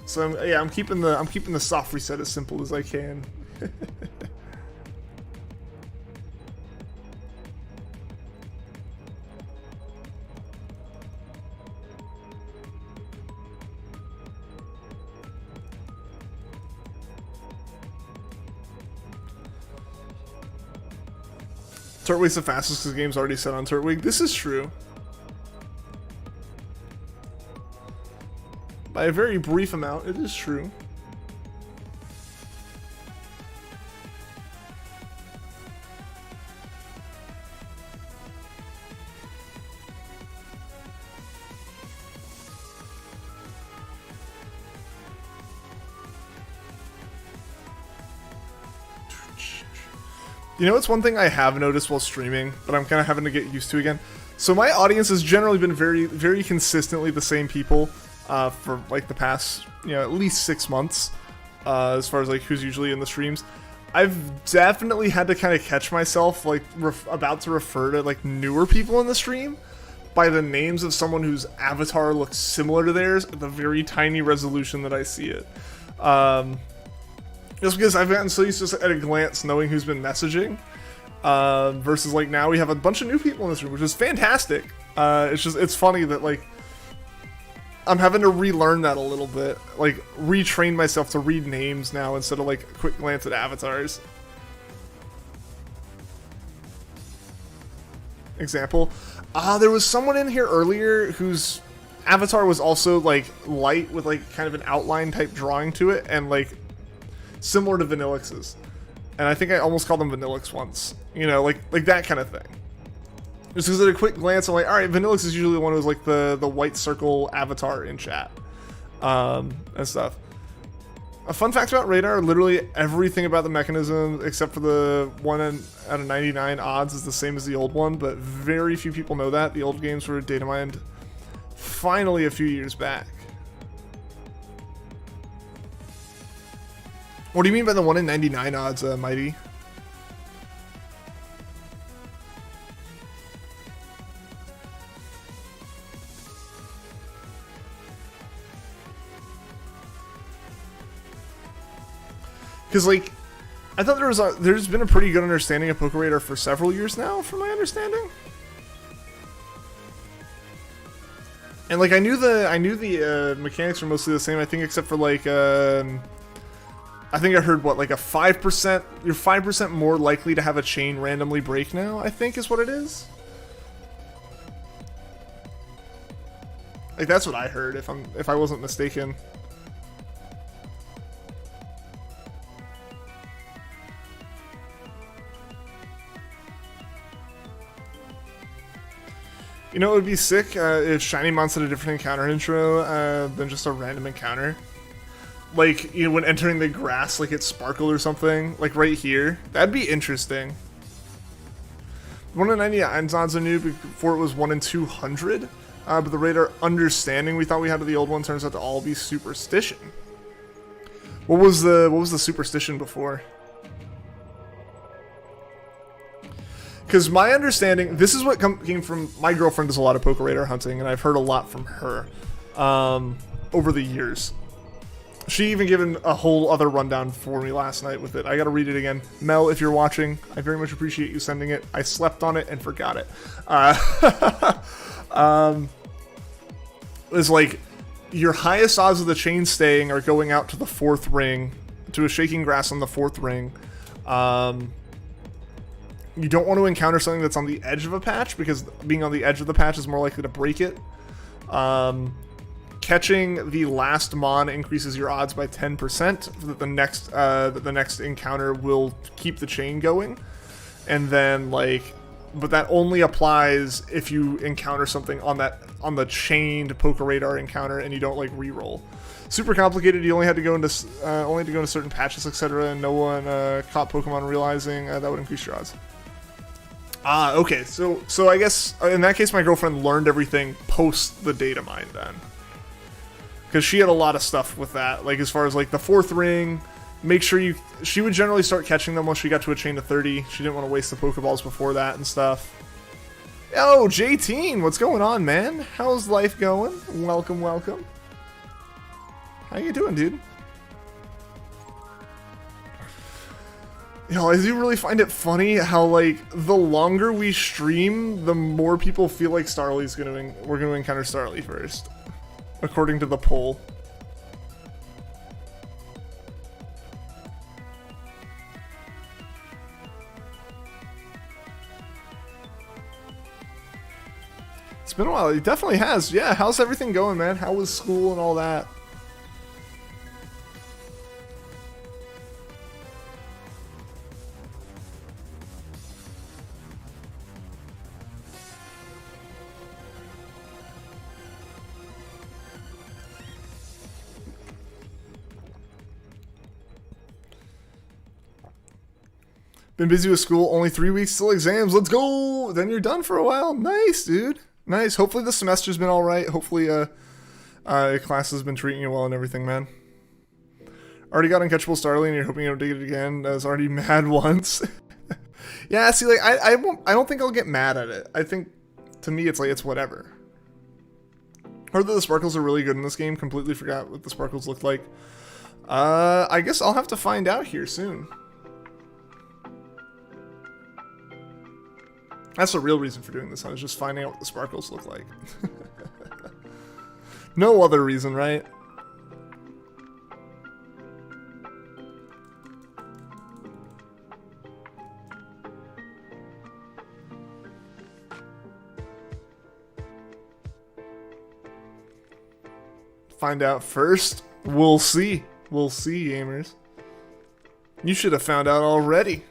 So yeah, I'm keeping the soft reset as simple as I can. Turtwig's the fastest because the game's already set on Turtwig. This is true. By a very brief amount, it is true. You know, it's one thing I have noticed while streaming, but I'm kind of having to get used to again. So my audience has generally been very, very consistently the same people for like the past, you know, at least 6 months, as far as like who's usually in the streams. I've definitely had to kind of catch myself like about to refer to like newer people in the stream by the names of someone whose avatar looks similar to theirs at the very tiny resolution that I see it. Just because I've gotten so used to just at a glance knowing who's been messaging, versus like now we have a bunch of new people in this room, which is fantastic. It's funny that like I'm having to relearn that a little bit, like retrain myself to read names now instead of like a quick glance at avatars. Example, there was someone in here earlier whose avatar was also like light with like kind of an outline type drawing to it, and like similar to Vanillix's, and I think I almost called them Vanillix once. You know, like that kind of thing. Just because at a quick glance, I'm like, all right, Vanillix is usually the one who's like the white circle avatar in chat, and stuff. A fun fact about Radar: literally everything about the mechanism except for the 1 out of 99 odds is the same as the old one, but very few people know that. The old games were data mined finally a few years back. What do you mean by the 1 in 99 odds, Mighty? Because, like, I thought there's been a pretty good understanding of Poker Radar for several years now, from my understanding. And, like, I knew the mechanics were mostly the same, I think, except for, like, I think I heard, what, like a 5%, you're 5% more likely to have a chain randomly break now, I think is what it is. Like, that's what I heard, if I wasn't mistaken. You know, it would be sick if Shiny Mons had a different encounter intro than just a random encounter. Like, you know, when entering the grass, like it sparkled or something, like right here. That'd be interesting. 1 in 99 odds are new before it was 1 in 200. But the radar understanding we thought we had to the old one turns out to all be superstition. What was the superstition before? Because my understanding, this is what came from, my girlfriend does a lot of poker radar hunting, and I've heard a lot from her over the years. She even given a whole other rundown for me last night with it. I gotta read it again. Mel, if you're watching, I very much appreciate you sending it. I slept on it and forgot it. It's like, your highest odds of the chain staying are going out to the 4th ring, to a shaking grass on the 4th ring. You don't want to encounter something that's on the edge of a patch, because being on the edge of the patch is more likely to break it. Catching the last mon increases your odds by 10% that the next encounter will keep the chain going. and then like, but that only applies if you encounter something on the chained Poke Radar encounter and you don't like reroll. Super complicated. You only had to go into certain patches, etc., and no one caught Pokemon realizing that would increase your odds. Ah, okay. So I guess in that case, my girlfriend learned everything post the data mine then, because she had a lot of stuff with that. Like as far as like the 4th ring, make sure she would generally start catching them once she got to a chain of 30. She didn't want to waste the Pokeballs before that and stuff. Yo, J-Teen, what's going on, man? How's life going? Welcome, welcome. How you doing, dude? Yo, I do really find it funny how, like, the longer we stream, the more people feel like we're gonna encounter Starly first, according to the poll. It's been a while. It definitely has. Yeah, how's everything going, man? How was school and all that? Been busy with school, only 3 weeks till exams. Let's go! Then you're done for a while. Nice, dude. Nice. Hopefully the semester's been alright. Hopefully class has been treating you well and everything, man. Already got Uncatchable Starly and you're hoping you don't dig it again. I was already mad once. Yeah, see, like, I don't think I'll get mad at it. I think, to me, it's like, it's whatever. Heard that the sparkles are really good in this game. Completely forgot what the sparkles looked like. I guess I'll have to find out here soon. That's the real reason for doing this. I was just finding out what the sparkles look like. No other reason, right? Find out first. We'll see. We'll see, gamers. You should have found out already.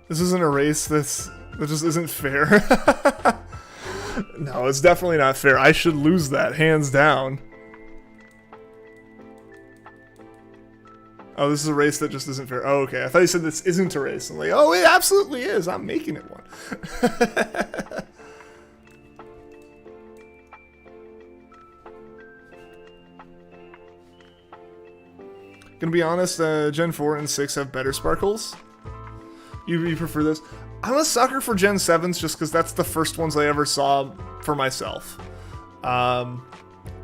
This isn't a race that just isn't fair. No, it's definitely not fair. I should lose that, hands down. Oh, this is a race that just isn't fair. Oh, okay. I thought you said this isn't a race. I'm like, oh, it absolutely is. I'm making it one. Gonna be honest, Gen 4 and 6 have better sparkles. You prefer this? I'm a sucker for Gen 7s just because that's the first ones I ever saw for myself. I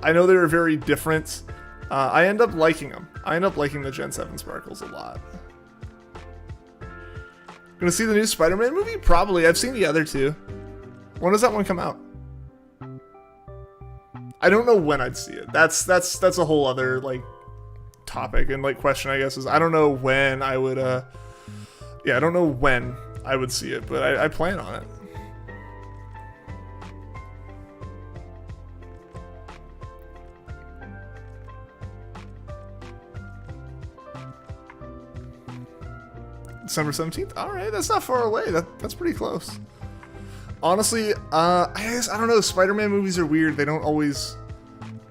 know they were very different. I end up liking them. I end up liking the Gen 7 sparkles a lot. Gonna see the new Spider-Man movie? Probably. I've seen the other two. When does that one come out? I don't know when I'd see it. That's a whole other like topic and like question, I guess, is I don't know when I would yeah, I don't know when I would see it, but I plan on it. December 17th? Alright, that's not far away. That's pretty close. Honestly, I guess, I don't know, Spider-Man movies are weird. They don't always...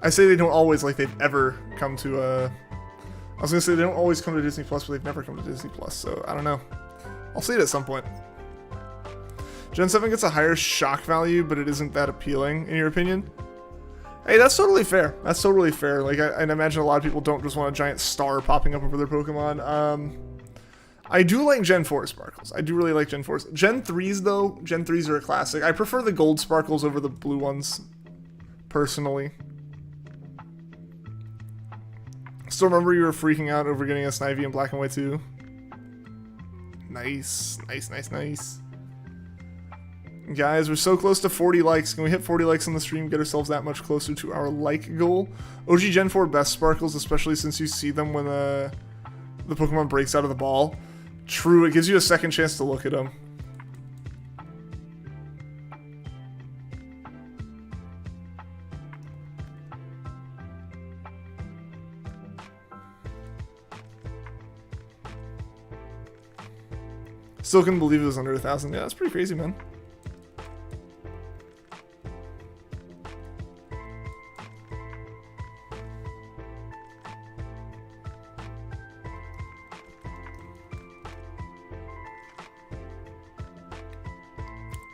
I say they don't always, like they've ever come to, I was gonna say they don't always come to Disney Plus, but they've never come to Disney Plus, so I don't know. I'll see it at some point. Gen 7 gets a higher shock value, but it isn't that appealing, in your opinion? Hey, that's totally fair. That's totally fair. Like, I imagine a lot of people don't just want a giant star popping up over their Pokemon. I do like Gen 4 sparkles. I do really like Gen 4s. Gen 3s, though, Gen 3s are a classic. I prefer the gold sparkles over the blue ones, personally. Still remember you were freaking out over getting a Snivy in black and white, too? Nice. Nice, nice, nice. Guys, we're so close to 40 likes. Can we hit 40 likes on the stream, get ourselves that much closer to our like goal? OG Gen 4 best sparkles, especially since you see them when the Pokemon breaks out of the ball. True, it gives you a second chance to look at them. Still couldn't believe it was under 1,000. Yeah, that's pretty crazy, man.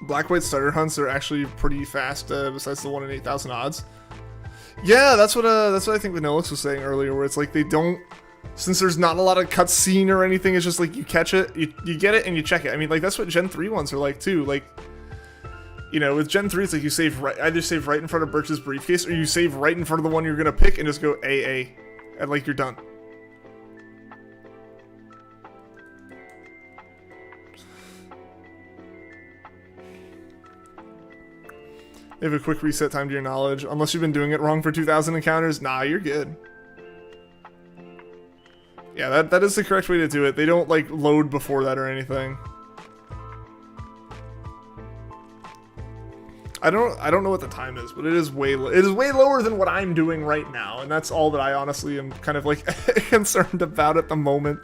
Black-white starter hunts are actually pretty fast, besides the 1 in 8,000 odds. Yeah, that's what I think Vanillix was saying earlier, where it's like they don't, since there's not a lot of cutscene or anything, it's just like you catch it, you get it, and you check it. I mean, like, that's what Gen 3 ones are like, too. Like, you know, with Gen 3, it's like you save either save right in front of Birch's briefcase, or you save right in front of the one you're gonna pick and just go AA, and, like, you're done. They have a quick reset time to your knowledge. Unless you've been doing it wrong for 2,000 encounters, nah, you're good. Yeah, that is the correct way to do it. They don't, like, load before that or anything. I don't know what the time is, but it is way lower than what I'm doing right now, and that's all that I honestly am kind of, like, concerned about at the moment.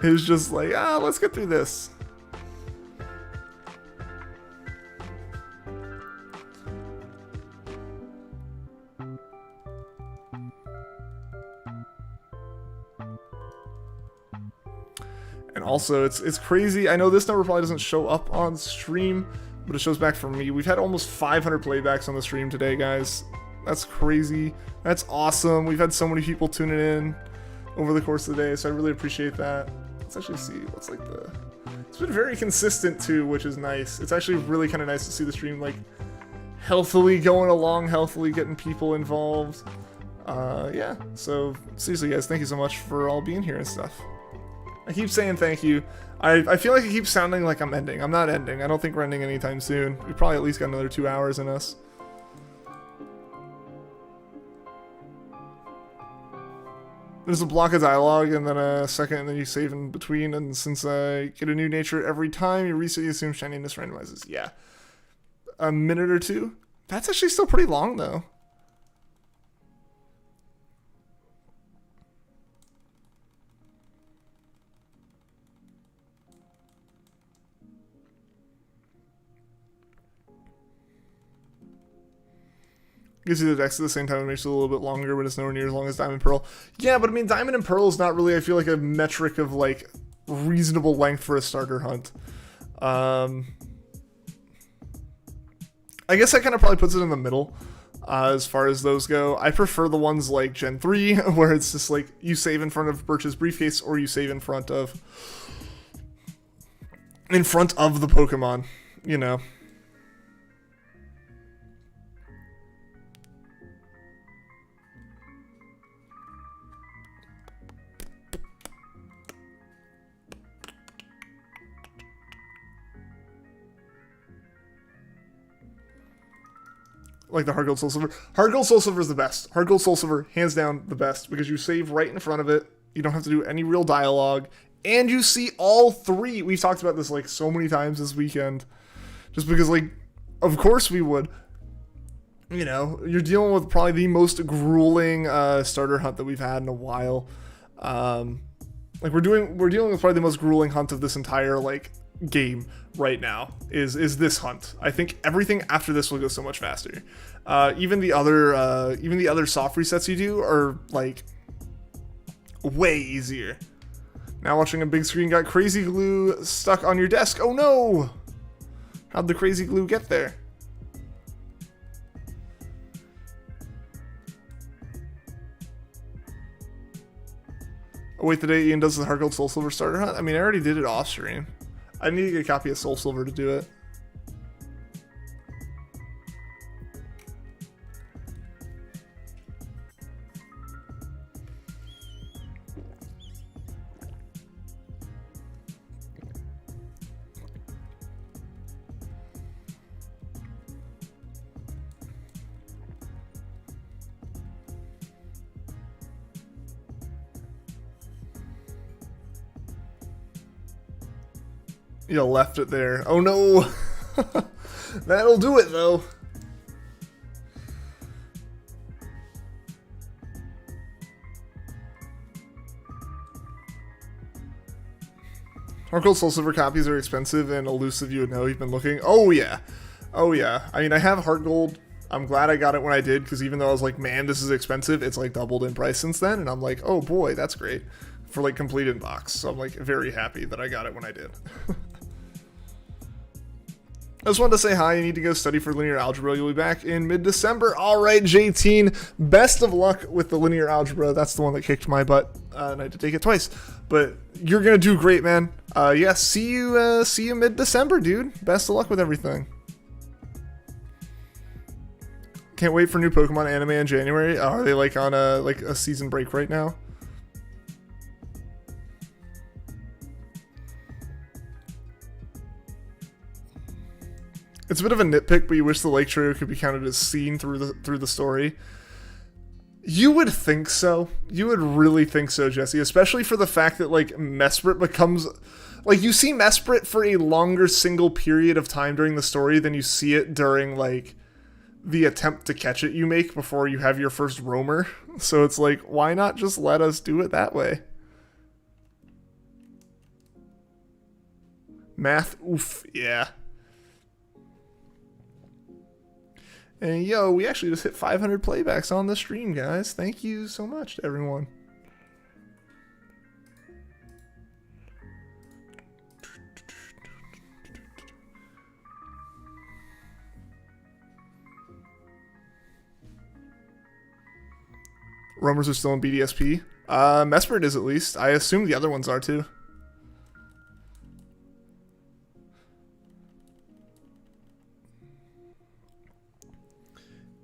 Is just like, let's get through this. And also, it's crazy. I know this number probably doesn't show up on stream, but it shows back for me. We've had almost 500 playbacks on the stream today, guys. That's crazy. That's awesome. We've had so many people tuning in over the course of the day, so I really appreciate that. Let's actually see what's like the... It's been very consistent, too, which is nice. It's actually really kind of nice to see the stream, like, healthily going along, healthily getting people involved. Yeah, so seriously, guys, thank you so much for all being here and stuff. I keep saying thank you. I feel like it keeps sounding like I'm ending. I'm not ending. I don't think we're ending anytime soon. We probably at least got another 2 hours in us. There's a block of dialogue and then a second and then you save in between, and since I get a new nature every time, you reset, you assume shininess randomizes. Yeah. A minute or two? That's actually still pretty long though. Gives you the decks at the same time, it makes it a little bit longer, but it's nowhere near as long as Diamond Pearl. Yeah, but I mean, Diamond and Pearl is not really, I feel like, a metric of, like, reasonable length for a starter hunt. I guess that kind of probably puts it in the middle, as far as those go. I prefer the ones like Gen 3, where it's just like, you save in front of Birch's briefcase, or you save in front of the Pokemon, you know. Like the Hard Gold Soul Silver. Hard Gold Soul Silver is the best. Hard Gold Soul Silver, hands down, the best. Because you save right in front of it. You don't have to do any real dialogue. And you see all three. We've talked about this like so many times this weekend. Just because, like, of course we would. You know, you're dealing with probably the most grueling starter hunt that we've had in a while. Like we're dealing with probably the most grueling hunt of this entire, like, game right now is this hunt. I think everything after this will go so much faster. Even the other soft resets you do are like way easier. Now watching a big screen got crazy glue stuck on your desk. Oh no! How'd the crazy glue get there? Oh, wait, the day Ian does the Hard Gold Soul Silver starter hunt? I mean, I already did it off stream. I need to get a copy of Soul Silver to do it. You left it there. Oh no! That'll do it though. Hardcore Soul Silver copies are expensive and elusive. You would know. You've been looking. Oh yeah. Oh yeah. I mean, I have Heart Gold. I'm glad I got it when I did, because even though I was like, man, this is expensive, it's like doubled in price since then, and I'm like, oh boy, that's great for like complete in box. So I'm like very happy that I got it when I did. I just wanted to say hi. You need to go study for linear algebra. You'll be back in mid-December. All right, J-Teen. Best of luck with the linear algebra. That's the one that kicked my butt, and I had to take it twice. But you're gonna do great, man. Yeah, see you mid-December, dude. Best of luck with everything. Can't wait for new Pokemon anime in January. Are they like on a season break right now? It's a bit of a nitpick, but you wish the Lake Trio could be counted as seen through the story. You would think so. You would really think so, Jesse. Especially for the fact that like Mesprit becomes like you see Mesprit for a longer single period of time during the story than you see it during like the attempt to catch it you make before you have your first roamer. So it's like, why not just let us do it that way? Math, oof, yeah. And yo, we actually just hit 500 playbacks on the stream, guys. Thank you so much to everyone. Roamers are still in BDSP. Mesprit is at least. I assume the other ones are too.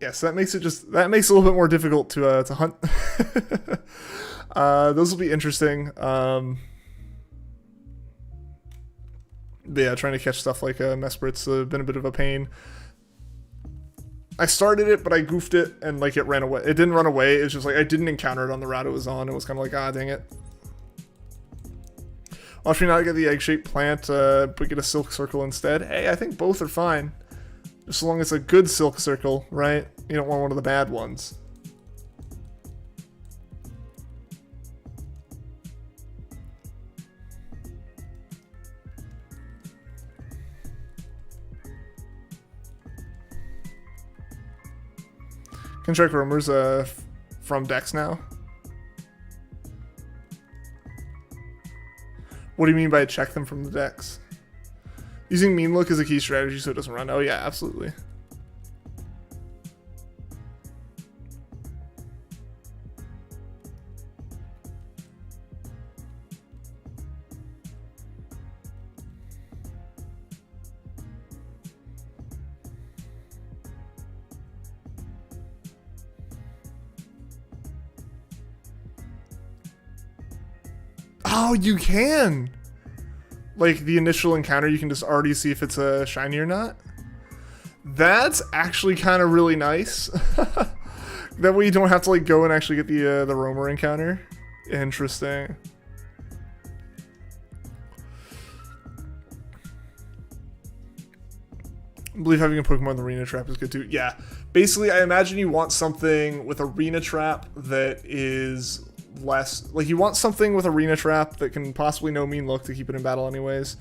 Yes, that makes it a little bit more difficult to hunt. Those will be interesting. Yeah, trying to catch stuff like Mesprit's been a bit of a pain. I started it, but I goofed it, and like it ran away. It didn't run away. It's just like I didn't encounter it on the route it was on. It was kind of like, ah, dang it. Watch me not get the egg-shaped plant, but get a silk circle instead. Hey, I think both are fine. Just as long as it's a good silk circle, right? You don't want one of the bad ones. Can check rumors from decks now. What do you mean by check them from the decks? Using mean look is a key strategy so it doesn't run. Oh yeah, absolutely. Oh, you can! Like, the initial encounter, you can just already see if it's a shiny or not. That's actually kind of really nice. That way you don't have to, like, go and actually get the roamer encounter. Interesting. I believe having a Pokemon in the Arena Trap is good too. Yeah. Basically, I imagine you want something with Arena Trap that is less, like you want something with Arena Trap that can possibly no mean look to keep it in battle anyways,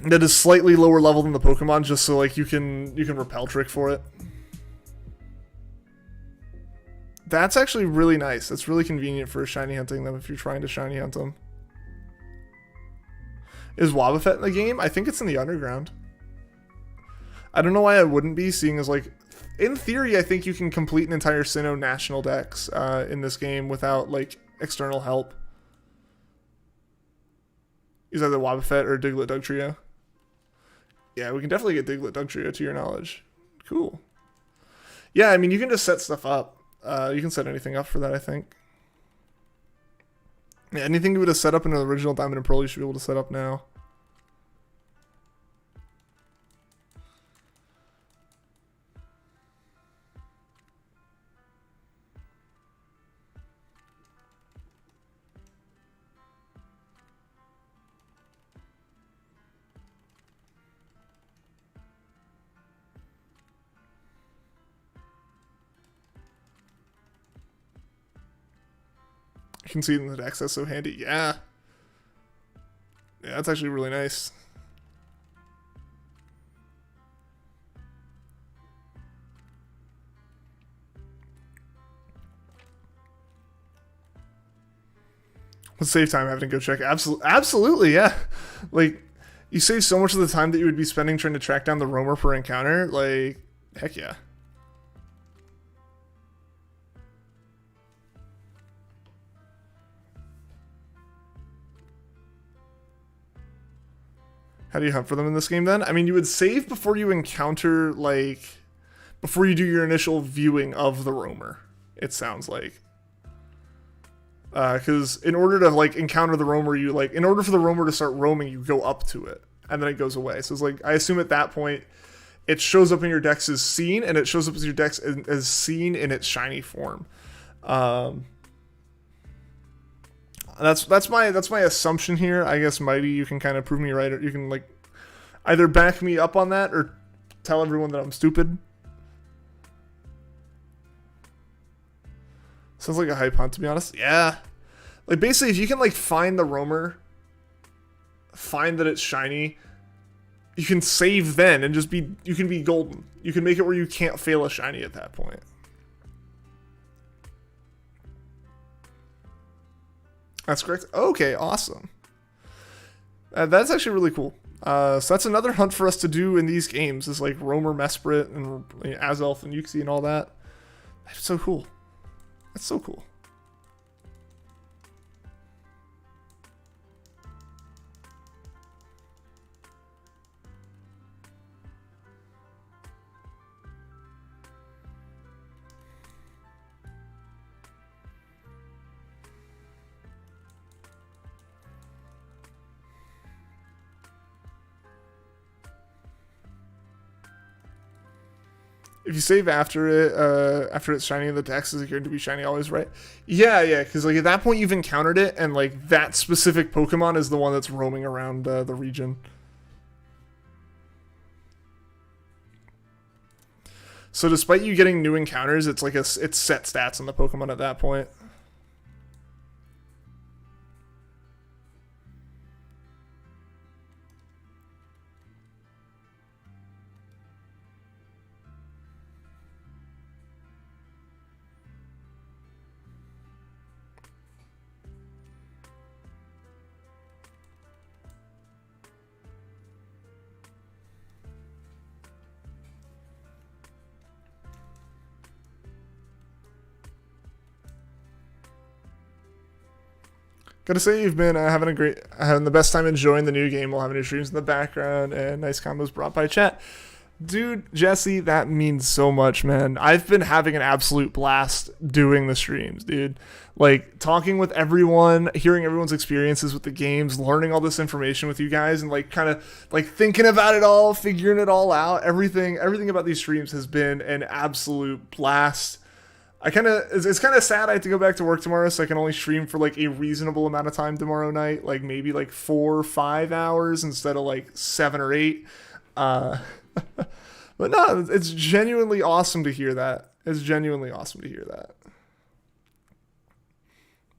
that is slightly lower level than the Pokemon, just so like you can repel trick for it. That's actually really nice. That's really convenient for shiny hunting them if you're trying to shiny hunt them. Is Wobbuffet in the game? I think it's in the underground. I don't know why I wouldn't be, seeing as like, in theory, I think you can complete an entire Sinnoh national dex in this game without like external help. Is either Wobbuffet or Diglett Dugtrio? Yeah, we can definitely get Diglett Dugtrio to your knowledge. Cool. Yeah, I mean, you can just set stuff up. You can set anything up for that, I think. Yeah, anything you would have set up in the original Diamond and Pearl, you should be able to set up now. can see it in the decks. That's so handy. Yeah. Yeah, that's actually really nice. Save time having to go check. Absolutely, yeah. Like, you save so much of the time that you would be spending trying to track down the roamer per encounter. Like, heck yeah. How do you hunt for them in this game then? I mean, you would save before you encounter, like, before you do your initial viewing of the roamer, it sounds like. Because in order to like encounter the roamer, you like in order for the roamer to start roaming, you go up to it and then it goes away. So it's like I assume at that point it shows up in your decks as seen, and it shows up as your decks as seen in its shiny form. That's my assumption here. I guess Mighty, you can kind of prove me right, or you can like either back me up on that or tell everyone that I'm stupid. Sounds like a hype hunt, to be honest. Yeah. Like, basically, if you can, like, find the roamer, find that it's shiny, you can save then and just be, you can be golden. You can make it where you can't fail a shiny at that point. That's correct. Okay, awesome. That's actually really cool. So that's another hunt for us to do in these games, is, like, roamer, Mesprit, and Azelf, and Yuxi, and all that. That's so cool. That's so cool. If you save after it's shiny in the decks, is it going to be shiny always, right? Yeah, because like at that point you've encountered it, and like that specific Pokemon is the one that's roaming around the region. So despite you getting new encounters, it's like it's set stats on the Pokemon at that point. Gotta say, you've been having the best time enjoying the new game while having your streams in the background and nice combos brought by chat. Dude, Jesse, that means so much, man. I've been having an absolute blast doing the streams, dude. Like, talking with everyone, hearing everyone's experiences with the games, learning all this information with you guys, and, like, kind of, like, thinking about it all, figuring it all out. Everything about these streams has been an absolute blast. It's kind of sad I have to go back to work tomorrow, so I can only stream for like a reasonable amount of time tomorrow night, like maybe like 4 or 5 hours instead of like 7 or 8. But no, it's genuinely awesome to hear that. It's genuinely awesome to hear that.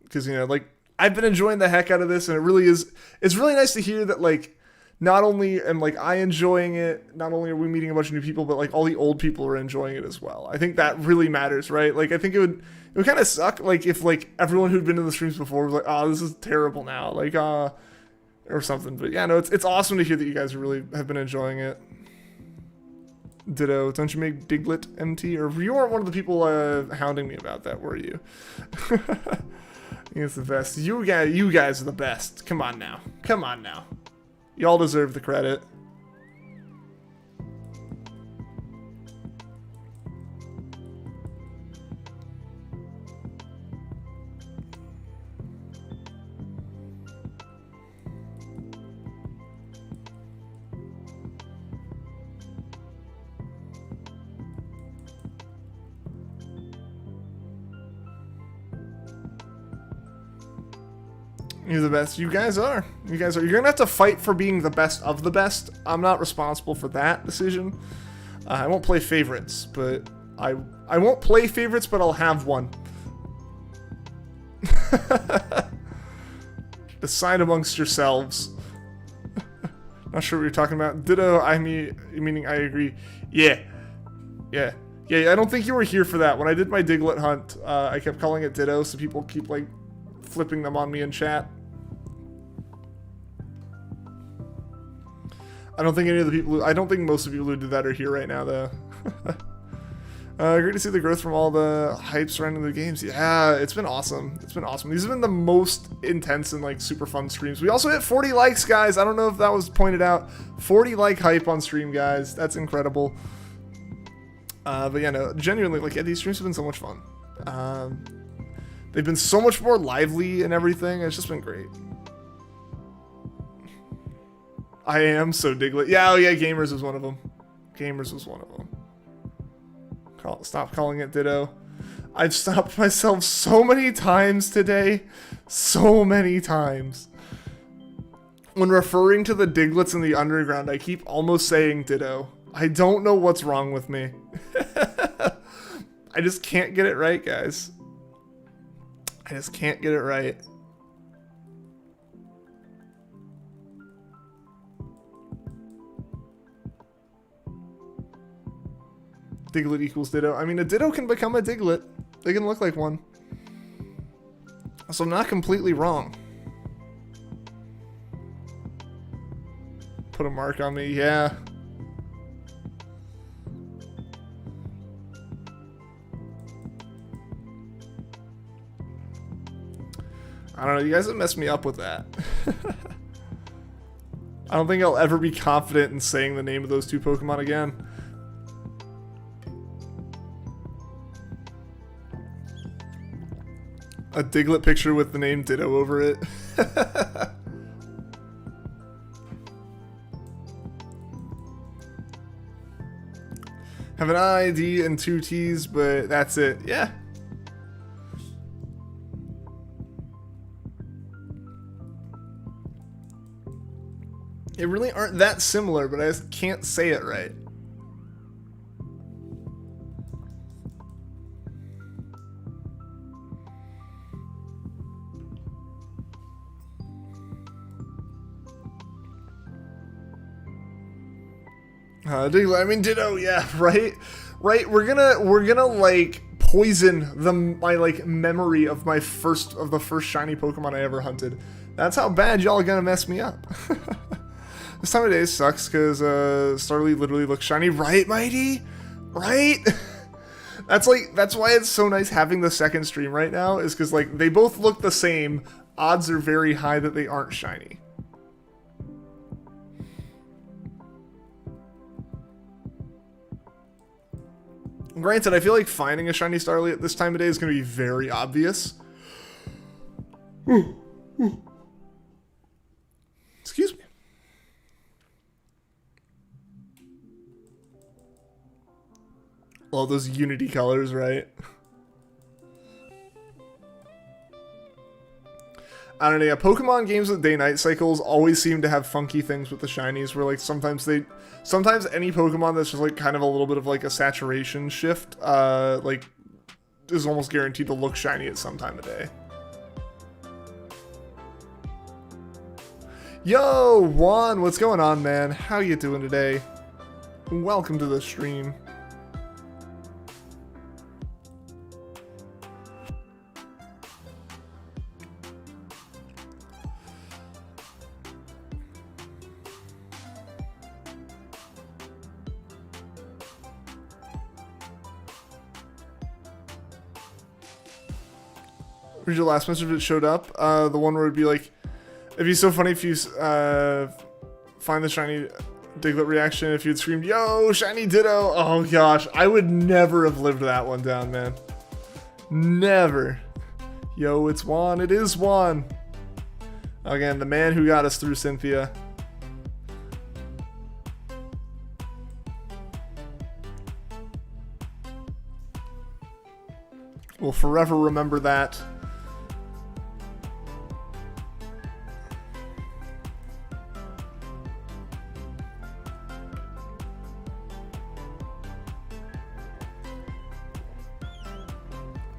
Because, you know, like, I've been enjoying the heck out of this, and it's really nice to hear that, like, not only am like I enjoying it, not only are we meeting a bunch of new people, but like all the old people are enjoying it as well. I think that really matters, right? Like, I think it would kind of suck, like, if like everyone who'd been in the streams before was like, oh, this is terrible now, like, or something. But yeah, no, it's awesome to hear that you guys really have been enjoying it. Ditto. Don't you make Diglett MT? Or you weren't one of the people hounding me about that, were you? It's the best. You guys are the best. Come on now. Y'all deserve the credit. You're the best. You guys are. You're gonna have to fight for being the best of the best. I'm not responsible for that decision. I won't play favorites, but I won't play favorites, but I'll have one. Decide amongst yourselves. Not sure what you're talking about. Ditto, meaning I agree. Yeah. Yeah. Yeah, I don't think you were here for that. When I did my Diglett hunt, I kept calling it Ditto, so people keep, like, flipping them on me in chat. I don't think any of the people I don't think most of you who do that are here right now, though. Great to see the growth from all the hype surrounding the games. Yeah, it's been awesome. It's been awesome. These have been the most intense and, like, super fun streams. We also hit 40 likes, guys. I don't know if that was pointed out. 40 like hype on stream, guys. That's incredible. But yeah, no, genuinely, like, yeah, these streams have been so much fun. They've been so much more lively and everything. It's just been great. I am so Diglett. Yeah, oh yeah, Gamers was one of them. Gamers was one of them. Stop calling it Ditto. I've stopped myself so many times today. So many times. When referring to the Diglets in the underground, I keep almost saying Ditto. I don't know what's wrong with me. I just can't get it right, guys. I just can't get it right. Diglett equals Ditto. I mean, a Ditto can become a Diglett. They can look like one. So I'm not completely wrong. Put a mark on me, yeah. I don't know, you guys have messed me up with that. I don't think I'll ever be confident in saying the name of those two Pokemon again. A Diglett picture with the name Ditto over it. Have an I, D, and 2 T's, but that's it. Yeah. They really aren't that similar, but I just can't say it right. Diglett, I mean Ditto, yeah, right? Right, we're gonna like poison my like memory of the first shiny Pokemon I ever hunted. That's how bad y'all are gonna mess me up. This time of day sucks because Starly literally looks shiny, right, Mighty? Right? That's why it's so nice having the second stream right now, is because like they both look the same. Odds are very high that they aren't shiny. Granted, I feel like finding a shiny Starly at this time of day is going to be very obvious. Excuse me. All those Unity colors, right? I don't know, yeah, Pokemon games with day-night cycles always seem to have funky things with the shinies, where like sometimes any Pokemon that's just like kind of a little bit of like a saturation shift, like is almost guaranteed to look shiny at some time of day. Yo, Juan, what's going on, man? How you doing today? Welcome to the stream. Read your last message if it showed up. The one where it'd be like, it'd be so funny if you find the shiny Diglett reaction if you'd screamed, yo, shiny Ditto. Oh gosh, I would never have lived that one down, man. Never. Yo, it's Juan. It is Juan. Again, the man who got us through Cynthia. We'll forever remember that.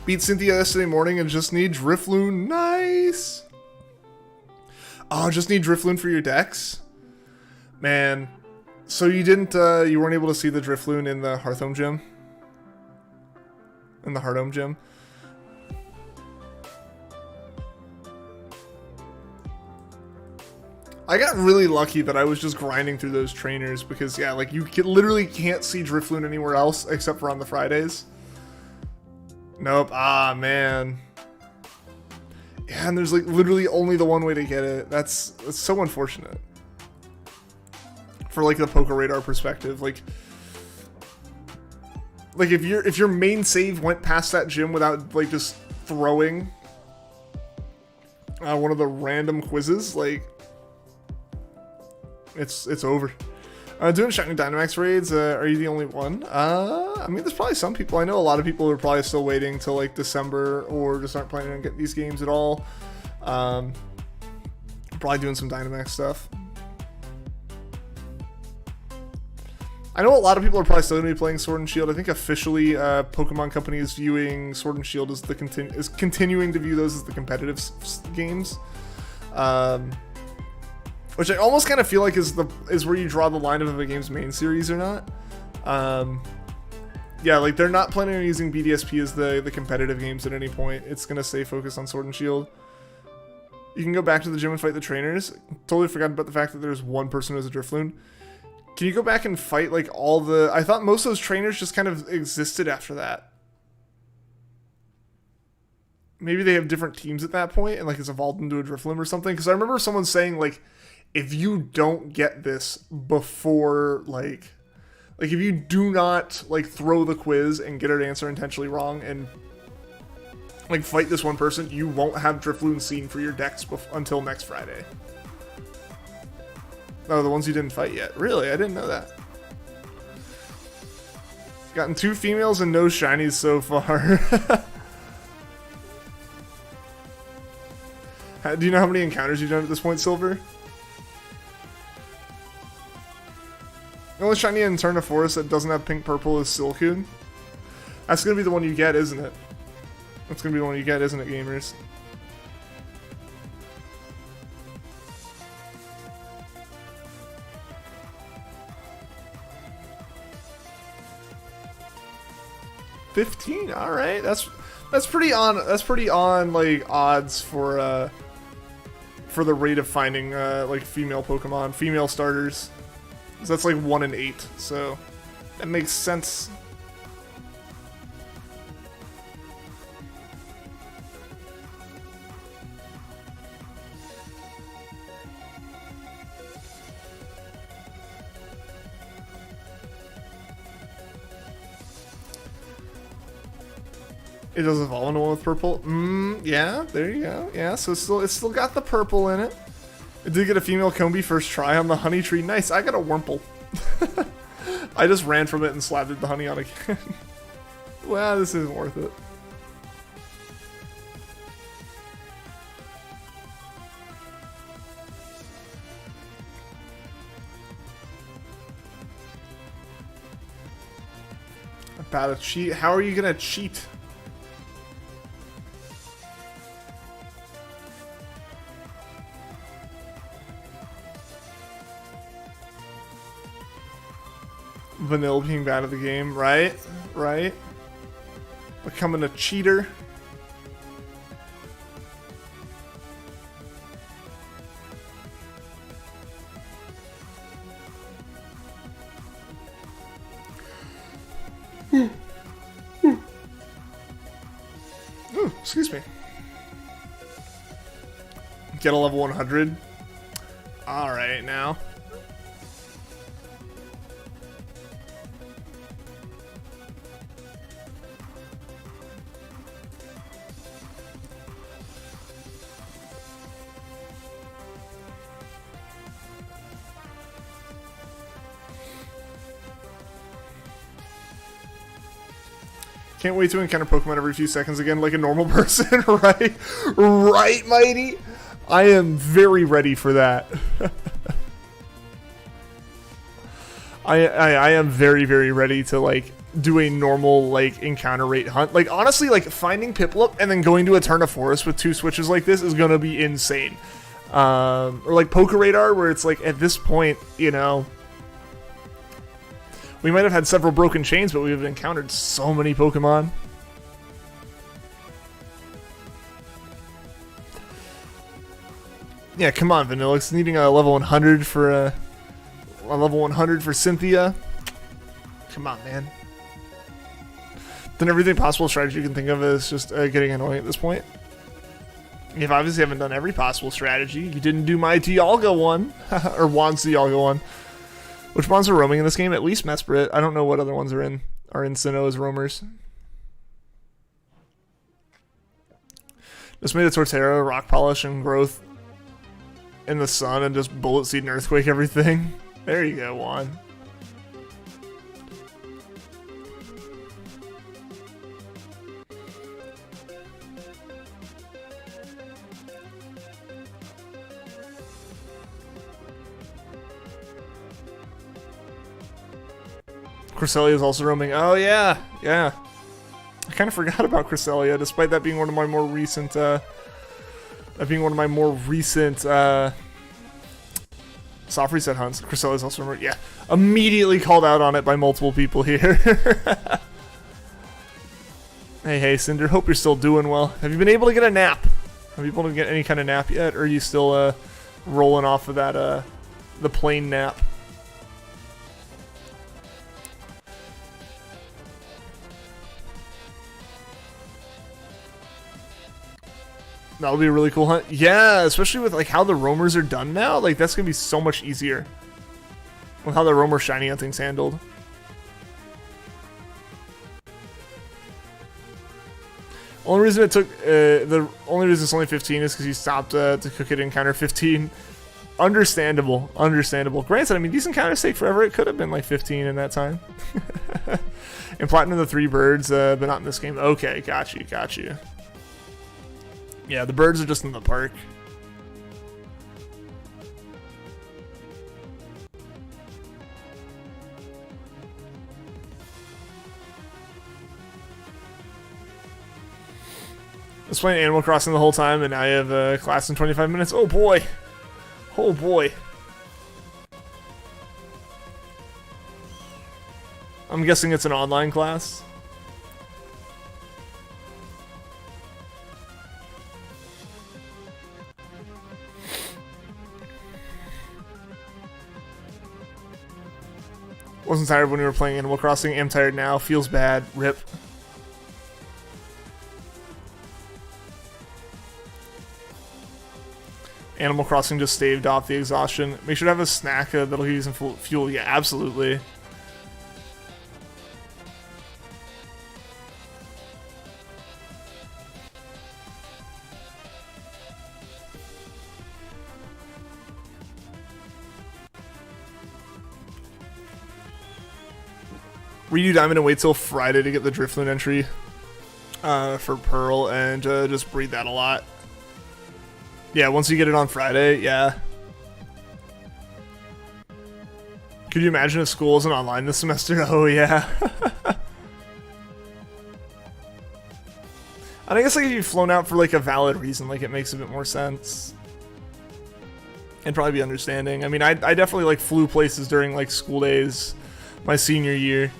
Beat Cynthia yesterday morning and just need Drifloon. Nice. Oh, just need Drifloon for your decks? Man. So you didn't, you weren't able to see the Drifloon in the Hearthome gym? In the Hearthome gym? I got really lucky that I was just grinding through those trainers because, yeah, like, you literally can't see Drifloon anywhere else except for on the Fridays. Nope. Ah, man. Yeah, and there's, like, literally only the one way to get it. That's so unfortunate. For, like, the Poker Radar perspective. Like if your main save went past that gym without, like, just throwing one of the random quizzes, like, it's over. Doing Shiny Dynamax raids, are you the only one? I mean, there's probably some people. I know a lot of people are probably still waiting till like December or just aren't planning on getting these games at all. Probably doing some Dynamax stuff. I know a lot of people are probably still going to be playing Sword and Shield. I think officially Pokemon Company is viewing Sword and Shield as is continuing to view those as the competitive games. Which I almost kind of feel like is where you draw the line of if a game's main series or not. Yeah, like they're not planning on using BDSP as the competitive games at any point. It's gonna stay focused on Sword and Shield. You can go back to the gym and fight the trainers. Totally forgot about the fact that there's one person who has a Drifloon. Can you go back and fight like all the... I thought most of those trainers just kind of existed after that. Maybe they have different teams at that point and like it's evolved into a Drifloon or something. Because I remember someone saying like, if you don't get this before, like if you do not, like, throw the quiz and get an answer intentionally wrong and, like, fight this one person, you won't have Drifloon seen for your decks until next Friday. Oh, the ones you didn't fight yet. Really? I didn't know that. Gotten 2 females and no shinies so far. Do you know how many encounters you've done at this point, Silver? The only shiny in Turn to Forest that doesn't have pink purple is Silcoon. That's gonna be the one you get, isn't it? That's gonna be the one you get, isn't it, gamers? $15. All right, that's pretty on. That's pretty on like odds for the rate of finding like female Pokemon, female starters. So that's like 1 in 8, so that makes sense. It does evolve into one with purple. Yeah, there you go. Yeah, so it's still got the purple in it. It did get a female Combi first try on the honey tree. Nice, I got a Wurmple. I just ran from it and slathered the honey on again. Well, this isn't worth it. About a cheat? How are you gonna cheat? Vanilla being bad at the game, right? Right? Becoming a cheater. Ooh, excuse me. Get a level 100. Alright, now. Can't wait to encounter Pokemon every few seconds again like a normal person, right? Right, Mighty? I am very ready for that. I am very, very ready to, like, do a normal like encounter rate hunt. Like honestly, like finding PIPLUP and then going to a turn of forest with 2 switches like this is gonna be insane. Or like Poker Radar, where it's like at this point, you know, we might have had several broken chains, but we've encountered so many Pokemon. Yeah, come on, Vanillix. Needing a level 100 for a level 100 for Cynthia. Come on, man. Then everything possible strategy you can think of is just getting annoying at this point. You've obviously haven't done every possible strategy. You didn't do my Dialga one, or Juan's Dialga one. Which ones are roaming in this game? At least Mesprit. I don't know what other ones are in Sinnoh as roamers. Just made a Torterra, Rock Polish, and Growth in the sun, and just Bullet Seed and Earthquake everything. There you go, Juan. Cresselia is also roaming. Oh yeah, yeah. I kind of forgot about Cresselia, despite that being one of my more recent. Soft reset hunts. Cresselia is also roaming. Yeah, immediately called out on it by multiple people here. Hey, Cinder. Hope you're still doing well. Have you been able to get a nap? Have you been able to get any kind of nap yet, or are you still rolling off of that the plain nap? That'll be a really cool hunt. Yeah, especially with like how the roamers are done now. Like that's gonna be so much easier with how the roamer shiny hunting's handled. Only reason it took the only reason it's only 15 is because you stopped to cook it in encounter 15. Understandable. Granted, I mean these encounters take forever. It could have been like 15 in that time. And Platinum the 3 birds, but not in this game. Okay, got you. Yeah, the birds are just in the park. I was playing Animal Crossing the whole time, and I have a class in 25 minutes. Oh boy. Oh boy. I'm guessing it's an online class. Wasn't tired when we were playing Animal Crossing. Am tired now. Feels bad. Rip. Animal Crossing just staved off the exhaustion. Make sure to have a snack that'll give you some fuel. Yeah, absolutely. Redo Diamond and wait till Friday to get the Drifloon entry for Pearl and just breed that a lot. Yeah, once you get it on Friday, yeah. Could you imagine if school isn't online this semester? Oh, yeah. And I guess like if you've flown out for like a valid reason, like it makes a bit more sense. And probably be understanding. I mean, I definitely like flew places during like school days my senior year.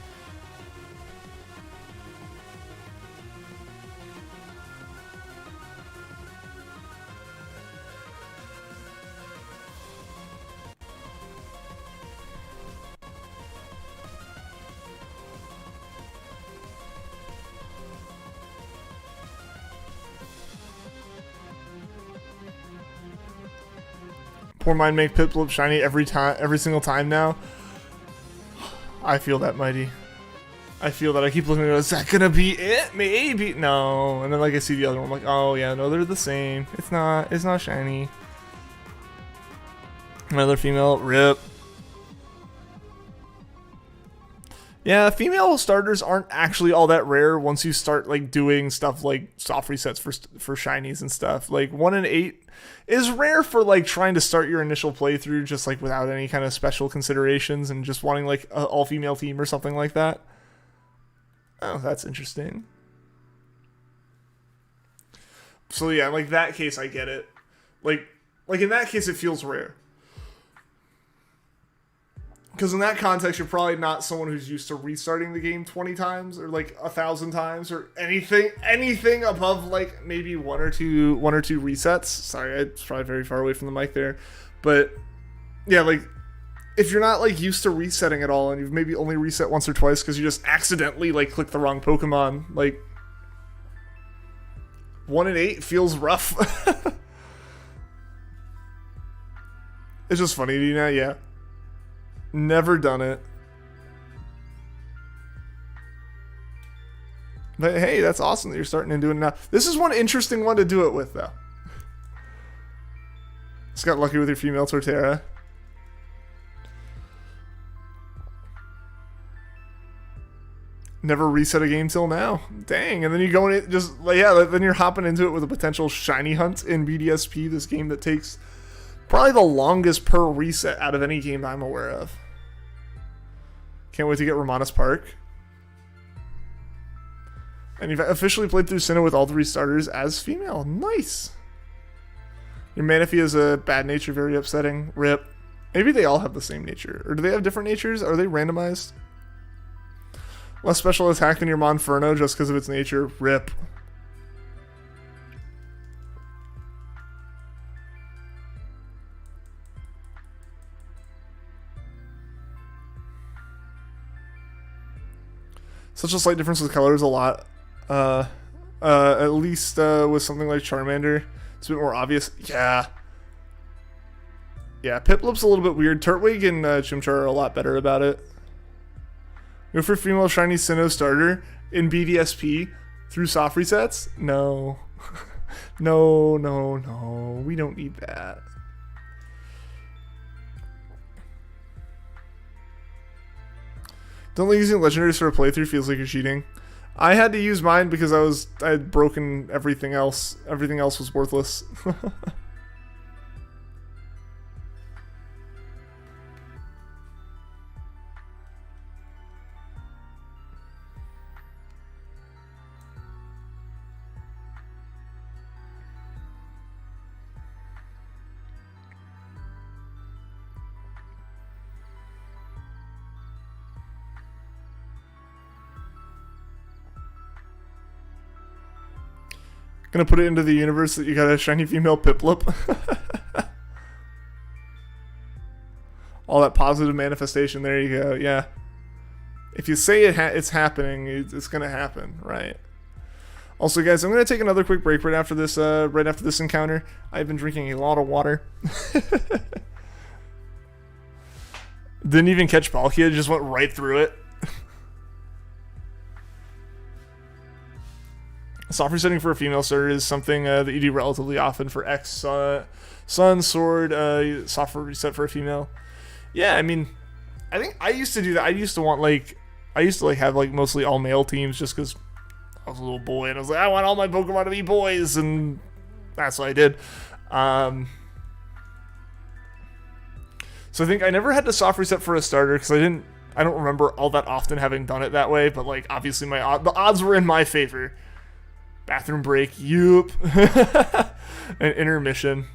Poor mine make PIPLUP shiny every single time now. I feel that, Mighty. I feel that. I keep looking at it. Is that gonna be it? Maybe. No. And then like I see the other one, I'm like, oh yeah, no, they're the same. It's not shiny. Another female. Rip. Yeah, female starters aren't actually all that rare once you start like doing stuff like soft resets for shinies and stuff. Like 1 in 8 is rare for like trying to start your initial playthrough just like without any kind of special considerations and just wanting like an all-female team or something like that. Oh, that's interesting. So yeah, like that case, I get it. Like in that case, it feels rare. Because in that context, you're probably not someone who's used to restarting the game 20 times or like 1,000 times or anything above like maybe one or two resets. Sorry, it's probably very far away from the mic there, but yeah, like if you're not like used to resetting at all and you've maybe only reset once or twice because you just accidentally like clicked the wrong Pokemon, like 1 in 8 feels rough. It's just funny, you know? Yeah. Never done it. But hey, that's awesome that you're starting to do it now. This is one interesting one to do it with, though. Just got lucky with your female Torterra. Never reset a game till now. Dang, and then you go in it just, like, yeah, then you're hopping into it with a potential shiny hunt in BDSP, this game that takes probably the longest per reset out of any game I'm aware of. Can't wait to get Romanus Park. And you've officially played through Sinnoh with all 3 starters as female. Nice. Your Manaphy is a bad nature, very upsetting. RIP. Maybe they all have the same nature. Or do they have different natures? Are they randomized? Less special attack than your Monferno just because of its nature. RIP. Such a slight difference with colors a lot. At least with something like Charmander, it's a bit more obvious. Yeah. Yeah, Piplup's a little bit weird. Turtwig and Chimchar are a lot better about it. Go for female shiny Sinnoh starter in BDSP through soft resets? No. No. We don't need that. Don't like using legendaries for a playthrough, feels like you're cheating. I had to use mine because I had broken everything else. Everything else was worthless. Gonna put it into the universe that you got a shiny female Piplup. All that positive manifestation. There you go. Yeah. If you say it's happening, it's gonna happen, right? Also, guys, I'm gonna take another quick break right after this. Right after this encounter, I've been drinking a lot of water. Didn't even catch Palkia. Just went right through it. Soft resetting for a female starter is something that you do relatively often for X, Sun, Sword, soft reset for a female. Yeah, I mean, I think I used to do that. I used to have like mostly all male teams just because I was a little boy and I was like, I want all my Pokemon to be boys, and that's what I did. So I think I never had to soft reset for a starter because I don't remember all that often having done it that way, but like obviously the odds were in my favor. Bathroom break, yup. An intermission.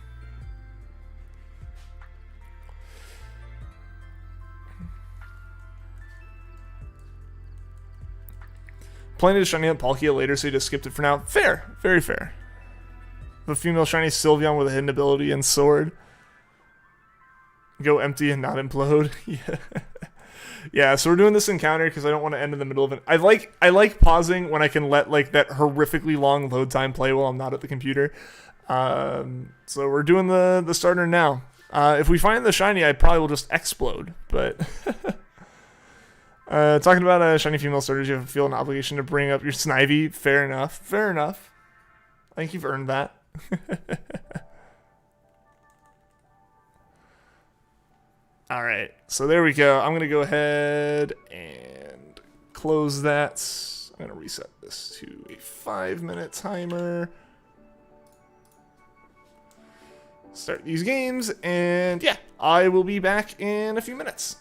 Planning to shiny up Palkia later, so you just skipped it for now. Fair, very fair. The female shiny Sylveon with a hidden ability and sword. Go empty and not implode. Yeah. Yeah, so we're doing this encounter because I don't want to end in the middle of it. I like pausing when I can let like that horrifically long load time play while I'm not at the computer. So we're doing the starter now. If we find the shiny, I probably will just explode. But talking about shiny female starters, you feel an obligation to bring up your Snivy. Fair enough. Fair enough. I think you've earned that. All right, so there we go. I'm going to go ahead and close that. I'm going to reset this to a 5-minute timer. Start these games, and yeah, I will be back in a few minutes.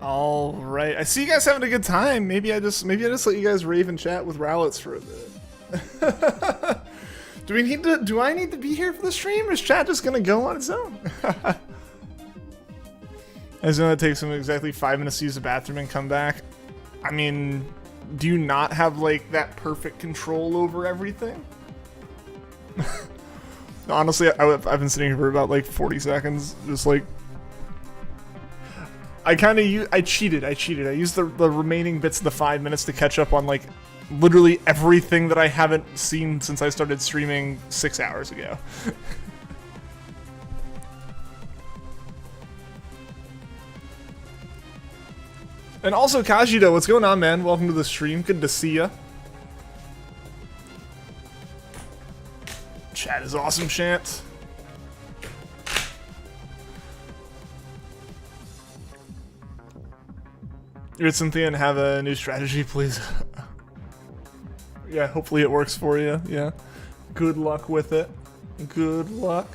All right. I see you guys having a good time. Maybe I just let you guys rave and chat with Rowlets for a bit. Do I need to be here for the stream, or is chat just gonna go on its own? I just know it takes him exactly 5 minutes to use the bathroom and come back. I mean, do you not have like that perfect control over everything? Honestly, I've been sitting here for about like 40 seconds, just like. I cheated. I used the remaining bits of the 5 minutes to catch up on like literally everything that I haven't seen since I started streaming 6 hours ago. And also Kajito, what's going on, man? Welcome to the stream. Good to see ya. Chat is awesome, Shant. You and Cynthia and have a new strategy, please. Yeah, hopefully it works for you. Yeah. Good luck with it. Good luck.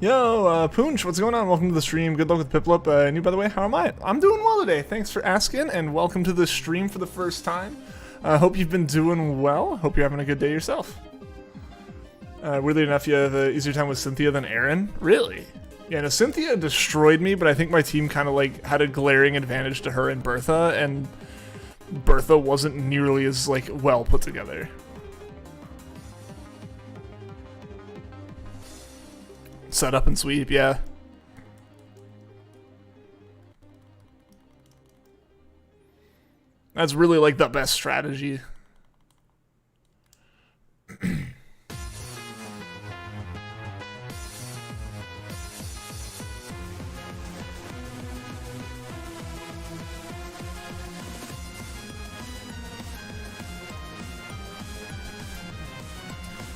Yo, Poonch, what's going on? Welcome to the stream. Good luck with PIPLUP. And you, by the way, how am I? I'm doing well today. Thanks for asking, and welcome to the stream for the first time. Hope you've been doing well. Hope you're having a good day yourself. Weirdly enough, you have an easier time with Cynthia than Aaron. Really? Yeah, no, Cynthia destroyed me, but I think my team kind of like had a glaring advantage to her and Bertha, and Bertha wasn't nearly as like well put together. Set up and sweep, yeah. That's really like the best strategy.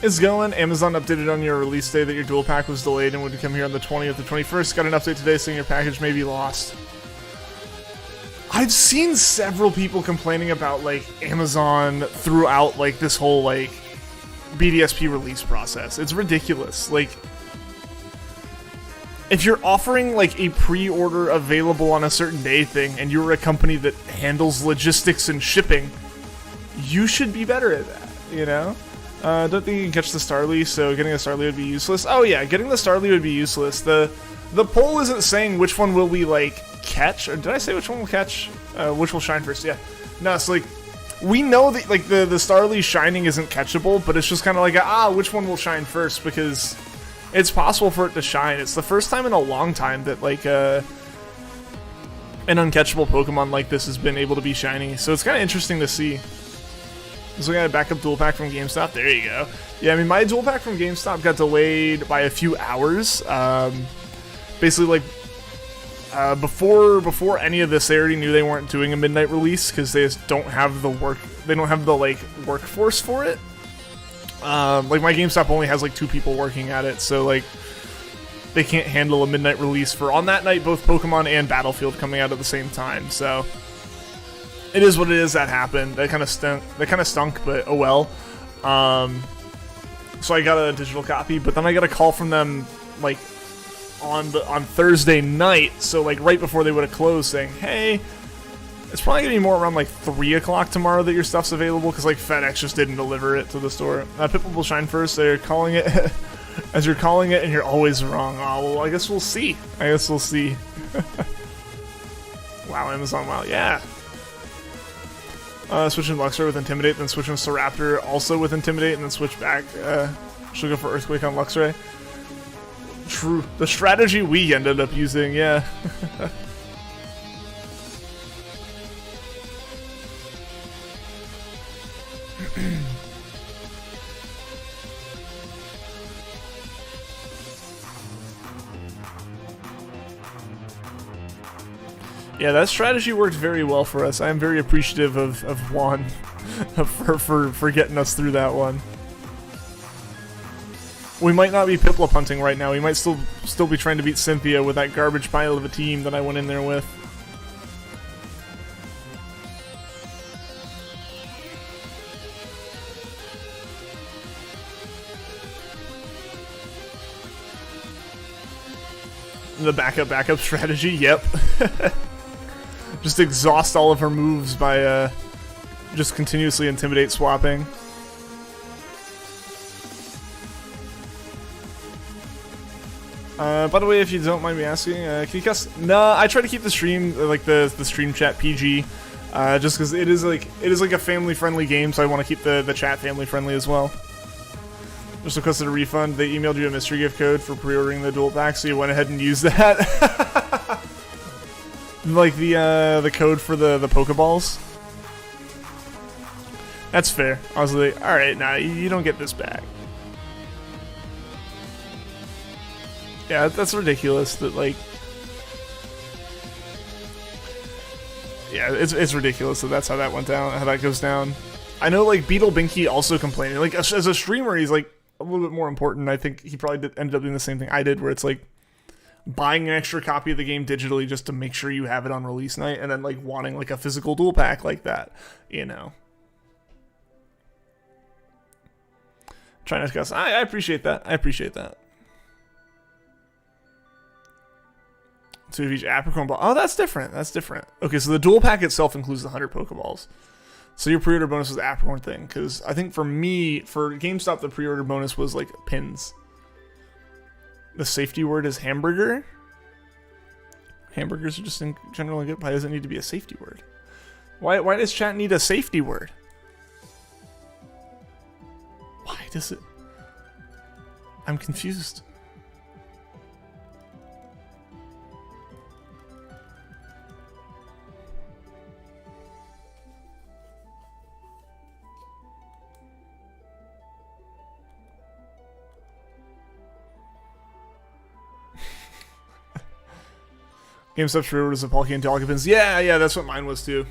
It's going. Amazon updated on your release day that your dual pack was delayed and would come here on the 20th or 21st. Got an update today saying your package may be lost. I've seen several people complaining about like Amazon throughout like this whole like BDSP release process. It's ridiculous. Like, if you're offering like a pre-order available on a certain day thing and you're a company that handles logistics and shipping, you should be better at that, you know? Don't think you can catch the Starly, so getting a Starly would be useless. Oh yeah, getting the Starly would be useless. The poll isn't saying which one will we like catch, or did I say which one will catch? Which will shine first? Yeah. No, it's like we know that like the Starly shining isn't catchable, but it's just kind of like which one will shine first, because it's possible for it to shine. It's the first time in a long time that like an uncatchable Pokemon like this has been able to be shiny. So it's kind of interesting to see. So we got a backup dual pack from GameStop. There you go. Yeah, I mean, my dual pack from GameStop got delayed by a few hours. Basically, like, before any of this, they already knew they weren't doing a midnight release because they just don't have the like workforce for it. Like, my GameStop only has like 2 people working at it, so like they can't handle a midnight release for on that night both Pokemon and Battlefield coming out at the same time. So it is what it is. That happened. That kind of stunk, but oh well. So I got a digital copy, but then I got a call from them like on Thursday night, so like right before they would have closed, saying, "Hey, it's probably gonna be more around like 3 o'clock tomorrow that your stuff's available because like FedEx just didn't deliver it to the store." PIPLUP will shine first. They're calling it as you're calling it, and you're always wrong. Oh well, I guess we'll see. Wow, Amazon. Wow, yeah. Switching Luxray with Intimidate, then switching Staraptor also with Intimidate, and then switch back. She'll go for Earthquake on Luxray. True. The strategy we ended up using, yeah. Yeah, that strategy worked very well for us. I am very appreciative of Juan for getting us through that one. We might not be PIPLUP hunting right now. We might still be trying to beat Cynthia with that garbage pile of a team that I went in there with. The backup strategy, yep. Just exhaust all of her moves by just continuously intimidate swapping. By the way, if you don't mind me asking, can you cuss? No, I try to keep the stream like the stream chat PG, just because it is like a family-friendly game, so I want to keep the chat family-friendly as well. Just requested a refund. They emailed you a mystery gift code for pre-ordering the dual pack, so you went ahead and used that. Like the code for the Pokeballs. That's fair. I was like, all right, nah, you don't get this back. Yeah, that's ridiculous. That like, yeah, it's ridiculous that that's how that went down. How that goes down. I know, like Beetle Binky also complaining. Like as a streamer, he's like a little bit more important. I think he probably ended up doing the same thing I did, where it's like buying an extra copy of the game digitally just to make sure you have it on release night, and then like wanting like a physical dual pack like that, you know. Trying to discuss. I appreciate that. I appreciate that. 2 of each Apricorn ball. Oh, that's different. That's different. Okay, so the dual pack itself includes the 100 Pokeballs. So your pre-order bonus was the Apricorn thing, because I think for me, for GameStop, the pre-order bonus was like pins. The safety word is hamburger. Hamburgers are just in general good. Why does it need to be a safety word? Why does chat need a safety word? Why does it? I'm confused. GameStop's pre-orders of Palkia and Dolgapins. Yeah, that's what mine was too.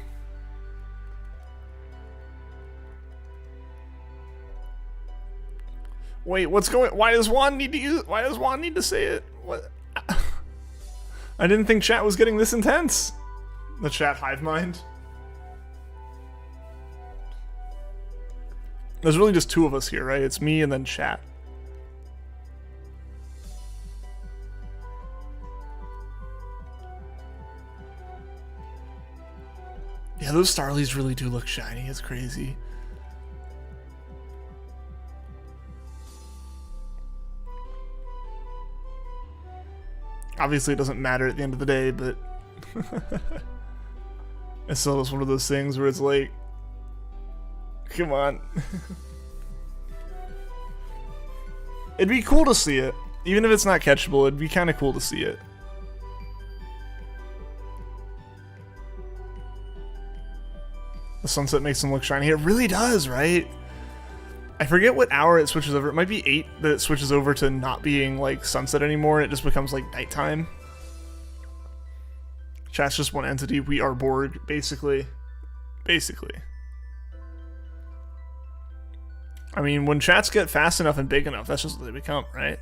Wait, what's going? Why does Juan need to use? Why does Juan need to say it? What? I didn't think chat was getting this intense. The chat hive mind. There's really just 2 of us here, right? It's me and then chat. Yeah, those Starlies really do look shiny. It's crazy. Obviously, it doesn't matter at the end of the day, but it's still just one of those things where it's like, come on. It'd be cool to see it. Even if it's not catchable, it'd be kind of cool to see it. The sunset makes them look shiny. It really does, right? I forget what hour it switches over. It might be 8 that it switches over to not being like sunset anymore. It just becomes like nighttime. Chat's just one entity. We are Borg, basically. Basically. I mean, when chats get fast enough and big enough, that's just what they become, right?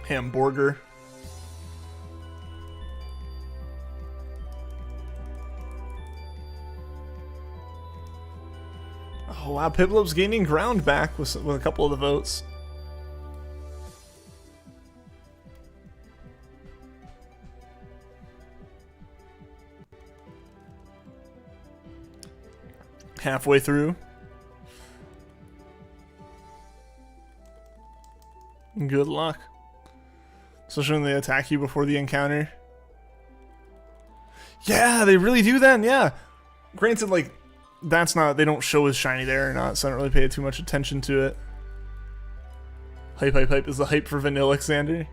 Hamburger. Oh wow, PIPLUP's gaining ground back with a couple of the votes. Halfway through. Good luck. Especially when they attack you before the encounter. Yeah, they really do then, yeah. Granted, like, that's not, they don't show as shiny there or not, so I don't really pay too much attention to it. Hype, hype, hype is the hype for Vanilla Alexander.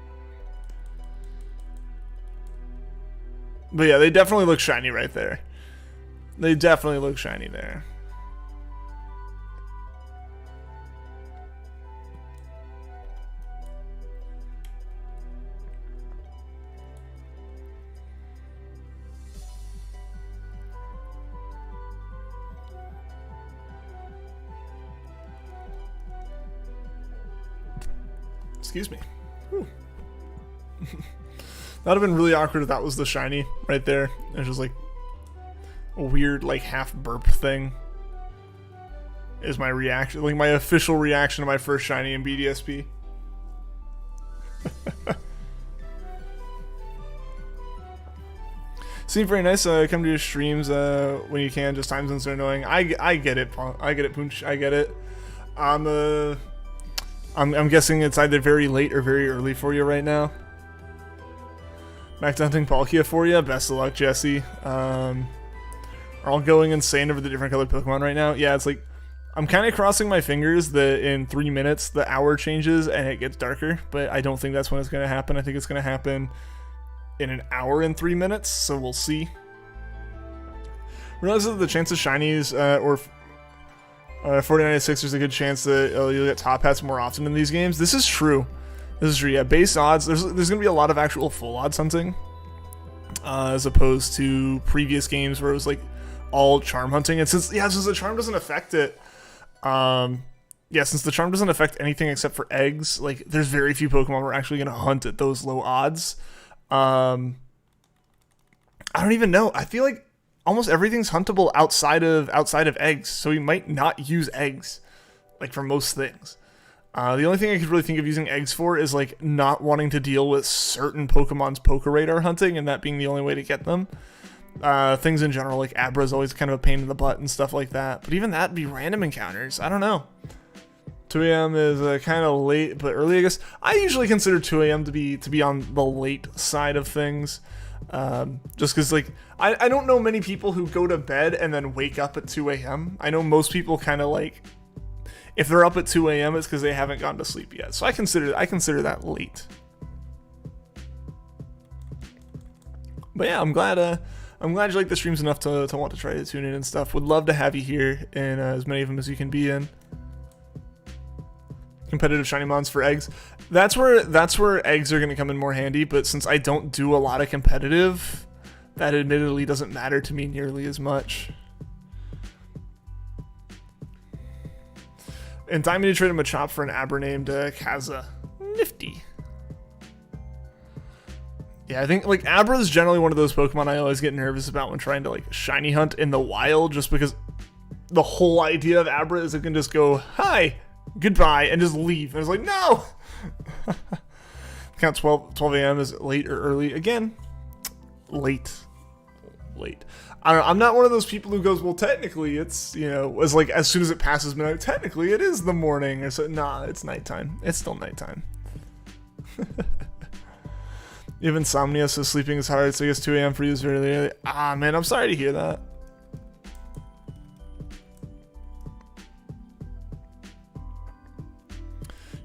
But yeah, they definitely look shiny right there. They definitely look shiny there. Excuse me. That would have been really awkward if that was the shiny right there. It was just like a weird, like, half burp thing. Is my reaction, like my official reaction to my first shiny in BDSP. Seem very nice. Come to your streams when you can. Just time zones are annoying. I get it, I get it, Poonch. I get it. I'm guessing it's either very late or very early for you right now. Back to hunting Palkia for you. Best of luck, Jesse. Are all going insane over the different colored Pokemon right now? Yeah, it's like, I'm kind of crossing my fingers that in 3 minutes the hour changes and it gets darker, but I don't think that's when it's going to happen. I think it's going to happen in an hour and 3 minutes, so we'll see. Realize that the chance of shinies or 49-6, there's a good chance that you'll get top hats more often in these games. This is true. This is true, yeah. Base odds, there's going to be a lot of actual full odds hunting, as opposed to previous games where it was like all charm hunting. And since the charm doesn't affect it, since the charm doesn't affect anything except for eggs, like there's very few Pokemon we're actually going to hunt at those low odds. I don't even know. I feel like almost everything's huntable outside of eggs, so we might not use eggs, like for most things. The only thing I could really think of using eggs for is like not wanting to deal with certain Pokemon's Pokeradar hunting, and that being the only way to get them. Things in general, like Abra's always kind of a pain in the butt and stuff like that. But even that'd be random encounters. I don't know. 2 a.m. is kind of late, but early, I guess. I usually consider 2 a.m. to be on the late side of things. Just because, like, I don't know many people who go to bed and then wake up at 2 a.m. I know most people kind of like, if they're up at 2 a.m. it's because they haven't gone to sleep yet. So I consider that late. But yeah, I'm glad you like the streams enough to want to try to tune in and stuff. Would love to have you here in as many of them as you can be in. Competitive shiny mons for eggs. That's where eggs are going to come in more handy, but since I don't do a lot of competitive, that admittedly doesn't matter to me nearly as much. And Diamond to trade him a chop for an Abra named Kaza. Nifty. Yeah, I think like Abra is generally one of those Pokemon I always get nervous about when trying to like shiny hunt in the wild, just because the whole idea of Abra is it can just go, hi, goodbye, and just leave. And it's like, no! Count 12 a.m. is late or early. Again, late. I don't know, I'm not one of those people who goes, well, technically it's, as like as soon as it passes midnight, technically it is the morning, or so. Nah, it's nighttime. It's still nighttime. Even insomnia, so sleeping is hard, so I guess 2 a.m. for you is really early. Ah, man, I'm sorry to hear that.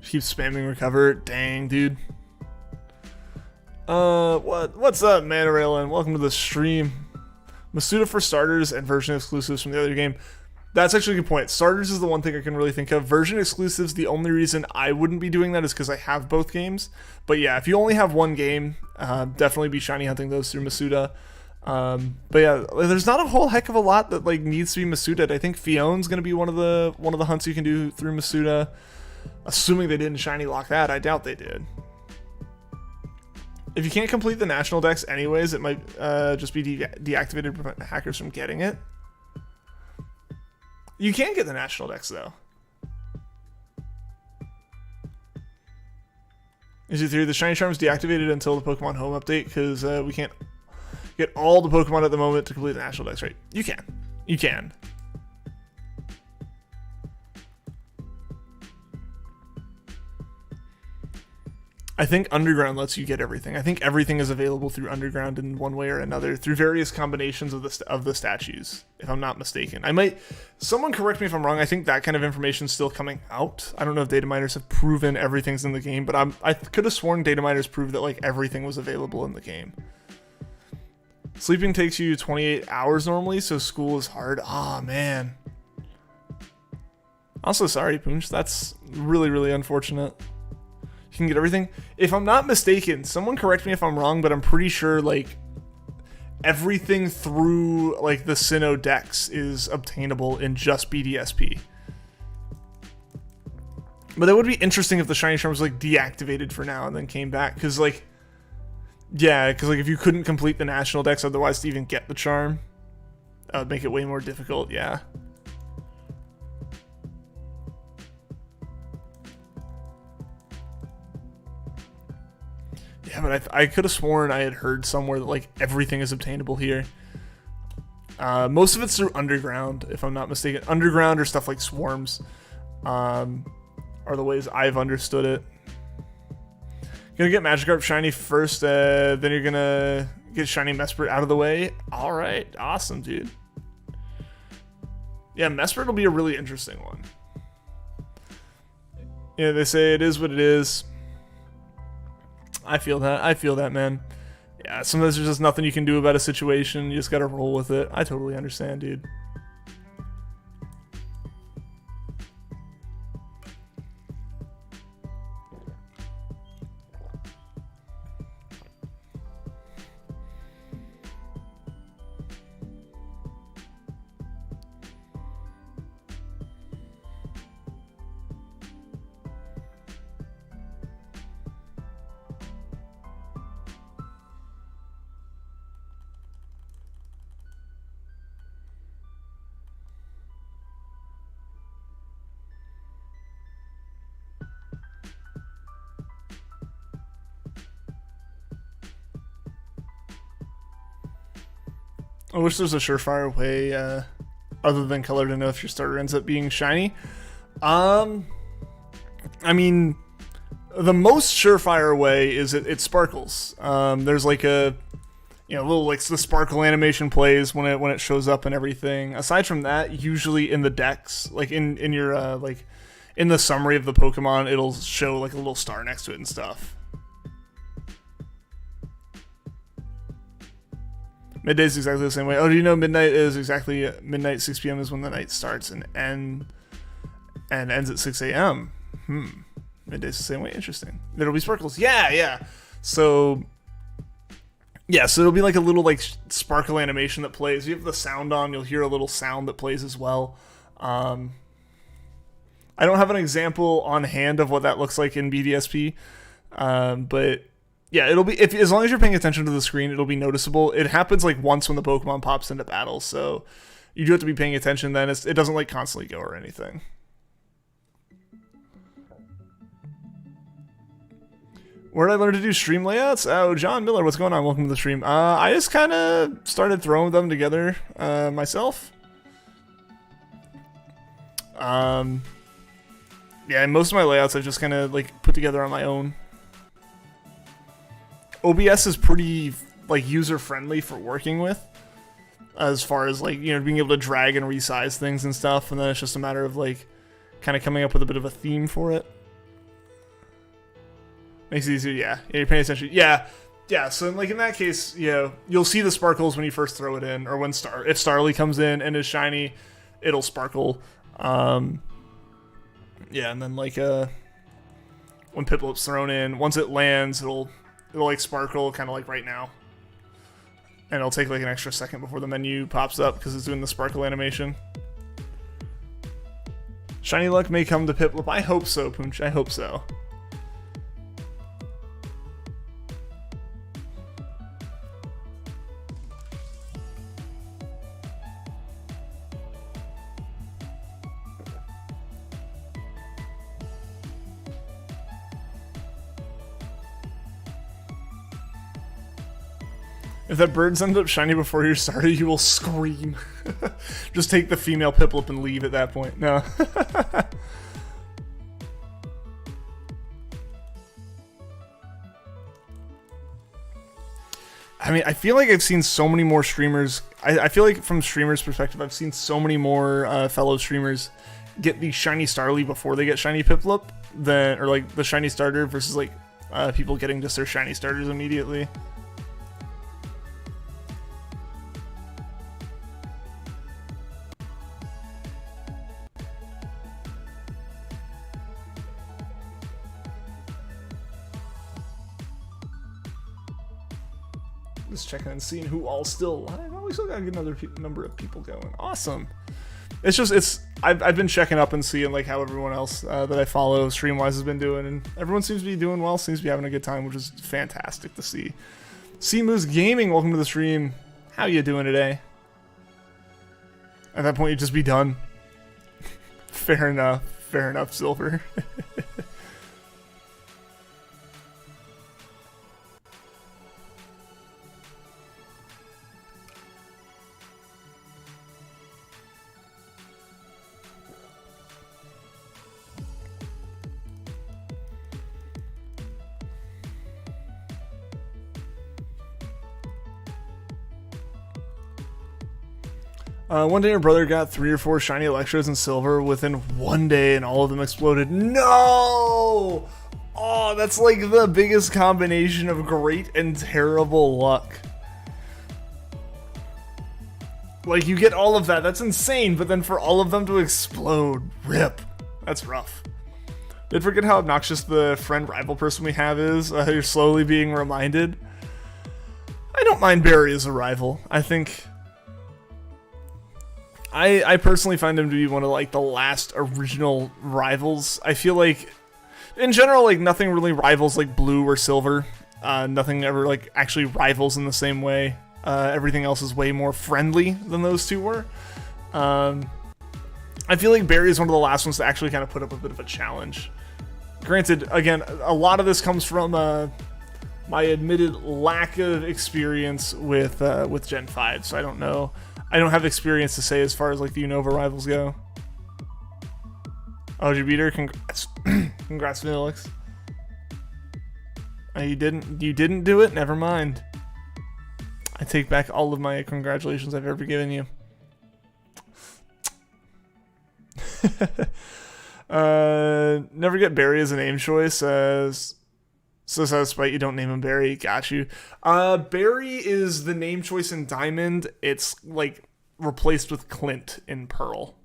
Keep spamming recover. Dang, dude. What's up, Manarail, welcome to the stream. Masuda for starters and version exclusives from the other game. That's actually a good point. Starters is the one thing I can really think of. Version exclusives, the only reason I wouldn't be doing that is because I have both games. But yeah, if you only have one game, definitely be shiny hunting those through Masuda. But yeah, there's not a whole heck of a lot that like needs to be Masuda. I think Fione's gonna be one of the hunts you can do through Masuda. Assuming they didn't shiny lock that, I doubt they did. If you can't complete the national dex anyways, it might just be deactivated to prevent hackers from getting it. You can get the national dex though. Is it through the shiny charms deactivated until the Pokemon Home update? Because we can't get all the Pokemon at the moment to complete the national dex, right? You can. You can. I think Underground lets you get everything. I think everything is available through Underground in one way or another through various combinations of the statues, if I'm not mistaken. Someone correct me if I'm wrong. I think that kind of information is still coming out. I don't know if data miners have proven everything's in the game, but I could have sworn data miners proved that like everything was available in the game. Sleeping takes you 28 hours normally, so school is hard. Ah, man. Also, sorry, Poonch. That's really, really unfortunate. You can get everything. If I'm not mistaken, someone correct me if I'm wrong, but I'm pretty sure like everything through like the Sinnoh Dex is obtainable in just BDSP. But that would be interesting if the shiny charm was like deactivated for now and then came back, because like, yeah, because like if you couldn't complete the national dex otherwise to even get the charm, that would make it way more difficult. Yeah. Yeah, but I could have sworn I had heard somewhere that like everything is obtainable here. Most of it's through Underground, if I'm not mistaken. Underground or stuff like Swarms are the ways I've understood it. You're gonna get Magikarp shiny first, then you're gonna get shiny Mesprit out of the way. All right, awesome, dude. Yeah, Mesprit will be a really interesting one. Yeah, they say it is what it is. I feel that, man. Yeah, sometimes there's just nothing you can do about a situation. You just gotta roll with it. I totally understand, dude. I wish there's a surefire way, other than color, to know if your starter ends up being shiny. I mean, the most surefire way is it sparkles. There's like a, little like the sparkle animation plays when it shows up and everything. Aside from that, usually in the decks, like in your like in the summary of the Pokemon, it'll show like a little star next to it and stuff. Midday's exactly the same way. Oh, do you know midnight is exactly midnight? 6 p.m. is when the night starts and ends at 6 a.m. Midday's the same way. Interesting. There'll be sparkles. Yeah. So it'll be like a little like sparkle animation that plays. You have the sound on, you'll hear a little sound that plays as well. I don't have an example on hand of what that looks like in BDSP, but yeah, it'll be as long as you're paying attention to the screen, it'll be noticeable. It happens like once when the Pokemon pops into battle, so you do have to be paying attention. Then it doesn't like constantly go or anything. Where did I learn to do stream layouts? Oh, John Miller, what's going on? Welcome to the stream. I just kind of started throwing them together myself. Yeah, most of my layouts I've just kind of like put together on my own. OBS is pretty like user friendly for working with, as far as like being able to drag and resize things and stuff, and then it's just a matter of like kind of coming up with a bit of a theme for it. Makes it easier, yeah. You're paying attention. Yeah, Yeah, so like in that case, you'll see the sparkles when you first throw it in, or when if Starly comes in and is shiny, it'll sparkle. Yeah, and then like when Piplup's thrown in, once it lands, it'll like sparkle, kind of like right now, and it'll take like an extra second before the menu pops up because it's doing the sparkle animation. Shiny luck may come to Piplup. I hope so, Poonch. I hope so. If that bird's ended up shiny before you started, you will scream. Just take the female Piplup and leave at that point. No. I mean, I feel like I've seen so many more streamers. I feel like from streamers' perspective, I've seen so many more fellow streamers get the shiny Starly before they get shiny Piplup or like the shiny starter versus like people getting just their shiny starters immediately. Just checking and seeing who all's still alive. Oh, we still got a good number of people going. Awesome. I've been checking up and seeing like how everyone else that I follow stream-wise has been doing, and everyone seems to be doing well, seems to be having a good time, which is fantastic to see. Moose Gaming, welcome to the stream. How you doing today? At that point, you'd just be done. Fair enough, Silver. One day your brother got 3 or 4 shiny Electros in silver within one day and all of them exploded. No! Oh, that's like the biggest combination of great and terrible luck. Like, you get all of that. That's insane, but then for all of them to explode, rip. That's rough. Did forget how obnoxious the friend rival person we have is? You're slowly being reminded. I don't mind Barry as a rival. I think... I personally find him to be one of like the last original rivals. I feel like, in general, like nothing really rivals like Blue or Silver. Nothing ever like actually rivals in the same way. Everything else is way more friendly than those two were. I feel like Barry is one of the last ones to actually kind of put up a bit of a challenge. Granted, again, a lot of this comes from my admitted lack of experience with Gen 5, so I don't know. I don't have experience to say as far as like the Unova rivals go. Oh, did you beat her? Congrats. Congrats, Vanillix. You didn't do it? Never mind. I take back all of my congratulations I've ever given you. Never get Barry as a name choice. Says despite you don't name him Barry. Got you. Barry is the name choice in Diamond. It's like replaced with Clint in Pearl.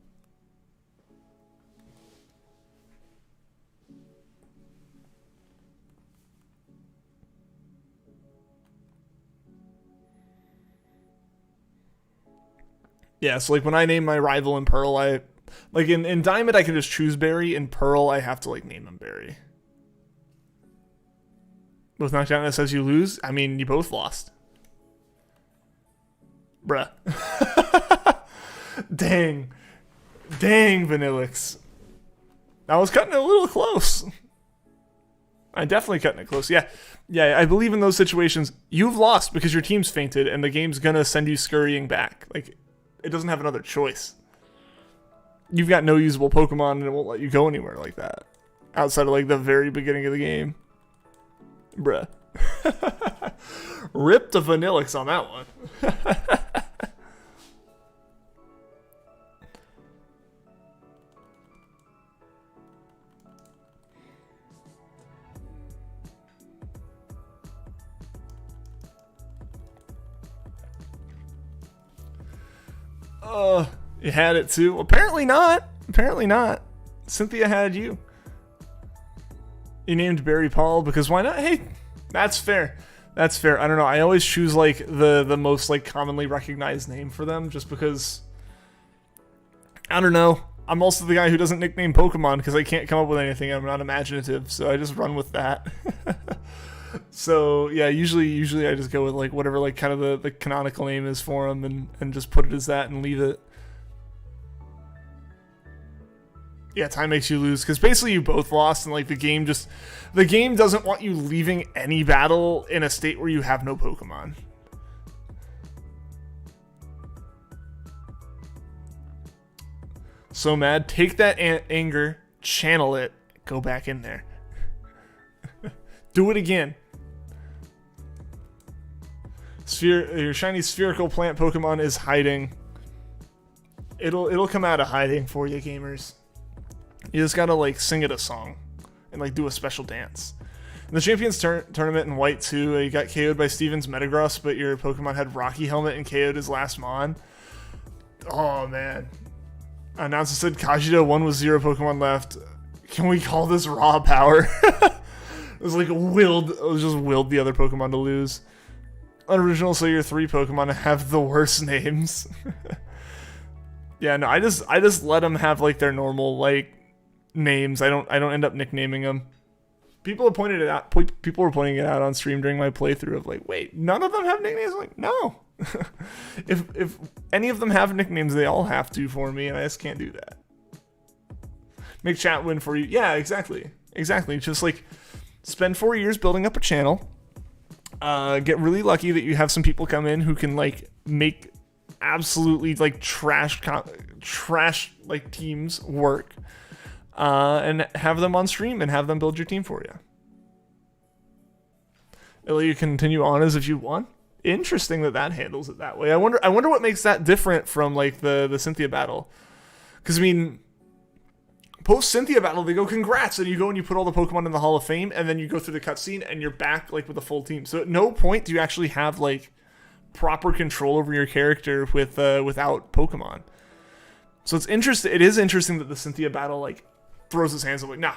Yeah, so like when I name my rival in Pearl, like in Diamond I can just choose Barry. In Pearl I have to like name him Barry. Both knocked out, and it says you lose. I mean, you both lost. Bruh. Dang, Vanillix. I was cutting it a little close. I definitely cutting it close. Yeah, I believe in those situations, you've lost because your team's fainted, and the game's gonna send you scurrying back. Like, it doesn't have another choice. You've got no usable Pokemon, and it won't let you go anywhere like that. Outside of, like, the very beginning of the game. Bruh. Ripped a Vanillix on that one. You had it too? Apparently not. Apparently not. Cynthia had you. You named Barry Paul because why not? Hey, that's fair. That's fair. I don't know. I always choose like the most like commonly recognized name for them just because I don't know. I'm also the guy who doesn't nickname Pokemon because I can't come up with anything. I'm not imaginative, so I just run with that. So yeah, usually I just go with like whatever like kind of the canonical name is for them and just put it as that and leave it. Yeah, time makes you lose because basically you both lost and like the game doesn't want you leaving any battle in a state where you have no Pokemon. So mad, take that anger, channel it, go back in there. Do it again. Your shiny spherical plant Pokemon is hiding. It'll come out of hiding for you, gamers. You just gotta like sing it a song and like do a special dance. In the Champions Tournament in White 2, you got KO'd by Steven's Metagross, but your Pokemon had Rocky Helmet and KO'd his last Mon. Oh man. Announcer said Kajito won with 0 Pokemon left. Can we call this raw power? It was just willed the other Pokemon to lose. Unoriginal, so your 3 Pokemon have the worst names. Yeah, no, I just let them have like their normal like names. I don't end up nicknaming them. People were pointing it out on stream during my playthrough of like, wait, none of them have nicknames? I'm like, no. if any of them have nicknames, they all have to for me, and I just can't do that. Make chat win for you. Yeah, exactly. Just like spend 4 years building up a channel. Get really lucky that you have some people come in who can like make absolutely like trash like teams work, and have them on stream and have them build your team for you. It'll you continue on as if you won. Interesting that handles it that way. I wonder what makes that different from like the Cynthia battle, because I mean, post Cynthia battle they go congrats and you go and you put all the Pokemon in the Hall of Fame and then you go through the cutscene and you're back like with a full team. So at no point do you actually have like proper control over your character with without Pokemon. So it's interesting. It is interesting that the Cynthia battle like throws his hands up like nah,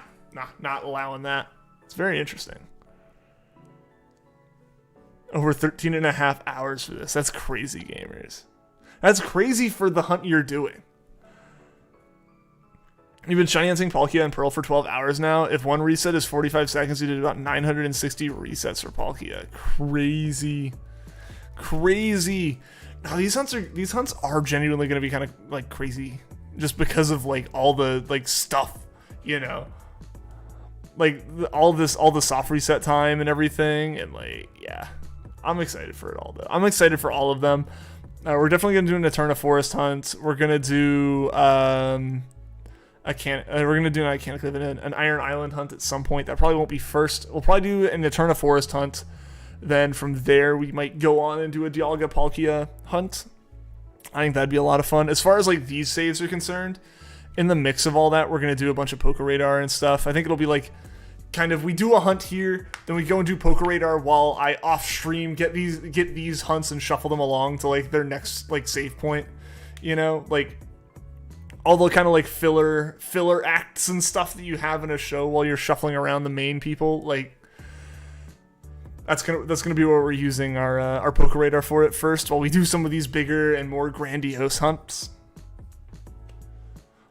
not allowing that. It's very interesting. Over 13.5 hours for this. That's crazy, gamers. That's crazy for the hunt you're doing. You've been shiny hunting Palkia and Pearl for 12 hours now. If one reset is 45 seconds, you did about 960 resets for Palkia. Crazy. Now these hunts are genuinely going to be kind of like crazy, just because of like all the like stuff, you know, like all the soft reset time and everything, and like yeah. I'm excited for it all, though. I'm excited for all of them. We're definitely going to do an Eterna Forest hunt. We're going to do an Iron Island hunt at some point. That probably won't be first. We'll probably do an Eterna Forest hunt. Then from there, we might go on and do a Dialga Palkia hunt. I think that'd be a lot of fun. As far as like these saves are concerned, in the mix of all that, we're going to do a bunch of Poke Radar and stuff. I think it'll be like kind of we do a hunt here, then we go and do Poke Radar while I off stream get these hunts and shuffle them along to like their next like save point, you know, like all the kind of like filler acts and stuff that you have in a show while you're shuffling around the main people. Like that's gonna be where we're using our Poke Radar for it first while we do some of these bigger and more grandiose hunts.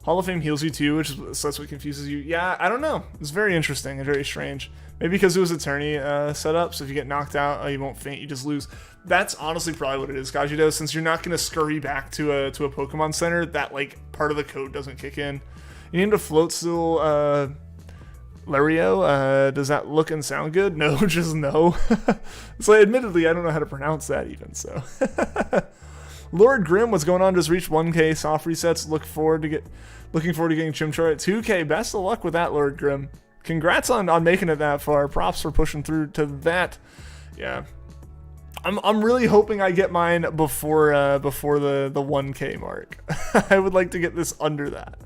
Hall of Fame heals you too, so that's what confuses you. Yeah, I don't know. It's very interesting and very strange. Maybe because it was attorney set up, so if you get knocked out, you won't faint, you just lose. That's honestly probably what it is, Kajito, since you're not going to scurry back to a Pokemon Center, that like part of the code doesn't kick in. You named a Floatzel Lario. Does that look and sound good? No, just no. So admittedly, I don't know how to pronounce that even, so. Lord Grimm, what's going on? Just reached 1K soft resets. Looking forward to getting Chimchar at 2K. Best of luck with that, Lord Grimm. Congrats on making it that far. Props for pushing through to that. Yeah, I'm really hoping I get mine before the 1K mark. I would like to get this under that.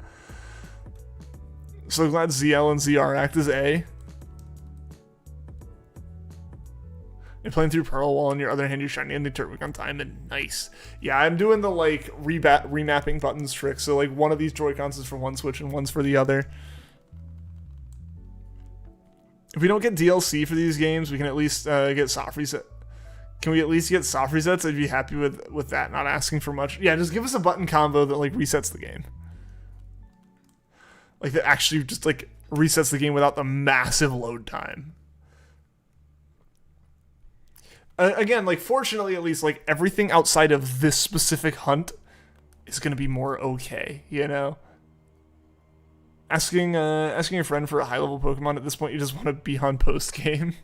So glad ZL and ZR act as A. You're playing through Pearl while on your other hand you're shiny in the Turtwig on Diamond. Nice. Yeah, I'm doing the like remapping buttons trick. So like one of these Joy-Cons is for one Switch and one's for the other. If we don't get DLC for these games, we can at least get soft reset. Can we at least get soft resets? I'd be happy with that, not asking for much. Yeah, just give us a button combo that like resets the game. Like that actually just like resets the game without the massive load time. Again, like fortunately at least like everything outside of this specific hunt is gonna be more okay, you know? Asking your friend for a high level Pokemon at this point, you just want to be on post game.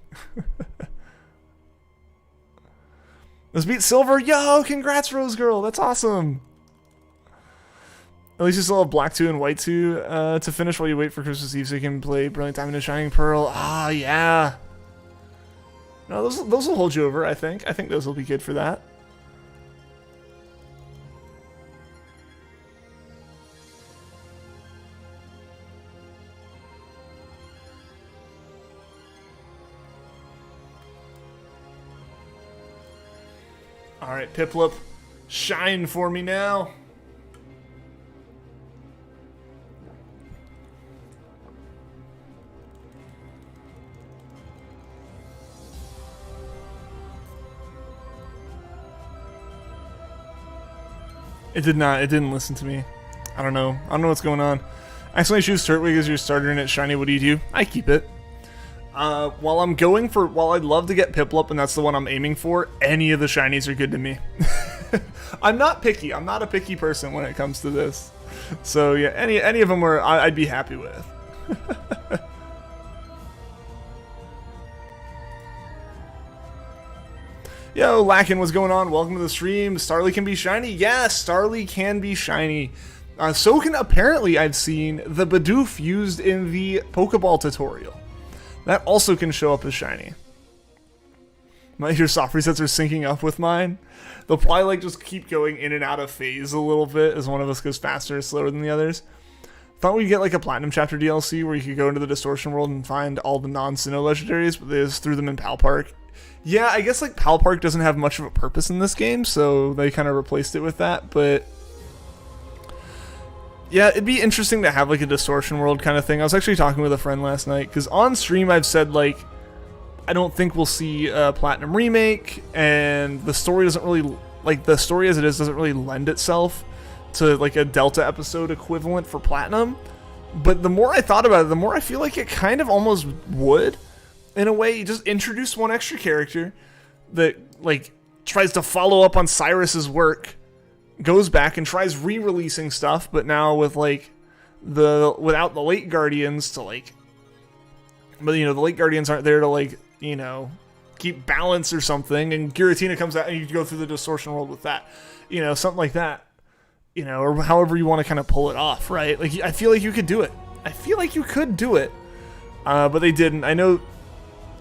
Let's beat Silver. Yo, congrats, Rose Girl. That's awesome. At least you still have Black 2 and White 2 to finish while you wait for Christmas Eve so you can play Brilliant Diamond and Shining Pearl. Ah, yeah. No, those will hold you over, I think. I think those will be good for that. Alright, PIPLUP, shine for me now. It did not. It didn't listen to me. I don't know. I don't know what's going on. I accidentally choose Turtwig as your starter and it's shiny. What do? I keep it. While I'd love to get PIPLUP and that's the one I'm aiming for, any of the shinies are good to me. I'm not picky. I'm not a picky person when it comes to this. So yeah, any of them I'd be happy with. Yo, Lackin, what's going on? Welcome to the stream. Starly can be shiny. Yes, Starly can be shiny. So can, apparently, I've seen the Bidoof used in the Pokeball tutorial. That also can show up as shiny. Your soft resets are syncing up with mine. They'll probably like just keep going in and out of phase a little bit as one of us goes faster or slower than the others. Thought we'd get like a Platinum Chapter DLC where you could go into the Distortion World and find all the non-Sinnoh legendaries, but they just threw them in Pal Park. Yeah, I guess like Pal Park doesn't have much of a purpose in this game, so they kind of replaced it with that, but yeah, it'd be interesting to have like a Distortion World kind of thing. I was actually talking with a friend last night, because on stream I've said like, I don't think we'll see a Platinum remake, and the story doesn't really, like the story as it is doesn't really lend itself to like a Delta episode equivalent for Platinum, but the more I thought about it, the more I feel like it kind of almost would. In a way, you just introduce one extra character that, like, tries to follow up on Cyrus's work, goes back and tries re-releasing stuff, but now with, like, without the late Guardians to, like, but, you know, the late Guardians aren't there to, like, you know, keep balance or something, and Giratina comes out and you go through the Distortion World with that. You know, something like that. You know, or however you want to kind of pull it off, right? Like, I feel like you could do it. I feel like you could do it. But they didn't. I know...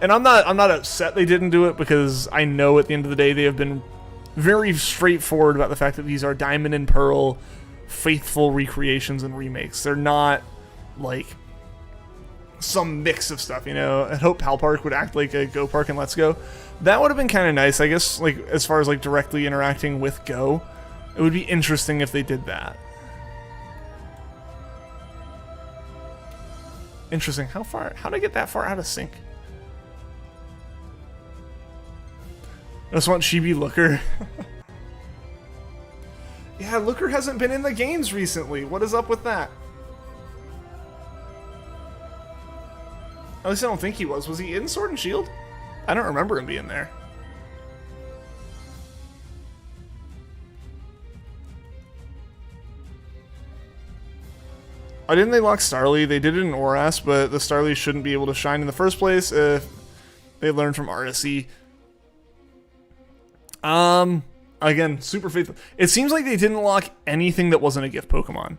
And I'm not upset they didn't do it, because I know at the end of the day they have been very straightforward about the fact that these are Diamond and Pearl faithful recreations and remakes. They're not like some mix of stuff, you know. I hope Pal Park would act like a Go Park and Let's Go. That would have been kind of nice, I guess, like as far as like directly interacting with Go. It would be interesting if they did that. Interesting. How did I get that far out of sync? I just want Chibi Looker. Yeah, Looker hasn't been in the games recently. What is up with that? At least I don't think he was. Was he in Sword and Shield? I don't remember him being there. Why didn't they lock Starly? They did it in Oras, but the Starly shouldn't be able to shine in the first place if they learned from Artisy. Again, super faithful. It seems like they didn't lock anything that wasn't a gift Pokemon.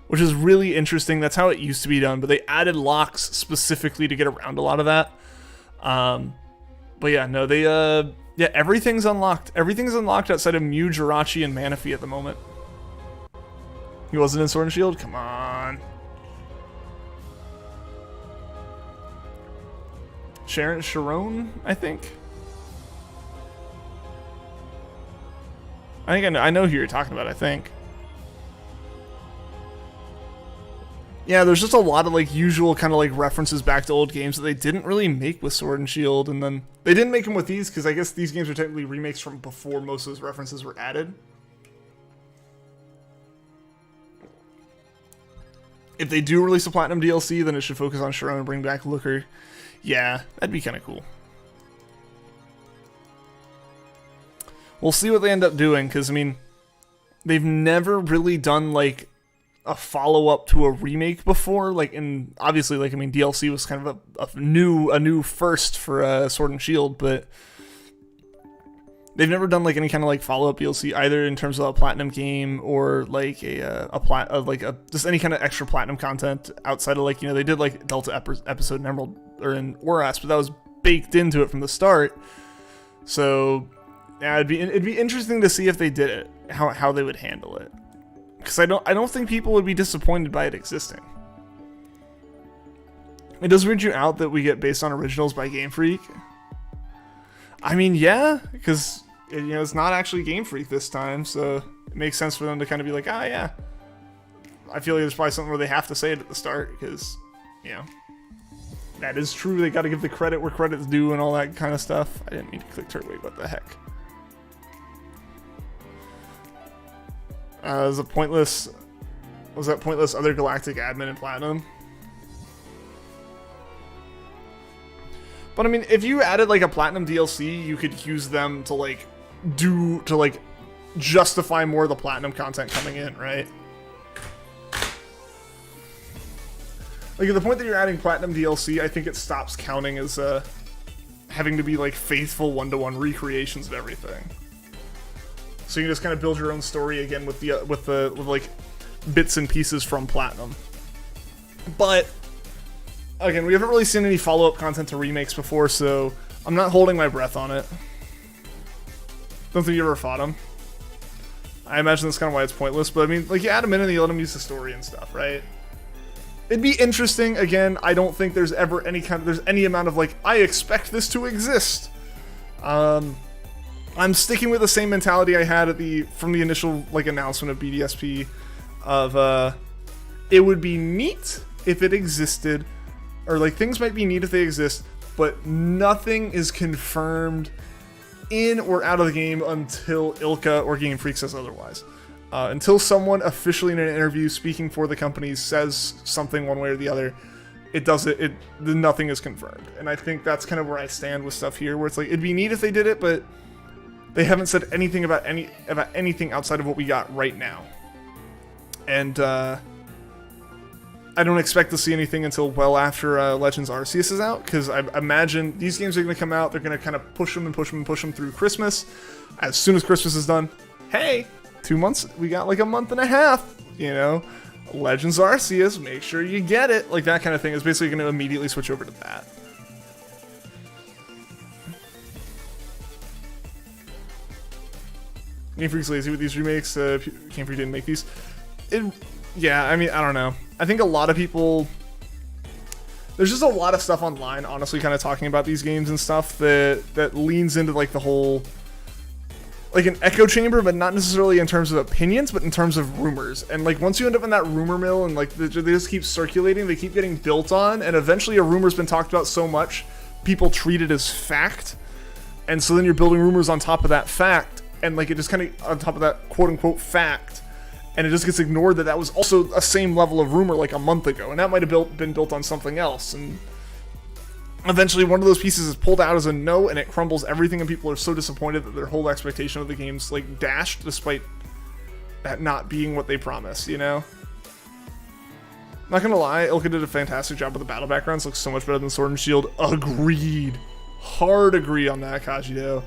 Which is really interesting. That's how it used to be done, but they added locks specifically to get around a lot of that. But yeah, no, they, yeah, everything's unlocked. Everything's unlocked outside of Mew, Jirachi, and Manaphy at the moment. He wasn't in Sword and Shield? Come on. Sharon, I think. I know who you're talking about, I think. Yeah, there's just a lot of like usual kind of like references back to old games that they didn't really make with Sword and Shield, and then they didn't make them with these because I guess these games are technically remakes from before most of those references were added. If they do release a Platinum DLC, then it should focus on Sharon and bring back Looker. Yeah, that'd be kind of cool. We'll see what they end up doing, because, I mean, they've never really done, like, a follow-up to a remake before. Like, and obviously, like, I mean, DLC was kind of a new first for Sword and Shield, but they've never done, like, any kind of, like, follow-up DLC, either in terms of a Platinum game or, like, just any kind of extra Platinum content outside of, like, you know, they did, like, Delta episode in Emerald, or in Oras, but that was baked into it from the start. So yeah, it'd be interesting to see if they did it, how they would handle it, because I don't think people would be disappointed by it existing. It does weird you out that we get based on originals by Game Freak. I mean, yeah, because you know it's not actually Game Freak this time, so it makes sense for them to kind of be like, ah, yeah. I feel like there's probably something where they have to say it at the start, because you know that is true. They got to give the credit where credit's due and all that kind of stuff. I didn't mean to click turn. Wait, what the heck? Was that pointless other galactic admin in Platinum? But I mean, if you added like a Platinum DLC, you could use them to justify more of the Platinum content coming in, right? Like at the point that you're adding Platinum DLC, I think it stops counting as having to be like faithful one-to-one recreations of everything. So you just kind of build your own story again with like bits and pieces from Platinum. But again, we haven't really seen any follow-up content to remakes before, so I'm not holding my breath on it. Don't think you ever fought them. I imagine that's kind of why it's pointless, but I mean, like you add them in and you let them use the story and stuff, right? It'd be interesting. Again, I don't think there's ever there's any amount of like, I expect this to exist. I'm sticking with the same mentality I had from the initial like announcement of BDSP of it would be neat if it existed, or like things might be neat if they exist, but nothing is confirmed in or out of the game until Ilka or Game Freak says otherwise. Until someone officially in an interview speaking for the company says something one way or the other, nothing is confirmed. And I think that's kind of where I stand with stuff here, where it's like it'd be neat if they did it, but they haven't said anything about anything outside of what we got right now. And I don't expect to see anything until well after Legends Arceus is out, because I imagine these games are going to come out, they're going to kind of push them through Christmas. As soon as Christmas is done, hey, 2 months, we got like a month and a half, you know, Legends Arceus, make sure you get it, like that kind of thing is basically going to immediately switch over to that. Game Freak's lazy with these remakes. Game Freak didn't make these. Yeah, I mean, I don't know. I think a lot of people... There's just a lot of stuff online, honestly, kind of talking about these games and stuff that leans into, like, the whole... Like, an echo chamber, but not necessarily in terms of opinions, but in terms of rumors. And, like, once you end up in that rumor mill and, like, they just keep circulating, they keep getting built on, and eventually a rumor's been talked about so much, people treat it as fact. And so then you're building rumors on top of that fact, and, like, it just kind of, on top of that quote-unquote fact, and it just gets ignored that was also a same level of rumor like a month ago, and that might have been built on something else, and eventually one of those pieces is pulled out as a no, and it crumbles everything, and people are so disappointed that their whole expectation of the game's like dashed, despite that not being what they promised, you know? Not gonna lie, Ilka did a fantastic job with the battle backgrounds, looks so much better than Sword and Shield. Agreed. Hard agree on that, Kajito.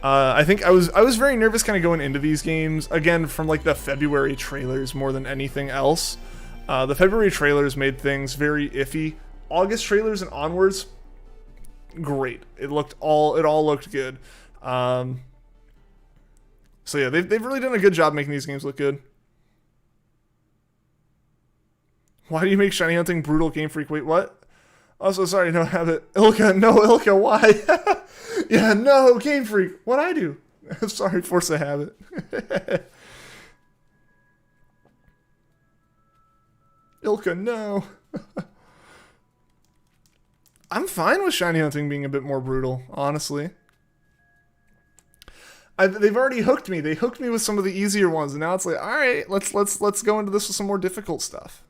I think I was very nervous kind of going into these games, again, from like the February trailers more than anything else. The February trailers made things very iffy. August trailers and onwards, great. It all looked good. So yeah, they've really done a good job making these games look good. Why do you make shiny hunting brutal, Game Freak? Wait, what? Also, sorry, no habit. Ilka, no, Ilka, why? Yeah, no, Game Freak. What'd I do? Sorry, force a habit. Ilka, no. I'm fine with shiny hunting being a bit more brutal, honestly. They've already hooked me. They hooked me with some of the easier ones, and now it's like, all right, let's go into this with some more difficult stuff.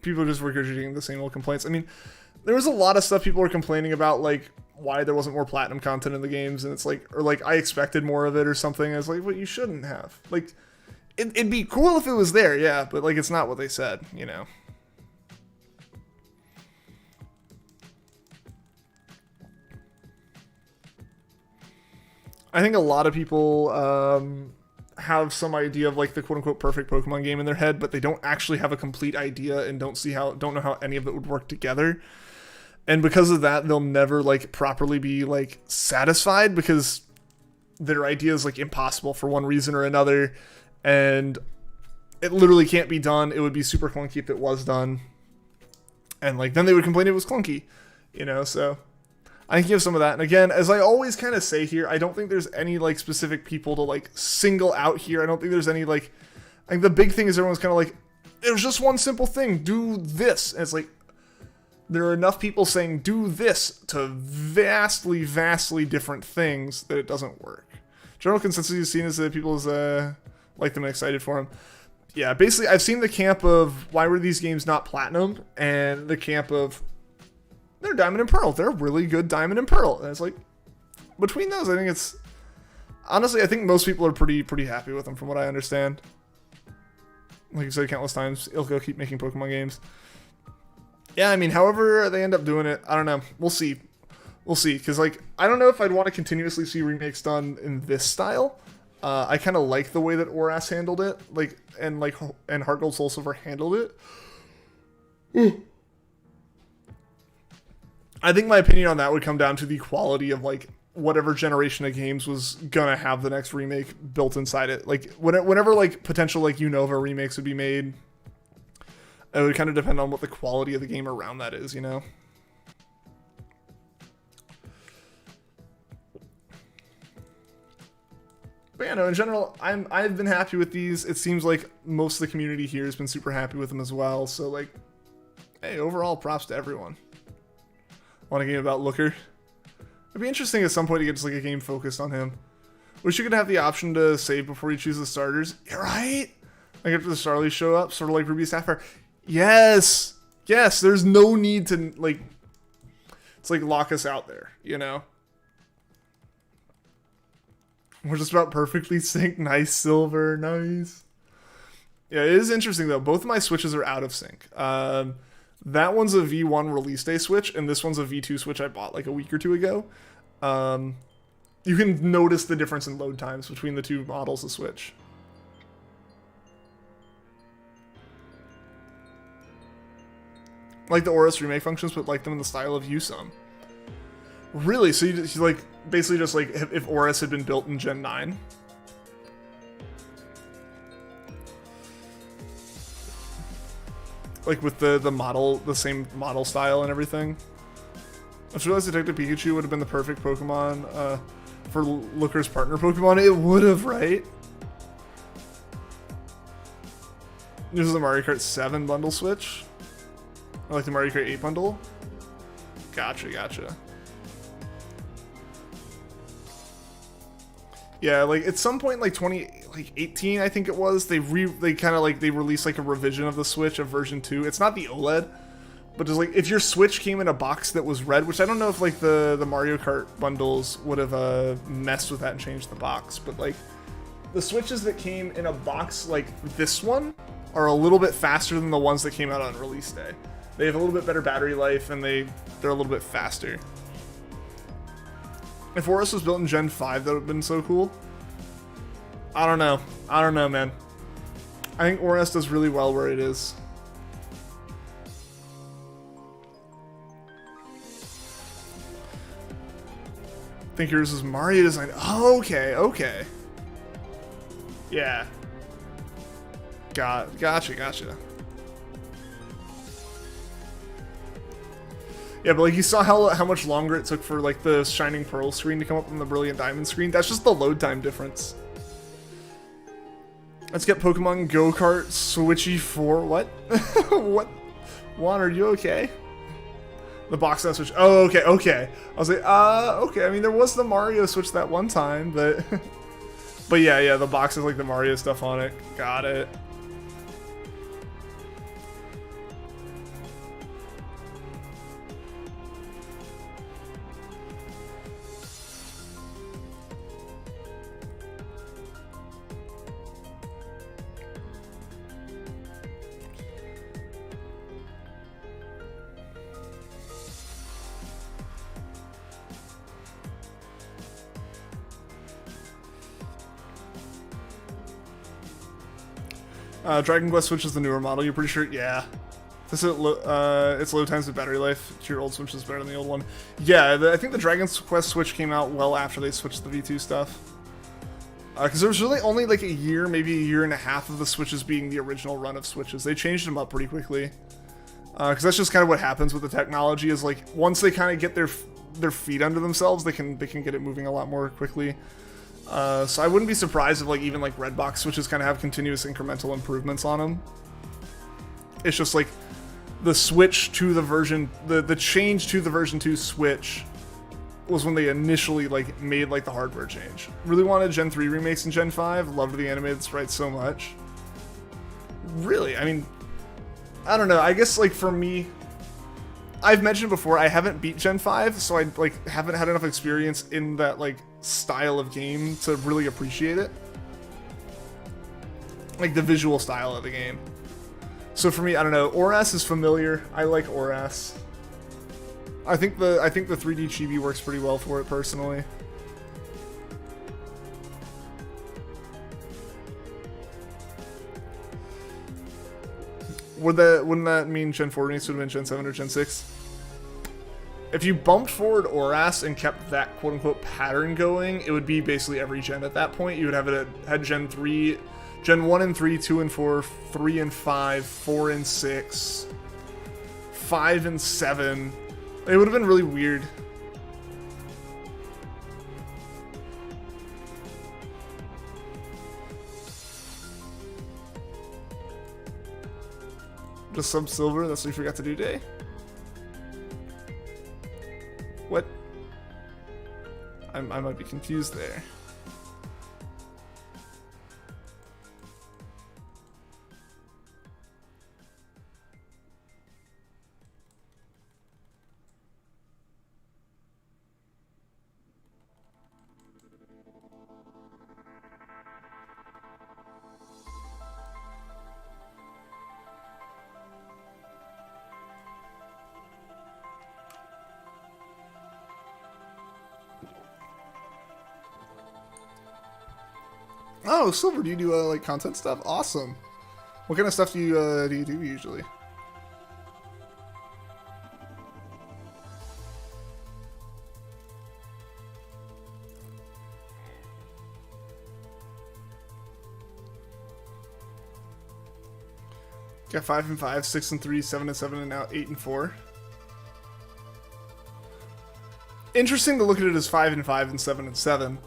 People are just regurgitating the same old complaints. I mean, there was a lot of stuff people were complaining about, like why there wasn't more platinum content in the games, and it's like, or like I expected more of it or something. I was like, well, you shouldn't have. Like, it'd be cool if it was there, yeah, but like it's not what they said, you know. I think a lot of people have some idea of like the quote unquote perfect Pokemon game in their head, but they don't actually have a complete idea and don't know how any of it would work together. And because of that, they'll never like properly be like satisfied because their idea is like impossible for one reason or another, and it literally can't be done. It would be super clunky if it was done, and like then they would complain it was clunky, you know. So I think you have some of that. And again, as I always kind of say here, I don't think there's any like specific people to like single out here. I don't think there's any like, I think the big thing is everyone's kind of like, there's just one simple thing, do this. And it's like, there are enough people saying do this to vastly different things that it doesn't work. General consensus you've seen is that people like them and excited for them. Yeah, basically I've seen the camp of why were these games not platinum, and the camp of they're Diamond and Pearl. They're really good Diamond and Pearl. And it's like, between those, I think it's, honestly, I think most people are pretty happy with them from what I understand. Like I said countless times, Ilko keep making Pokemon games. Yeah, I mean, however they end up doing it, I don't know. We'll see. We'll see. Because, like, I don't know if I'd want to continuously see remakes done in this style. I kind of like the way that Oras handled it. And Heart Gold Soul Silver handled it. I think my opinion on that would come down to the quality of like whatever generation of games was gonna have the next remake built inside it. Like whenever like potential like Unova remakes would be made, it would kind of depend on what the quality of the game around that is, you know. But yeah, no, in general, I've been happy with these. It seems like most of the community here has been super happy with them as well. So like, hey, overall props to everyone. Want a game about Looker? It'd be interesting at some point to get just like a game focused on him. Wish you could have the option to save before you choose the starters. You're right. Like after the Starlies show up, sort of like Ruby Sapphire. Yes. Yes. There's no need to like. It's like lock us out there, you know. We're just about perfectly synced. Nice silver. Nice. Yeah, it is interesting though. Both of my switches are out of sync. That one's a V1 release day switch, and this one's a V2 switch I bought like a week or two ago. You can notice the difference in load times between the two models of Switch. Like the Oris remake functions, but like them in the style of Usum. Really? So you like basically just like if Oris had been built in Gen 9? Like with the model, the same model style and everything. I just realized Detective Pikachu would have been the perfect Pokemon for Looker's partner Pokemon. It would have, right? This is the Mario Kart 7 bundle switch. Or like the Mario Kart 8 bundle. Gotcha. Yeah, like at some point, like 2018, I think it was, they released like a revision of the Switch of version 2. It's not the OLED, but just like if your Switch came in a box that was red, which I don't know if like the Mario Kart bundles would have messed with that and changed the box, but like the Switches that came in a box like this one are a little bit faster than the ones that came out on release day. They have a little bit better battery life and they're a little bit faster. If Oris was built in Gen 5, that would have been so cool. I don't know, man. I think Oris does really well where it is. I think yours is Mario design. Oh, okay. Yeah. Gotcha. Yeah, but like you saw how much longer it took for like the Shining Pearl screen to come up on the Brilliant Diamond screen. That's just the load time difference. Let's get Pokemon Go-Kart Switchy 4. What? What? Juan, are you okay? The box on Switch. Oh, okay, okay. I was like, okay. I mean, there was the Mario Switch that one time, but... but yeah, the box has like the Mario stuff on it. Got it. Dragon Quest Switch is the newer model. You're pretty sure? Yeah. This is it's low times with battery life. Your old Switch is better than the old one. Yeah, I think the Dragon Quest Switch came out well after they switched the V2 stuff. Because there was really only like a year, maybe a year and a half of the Switches being the original run of Switches. They changed them up pretty quickly. Because that's just kind of what happens with the technology. Is like once they kind of get their feet under themselves, they can get it moving a lot more quickly. So I wouldn't be surprised if like even like Redbox Switches kind of have continuous incremental improvements on them. It's just like the switch to the version, the change to the version 2 Switch was when they initially like made like the hardware change. Really wanted Gen 3 remakes in Gen 5. Loved the animated sprites so much. Really, I mean, I don't know. I guess like for me, I've mentioned before I haven't beat Gen 5, so I like haven't had enough experience in that like style of game to really appreciate it. Like the visual style of the game. So for me, I don't know. ORAS is familiar. I like ORAS. I think the 3D chibi works pretty well for it personally. Wouldn't that mean Gen 4 needs to have been Gen 7 or Gen 6? If you bumped forward ORAS and kept that quote-unquote pattern going, it would be basically every gen at that point. You would have it had Gen 3, Gen 1 and 3, 2 and 4, 3 and 5, 4 and 6, 5 and 7. It would have been really weird. Just sub silver, that's what you forgot to do today? What? I might be confused there. Oh, Silver, do you do like content stuff? Awesome. What kind of stuff do you do usually? Got 5 and 5, 6 and 3, 7 and 7, and now 8 and 4. Interesting to look at it as 5 and 5 and 7 and 7.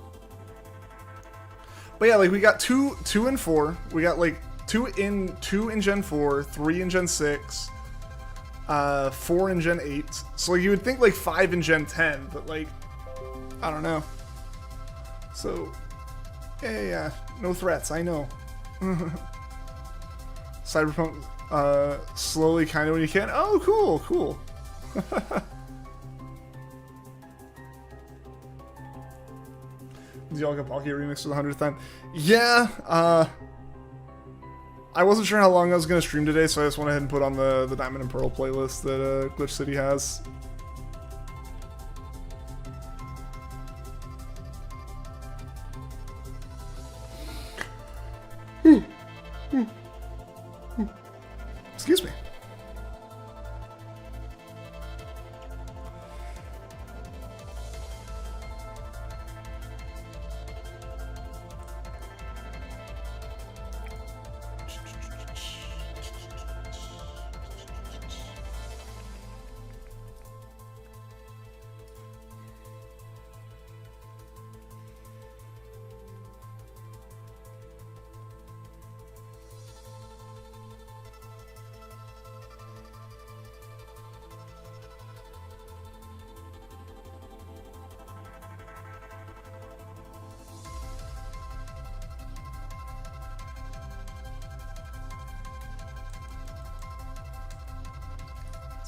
But yeah, like we got 2 and 4. We got like 2 in Gen 4, 3 in Gen 6, 4 in Gen 8. So like you would think like 5 in Gen 10, but like I don't know. So yeah, no threats. I know. Cyberpunk slowly, kind of when you can. Oh, cool. Did y'all get Palkia remixed for the 100th time? Yeah, I wasn't sure how long I was going to stream today, so I just went ahead and put on the Diamond and Pearl playlist that Glitch City has. Excuse me.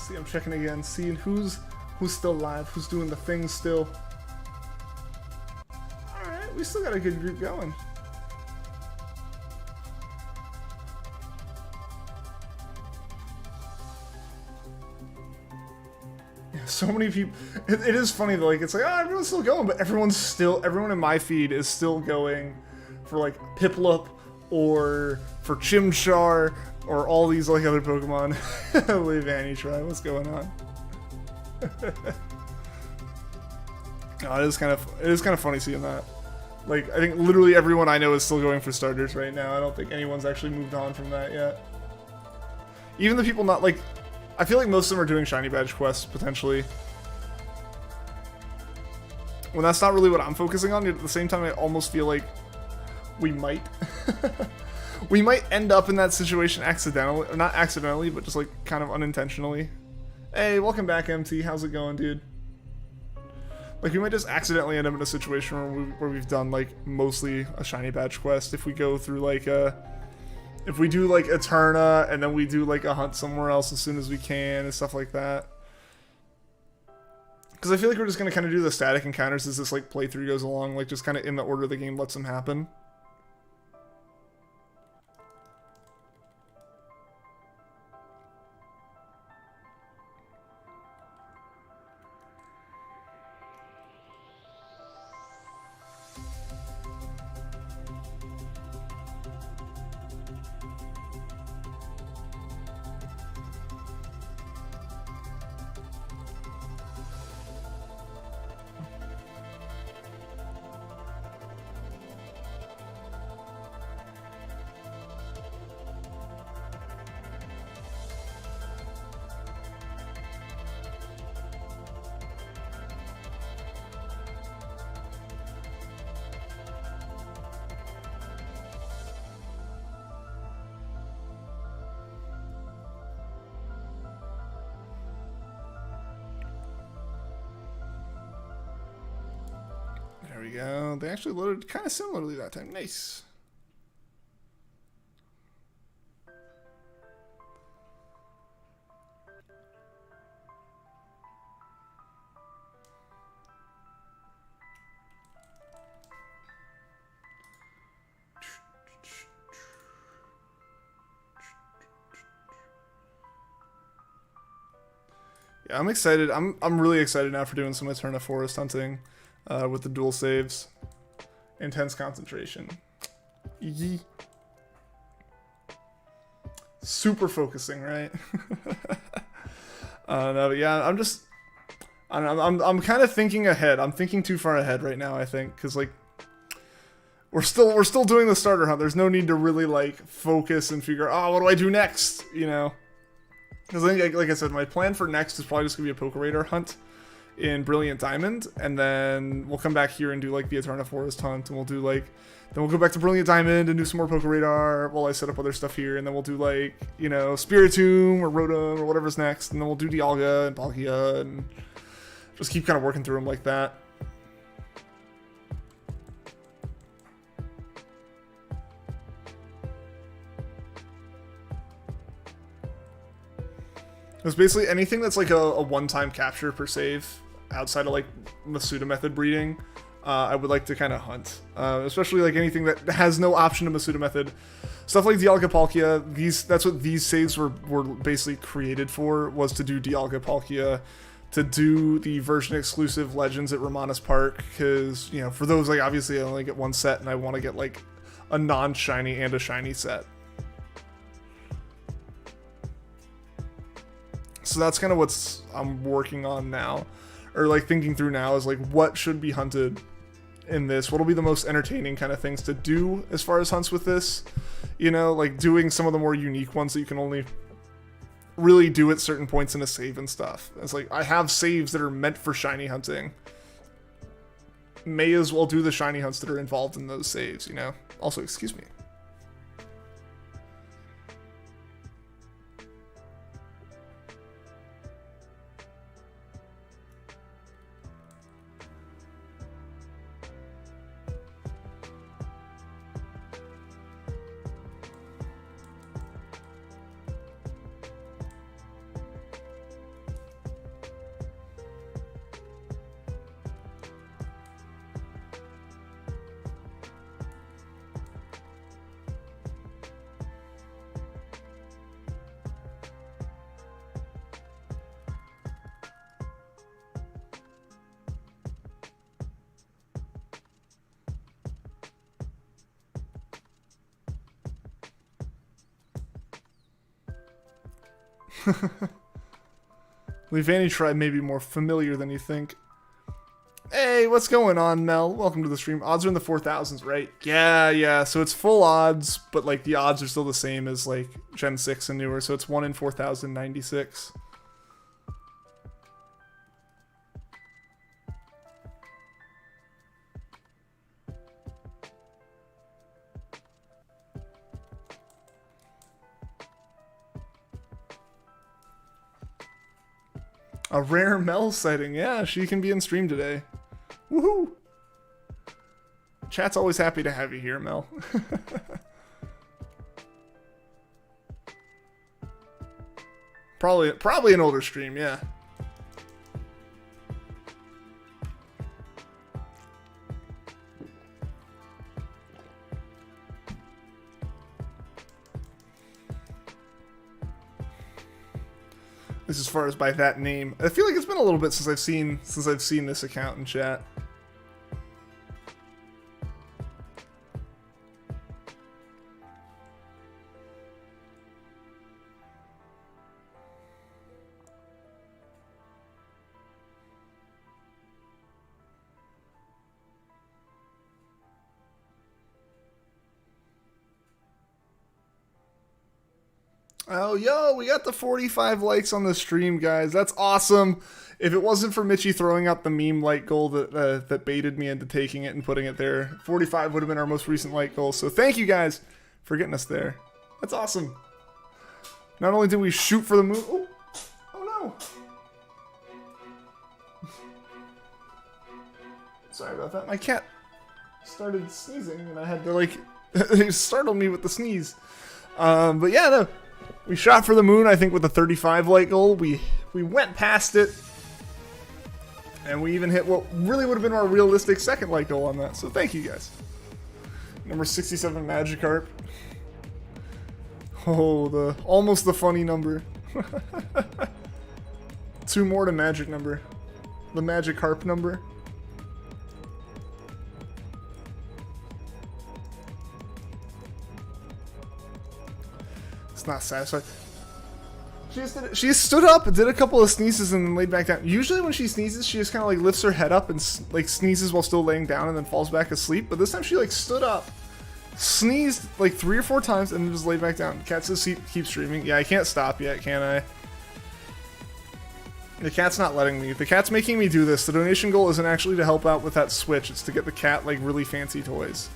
See, I'm checking again, seeing who's still live, who's doing the thing still. Alright, we still got a good group going. Yeah, so many people. It is funny though, like, it's like, oh, everyone's still going, but everyone in my feed is still going for like PIPLUP or for Chimchar or all these like other Pokemon. Leave Annie try. What's going on? Oh, it is kind of funny seeing that. Like, I think literally everyone I know is still going for starters right now. I don't think anyone's actually moved on from that yet. Even the people not like, I feel like most of them are doing shiny badge quests potentially. When that's not really what I'm focusing on, yet at the same time I almost feel like we might we might end up in that situation accidentally, or not accidentally, but just like kind of unintentionally. Hey, welcome back, MT. How's it going, dude? Like, we might just accidentally end up in a situation where we've done like mostly a shiny badge quest if we go through like if we do like Eterna and then we do like a hunt somewhere else as soon as we can and stuff like that. Because I feel like we're just gonna kind of do the static encounters as this like playthrough goes along, like just kind of in the order the game lets them happen. There we go. They actually loaded kind of similarly that time. Nice. Yeah, I'm excited. I'm really excited now for doing some Eterna Forest hunting. With the dual saves. Intense concentration. Yee. Super focusing, right? No, but yeah, I'm kind of thinking ahead. I'm thinking too far ahead right now, I think, because like we're still doing the starter hunt. There's no need to really like focus and figure, oh, what do I do next? You know? Because I think, like I said, my plan for next is probably just gonna be a Pokeradar hunt in Brilliant Diamond, and then we'll come back here and do like the Eterna Forest hunt, and we'll do like, then we'll go back to Brilliant Diamond and do some more Pokeradar while I set up other stuff here, and then we'll do like, you know, Spiritomb or Rotom or whatever's next, and then we'll do Dialga and Palkia and just keep kind of working through them like that. It's basically anything that's like a one-time capture per save outside of like Masuda method breeding, I would like to kind of hunt, especially like anything that has no option to Masuda method. Stuff like Dialga Palkia, that's what these saves were basically created for, was to do Dialga Palkia, to do the version exclusive Legends at Romanus Park, because, you know, for those, like, obviously I only get one set and I want to get like a non-shiny and a shiny set. So that's kind of what's I'm working on now, or like thinking through now, is like what should be hunted in this. What'll be the most entertaining kind of things to do as far as hunts with this? You know, like doing some of the more unique ones that you can only really do at certain points in a save and stuff. It's like, I have saves that are meant for shiny hunting. May as well do the shiny hunts that are involved in those saves, you know? Also, excuse me. Levani tribe may be more familiar than you think. Hey, what's going on, Mel? Welcome to the stream. Odds are in the 4,000s, right? Yeah. So it's full odds, but like the odds are still the same as like Gen 6 and newer. So it's 1 in 4,096. A rare Mel sighting. Yeah, she can be in stream today. Woohoo! Chat's always happy to have you here, Mel. Probably an older stream, yeah. As far as by that name, I feel like it's been a little bit since I've seen this account in chat. Oh, yo, we got the 45 likes on the stream, guys. That's awesome. If it wasn't for Mitchie throwing out the meme like goal that baited me into taking it and putting it there, 45 would have been our most recent like goal. So thank you guys for getting us there. That's awesome. Not only did we shoot for the moon. Oh no. Sorry about that. My cat started sneezing and I had to like it startled me with the sneeze. But yeah, no. We shot for the moon, I think, with the 35 like goal. We went past it. And we even hit what really would have been our realistic second like goal on that. So thank you guys. Number 67 Magikarp. Oh, almost the funny number. 2 more to magic number. The Magikarp number. It's not satisfied. She stood up, did a couple of sneezes, and then laid back down. Usually when she sneezes, she just kind of like lifts her head up and like sneezes while still laying down and then falls back asleep. But this time she like stood up, sneezed like 3 or 4 times, and then just laid back down. Cat says keep streaming. Yeah, I can't stop yet, can I? The cat's not letting me. The cat's making me do this. The donation goal isn't actually to help out with that Switch. It's to get the cat like really fancy toys.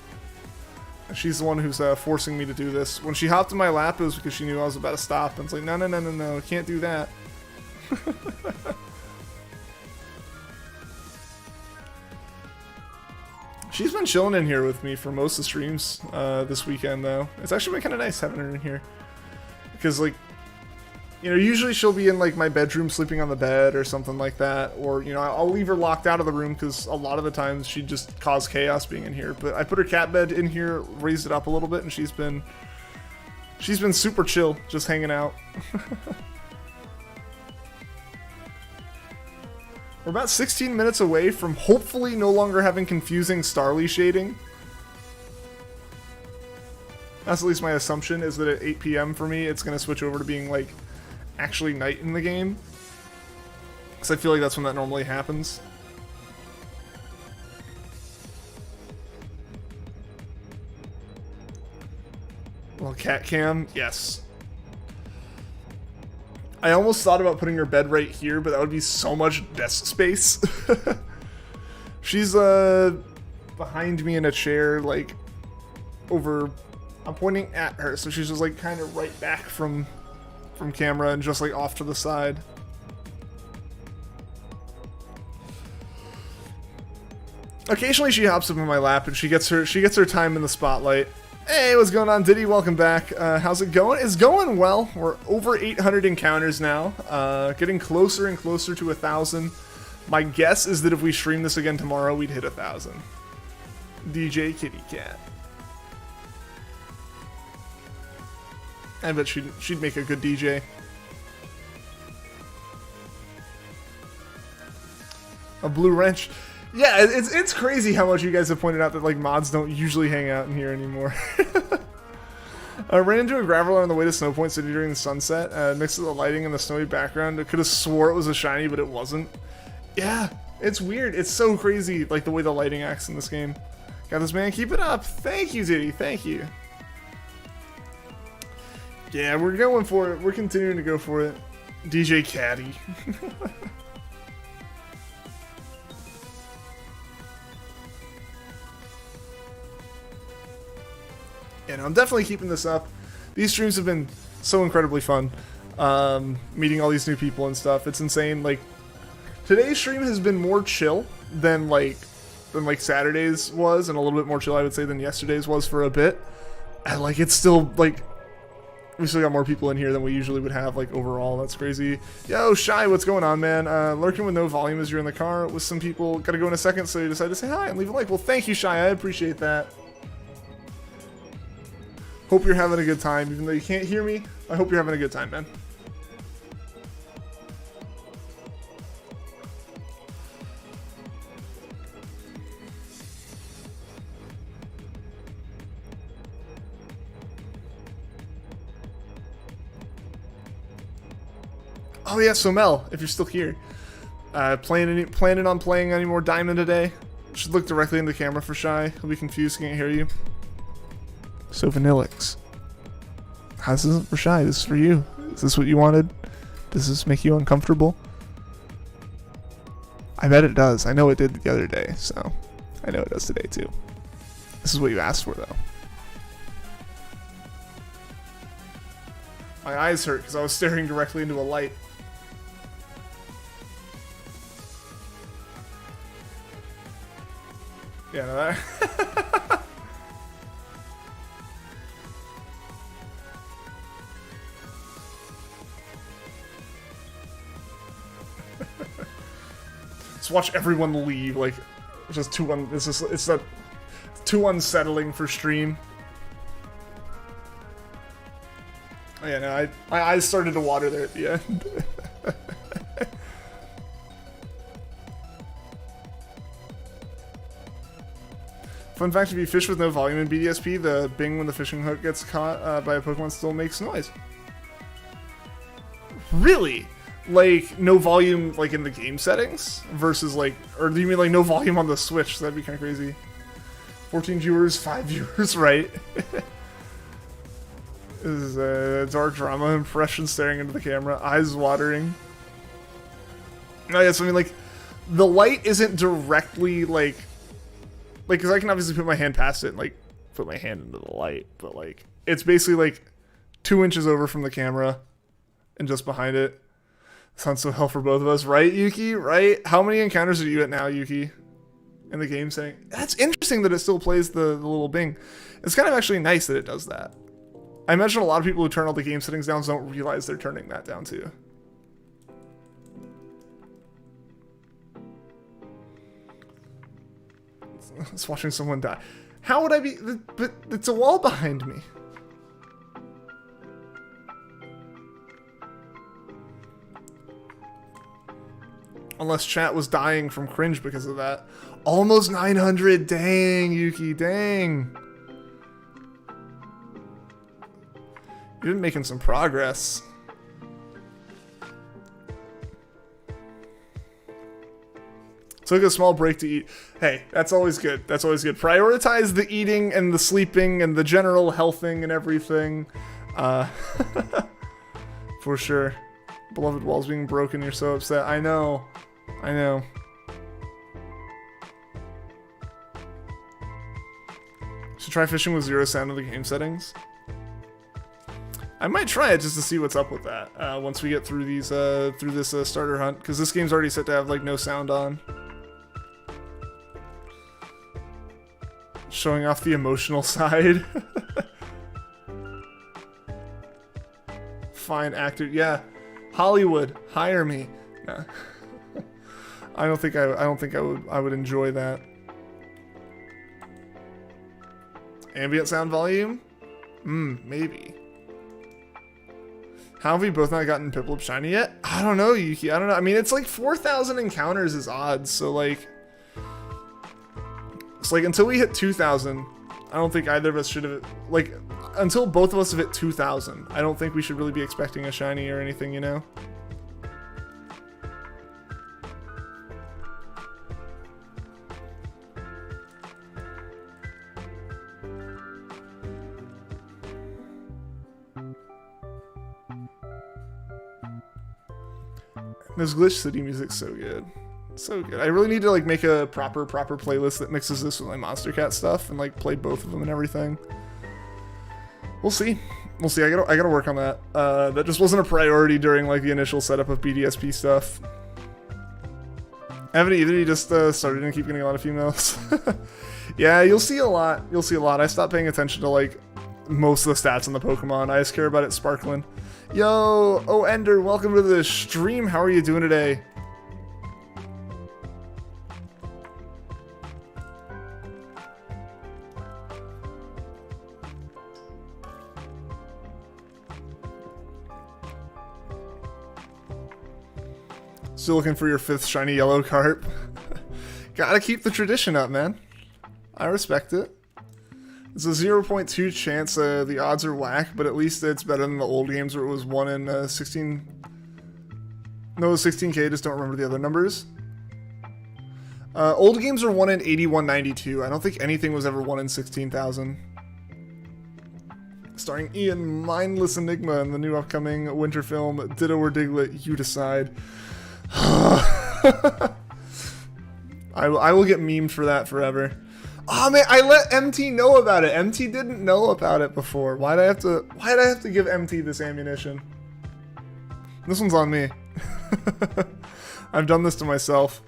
She's the one who's forcing me to do this. When she hopped in my lap, it was because she knew I was about to stop. And it's like, no, can't do that. She's been chilling in here with me for most of the streams this weekend, though. It's actually been kind of nice having her in here. Because, like, you know, usually she'll be in, like, my bedroom sleeping on the bed or something like that. Or, you know, I'll leave her locked out of the room because a lot of the times she'd just cause chaos being in here. But I put her cat bed in here, raised it up a little bit, and she's been super chill, just hanging out. We're about 16 minutes away from hopefully no longer having confusing Starly shading. That's at least my assumption, is that at 8 p.m. for me, it's going to switch over to being, like, actually night in the game. Because I feel like that's when that normally happens. Well, cat cam, yes. I almost thought about putting her bed right here, but that would be so much desk space. She's behind me in a chair, like over. I'm pointing at her, so she's just like kind of right back from camera and just like off to the side. Occasionally she hops up in my lap and she gets her time in the spotlight. Hey, what's going on, Diddy? Welcome back. How's it going? It's going well. We're over 800 encounters now. Getting closer and closer to 1,000. My guess is that if we stream this again tomorrow, we'd hit 1,000. DJ Kitty Cat. I bet she'd make a good DJ. A blue wrench. Yeah, it's crazy how much you guys have pointed out that like mods don't usually hang out in here anymore. I ran into a graveler on the way to Snow Point City during the sunset. Next to the lighting and the snowy background, I could have swore it was a shiny, but it wasn't. Yeah, it's weird. It's so crazy, like the way the lighting acts in this game. Got this, man. Keep it up. Thank you, Diddy. Thank you. Yeah, we're going for it. We're continuing to go for it. DJ Caddy. Yeah, no, I'm definitely keeping this up. These streams have been so incredibly fun. Meeting all these new people and stuff. It's insane. Like, today's stream has been more chill than Saturday's was, and a little bit more chill, I would say, than yesterday's was for a bit. And like, it's still like, we still got more people in here than we usually would have, like, overall. That's crazy. Yo, Shy, what's going on, man? Lurking with no volume as you're in the car with some people. Gotta go in a second, so you decided to say hi and leave a like. Well, thank you, Shy. I appreciate that. Hope you're having a good time. Even though you can't hear me, I hope you're having a good time, man. Oh yeah, so Mel, if you're still here, planning on playing any more Diamond today? Should look directly in the camera for Shy. He'll be confused, can't hear you. So Vanillix, this isn't for Shy. This is for you. Is this what you wanted? Does this make you uncomfortable? I bet it does. I know it did the other day, so I know it does today too. This is what you asked for, though. My eyes hurt because I was staring directly into a light. Yeah, no, that... Just watch everyone leave, like, it's just it's too unsettling for stream. Oh yeah, no, my eyes started to water there at the end. Fun fact, if you fish with no volume in BDSP, the bing when the fishing hook gets caught by a Pokemon still makes noise. Really? Like, no volume, like, in the game settings? Versus, like, or do you mean, like, no volume on the Switch? That'd be kind of crazy. 14 viewers, 5 viewers, right? This is a dark drama impression staring into the camera, eyes watering. Oh, yeah, so I mean, like, the light isn't directly, like, because I can obviously put my hand past it and, like, put my hand into the light, but, like, it's basically, like, 2 inches over from the camera and just behind it. Sounds so hell for both of us, right, Yuki? Right? How many encounters are you at now, Yuki? In the game setting? That's interesting that it still plays the little bing. It's kind of actually nice that it does that. I imagine a lot of people who turn all the game settings down don't realize they're turning that down too. It's watching someone die. How would I be? But it's a wall behind me. Unless chat was dying from cringe because of that. Almost 900. Dang, Yuki. Dang. You've been making some progress. Took a small break to eat. Hey, that's always good. That's always good. Prioritize the eating and the sleeping and the general healthing and everything. For sure. Beloved walls being broken, you're so upset. I know. I know. Should try fishing with zero sound in the game settings. I might try it just to see what's up with that once we get through these through this starter hunt, because this game's already set to have like no sound on. Showing off the emotional side. Fine actor, yeah. Hollywood, hire me. Nah. I don't think I would enjoy that. Ambient sound volume? Maybe. How have we both not gotten PIPLUP shiny yet? I don't know, Yuki. I don't know. I mean, it's like 4,000 encounters is odds, so like... It's like until we hit 2,000, I don't think either of us should have, like, until both of us have hit 2,000, I don't think we should really be expecting a shiny or anything, you know? This Glitch City music's so good. So good. I really need to like make a proper playlist that mixes this with my Monster Cat stuff and like play both of them and everything. We'll see. We'll see. I gotta work on that. That just wasn't a priority during like the initial setup of BDSP stuff. I haven't either. You just started and keep getting a lot of females. Yeah, you'll see a lot. You'll see a lot. I stopped paying attention to like most of the stats on the Pokemon. I just care about it sparkling. Yo, oh Ender, welcome to the stream. How are you doing today? Still looking for your 5th shiny yellow carp. Gotta keep the tradition up, man. I respect it. It's a 0.2 chance. The odds are whack, but at least it's better than the old games where it was 1 in 16. No, 16k, just don't remember the other numbers. Old games are 1 in 8192. I don't think anything was ever 1 in 16,000. Starring Ian, Mindless Enigma, in the new upcoming winter film, Ditto or Diglett, you decide. I will get memed for that forever. Oh man, I let MT know about it. MT didn't know about it before. Why'd I have to give MT this ammunition? This one's on me. I've done this to myself.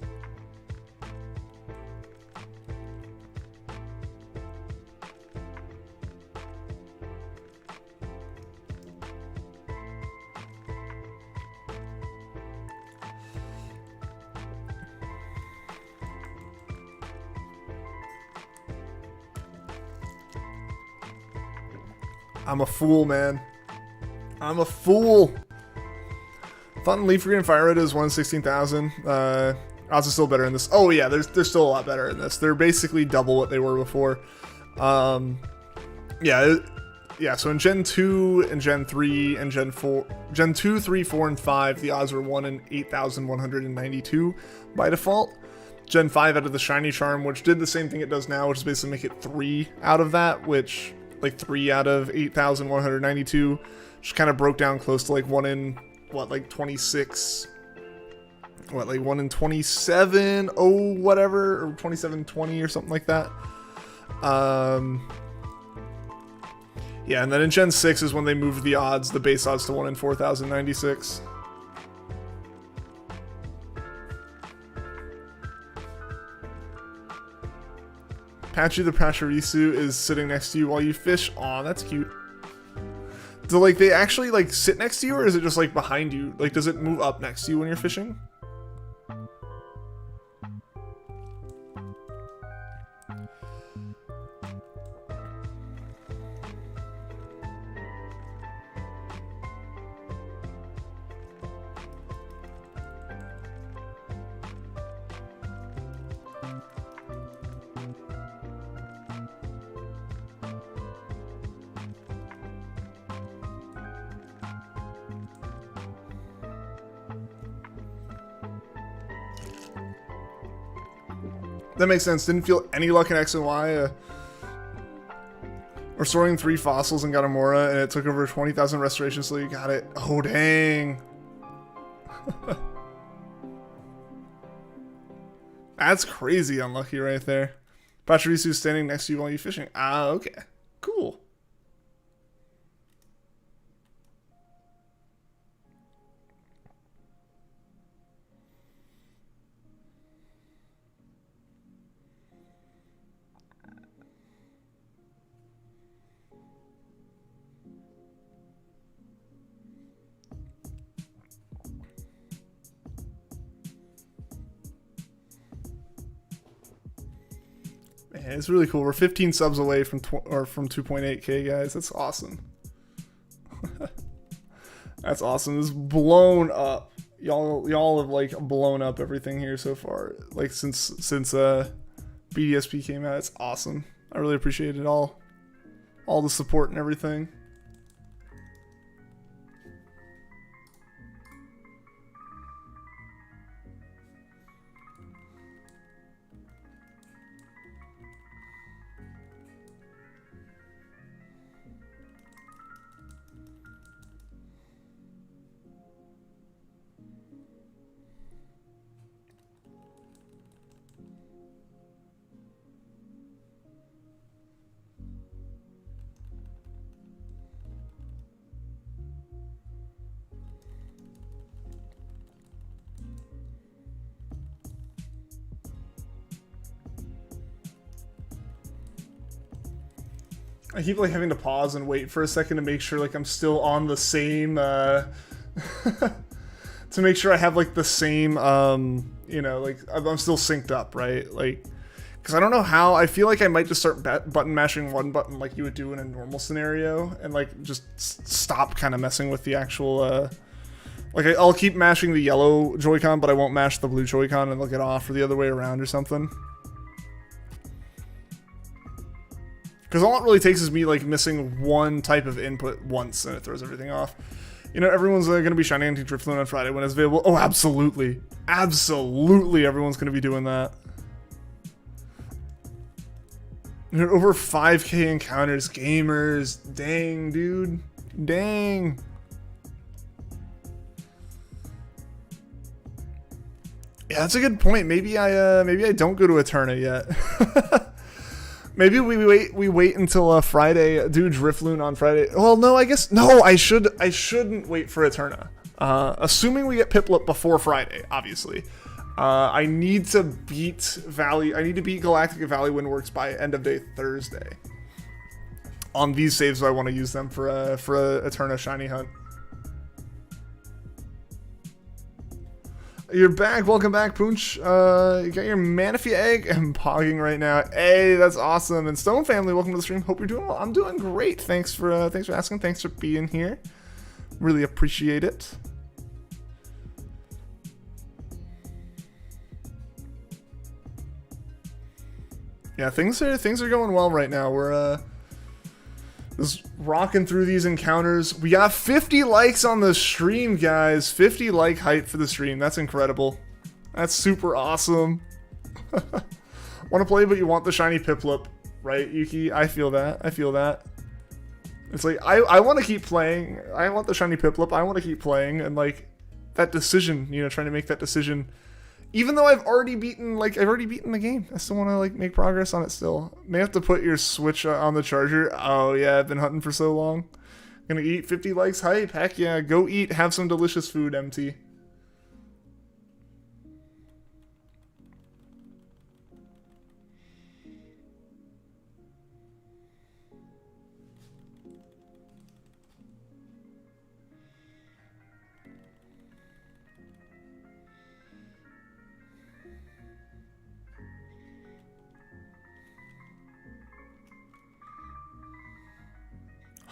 I'm a fool, man. I'm a fool. Thought Leaf Green and Fire Red is 1 in 16,000. Odds are still better in this. Oh yeah, they're still a lot better in this. They're basically double what they were before. Yeah. So in Gen 2 and Gen 3 and Gen 4, Gen 2, 3, 4, and 5, the odds were 1 in 8,192 by default. Gen 5 added the Shiny Charm, which did the same thing it does now, which is basically make it 3 out of that, which like 3 out of 8,192, which kind of broke down close to like 1 in what, like 26, what, like 1 in 27, oh whatever, or 2720 or something like that. Yeah, and then in Gen 6 is when they moved the odds, the base odds, to 1 in 4,096. Patchy the Pachirisu is sitting next to you while you fish. Aw, that's cute. Do like they actually like sit next to you, or is it just like behind you? Like, does it move up next to you when you're fishing? That makes sense. Didn't feel any luck in X and Y. We're storing 3 fossils and got a Mora, and it took over 20,000 restorations, so you got it. Oh, dang. That's crazy unlucky right there. Pachirisu's standing next to you while you're fishing. Ah, okay. Cool. Man, it's really cool. We're 15 subs away from 2.8k, guys. That's awesome. That's awesome. This is blown up. Y'all have like blown up everything here so far. Like since BDSP came out. It's awesome. I really appreciate it all the support and everything. I keep like having to pause and wait for a second to make sure like I'm still on the same to make sure I have like the same you know, like I'm still synced up, right? Like, because I don't know how. I feel like I might just start button mashing one button like you would do in a normal scenario, and like just stop kind of messing with the actual like I'll keep mashing the yellow Joy-Con, but I won't mash the blue Joy-Con, and they'll get off, or the other way around or something. Because all it really takes is me like missing one type of input once, and it throws everything off. You know, everyone's going to be shining anti-drift on Friday when it's available. Oh, absolutely. Absolutely everyone's going to be doing that. You know, over 5K encounters, gamers. Dang, dude. Dang. Yeah, that's a good point. Maybe I don't go to Eterna yet. Maybe we wait until Friday. Do Drifloon on Friday. Well, no, I guess no. I shouldn't wait for Eterna. Assuming we get PIPLUP before Friday, obviously. I need to beat Valley. I need to beat Galactic Valley Windworks by end of day Thursday. On these saves, I want to use them for a Eterna shiny hunt. You're back. Welcome back, Poonch. You got your Manaphy egg and pogging right now. Hey, that's awesome. And Stone Family, welcome to the stream. Hope you're doing well. I'm doing great. Thanks for asking. Thanks for being here. Really appreciate it. Yeah, things are going well right now. We're just rocking through these encounters. We got 50 likes on the stream, guys. 50 like hype for the stream. That's incredible. That's super awesome. Want to play, but you want the shiny PIPLUP, right, Yuki? I feel that. I feel that. It's like, I want to keep playing. I want the shiny PIPLUP. I want to keep playing. And, like, that decision, you know, trying to make that decision. Even though I've already beaten the game. I still want to, like, make progress on it still. May have to put your Switch on the charger. Oh, yeah, I've been hunting for so long. Gonna eat 50 likes hype. Heck yeah, go eat. Have some delicious food, MT.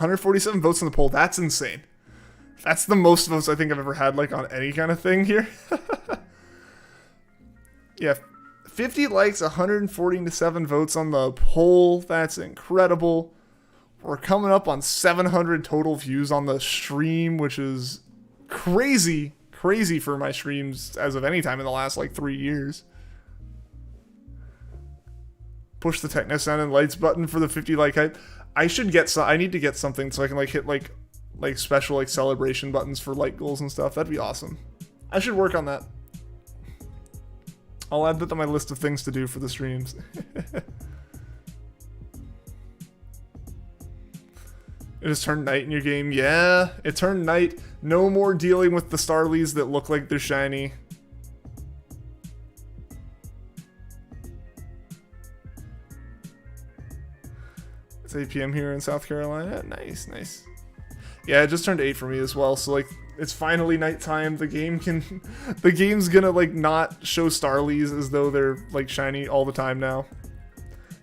$147 votes in the poll. That's insane. That's the most votes I think I've ever had, like, on any kind of thing here. Yeah, 50 likes, 147 votes on the poll. That's incredible. We're coming up on 700 total views on the stream, which is crazy for my streams as of any time in the last, like, 3 years. Push the Techno Sound and Lights button for the 50 like hype. I should get some. I need to get something so I can like hit like special like celebration buttons for light goals and stuff. That'd be awesome. I should work on that. I'll add that to my list of things to do for the streams. It has turned night in your game. Yeah, it turned night. No more dealing with the Starlies that look like they're shiny. It's 8 p.m. here in South Carolina. Nice, nice. Yeah, it just turned 8 for me as well. So like, it's finally nighttime. The game's gonna like not show Starlies as though they're like shiny all the time now.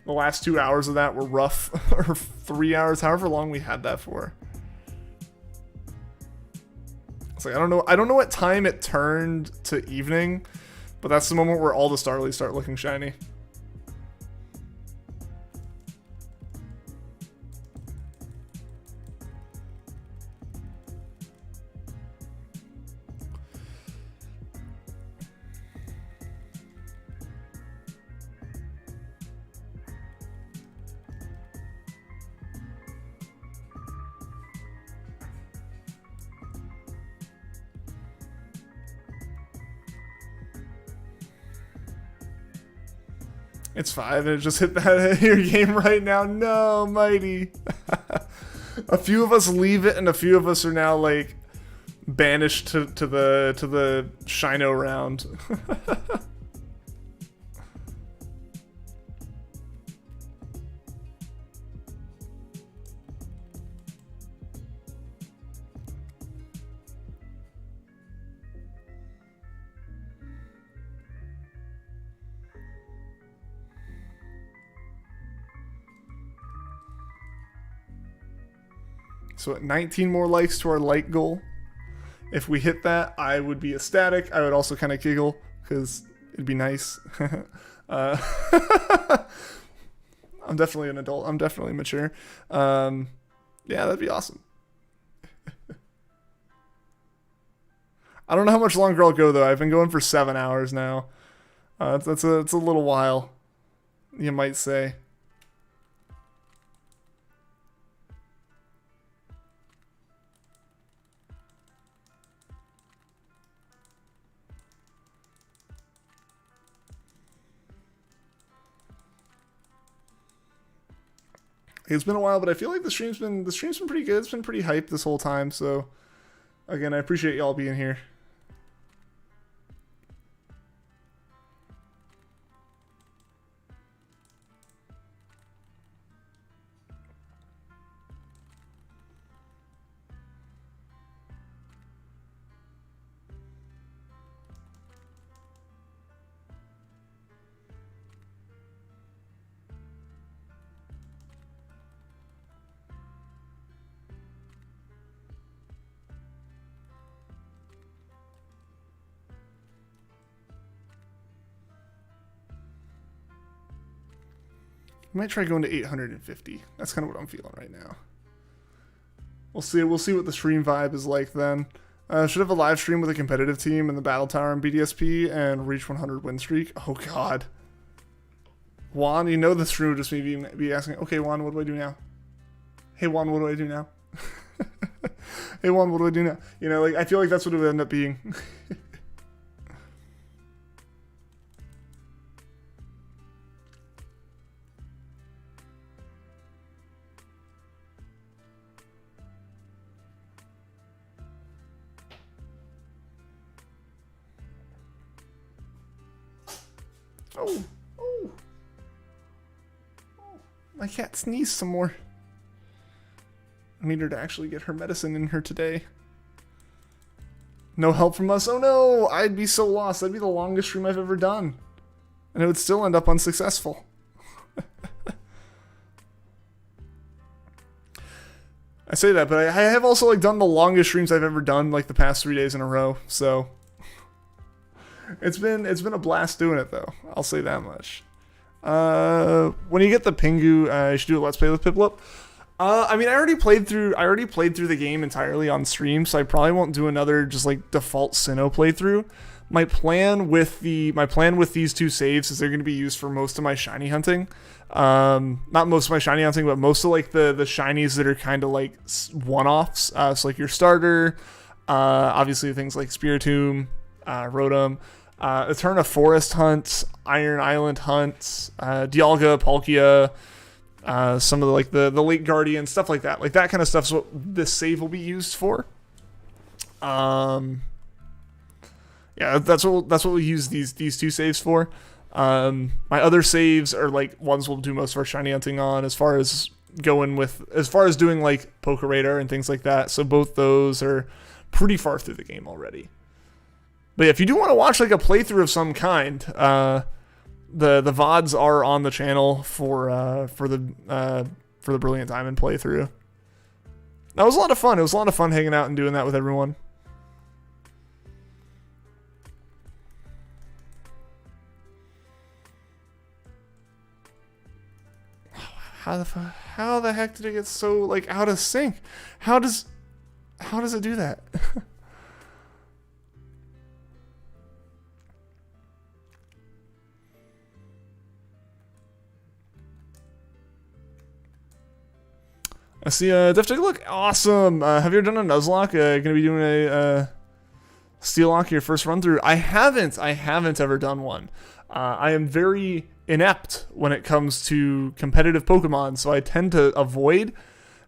The last 2 hours of that were rough, or 3 hours, however long we had that for. It's like I don't know what time it turned to evening, but that's the moment where all the Starlies start looking shiny. It's 5, and it just hit that in your game right now. No, Mighty. A few of us leave it, and a few of us are now like banished to the Shino round. So at 19 more likes to our like goal. If we hit that, I would be ecstatic. I would also kind of giggle because it'd be nice. I'm definitely an adult. I'm definitely mature. Yeah, that'd be awesome. I don't know how much longer I'll go though. I've been going for 7 hours now. It's a little while, you might say. It's been a while, but I feel like the stream's been pretty good. It's been pretty hyped this whole time. So, again, I appreciate y'all being here. I might try going to 850. That's kind of what I'm feeling right now. We'll see. We'll see what the stream vibe is like then. Should have a live stream with a competitive team in the Battle Tower on BDSP and reach 100 win streak. Oh God. Juan, you know the stream would just be asking, okay, Juan, what do I do now? Hey, Juan, what do I do now? Hey, Juan, what do I do now? You know, like I feel like that's what it would end up being. Oh, my cat sneezed some more. I need her to actually get her medicine in her today. No help from us. Oh no, I'd be so lost. That'd be the longest stream I've ever done. And it would still end up unsuccessful. I say that, but I have also like done the longest streams I've ever done like the past 3 days in a row. So it's been a blast doing it though. I'll say that much. When you get the Pingu, you should do a Let's Play with PIPLUP. I mean, I already played through the game entirely on stream, so I probably won't do another just like default Sinnoh playthrough. My plan with these 2 saves is they're going to be used for most of my shiny hunting. Not most of my shiny hunting, but most of like the shinies that are kind of like one-offs. So like your starter, obviously things like Spiritomb, Rotom, Eterna Forest hunts, Iron Island hunts, Dialga, Palkia, some of the like the Lake Guardian, stuff like that. Like that kind of stuff's what this save will be used for. Yeah, that's what we'll use these 2 saves for. My other saves are like ones we'll do most of our shiny hunting on, as far as doing like Poké Radar and things like that. So both those are pretty far through the game already. But yeah, if you do want to watch like a playthrough of some kind, the VODs are on the channel for the Brilliant Diamond playthrough. That was a lot of fun. It was a lot of fun hanging out and doing that with everyone. How the heck did it get so like out of sync? How does it do that? I see Def Take a Look. Awesome. Have you ever done a Nuzlocke? Gonna be doing a Steel Lock your first run through? I haven't ever done one. I am very inept when it comes to competitive Pokemon, so I tend to avoid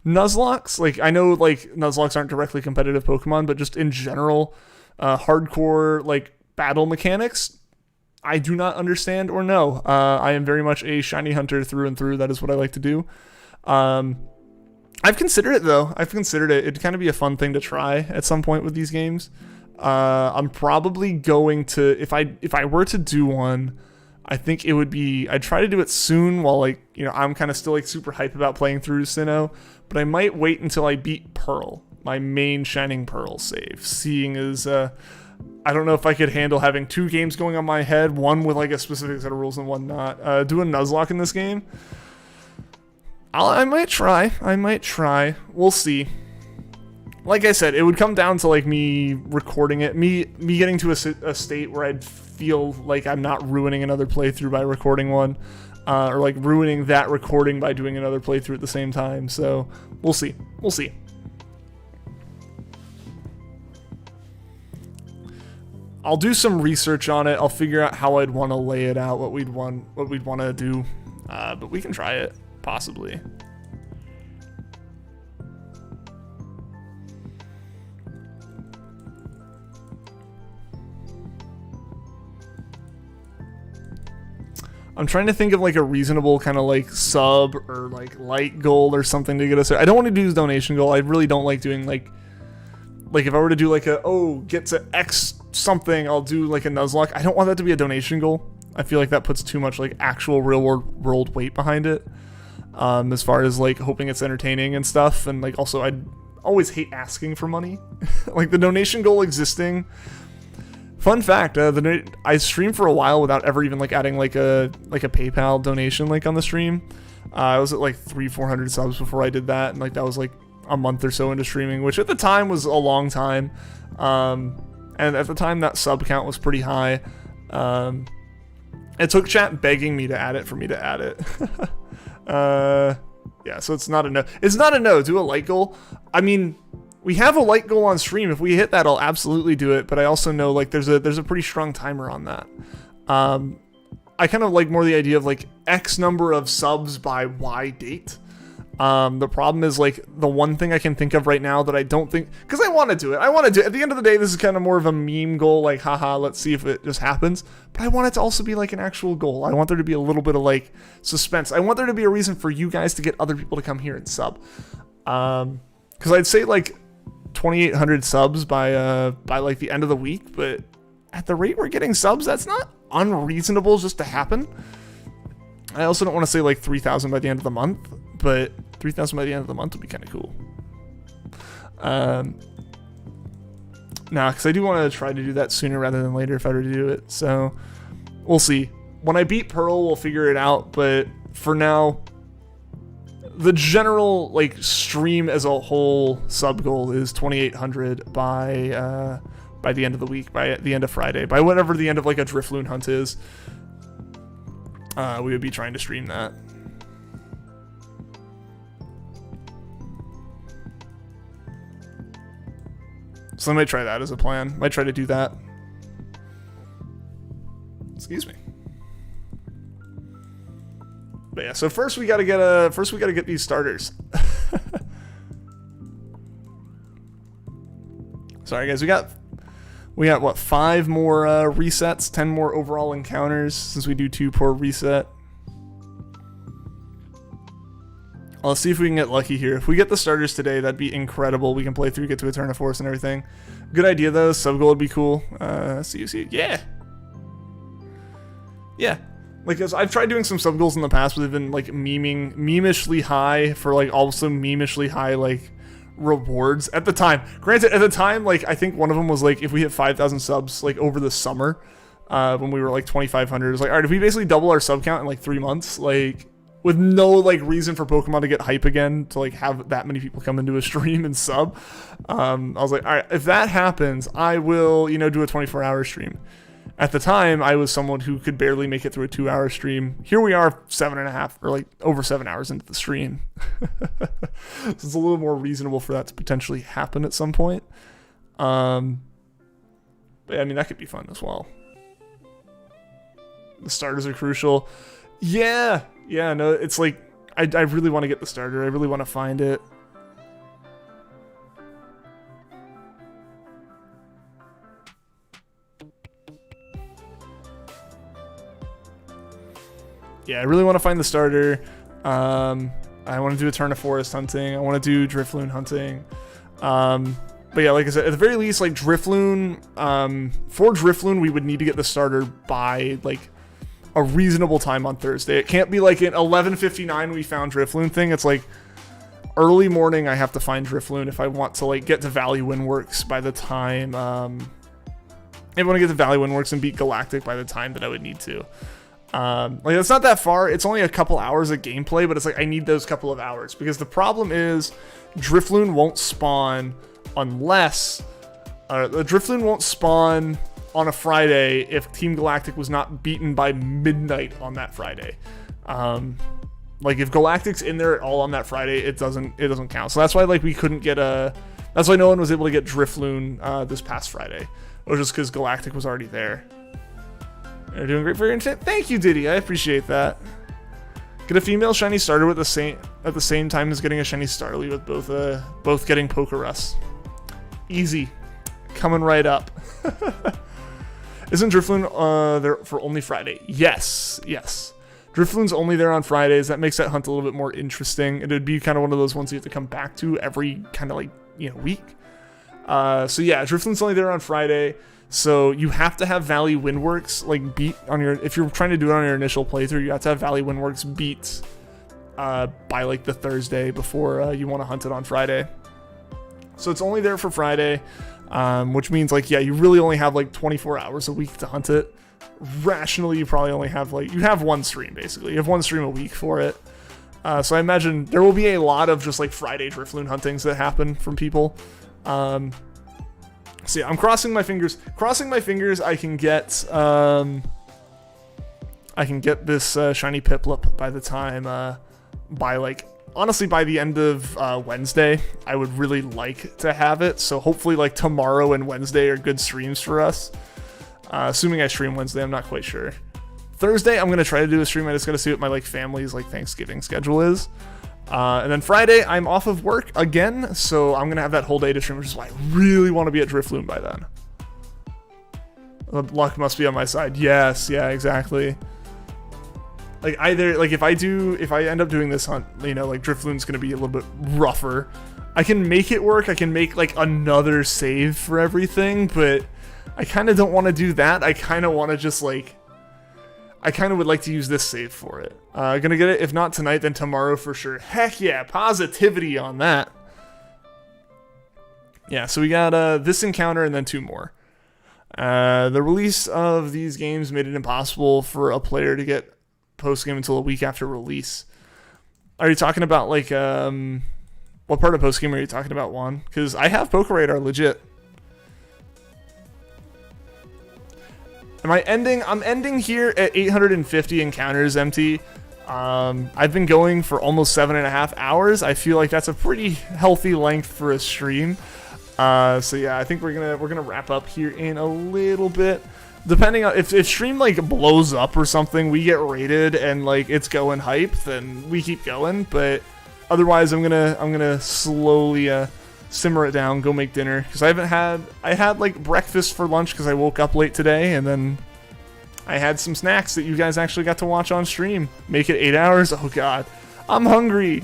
Nuzlocke. Like, I know, like, Nuzlocke aren't directly competitive Pokemon, but just in general, hardcore, like, battle mechanics, I do not understand or know. I am very much a shiny hunter through and through. That is what I like to do. I've considered it, though. I've considered it. It'd kind of be a fun thing to try at some point with these games. I'm probably going to, if I were to do one, I think it would be, I'd try to do it soon while, like, you know, I'm kind of still, like, super hype about playing through Sinnoh, but I might wait until I beat Pearl, my main Shining Pearl save, seeing as, I don't know if I could handle having 2 games going on my head, one with, like, a specific set of rules and one not. Do a Nuzlocke in this game? I might try. We'll see. Like I said, it would come down to, like, me recording it, me getting to a state where I'd feel like I'm not ruining another playthrough by recording one, or, like, ruining that recording by doing another playthrough at the same time. So we'll see. I'll do some research on it. I'll figure out how I'd want to lay it out, what we'd want to do, but we can try it. Possibly. I'm trying to think of, like, a reasonable kind of, like, sub or, like, light goal or something to get us there. I don't want to do donation goal. I really don't like doing, like if I were to do, like, get to X something, I'll do, like, a Nuzlocke. I don't want that to be a donation goal. I feel like that puts too much, like, actual real world weight behind it. As far as, like, hoping it's entertaining and stuff, and, like, also I'd always hate asking for money. Like, the donation goal existing. Fun fact, I streamed for a while without ever even, like, adding, like a PayPal donation link on the stream. I was at, like, 300-400 subs before I did that, and, like, that was, like, a month or so into streaming, which at the time was a long time. And at the time that sub count was pretty high. It took chat begging me to add it for me to add it. Yeah, so it's not a no. It's not a no. Do a light goal. I mean, we have a light goal on stream. If we hit that, I'll absolutely do it. But I also know, like, there's a pretty strong timer on that. I kind of like more the idea of, like, X number of subs by Y date. The problem is, like, the one thing I can think of right now that I don't think, because I want to do it. At the end of the day, this is kind of more of a meme goal, like, haha, let's see if it just happens. But I want it to also be, like, an actual goal. I want there to be a little bit of, like, suspense. I want there to be a reason for you guys to get other people to come here and sub. Because I'd say, like, 2,800 subs by like the end of the week, but at the rate we're getting subs, that's not unreasonable just to happen. I also don't want to say, like, 3,000 by the end of the month, but 3,000 by the end of the month would be kind of cool. Nah, because I do want to try to do that sooner rather than later if I were to do it. So we'll see. When I beat Pearl, we'll figure it out. But for now, the general, like, stream as a whole sub goal is 2,800 by the end of the week, by the end of Friday, by whatever the end of, like, a Drifloon hunt is. We would be trying to stream that. So I might try that as a plan. Might try to do that. Excuse me. But yeah, so first we gotta get these starters. Sorry guys, we got what, 5 more resets, 10 more overall encounters since we do 2 per reset. Let's see if we can get lucky here. If we get the starters today, that'd be incredible. We can play through, get to Eterna Force and everything. Good idea though. Sub goal would be cool. See. Yeah. Yeah. Like, I've tried doing some sub goals in the past, but they've been, like, memishly high for, like, also memishly high, like, rewards at the time. Granted, at the time, like, I think one of them was, like, if we hit 5,000 subs, like, over the summer, when we were, like, 2,500, it was like, all right, if we basically double our sub count in, like, 3 months, like, with no, like, reason for Pokemon to get hype again, to, like, have that many people come into a stream and sub, I was like, all right, if that happens, I will, you know, do a 24-hour stream. At the time, I was someone who could barely make it through a 2-hour stream. Here we are, 7.5, or, like, over 7 hours into the stream. So it's a little more reasonable for that to potentially happen at some point. But yeah, I mean, that could be fun as well. The starters are crucial. Yeah, no, it's like, I really want to get the starter. I really want to find it. Yeah, I really want to find the starter. I want to do a turn of forest hunting. I want to do Driftloon hunting. But yeah, like I said, at the very least, like Driftloon, for Driftloon, we would need to get the starter by like a reasonable time on Thursday. It can't be like at 11:59 we found Driftloon thing. It's like early morning I have to find Driftloon if I want to like get to Valley Windworks by the time, I want to get to Valley Windworks and beat Galactic by the time that I would need to. Like it's not that far. It's only a couple hours of gameplay, but it's like I need those couple of hours because the problem is Driftloon won't spawn unless the Driftloon won't spawn on a Friday if Team Galactic was not beaten by midnight on that Friday. Like if Galactic's in there at all on that Friday, it doesn't count. So that's why like we couldn't get that's why no one was able to get Driftloon this past Friday. It was just because Galactic was already there. You're doing great for your intent. Thank you, Diddy. I appreciate that. Get a female shiny starter at the same time as getting a shiny Starly with both getting Pokerus. Easy. Coming right up. Isn't Driftloon there for only Friday? Yes. Driftloon's only there on Fridays. That makes that hunt a little bit more interesting. It would be kind of one of those ones you have to come back to every kind of like, week. So yeah, Driftloon's only there on Friday. So you have to have Valley Windworks like beat on your, if you're trying to do it on your initial playthrough, you have to have Valley Windworks beat by like the Thursday before you want to hunt it on Friday. So it's only there for Friday, which means like, yeah, you really only have like 24 hours a week to hunt it. Rationally, you probably only have like, you have one stream basically. You have one stream a week for it. So I imagine there will be a lot of just like Friday Driftloon huntings that happen from people. So yeah, I'm crossing my fingers. I can get this shiny PIPLUP by the time by like honestly by the end of Wednesday. I would really like to have it. So hopefully like tomorrow and Wednesday are good streams for us. Assuming I stream Wednesday, I'm not quite sure. Thursday, I'm gonna try to do a stream. I just gotta see what my like family's like Thanksgiving schedule is. And then Friday, I'm off of work again, so I'm going to have that whole day to stream, which is why I really want to be at Driftloon by then. The luck must be on my side. Yes, yeah, exactly. Like, either, like, if I end up doing this hunt, like, Driftloon's going to be a little bit rougher. I can make it work, I can make, like, another save for everything, but I kind of don't want to do that. I kind of want to just, like, I kind of would like to use this save for it. Gonna get it, if not tonight, then tomorrow for sure. Heck yeah, positivity on that. Yeah, so we got this encounter and then 2 more. The release of these games made it impossible for a player to get post-game until a week after release. Are you talking about, like, what part of post-game are you talking about, Juan? Because I have PokeRadar legit. I'm ending here at 850 encounters empty. I've been going for almost 7.5 hours. I feel like that's a pretty healthy length for a stream. So yeah, I think we're gonna wrap up here in a little bit. Depending on if stream like blows up or something, we get rated and like it's going hype, then we keep going. But otherwise, I'm gonna slowly simmer it down, go make dinner, because I had like breakfast for lunch because I woke up late today, and then I had some snacks that you guys actually got to watch on stream. Make it 8 hours. Oh god, I'm hungry.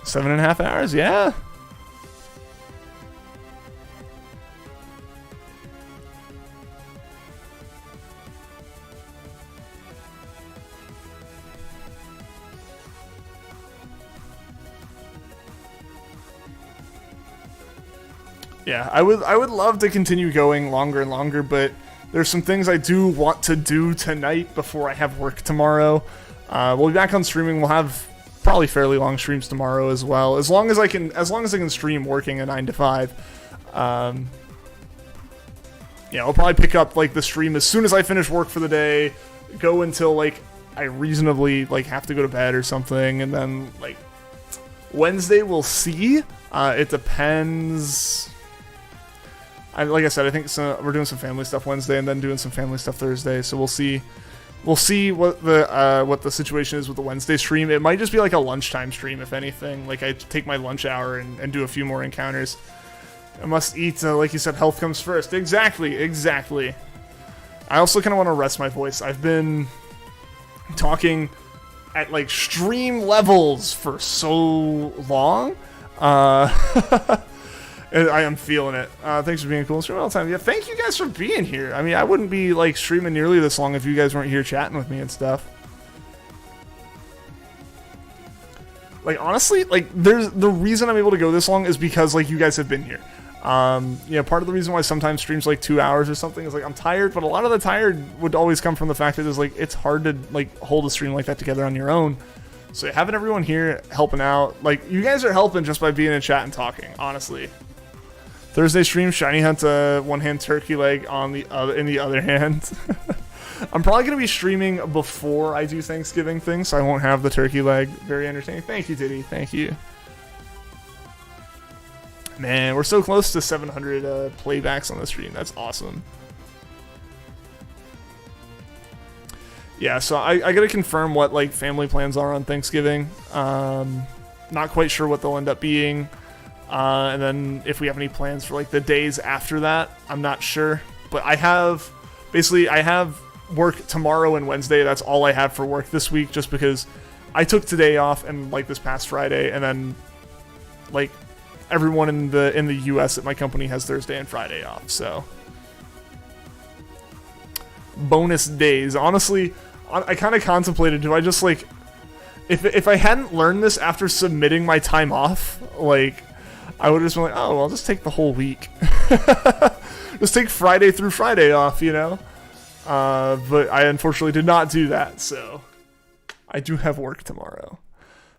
7.5 hours, yeah. Yeah, I would love to continue going longer and longer, but there's some things I do want to do tonight before I have work tomorrow. We'll be back on streaming. We'll have probably fairly long streams tomorrow as well, as long as I can stream working a 9 to 5. Yeah, I'll probably pick up like the stream as soon as I finish work for the day, go until like I reasonably like have to go to bed or something, and then like Wednesday we'll see. It depends. like I said, I think we're doing some family stuff Wednesday and then doing some family stuff Thursday. So we'll see. We'll see what the situation is with the Wednesday stream. It might just be like a lunchtime stream, if anything. Like I take my lunch hour and do a few more encounters. I must eat, like you said, health comes first. Exactly. I also kind of want to rest my voice. I've been talking at like stream levels for so long. I am feeling it. Thanks for being cool. Stream all the time. Yeah, thank you guys for being here. I mean, I wouldn't be like streaming nearly this long if you guys weren't here chatting with me and stuff. Like honestly, like there's the reason I'm able to go this long is because like you guys have been here. Part of the reason why sometimes streams like 2 hours or something is like I'm tired, but a lot of the tired would always come from the fact that it's hard to like hold a stream like that together on your own. So having everyone here helping out, like you guys are helping just by being in chat and talking, honestly. Thursday stream, shiny hunt one-hand turkey leg on the other in the other hand. I'm probably gonna be streaming before I do Thanksgiving things, so I won't have the turkey leg. Very entertaining. Thank you, Diddy. Thank you. Man, we're so close to 700 playbacks on the stream. That's awesome. Yeah, so I gotta confirm what like family plans are on Thanksgiving. Not quite sure what they'll end up being. And then if we have any plans for like the days after that, I'm not sure. But I have work tomorrow and Wednesday. That's all I have for work this week, just because I took today off and like this past Friday, and then like everyone in the US at my company has Thursday and Friday off. So bonus days. Honestly, I kind of contemplated, do I just like if I hadn't learned this after submitting my time off, like I would have just been like, oh, I'll just take the whole week. Just take Friday through Friday off, you know? But I unfortunately did not do that, so I do have work tomorrow.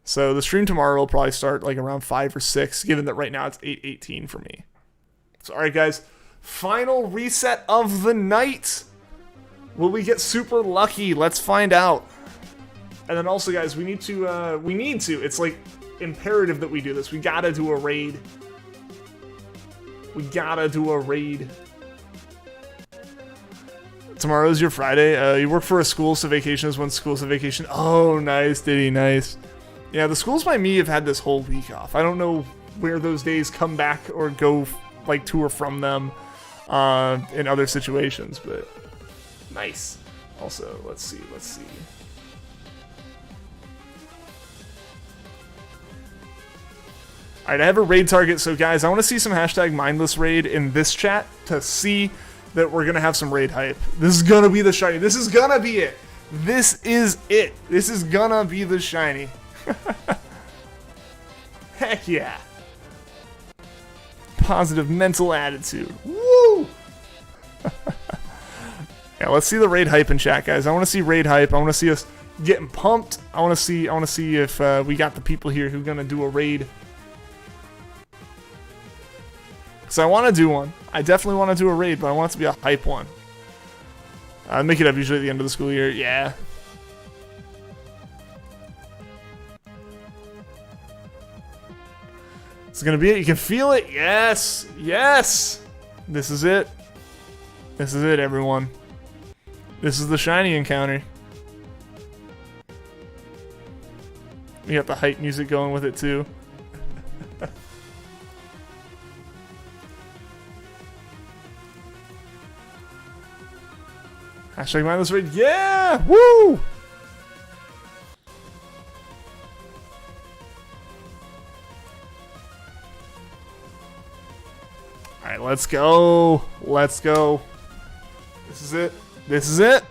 So the stream tomorrow will probably start like around 5 or 6, given that right now it's 8:18 for me. So alright guys, final reset of the night. Will we get super lucky? Let's find out. And then also guys, we need to, it's like imperative that we do this. We gotta do a raid. Tomorrow's your Friday. You work for a school, so vacation is when school's a vacation. Oh, nice, Diddy, nice. Yeah, the schools by me have had this whole week off. I don't know where those days come back or go like to or from them in other situations, but nice. Also, let's see. Alright, I have a raid target, so guys, I want to see some hashtag mindless raid in this chat to see that we're going to have some raid hype. This is going to be the shiny. This is going to be it. This is it. This is going to be the shiny. Heck yeah. Positive mental attitude. Woo! Yeah, let's see the raid hype in chat, guys. I want to see raid hype. I want to see us getting pumped. I want to see if we got the people here who are going to do a raid. So I want to do one. I definitely want to do a raid, but I want it to be a hype one. I make it up usually at the end of the school year. Yeah. It's going to be it. You can feel it. Yes. Yes. This is it. This is it, everyone. This is the shiny encounter. We got the hype music going with it, too. Hashtag mindless raid. Yeah! Woo! Alright, let's go. Let's go. This is it. This is it.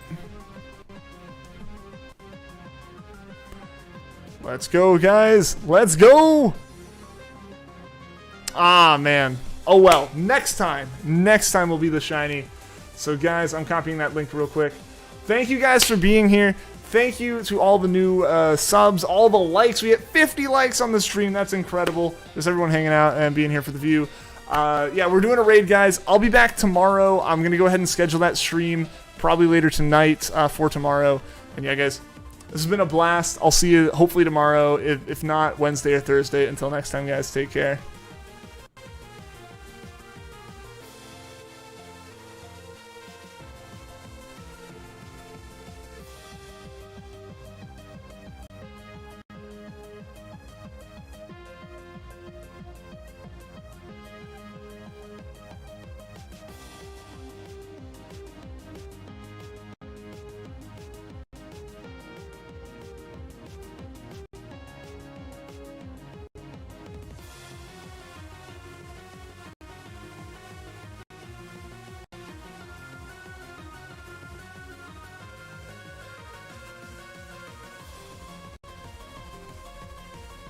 Let's go, guys. Let's go! Ah, man. Oh, well. Next time. Next time will be the shiny. So guys, I'm copying that link real quick. Thank you guys for being here. Thank you to all the new subs, all the likes. We hit 50 likes on the stream. That's incredible. Just everyone hanging out and being here for the view. Yeah, we're doing a raid, guys. I'll be back tomorrow. I'm going to go ahead and schedule that stream probably later tonight for tomorrow. And yeah, guys, this has been a blast. I'll see you hopefully tomorrow. If not, Wednesday or Thursday. Until next time, guys, take care.